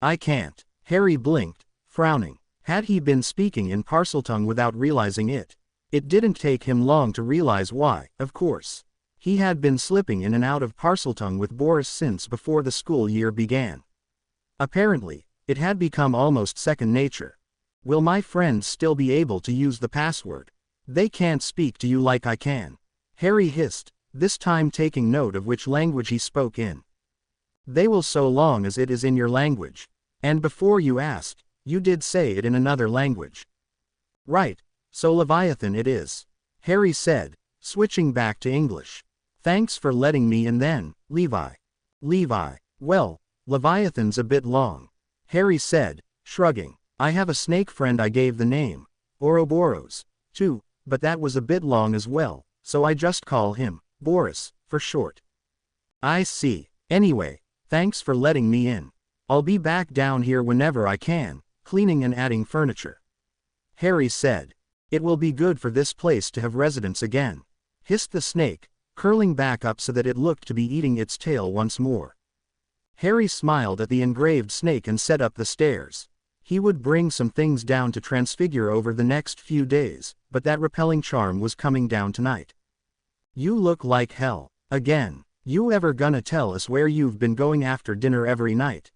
I can't. Harry blinked, frowning. Had he been speaking in Parseltongue without realizing it? It didn't take him long to realize why, of course. He had been slipping in and out of Parseltongue with Boris since before the school year began. Apparently, it had become almost second nature. Will my friends still be able to use the password? They can't speak to you like I can, Harry hissed, this time taking note of which language he spoke in. They will, so long as it is in your language. And before you asked, you did say it in another language. Right, so Leviathan it is, Harry said, switching back to English. Thanks for letting me in then, Levi. Levi, well, Leviathan's a bit long, Harry said, shrugging. I have a snake friend I gave the name, Ouroboros, too, but that was a bit long as well, so I just call him Boris, for short. I see. Anyway, thanks for letting me in. I'll be back down here whenever I can, cleaning and adding furniture, Harry said. It will be good for this place to have residents again, hissed the snake, curling back up so that it looked to be eating its tail once more. Harry smiled at the engraved snake and set up the stairs. He would bring some things down to transfigure over the next few days, but that repelling charm was coming down tonight. You look like hell. Again. You ever gonna tell us where you've been going after dinner every night?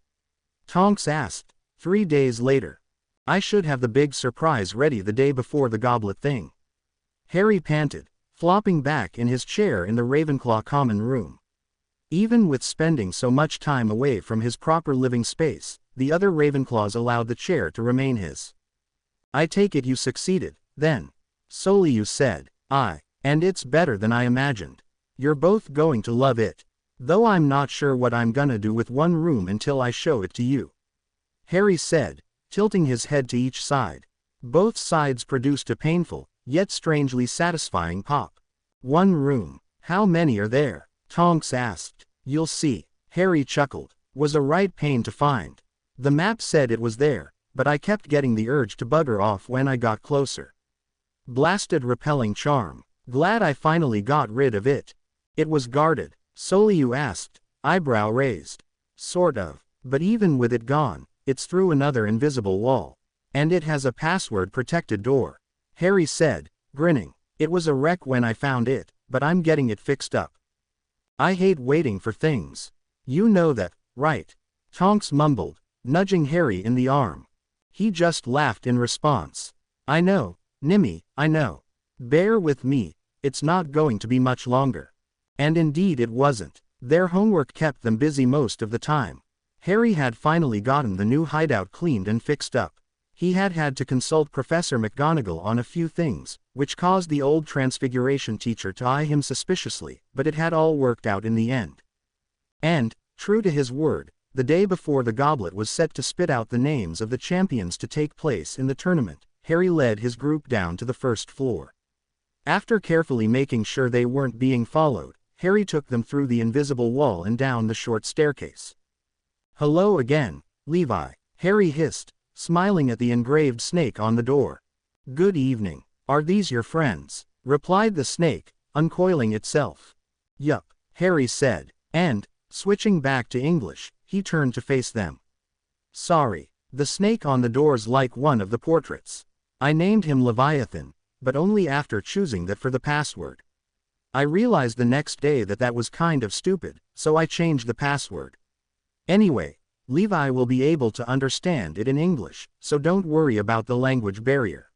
Tonks asked. 3 days later. I should have the big surprise ready the day before the goblet thing. Harry panted, flopping back in his chair in the Ravenclaw common room. Even with spending so much time away from his proper living space, the other Ravenclaws allowed the chair to remain his. I take it you succeeded, then. Soliu said. And it's better than I imagined. You're both going to love it. Though I'm not sure what I'm gonna do with one room until I show it to you. Harry said, tilting his head to each side. Both sides produced a painful, yet strangely satisfying pop. One room. How many are there? Tonks asked. You'll see. Harry chuckled. Was a right pain to find. The map said it was there, but I kept getting the urge to bugger off when I got closer. Blasted repelling charm. Glad I finally got rid of it. It was guarded. Soliu asked, eyebrow raised. Sort of. But even with it gone, it's through another invisible wall. And it has a password-protected door. Harry said, grinning. It was a wreck when I found it, but I'm getting it fixed up. I hate waiting for things. You know that, right? Tonks mumbled, nudging Harry in the arm. He just laughed in response. I know, Nimmy, I know. Bear with me, it's not going to be much longer. And indeed it wasn't. Their homework kept them busy most of the time. Harry had finally gotten the new hideout cleaned and fixed up. He had to consult Professor McGonagall on a few things, which caused the old Transfiguration teacher to eye him suspiciously, but it had all worked out in the end. And, true to his word, the day before the goblet was set to spit out the names of the champions to take place in the tournament, Harry led his group down to the first floor. After carefully making sure they weren't being followed, Harry took them through the invisible wall and down the short staircase. Hello again, Levi, Harry hissed, smiling at the engraved snake on the door. Good evening. Are these your friends? Replied the snake, uncoiling itself. Yup, Harry said, and, switching back to English, he turned to face them. Sorry, the snake on the door's like one of the portraits. I named him Leviathan, but only after choosing that for the password. I realized the next day that that was kind of stupid, so I changed the password. Anyway, Levi will be able to understand it in English, so don't worry about the language barrier.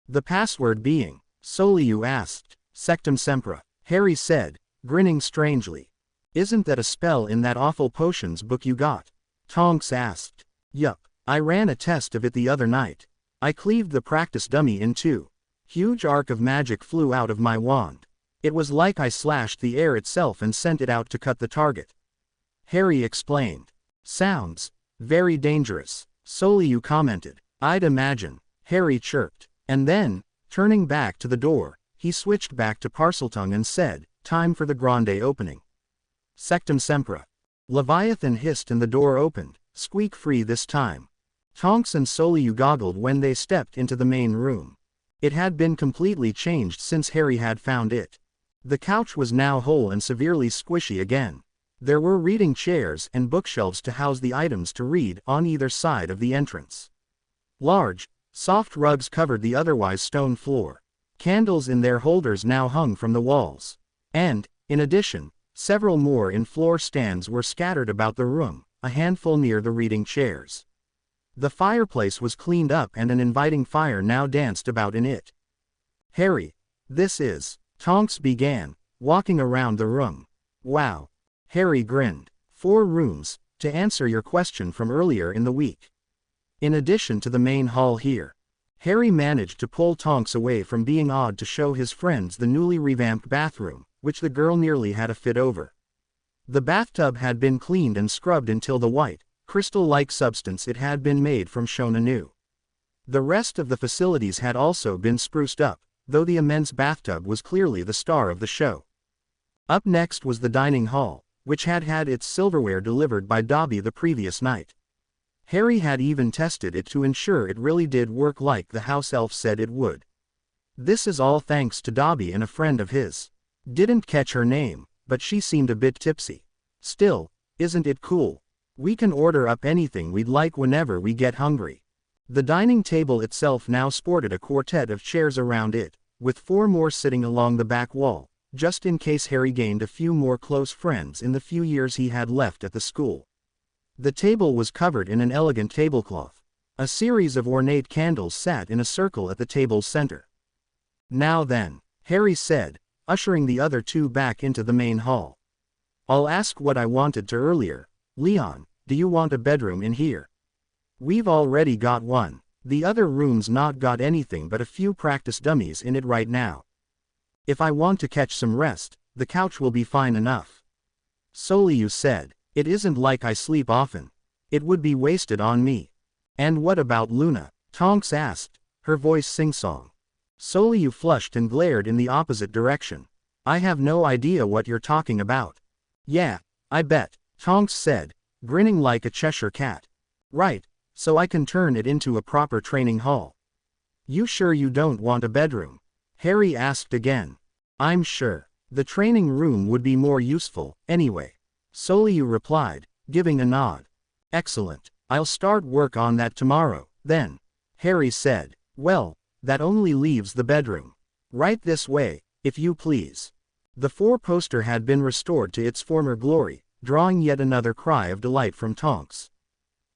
The password being, Soliu asked. Sectum Sempra, Harry said, grinning strangely. Isn't that a spell in that awful potions book you got? Tonks asked. Yup, I ran a test of it the other night. I cleaved the practice dummy in two. Huge arc of magic flew out of my wand. It was like I slashed the air itself and sent it out to cut the target. Harry explained. Sounds very dangerous, Soliu commented. I'd imagine, Harry chirped. And then, turning back to the door, he switched back to Parseltongue and said, time for the grande opening. Sectum Sempra. Leviathan hissed and the door opened, squeak-free this time. Tonks and Soliu goggled when they stepped into the main room. It had been completely changed since Harry had found it. The couch was now whole and severely squishy again. There were reading chairs and bookshelves to house the items to read on either side of the entrance. Large, soft rugs covered the otherwise stone floor. Candles in their holders now hung from the walls. And, in addition, several more in floor stands were scattered about the room, a handful near the reading chairs. The fireplace was cleaned up and an inviting fire now danced about in it. Harry, this is, Tonks began, walking around the room. Wow. Harry grinned. 4 rooms, to answer your question from earlier in the week. In addition to the main hall here. Harry managed to pull Tonks away from being odd to show his friends the newly revamped bathroom, which the girl nearly had a fit over. The bathtub had been cleaned and scrubbed until the white, crystal-like substance it had been made from shone anew. The rest of the facilities had also been spruced up, though the immense bathtub was clearly the star of the show. Up next was the dining hall, which had had its silverware delivered by Dobby the previous night. Harry had even tested it to ensure it really did work like the house elf said it would. This is all thanks to Dobby and a friend of his. Didn't catch her name, but she seemed a bit tipsy. Still, isn't it cool? We can order up anything we'd like whenever we get hungry. The dining table itself now sported a quartet of chairs around it, with 4 more sitting along the back wall, just in case Harry gained a few more close friends in the few years he had left at the school. The table was covered in an elegant tablecloth. A series of ornate candles sat in a circle at the table's center. "Now then," Harry said, ushering the other two back into the main hall. "I'll ask what I wanted to earlier. Leon, do you want a bedroom in here? We've already got one. The other room's not got anything but a few practice dummies in it right now. If I want to catch some rest, the couch will be fine enough." Soliu said, "It isn't like I sleep often. It would be wasted on me." "And what about Luna?" Tonks asked, her voice sing-song. Soliu flushed and glared in the opposite direction. "I have no idea what you're talking about." "Yeah, I bet," Tonks said, grinning like a Cheshire cat. "Right, so I can turn it into a proper training hall." "You sure you don't want a bedroom?" Harry asked again. "I'm sure. The training room would be more useful, anyway," Soliu replied, giving a nod. "Excellent. I'll start work on that tomorrow, then," Harry said. "Well, that only leaves the bedroom. Right this way, if you please." The four-poster had been restored to its former glory, drawing yet another cry of delight from Tonks.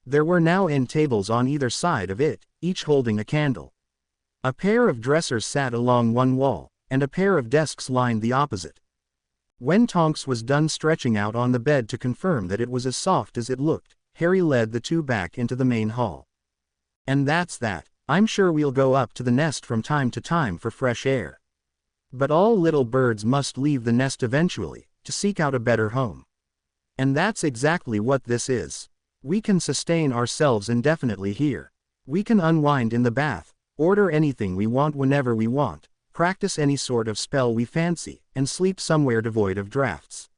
There were now end tables on either side of it, each holding a candle. A pair of dressers sat along one wall, and a pair of desks lined the opposite. When Tonks was done stretching out on the bed to confirm that it was as soft as it looked, Harry led the two back into the main hall. "And that's that. I'm sure we'll go up to the nest from time to time for fresh air. But all little birds must leave the nest eventually, to seek out a better home. And that's exactly what this is. We can sustain ourselves indefinitely here. We can unwind in the bath, order anything we want whenever we want, practice any sort of spell we fancy, and sleep somewhere devoid of drafts.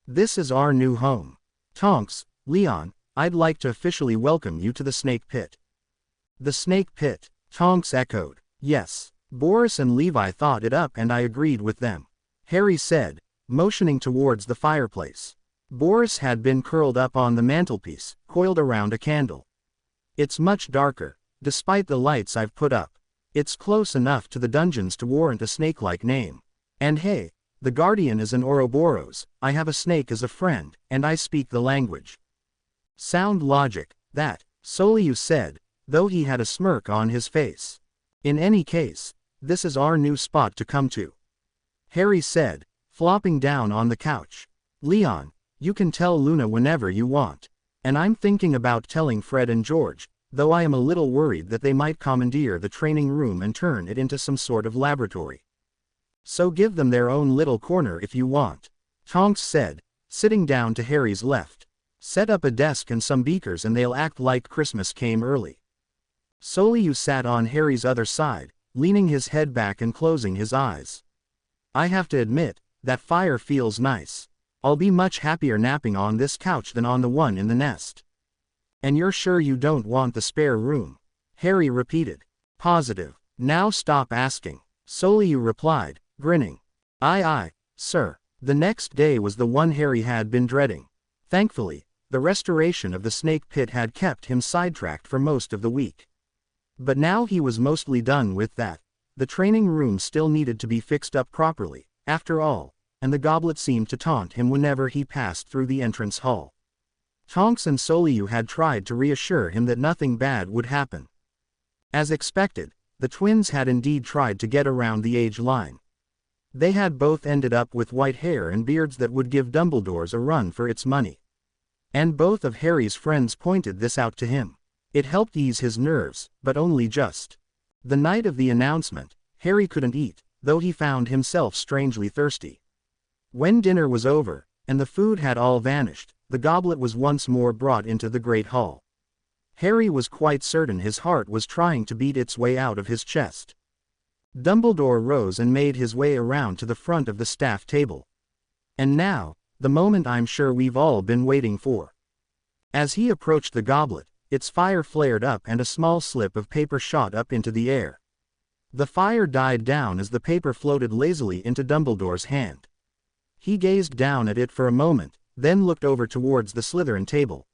This is our new home. Tonks, Leon, I'd like to officially welcome you to the Snake Pit." "The Snake Pit," Tonks echoed. "Yes. Boris and Levi thought it up and I agreed with them," Harry said, motioning towards the fireplace. Boris had been curled up on the mantelpiece, coiled around a candle. "It's much darker, despite the lights I've put up. It's close enough to the dungeons to warrant a snake-like name. And hey, the Guardian is an Ouroboros, I have a snake as a friend, and I speak the language." "Sound logic, that," Soliu said, though he had a smirk on his face. "In any case, this is our new spot to come to," Harry said, flopping down on the couch. "Leon, you can tell Luna whenever you want. And I'm thinking about telling Fred and George, though I am a little worried that they might commandeer the training room and turn it into some sort of laboratory. So give them their own little corner if you want," Tonks said, sitting down to Harry's left. "Set up a desk and some beakers and they'll act like Christmas came early." Soliu sat on Harry's other side, leaning his head back and closing his eyes. "I have to admit, that fire feels nice. I'll be much happier napping on this couch than on the one in the nest." "And you're sure you don't want the spare room?" Harry repeated. "Positive. Now stop asking," Soliu replied, grinning. Aye, sir." The next day was the one Harry had been dreading. Thankfully, the restoration of the Snake Pit had kept him sidetracked for most of the week. But now he was mostly done with that. The training room still needed to be fixed up properly, after all, and the goblet seemed to taunt him whenever he passed through the entrance hall. Tonks and Soliu had tried to reassure him that nothing bad would happen. As expected, the twins had indeed tried to get around the age line. They had both ended up with white hair and beards that would give Dumbledore's a run for its money. And both of Harry's friends pointed this out to him. It helped ease his nerves, but only just. The night of the announcement, Harry couldn't eat, though he found himself strangely thirsty. When dinner was over, and the food had all vanished, the goblet was once more brought into the great hall. Harry was quite certain his heart was trying to beat its way out of his chest. Dumbledore rose and made his way around to the front of the staff table. "And now, the moment I'm sure we've all been waiting for." As he approached the goblet, its fire flared up and a small slip of paper shot up into the air. The fire died down as the paper floated lazily into Dumbledore's hand. He gazed down at it for a moment, then looked over towards the Slytherin table.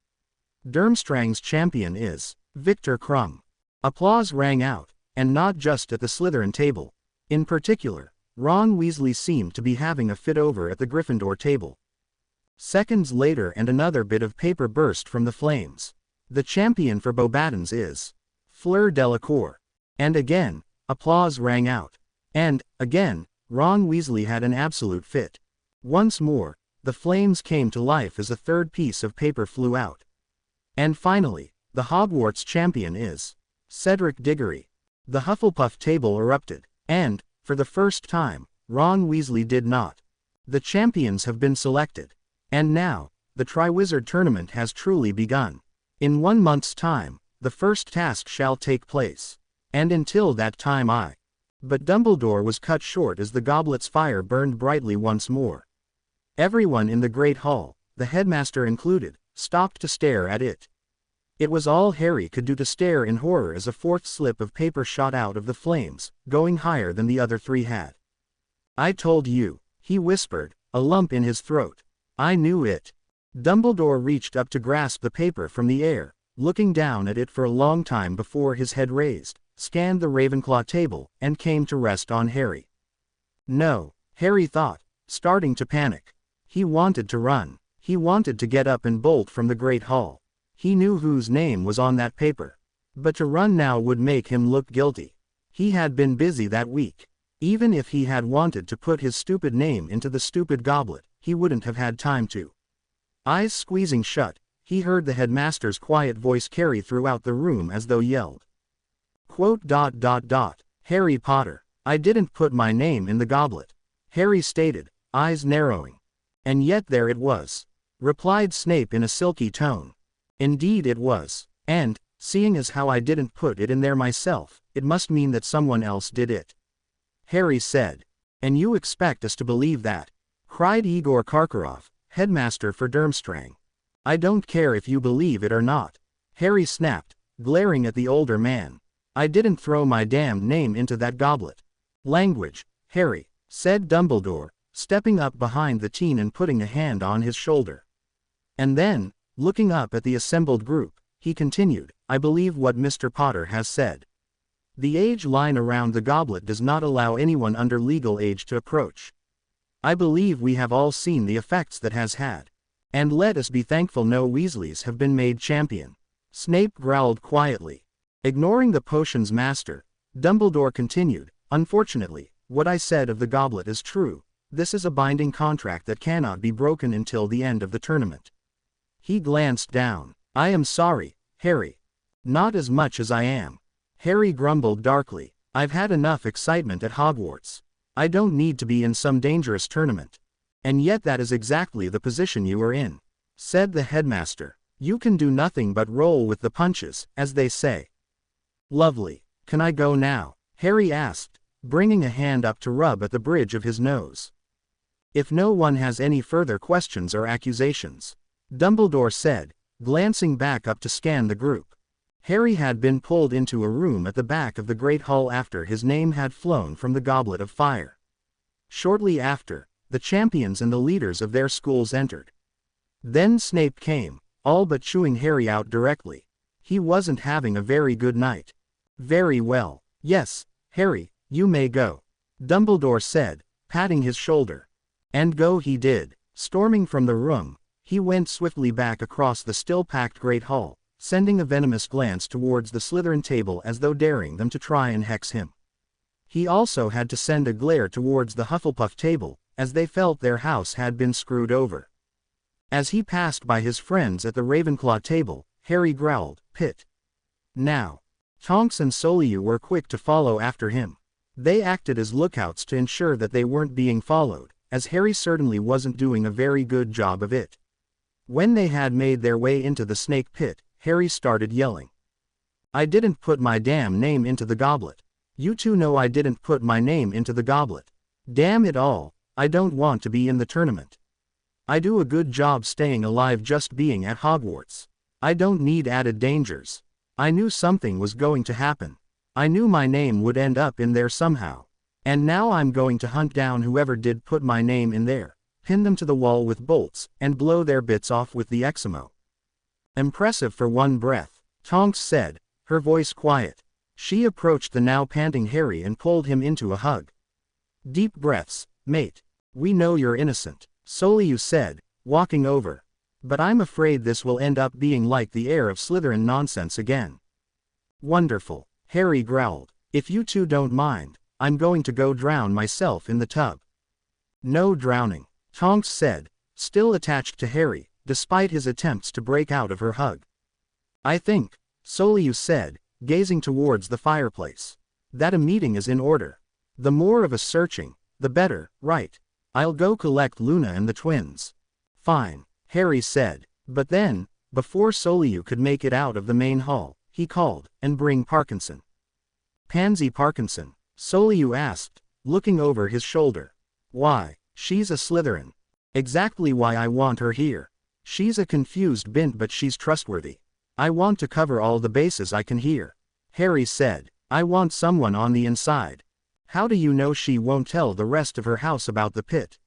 "Durmstrang's champion is Viktor Krum." Applause rang out, and not just at the Slytherin table. In particular, Ron Weasley seemed to be having a fit over at the Gryffindor table. Seconds later and another bit of paper burst from the flames. The champion for Beauxbatons is Fleur Delacour. And again, applause rang out. And, again, Ron Weasley had an absolute fit. Once more, the flames came to life as a third piece of paper flew out. And finally, the Hogwarts champion is Cedric Diggory. The Hufflepuff table erupted. And, for the first time, Ron Weasley did not. The champions have been selected. And now, the Triwizard Tournament has truly begun. In 1 month's time, the first task shall take place. And until that time But Dumbledore was cut short as the goblet's fire burned brightly once more. Everyone in the Great Hall, the headmaster included, stopped to stare at it. It was all Harry could do to stare in horror as a fourth slip of paper shot out of the flames, going higher than the other three had. "I told you," he whispered, a lump in his throat. "I knew it." Dumbledore reached up to grasp the paper from the air, looking down at it for a long time before his head raised, scanned the Ravenclaw table, and came to rest on Harry. No, Harry thought, starting to panic. He wanted to run. He wanted to get up and bolt from the Great Hall. He knew whose name was on that paper. But to run now would make him look guilty. He had been busy that week. Even if he had wanted to put his stupid name into the stupid goblet, he wouldn't have had time to. Eyes squeezing shut, he heard the headmaster's quiet voice carry throughout the room as though yelled. Quote, Harry Potter, I didn't put my name in the goblet. Harry stated, eyes narrowing. And yet there it was, replied Snape in a silky tone. Indeed it was. And, seeing as how I didn't put it in there myself, it must mean that someone else did it. Harry said. And you expect us to believe that? Cried Igor Karkaroff, headmaster for Durmstrang. I don't care if you believe it or not. Harry snapped, glaring at the older man. I didn't throw my damned name into that goblet. Language, Harry, said Dumbledore, stepping up behind the teen and putting a hand on his shoulder. And then, looking up at the assembled group, he continued, I believe what Mr. Potter has said. The age line around the goblet does not allow anyone under legal age to approach. I believe we have all seen the effects that has had. And let us be thankful no Weasleys have been made champion. Snape growled quietly. Ignoring the potion's master, Dumbledore continued, unfortunately, what I said of the goblet is true. This is a binding contract that cannot be broken until the end of the tournament. He glanced down. I am sorry, Harry. Not as much as I am. Harry grumbled darkly. I've had enough excitement at Hogwarts. I don't need to be in some dangerous tournament. And yet that is exactly the position you are in, said the headmaster. You can do nothing but roll with the punches, as they say. Lovely. Can I go now? Harry asked, bringing a hand up to rub at the bridge of his nose. If no one has any further questions or accusations, Dumbledore said, glancing back up to scan the group. Harry had been pulled into a room at the back of the Great Hall after his name had flown from the Goblet of Fire. Shortly after, the champions and the leaders of their schools entered. Then Snape came, all but chewing Harry out directly. He wasn't having a very good night. Very well. Yes, Harry, you may go, Dumbledore said, patting his shoulder. And go he did. Storming from the room, he went swiftly back across the still-packed Great Hall, sending a venomous glance towards the Slytherin table as though daring them to try and hex him. He also had to send a glare towards the Hufflepuff table, as they felt their house had been screwed over. As he passed by his friends at the Ravenclaw table, Harry growled, Pit. Now. Tonks and Soliu were quick to follow after him. They acted as lookouts to ensure that they weren't being followed, as Harry certainly wasn't doing a very good job of it. When they had made their way into the snake pit, Harry started yelling. I didn't put my damn name into the goblet. You two know I didn't put my name into the goblet. Damn it all, I don't want to be in the tournament. I do a good job staying alive just being at Hogwarts. I don't need added dangers. I knew something was going to happen. I knew my name would end up in there somehow. And now I'm going to hunt down whoever did put my name in there, pin them to the wall with bolts, and blow their bits off with the Eximo. Impressive for one breath, Tonks said, her voice quiet. She approached the now panting Harry and pulled him into a hug. Deep breaths, mate. We know you're innocent, Soliu said, walking over. But I'm afraid this will end up being like the heir of Slytherin nonsense again. Wonderful, Harry growled. If you two don't mind, I'm going to go drown myself in the tub. No drowning, Tonks said, still attached to Harry, despite his attempts to break out of her hug. I think, Soliu said, gazing towards the fireplace, that a meeting is in order. The more of us searching, the better, right? I'll go collect Luna and the twins. Fine, Harry said, but then, before Soliu could make it out of the main hall, he called, and bring Parkinson. Pansy Parkinson, Soliu asked, looking over his shoulder. Why, she's a Slytherin. Exactly why I want her here. She's a confused bint but she's trustworthy. I want to cover all the bases I can here. Harry said, I want someone on the inside. How do you know she won't tell the rest of her house about the pit?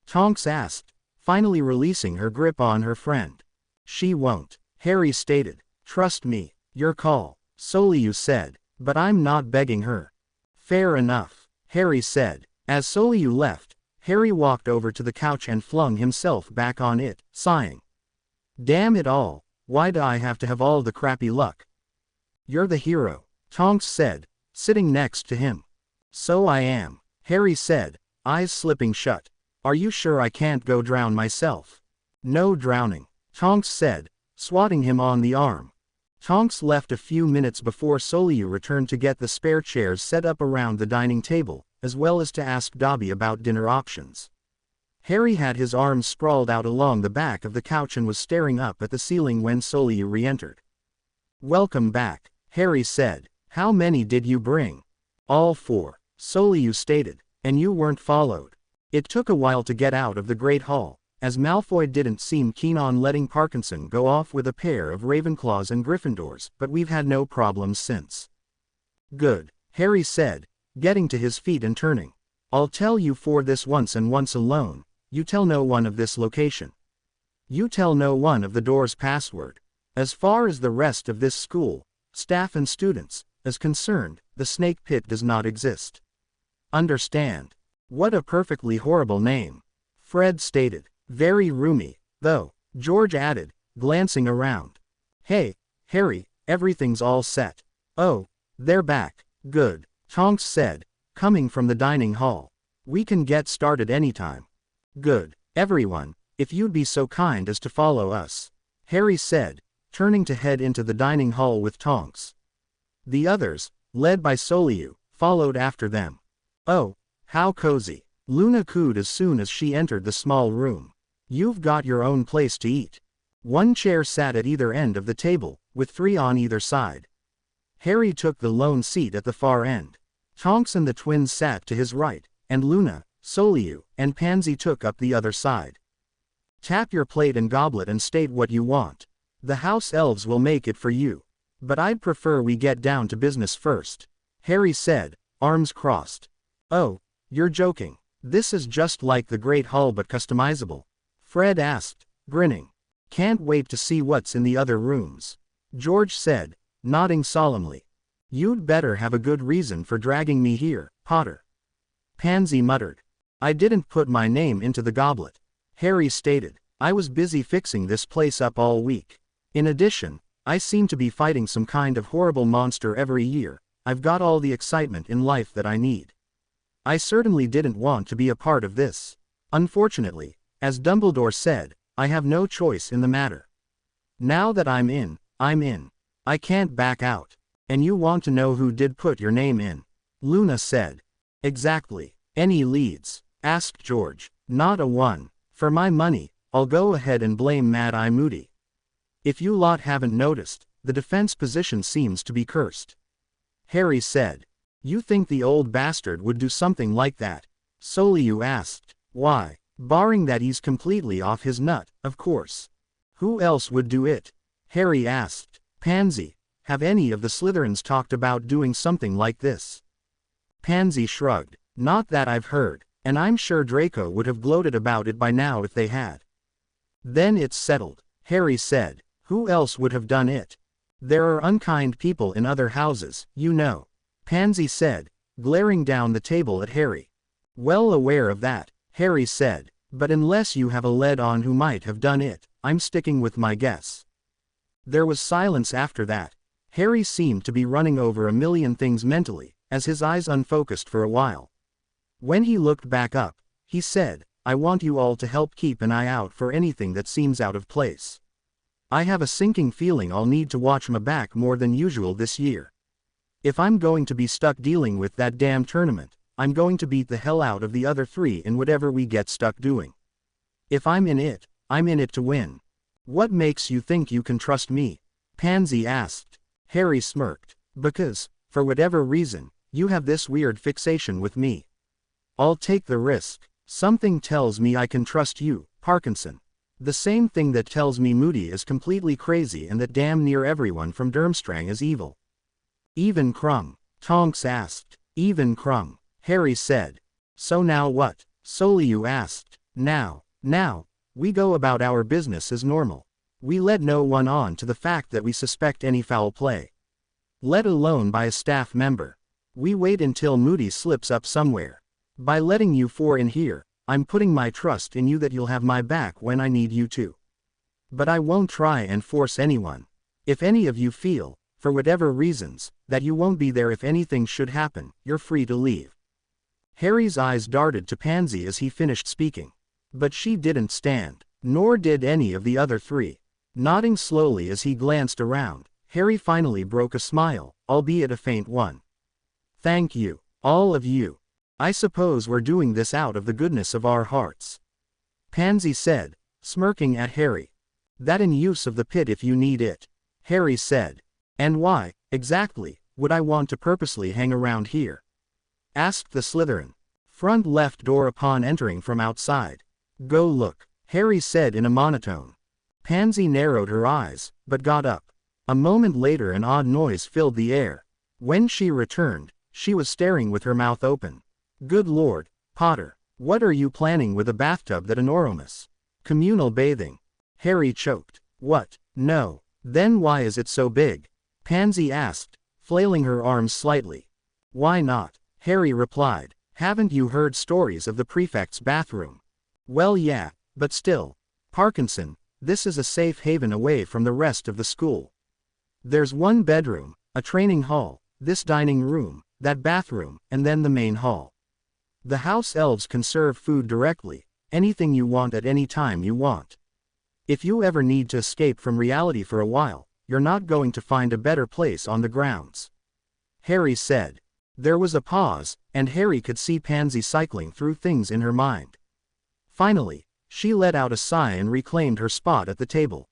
Tonks asked, finally releasing her grip on her friend. She won't, Harry stated. Trust me, your call, Soliu said, but I'm not begging her. Fair enough, Harry said. As Soliu left, Harry walked over to the couch and flung himself back on it, sighing. Damn it all, why do I have to have all the crappy luck? You're the hero, Tonks said, sitting next to him. So I am, Harry said, eyes slipping shut. Are you sure I can't go drown myself? No drowning, Tonks said, swatting him on the arm. Tonks left a few minutes before Soliu returned to get the spare chairs set up around the dining table, as well as to ask Dobby about dinner options. Harry had his arms sprawled out along the back of the couch and was staring up at the ceiling when Soliu re-entered. Welcome back, Harry said. How many did you bring? All 4, Soliu stated, and you weren't followed. It took a while to get out of the Great Hall, as Malfoy didn't seem keen on letting Parkinson go off with a pair of Ravenclaws and Gryffindors, but we've had no problems since. Good, Harry said, getting to his feet and turning. I'll tell you for this once and once alone, you tell no one of this location. You tell no one of the door's password. As far as the rest of this school, staff and students, is concerned, the Snake Pit does not exist. Understand? What a perfectly horrible name. Fred stated. Very roomy, though, George added, glancing around. Hey, Harry, everything's all set. Oh, they're back. Good, Tonks said, coming from the dining hall. We can get started anytime. Good, everyone, if you'd be so kind as to follow us, Harry said, turning to head into the dining hall with Tonks. The others, led by Soliu, followed after them. Oh, how cozy, Luna cooed as soon as she entered the small room. You've got your own place to eat. One chair sat at either end of the table, with 3 on either side. Harry took the lone seat at the far end. Tonks and the twins sat to his right, and Luna, Soliu, and Pansy took up the other side. Tap your plate and goblet and state what you want. The house elves will make it for you. But I'd prefer we get down to business first, Harry said, arms crossed. Oh, you're joking. This is just like the Great Hall but customizable, Fred asked, grinning. Can't wait to see what's in the other rooms, George said, nodding solemnly. You'd better have a good reason for dragging me here, Potter. Pansy muttered. I didn't put my name into the goblet, Harry stated. I was busy fixing this place up all week. In addition, I seem to be fighting some kind of horrible monster every year. I've got all the excitement in life that I need. I certainly didn't want to be a part of this. Unfortunately, as Dumbledore said, I have no choice in the matter. Now that I'm in, I'm in. I can't back out. And you want to know who did put your name in? Luna said. Exactly. Any leads? Asked George. Not a one. For my money, I'll go ahead and blame Mad-Eye Moody. If you lot haven't noticed, the defense position seems to be cursed. Harry said. You think the old bastard would do something like that? Soliu asked. Why? Barring that he's completely off his nut, of course. Who else would do it? Harry asked. Pansy, have any of the Slytherins talked about doing something like this? Pansy shrugged. Not that I've heard, and I'm sure Draco would have gloated about it by now if they had. Then it's settled, Harry said. Who else would have done it? There are unkind people in other houses, you know, Pansy said, glaring down the table at Harry. Well aware of that, Harry said, but unless you have a lead on who might have done it, I'm sticking with my guess. There was silence after that. Harry seemed to be running over a million things mentally, as his eyes unfocused for a while. When he looked back up, he said, I want you all to help keep an eye out for anything that seems out of place. I have a sinking feeling I'll need to watch my back more than usual this year. If I'm going to be stuck dealing with that damn tournament, I'm going to beat the hell out of the other three in whatever we get stuck doing. If I'm in it to win. What makes you think you can trust me? Pansy asked. Harry smirked. Because, for whatever reason, you have this weird fixation with me. I'll take the risk. Something tells me I can trust you, Parkinson. The same thing that tells me Moody is completely crazy and that damn near everyone from Durmstrang is evil. Even Krung? Tonks asked. Even Krung, Harry said. So now what? Soliu asked. Now, we go about our business as normal. We let no one on to the fact that we suspect any foul play. Let alone by a staff member. We wait until Moody slips up somewhere. By letting you four in here, I'm putting my trust in you that you'll have my back when I need you to. But I won't try and force anyone. If any of you feel, for whatever reasons, that you won't be there if anything should happen, you're free to leave. Harry's eyes darted to Pansy as he finished speaking. But she didn't stand, nor did any of the other three. Nodding slowly as he glanced around, Harry finally broke a smile, albeit a faint one. Thank you, all of you. I suppose we're doing this out of the goodness of our hearts. Pansy said, smirking at Harry. That in use of the pit if you need it. Harry said. And why, exactly, would I want to purposely hang around here? Asked the Slytherin. Front left door upon entering from outside. Go look, Harry said in a monotone. Pansy narrowed her eyes, but got up. A moment later an odd noise filled the air. When she returned, she was staring with her mouth open. Good Lord, Potter, what are you planning with a bathtub that enormous? Communal bathing. Harry choked. What? No. Then why is it so big? Pansy asked, flailing her arms slightly. Why not? Harry replied. Haven't you heard stories of the prefect's bathroom? Well yeah, but still. Parkinson, this is a safe haven away from the rest of the school. There's one bedroom, a training hall, this dining room, that bathroom, and then the main hall. The house elves can serve food directly, anything you want at any time you want. If you ever need to escape from reality for a while, you're not going to find a better place on the grounds. Harry said. There was a pause, and Harry could see Pansy cycling through things in her mind. Finally, she let out a sigh and reclaimed her spot at the table.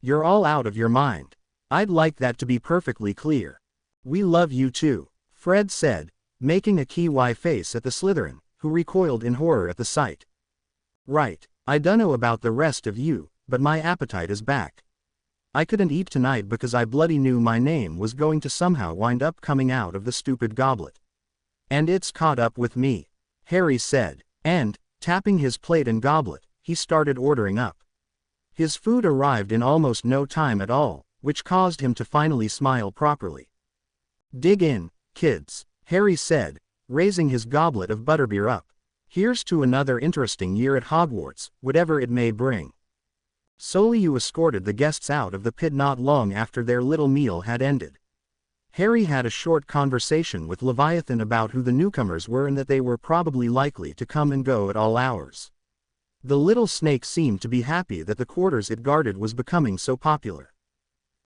You're all out of your mind. I'd like that to be perfectly clear. We love you too, Fred said, making a kiwi face at the Slytherin, who recoiled in horror at the sight. Right, I dunno about the rest of you, but my appetite is back. I couldn't eat tonight because I bloody knew my name was going to somehow wind up coming out of the stupid goblet. And it's caught up with me, Harry said, and, tapping his plate and goblet, he started ordering up. His food arrived in almost no time at all, which caused him to finally smile properly. Dig in, kids, Harry said, raising his goblet of butterbeer up. Here's to another interesting year at Hogwarts, whatever it may bring. Soliu escorted the guests out of the pit not long after their little meal had ended. Harry had a short conversation with Leviathan about who the newcomers were and that they were probably likely to come and go at all hours. The little snake seemed to be happy that the quarters it guarded was becoming so popular.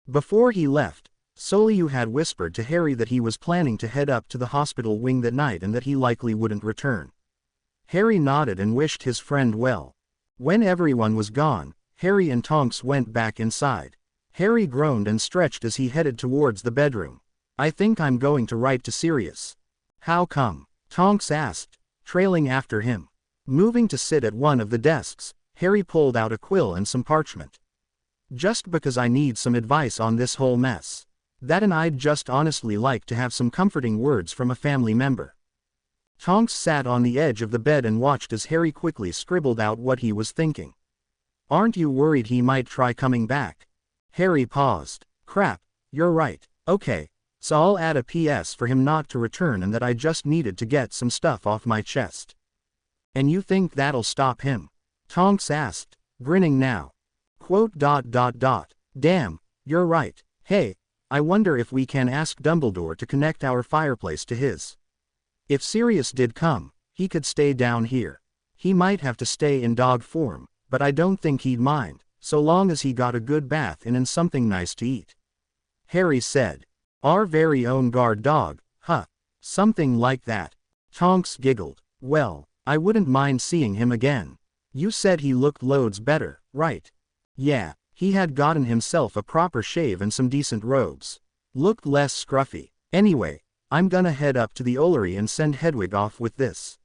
Before he left, Soliu had whispered to Harry that he was planning to head up to the hospital wing that night and that he likely wouldn't return. Harry nodded and wished his friend well. When everyone was gone, Harry and Tonks went back inside. Harry groaned and stretched as he headed towards the bedroom. I think I'm going to write to Sirius. How come? Tonks asked, trailing after him. Moving to sit at one of the desks, Harry pulled out a quill and some parchment. Just because I need some advice on this whole mess. That and I'd just honestly like to have some comforting words from a family member. Tonks sat on the edge of the bed and watched as Harry quickly scribbled out what he was thinking. Aren't you worried he might try coming back? Harry paused. Crap, you're right. Okay, so I'll add a PS for him not to return and that I just needed to get some stuff off my chest. And you think that'll stop him? Tonks asked, grinning now. Quote. Damn, you're right. Hey, I wonder if we can ask Dumbledore to connect our fireplace to his. If Sirius did come, he could stay down here. He might have to stay in dog form, but I don't think he'd mind, so long as he got a good bath in and something nice to eat. Harry said. Our very own guard dog, huh? Something like that. Tonks giggled. Well, I wouldn't mind seeing him again. You said he looked loads better, right? Yeah, he had gotten himself a proper shave and some decent robes. Looked less scruffy. Anyway, I'm gonna head up to the Ollery and send Hedwig off with this.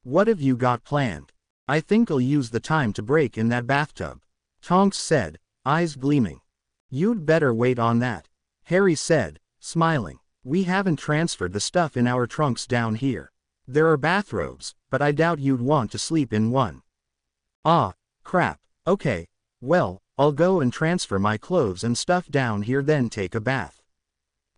What have you got planned? I think I'll use the time to break in that bathtub. Tonks said, eyes gleaming. You'd better wait on that. Harry said, smiling. We haven't transferred the stuff in our trunks down here. There are bathrobes, but I doubt you'd want to sleep in one. Ah, crap. Okay, well, I'll go and transfer my clothes and stuff down here then take a bath.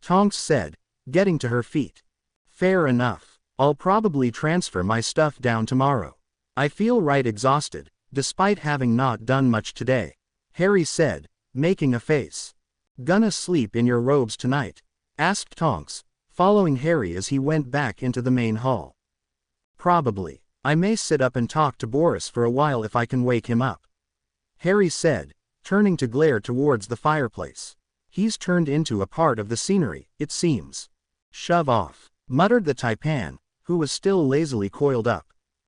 Tonks said, getting to her feet. Fair enough. I'll probably transfer my stuff down tomorrow. I feel right exhausted, despite having not done much today. Harry said, making a face. Gonna sleep in your robes tonight? Asked Tonks, following Harry as he went back into the main hall. Probably. I may sit up and talk to Boris for a while if I can wake him up. Harry said, turning to glare towards the fireplace. He's turned into a part of the scenery, it seems. Shove off, muttered the Taipan, who was still lazily coiled up.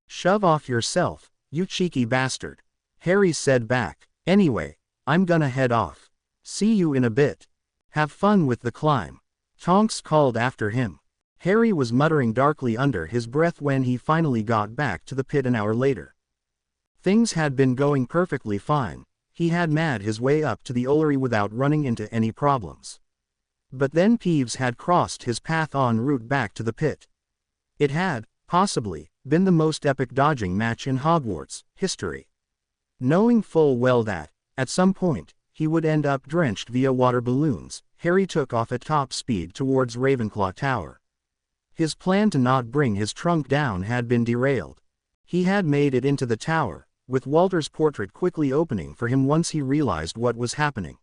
Shove off yourself, you cheeky bastard. Harry said back. Anyway, I'm gonna head off. See you in a bit. Have fun with the climb. Tonks called after him. Harry was muttering darkly under his breath when he finally got back to the pit an hour later. Things had been going perfectly fine. He had made his way up to the Ollery without running into any problems. But then Peeves had crossed his path en route back to the pit. It had, possibly, been the most epic dodging match in Hogwarts history. Knowing full well that, at some point, he would end up drenched via water balloons, Harry took off at top speed towards Ravenclaw Tower. His plan to not bring his trunk down had been derailed. He had made it into the tower, with Walter's portrait quickly opening for him once he realized what was happening.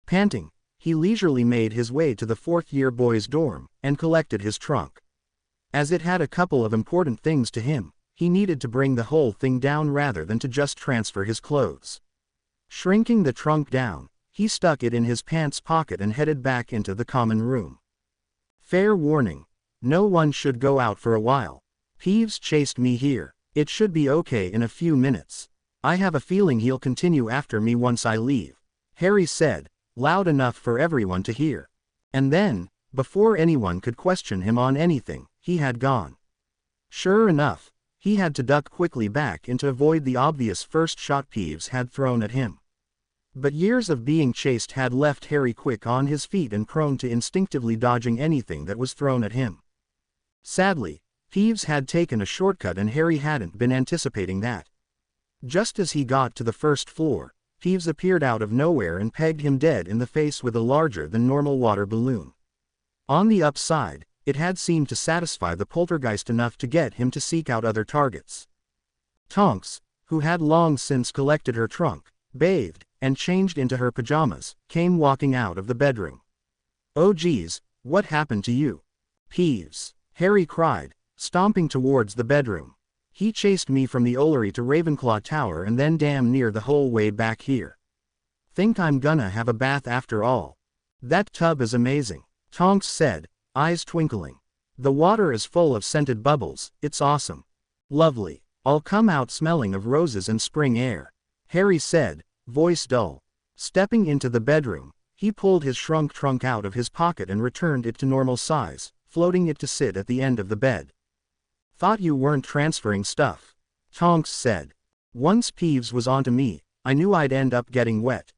Panting, he leisurely made his way to the fourth-year boys' dorm, and collected his trunk. As it had a couple of important things to him, he needed to bring the whole thing down rather than to just transfer his clothes. Shrinking the trunk down, he stuck it in his pants pocket and headed back into the common room. Fair warning. No one should go out for a while. Peeves chased me here. It should be okay in a few minutes. I have a feeling he'll continue after me once I leave. Harry said, loud enough for everyone to hear. And then, before anyone could question him on anything, he had gone. Sure enough, he had to duck quickly back in to avoid the obvious first shot Peeves had thrown at him. But years of being chased had left Harry quick on his feet and prone to instinctively dodging anything that was thrown at him. Sadly, Peeves had taken a shortcut and Harry hadn't been anticipating that. Just as he got to the first floor, Peeves appeared out of nowhere and pegged him dead in the face with a larger-than-normal water balloon. On the upside, it had seemed to satisfy the poltergeist enough to get him to seek out other targets. Tonks, who had long since collected her trunk, bathed, and changed into her pajamas, came walking out of the bedroom. Oh geez, what happened to you? Peeves, Harry cried, stomping towards the bedroom. He chased me from the Ollery to Ravenclaw Tower and then damn near the whole way back here. Think I'm gonna have a bath after all. That tub is amazing, Tonks said, eyes twinkling. The water is full of scented bubbles, it's awesome. Lovely. I'll come out smelling of roses and spring air. Harry said, voice dull. Stepping into the bedroom, he pulled his shrunk trunk out of his pocket and returned it to normal size, floating it to sit at the end of the bed. Thought you weren't transferring stuff, Tonks said. Once Peeves was onto me, I knew I'd end up getting wet.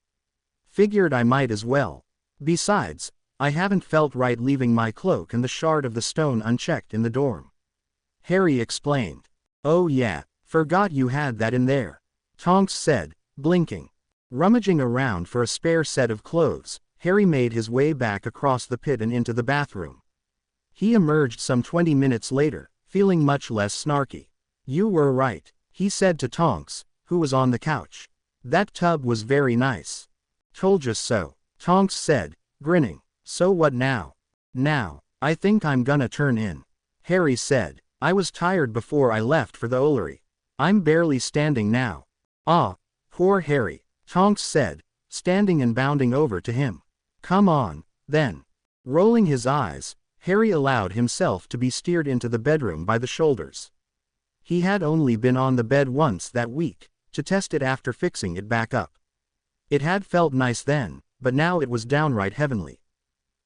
Figured I might as well. Besides, I haven't felt right leaving my cloak and the shard of the stone unchecked in the dorm. Harry explained. Oh yeah, forgot you had that in there, Tonks said, blinking. Rummaging around for a spare set of clothes, Harry made his way back across the pit and into the bathroom. He emerged some 20 minutes later, feeling much less snarky. You were right, he said to Tonks, who was on the couch. That tub was very nice. Told you so, Tonks said, grinning. So what now? Now, I think I'm gonna turn in. Harry said. I was tired before I left for the Ullery. I'm barely standing now. Ah, poor Harry, Tonks said, standing and bounding over to him. Come on, then. Rolling his eyes, Harry allowed himself to be steered into the bedroom by the shoulders. He had only been on the bed once that week, to test it after fixing it back up. It had felt nice then, but now it was downright heavenly.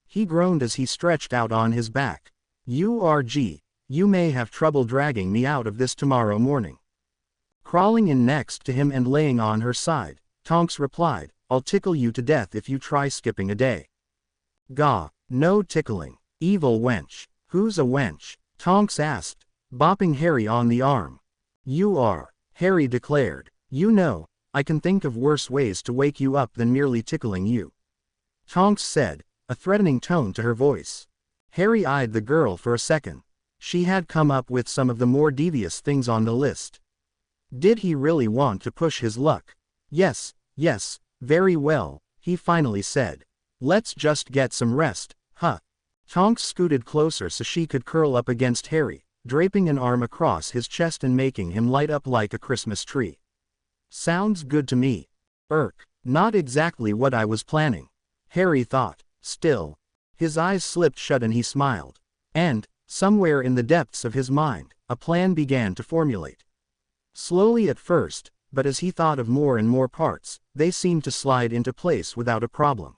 He groaned as he stretched out on his back. "Urg, you may have trouble dragging me out of this tomorrow morning." Crawling in next to him and laying on her side, Tonks replied, "I'll tickle you to death if you try skipping a day." "Gah, no tickling, evil wench." "Who's a wench?" Tonks asked, bopping Harry on the arm. "You are," Harry declared. "You know, I can think of worse ways to wake you up than merely tickling you," Tonks said, a threatening tone to her voice. Harry eyed the girl for a second. She had come up with some of the more devious things on the list. Did he really want to push his luck? Yes, very well, he finally said. Let's just get some rest, huh? Tonks scooted closer so she could curl up against Harry, draping an arm across his chest and making him light up like a Christmas tree. Sounds good to me. Not exactly what I was planning, Harry thought. Still, his eyes slipped shut and he smiled. And, somewhere in the depths of his mind, a plan began to formulate. Slowly at first, but as he thought of more and more parts, they seemed to slide into place without a problem.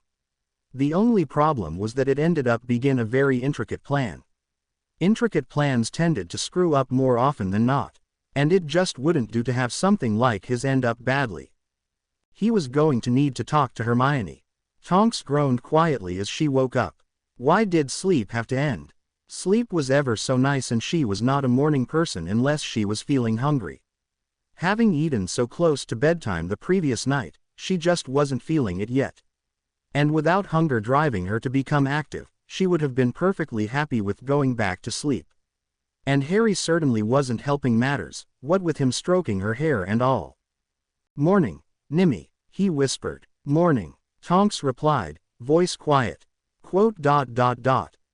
The only problem was that it ended up being a very intricate plan. Intricate plans tended to screw up more often than not, and it just wouldn't do to have something like his end up badly. He was going to need to talk to Hermione. Tonks groaned quietly as she woke up. Why did sleep have to end? Sleep was ever so nice and she was not a morning person unless she was feeling hungry. Having eaten so close to bedtime the previous night, she just wasn't feeling it yet. And without hunger driving her to become active, she would have been perfectly happy with going back to sleep. And Harry certainly wasn't helping matters, what with him stroking her hair and all. "Morning, Nimmy," he whispered. "Morning," Tonks replied, voice quiet.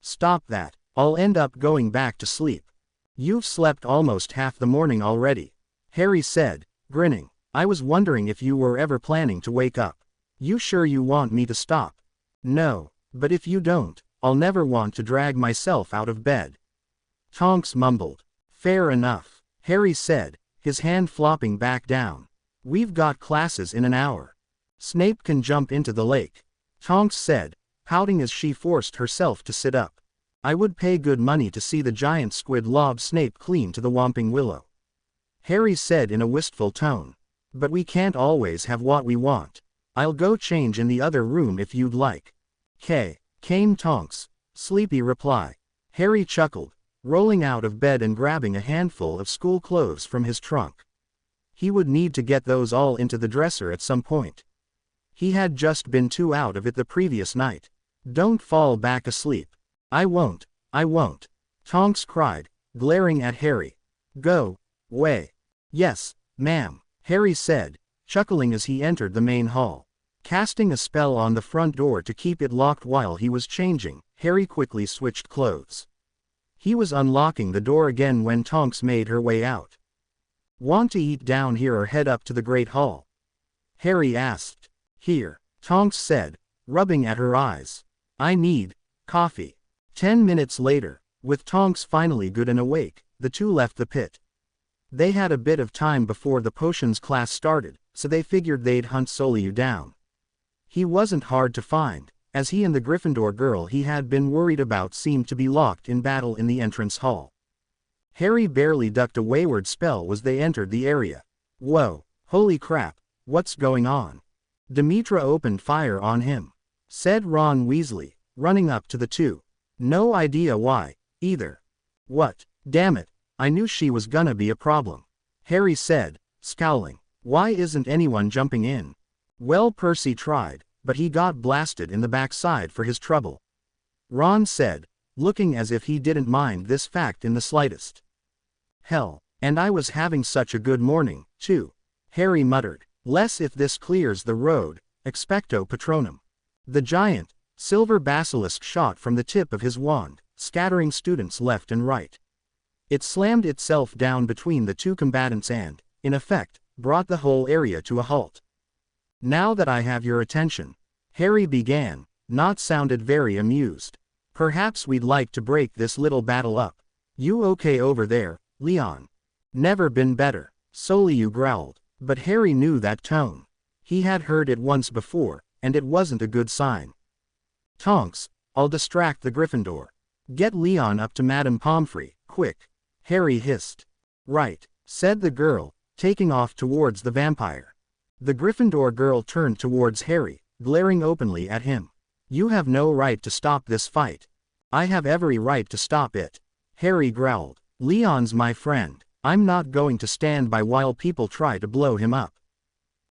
"Stop that, I'll end up going back to sleep." "You've slept almost half the morning already," Harry said, grinning. "I was wondering if you were ever planning to wake up. You sure you want me to stop?" "No, but if you don't, I'll never want to drag myself out of bed," Tonks mumbled. "Fair enough," Harry said, his hand flopping back down. "We've got classes in an hour. Snape can jump into the lake," Tonks said, pouting as she forced herself to sit up. "I would pay good money to see the giant squid lob Snape clean to the Whomping Willow," Harry said in a wistful tone. "But we can't always have what we want. I'll go change in the other room if you'd like." Came Tonks' sleepy reply. Harry chuckled, rolling out of bed and grabbing a handful of school clothes from his trunk. He would need to get those all into the dresser at some point. He had just been too out of it the previous night. "Don't fall back asleep." I won't, Tonks cried, glaring at Harry. "Go way." "Yes, ma'am," Harry said, chuckling as he entered the main hall. Casting a spell on the front door to keep it locked while he was changing, Harry quickly switched clothes. He was unlocking the door again when Tonks made her way out. "Want to eat down here or head up to the Great Hall?" Harry asked. "Here," Tonks said, rubbing at her eyes. "I need coffee." 10 minutes later, with Tonks finally good and awake, the two left the pit. They had a bit of time before the potions class started, so they figured they'd hunt Soliu down. He wasn't hard to find, as he and the Gryffindor girl he had been worried about seemed to be locked in battle in the entrance hall. Harry barely ducked a wayward spell as they entered the area. "Whoa, holy crap, what's going on?" "Demetra opened fire on him," said Ron Weasley, running up to the two. "No idea why, either." "What? Damn it, I knew she was gonna be a problem," Harry said, scowling. "Why isn't anyone jumping in?" "Well, Percy tried, but he got blasted in the backside for his trouble," Ron said, looking as if he didn't mind this fact in the slightest. "Hell, And I was having such a good morning, too. Harry muttered. Less if this clears the road, expecto patronum. The giant, silver basilisk shot from the tip of his wand, scattering students left and right. It slammed itself down between the two combatants and, in effect, brought the whole area to a halt. Now that I have your attention, Harry began, not sounded very amused. Perhaps we'd like to break this little battle up. You okay over there, Leon? Never been better, Soliu growled, but Harry knew that tone. He had heard it once before, and it wasn't a good sign. Tonks, I'll distract the Gryffindor. Get Leon up to Madame Pomfrey, quick, Harry hissed. Right, said the girl, taking off towards the vampire. The Gryffindor girl turned towards Harry, glaring openly at him. You have no right to stop this fight. I have every right to stop it. Harry growled. Leon's my friend. I'm not going to stand by while people try to blow him up.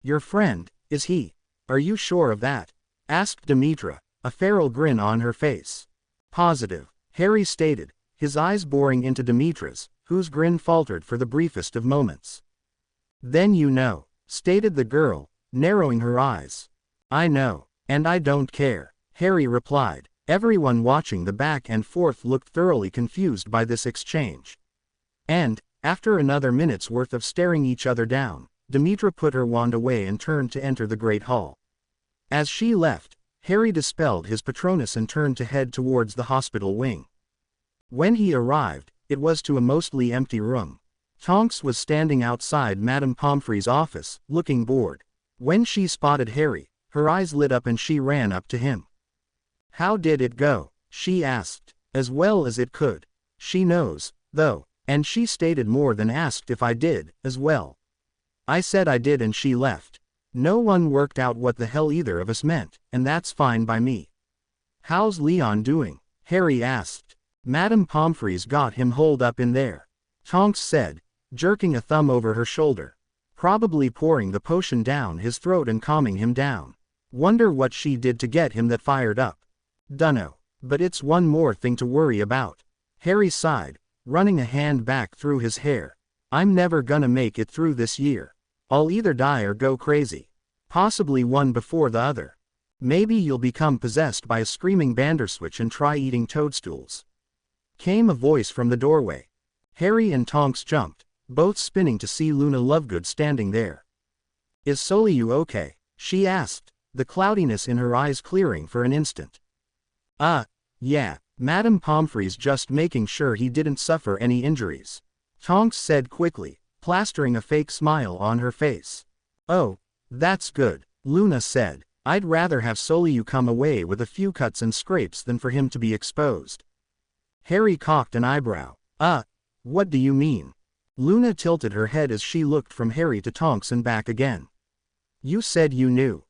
Your friend, is he? Are you sure of that? Asked Demetra, a feral grin on her face. Positive, Harry stated, his eyes boring into Demetra's, whose grin faltered for the briefest of moments. Then you know, stated the girl, narrowing her eyes. I know, and I don't care, Harry replied. Everyone watching the back and forth looked thoroughly confused by this exchange. And, after another minute's worth of staring each other down, Demetra put her wand away and turned to enter the Great Hall. As she left, Harry dispelled his Patronus and turned to head towards the hospital wing. When he arrived, it was to a mostly empty room. Tonks was standing outside Madame Pomfrey's office, looking bored. When she spotted Harry, her eyes lit up and she ran up to him. How did it go? She asked. As well as it could. She knows, though, and she stated more than asked if I did, as well. I said I did and she left. No one worked out what the hell either of us meant, and that's fine by me. How's Leon doing? Harry asked. Madame Pomfrey's got him holed up in there, Tonks said, jerking a thumb over her shoulder. Probably pouring the potion down his throat and calming him down. Wonder what she did to get him that fired up. Dunno, but it's one more thing to worry about. Harry sighed, running a hand back through his hair. I'm never gonna make it through this year. I'll either die or go crazy. Possibly one before the other. Maybe you'll become possessed by a screaming Banderswitch and try eating toadstools. Came a voice from the doorway. Harry and Tonks jumped, both spinning to see Luna Lovegood standing there. Is Soliu okay? She asked, the cloudiness in her eyes clearing for an instant. Yeah, Madame Pomfrey's just making sure he didn't suffer any injuries. Tonks said quickly, plastering a fake smile on her face. Oh, that's good, Luna said. I'd rather have Soliu come away with a few cuts and scrapes than for him to be exposed. Harry cocked an eyebrow. What do you mean? Luna tilted her head as she looked from Harry to Tonks and back again. You said you knew.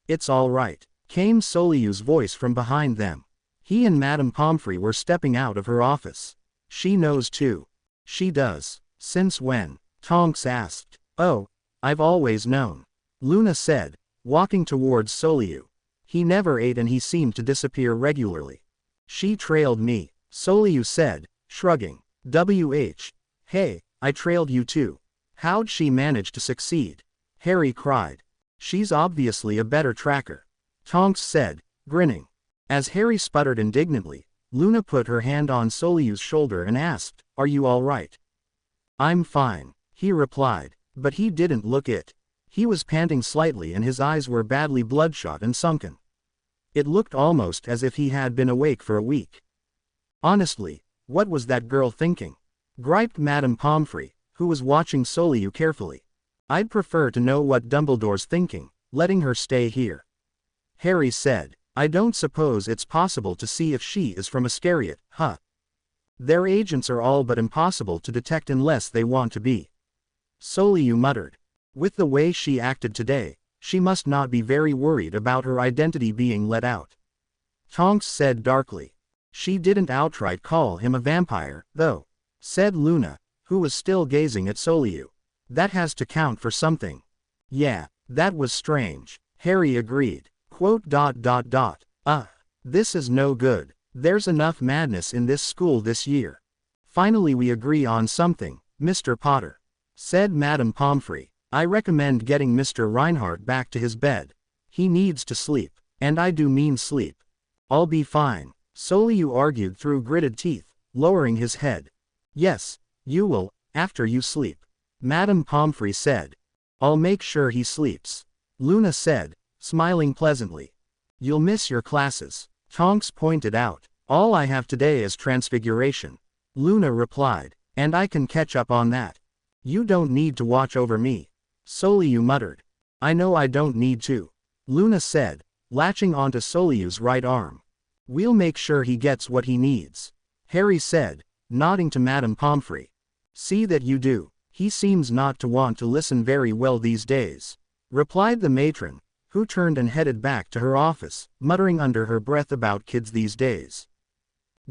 It's all right, came Soliu's voice from behind them. He and Madame Pomfrey were stepping out of her office. She knows too. She does. Since when? Tonks asked. Oh, I've always known, Luna said, walking towards Soliu. He never ate and he seemed to disappear regularly. She trailed me, Soliu said, shrugging. Hey, I trailed you too. How'd she manage to succeed? Harry cried. She's obviously a better tracker, Tonks said, grinning. As Harry sputtered indignantly, Luna put her hand on Soliu's shoulder and asked, Are you all right? I'm fine, he replied, but he didn't look it. He was panting slightly and his eyes were badly bloodshot and sunken. It looked almost as if he had been awake for a week. Honestly, what was that girl thinking? Griped Madame Pomfrey, who was watching Soliu carefully. I'd prefer to know what Dumbledore's thinking, letting her stay here. Harry said, I don't suppose it's possible to see if she is from Iscariot, huh? Their agents are all but impossible to detect unless they want to be. Soliu muttered. With the way she acted today, she must not be very worried about her identity being let out. Tonks said darkly. She didn't outright call him a vampire, though, said Luna, who was still gazing at Soliu. That has to count for something. Yeah, that was strange, Harry agreed. This is no good. There's enough madness in this school this year. Finally we agree on something, Mr. Potter, said Madame Pomfrey, I recommend getting Mr. Reinhardt back to his bed. He needs to sleep. And I do mean sleep. I'll be fine. Soliu argued through gritted teeth, lowering his head. Yes, you will, after you sleep. Madame Pomfrey said. I'll make sure he sleeps. Luna said, smiling pleasantly. You'll miss your classes. Tonks pointed out. All I have today is transfiguration. Luna replied. And I can catch up on that. You don't need to watch over me. Soliu muttered. I know I don't need to. Luna said, latching onto Soliu's right arm. We'll make sure he gets what he needs. Harry said, nodding to Madame Pomfrey. See that you do. He seems not to want to listen very well these days, replied the matron, who turned and headed back to her office, muttering under her breath about kids these days.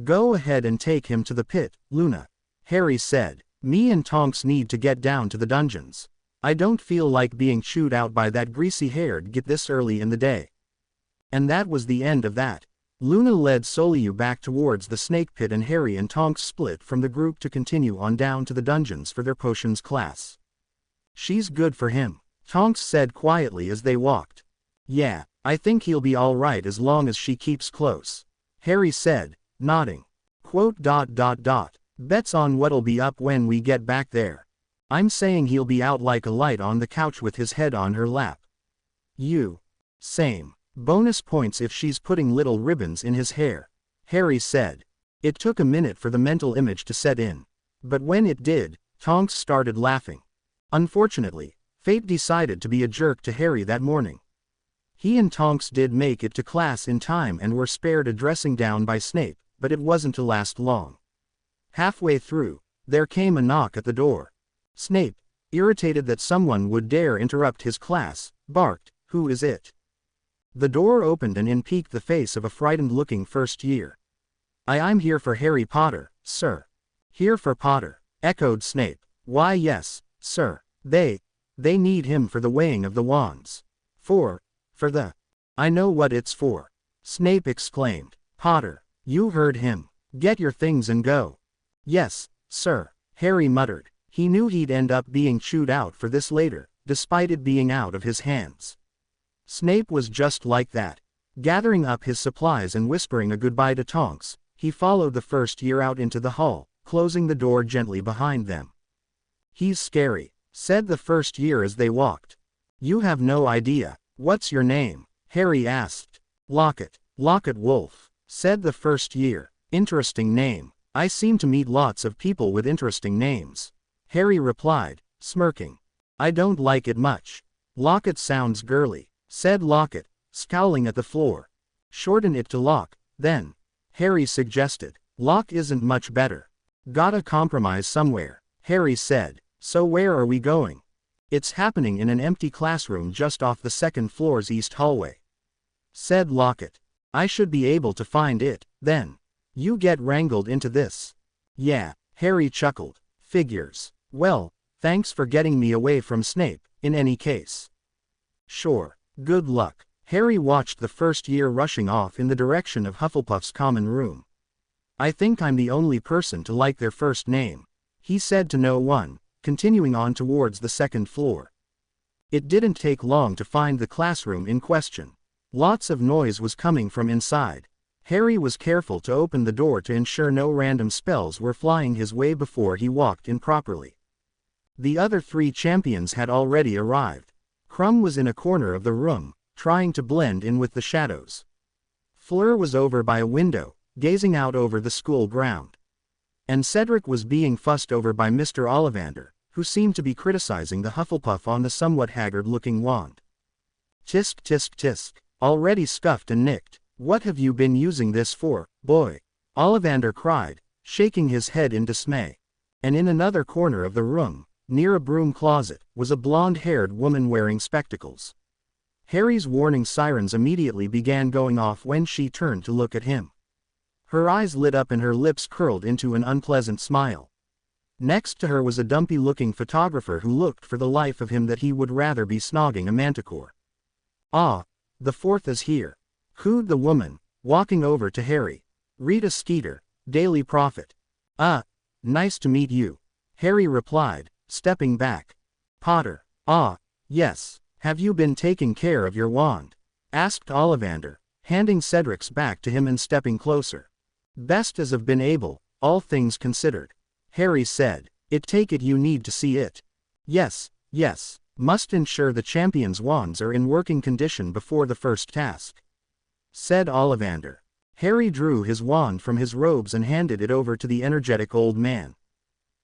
Go ahead and take him to the pit, Luna. Harry said. Me and Tonks need to get down to the dungeons. I don't feel like being chewed out by that greasy-haired git this early in the day. And that was the end of that. Luna led Soliu back towards the snake pit and Harry and Tonks split from the group to continue on down to the dungeons for their potions class. She's good for him, Tonks said quietly as they walked. Yeah, I think he'll be alright as long as she keeps close, Harry said, nodding. Bets on what'll be up when we get back there. I'm saying he'll be out like a light on the couch with his head on her lap. Same. Bonus points if she's putting little ribbons in his hair, Harry said. It took a minute for the mental image to set in. But when it did, Tonks started laughing. Unfortunately, fate decided to be a jerk to Harry that morning. He and Tonks did make it to class in time and were spared a dressing down by Snape, but it wasn't to last long. Halfway through, there came a knock at the door. Snape, irritated that someone would dare interrupt his class, barked, "Who is it?" The door opened and in peeked the face of a frightened-looking first year. I'm here for Harry Potter, sir." "Here for Potter," echoed Snape. "Why yes, sir. They need him for the weighing of the wands. For the... I know what it's for," Snape exclaimed. "Potter, you heard him. Get your things and go." "Yes, sir," Harry muttered. He knew he'd end up being chewed out for this later, despite it being out of his hands. Snape was just like that. Gathering up his supplies and whispering a goodbye to Tonks, he followed the first year out into the hall, closing the door gently behind them. "He's scary," said the first year as they walked. "You have no idea. What's your name?" Harry asked. "Locket. Locket Wolf," said the first year. "Interesting name. I seem to meet lots of people with interesting names," Harry replied, smirking. "I don't like it much." "Locket sounds girly," said Locket, scowling at the floor. "Shorten it to Lock, then," Harry suggested. "Lock isn't much better." "Gotta compromise somewhere," Harry said. "So where are we going?" "It's happening in an empty classroom just off the second floor's east hallway," said Locket. "I should be able to find it, then. You get wrangled into this." "Yeah," Harry chuckled. "Figures. Well, thanks for getting me away from Snape, in any case." "Sure. Good luck." Harry watched the first year rushing off in the direction of Hufflepuff's common room. "I think I'm the only person to like their first name," he said to no one, continuing on towards the second floor. It didn't take long to find the classroom in question. Lots of noise was coming from inside. Harry was careful to open the door to ensure no random spells were flying his way before he walked in properly. The other 3 champions had already arrived. Krum was in a corner of the room, trying to blend in with the shadows. Fleur was over by a window, gazing out over the school ground. And Cedric was being fussed over by Mr. Ollivander, who seemed to be criticizing the Hufflepuff on the somewhat haggard-looking wand. "Tisk tisk tisk, already scuffed and nicked. What have you been using this for, boy?" Ollivander cried, shaking his head in dismay. And in another corner of the room, near a broom closet, was a blonde-haired woman wearing spectacles. Harry's warning sirens immediately began going off when she turned to look at him. Her eyes lit up and her lips curled into an unpleasant smile. Next to her was a dumpy-looking photographer who looked for the life of him that he would rather be snogging a manticore. "Ah, the 4th is here," cooed the woman, walking over to Harry. "Rita Skeeter, Daily Prophet." "Ah, nice to meet you," Harry replied, stepping back. Potter. Ah, yes. Have you been taking care of your wand? Asked Ollivander, handing Cedric's back to him and stepping closer. Best as I've been able, all things considered. Harry said. Take it you need to see it. Yes, yes. Must ensure the champion's wands are in working condition before the first task. Said Ollivander. Harry drew his wand from his robes and handed it over to the energetic old man.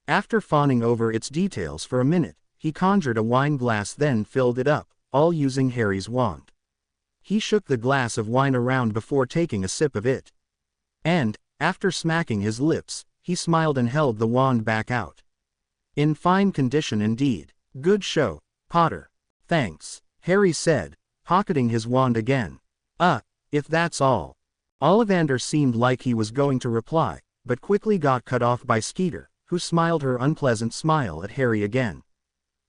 After fawning over its details for a minute, he conjured a wine glass, then filled it up, all using Harry's wand. He shook the glass of wine around before taking a sip of it. And, after smacking his lips, he smiled and held the wand back out. In fine condition indeed. Good show, Potter. Thanks, Harry said, pocketing his wand again. If that's all. Ollivander seemed like he was going to reply, but quickly got cut off by Skeeter, who smiled her unpleasant smile at Harry again.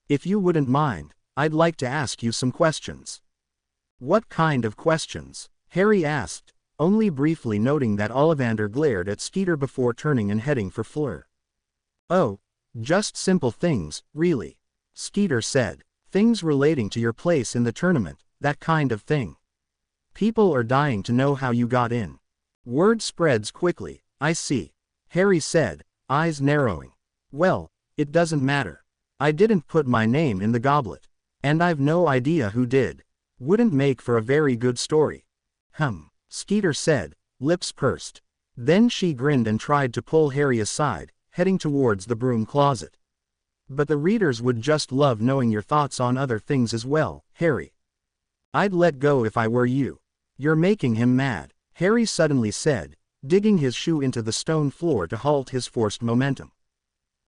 If you wouldn't mind, I'd like to ask you some questions. What kind of questions? Harry asked, only briefly noting that Ollivander glared at Skeeter before turning and heading for Fleur. Oh, just simple things, really. Skeeter said. Things relating to your place in the tournament, that kind of thing. People are dying to know how you got in. Word spreads quickly, I see. Harry said, eyes narrowing. Well, it doesn't matter. I didn't put my name in the goblet. And I've no idea who did. Wouldn't make for a very good story. Skeeter said, lips pursed. Then she grinned and tried to pull Harry aside, heading towards the broom closet. But the readers would just love knowing your thoughts on other things as well, Harry. I'd let go if I were you. You're making him mad, Harry suddenly said, digging his shoe into the stone floor to halt his forced momentum.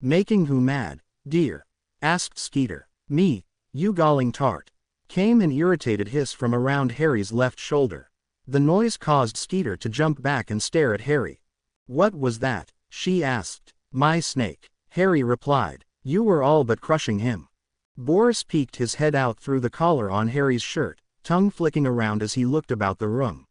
Making who mad, dear? Asked Skeeter. Me, you galling tart. Came an irritated hiss from around Harry's left shoulder. The noise caused Skeeter to jump back and stare at Harry. What was that? She asked. My snake, Harry replied. You were all but crushing him. Boris peeked his head out through the collar on Harry's shirt, tongue flicking around as he looked about the room.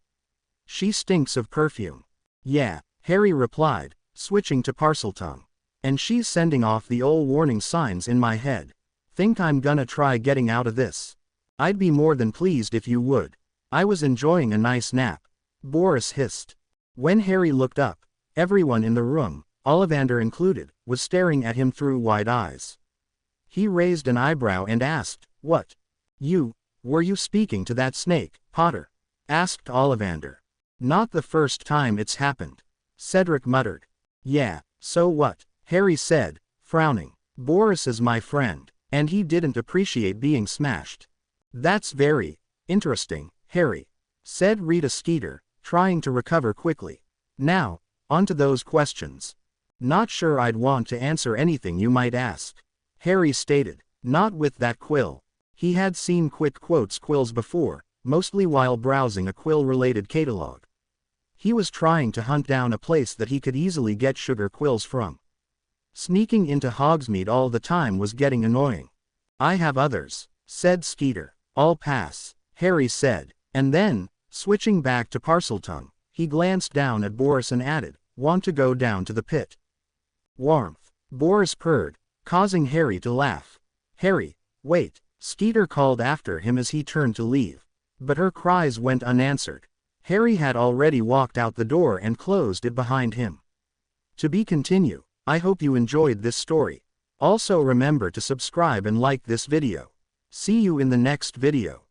She stinks of perfume. Yeah, Harry replied, switching to Parseltongue. And she's sending off the old warning signs in my head. Think I'm gonna try getting out of this? I'd be more than pleased if you would. I was enjoying a nice nap. Boris hissed. When Harry looked up, everyone in the room, Ollivander included, was staring at him through wide eyes. He raised an eyebrow and asked, What? Were you speaking to that snake, Potter? Asked Ollivander. Not the first time it's happened. Cedric muttered. Yeah, so what? Harry said, frowning. Boris is my friend, and he didn't appreciate being smashed. That's very interesting, Harry, said Rita Skeeter, trying to recover quickly. Now, on to those questions. Not sure I'd want to answer anything you might ask, Harry stated. Not with that quill. He had seen quick quotes quills before, mostly while browsing a quill-related catalog. He was trying to hunt down a place that he could easily get sugar quills from. Sneaking into Hogsmeade all the time was getting annoying. I have others, said Skeeter. I'll pass, Harry said, and then, switching back to Parseltongue, he glanced down at Boris and added, Want to go down to the pit? Warmth, Boris purred, causing Harry to laugh. Harry, wait, Skeeter called after him as he turned to leave. But her cries went unanswered. Harry had already walked out the door and closed it behind him. To be continued. I hope you enjoyed this story. Also remember to subscribe and like this video. See you in the next video.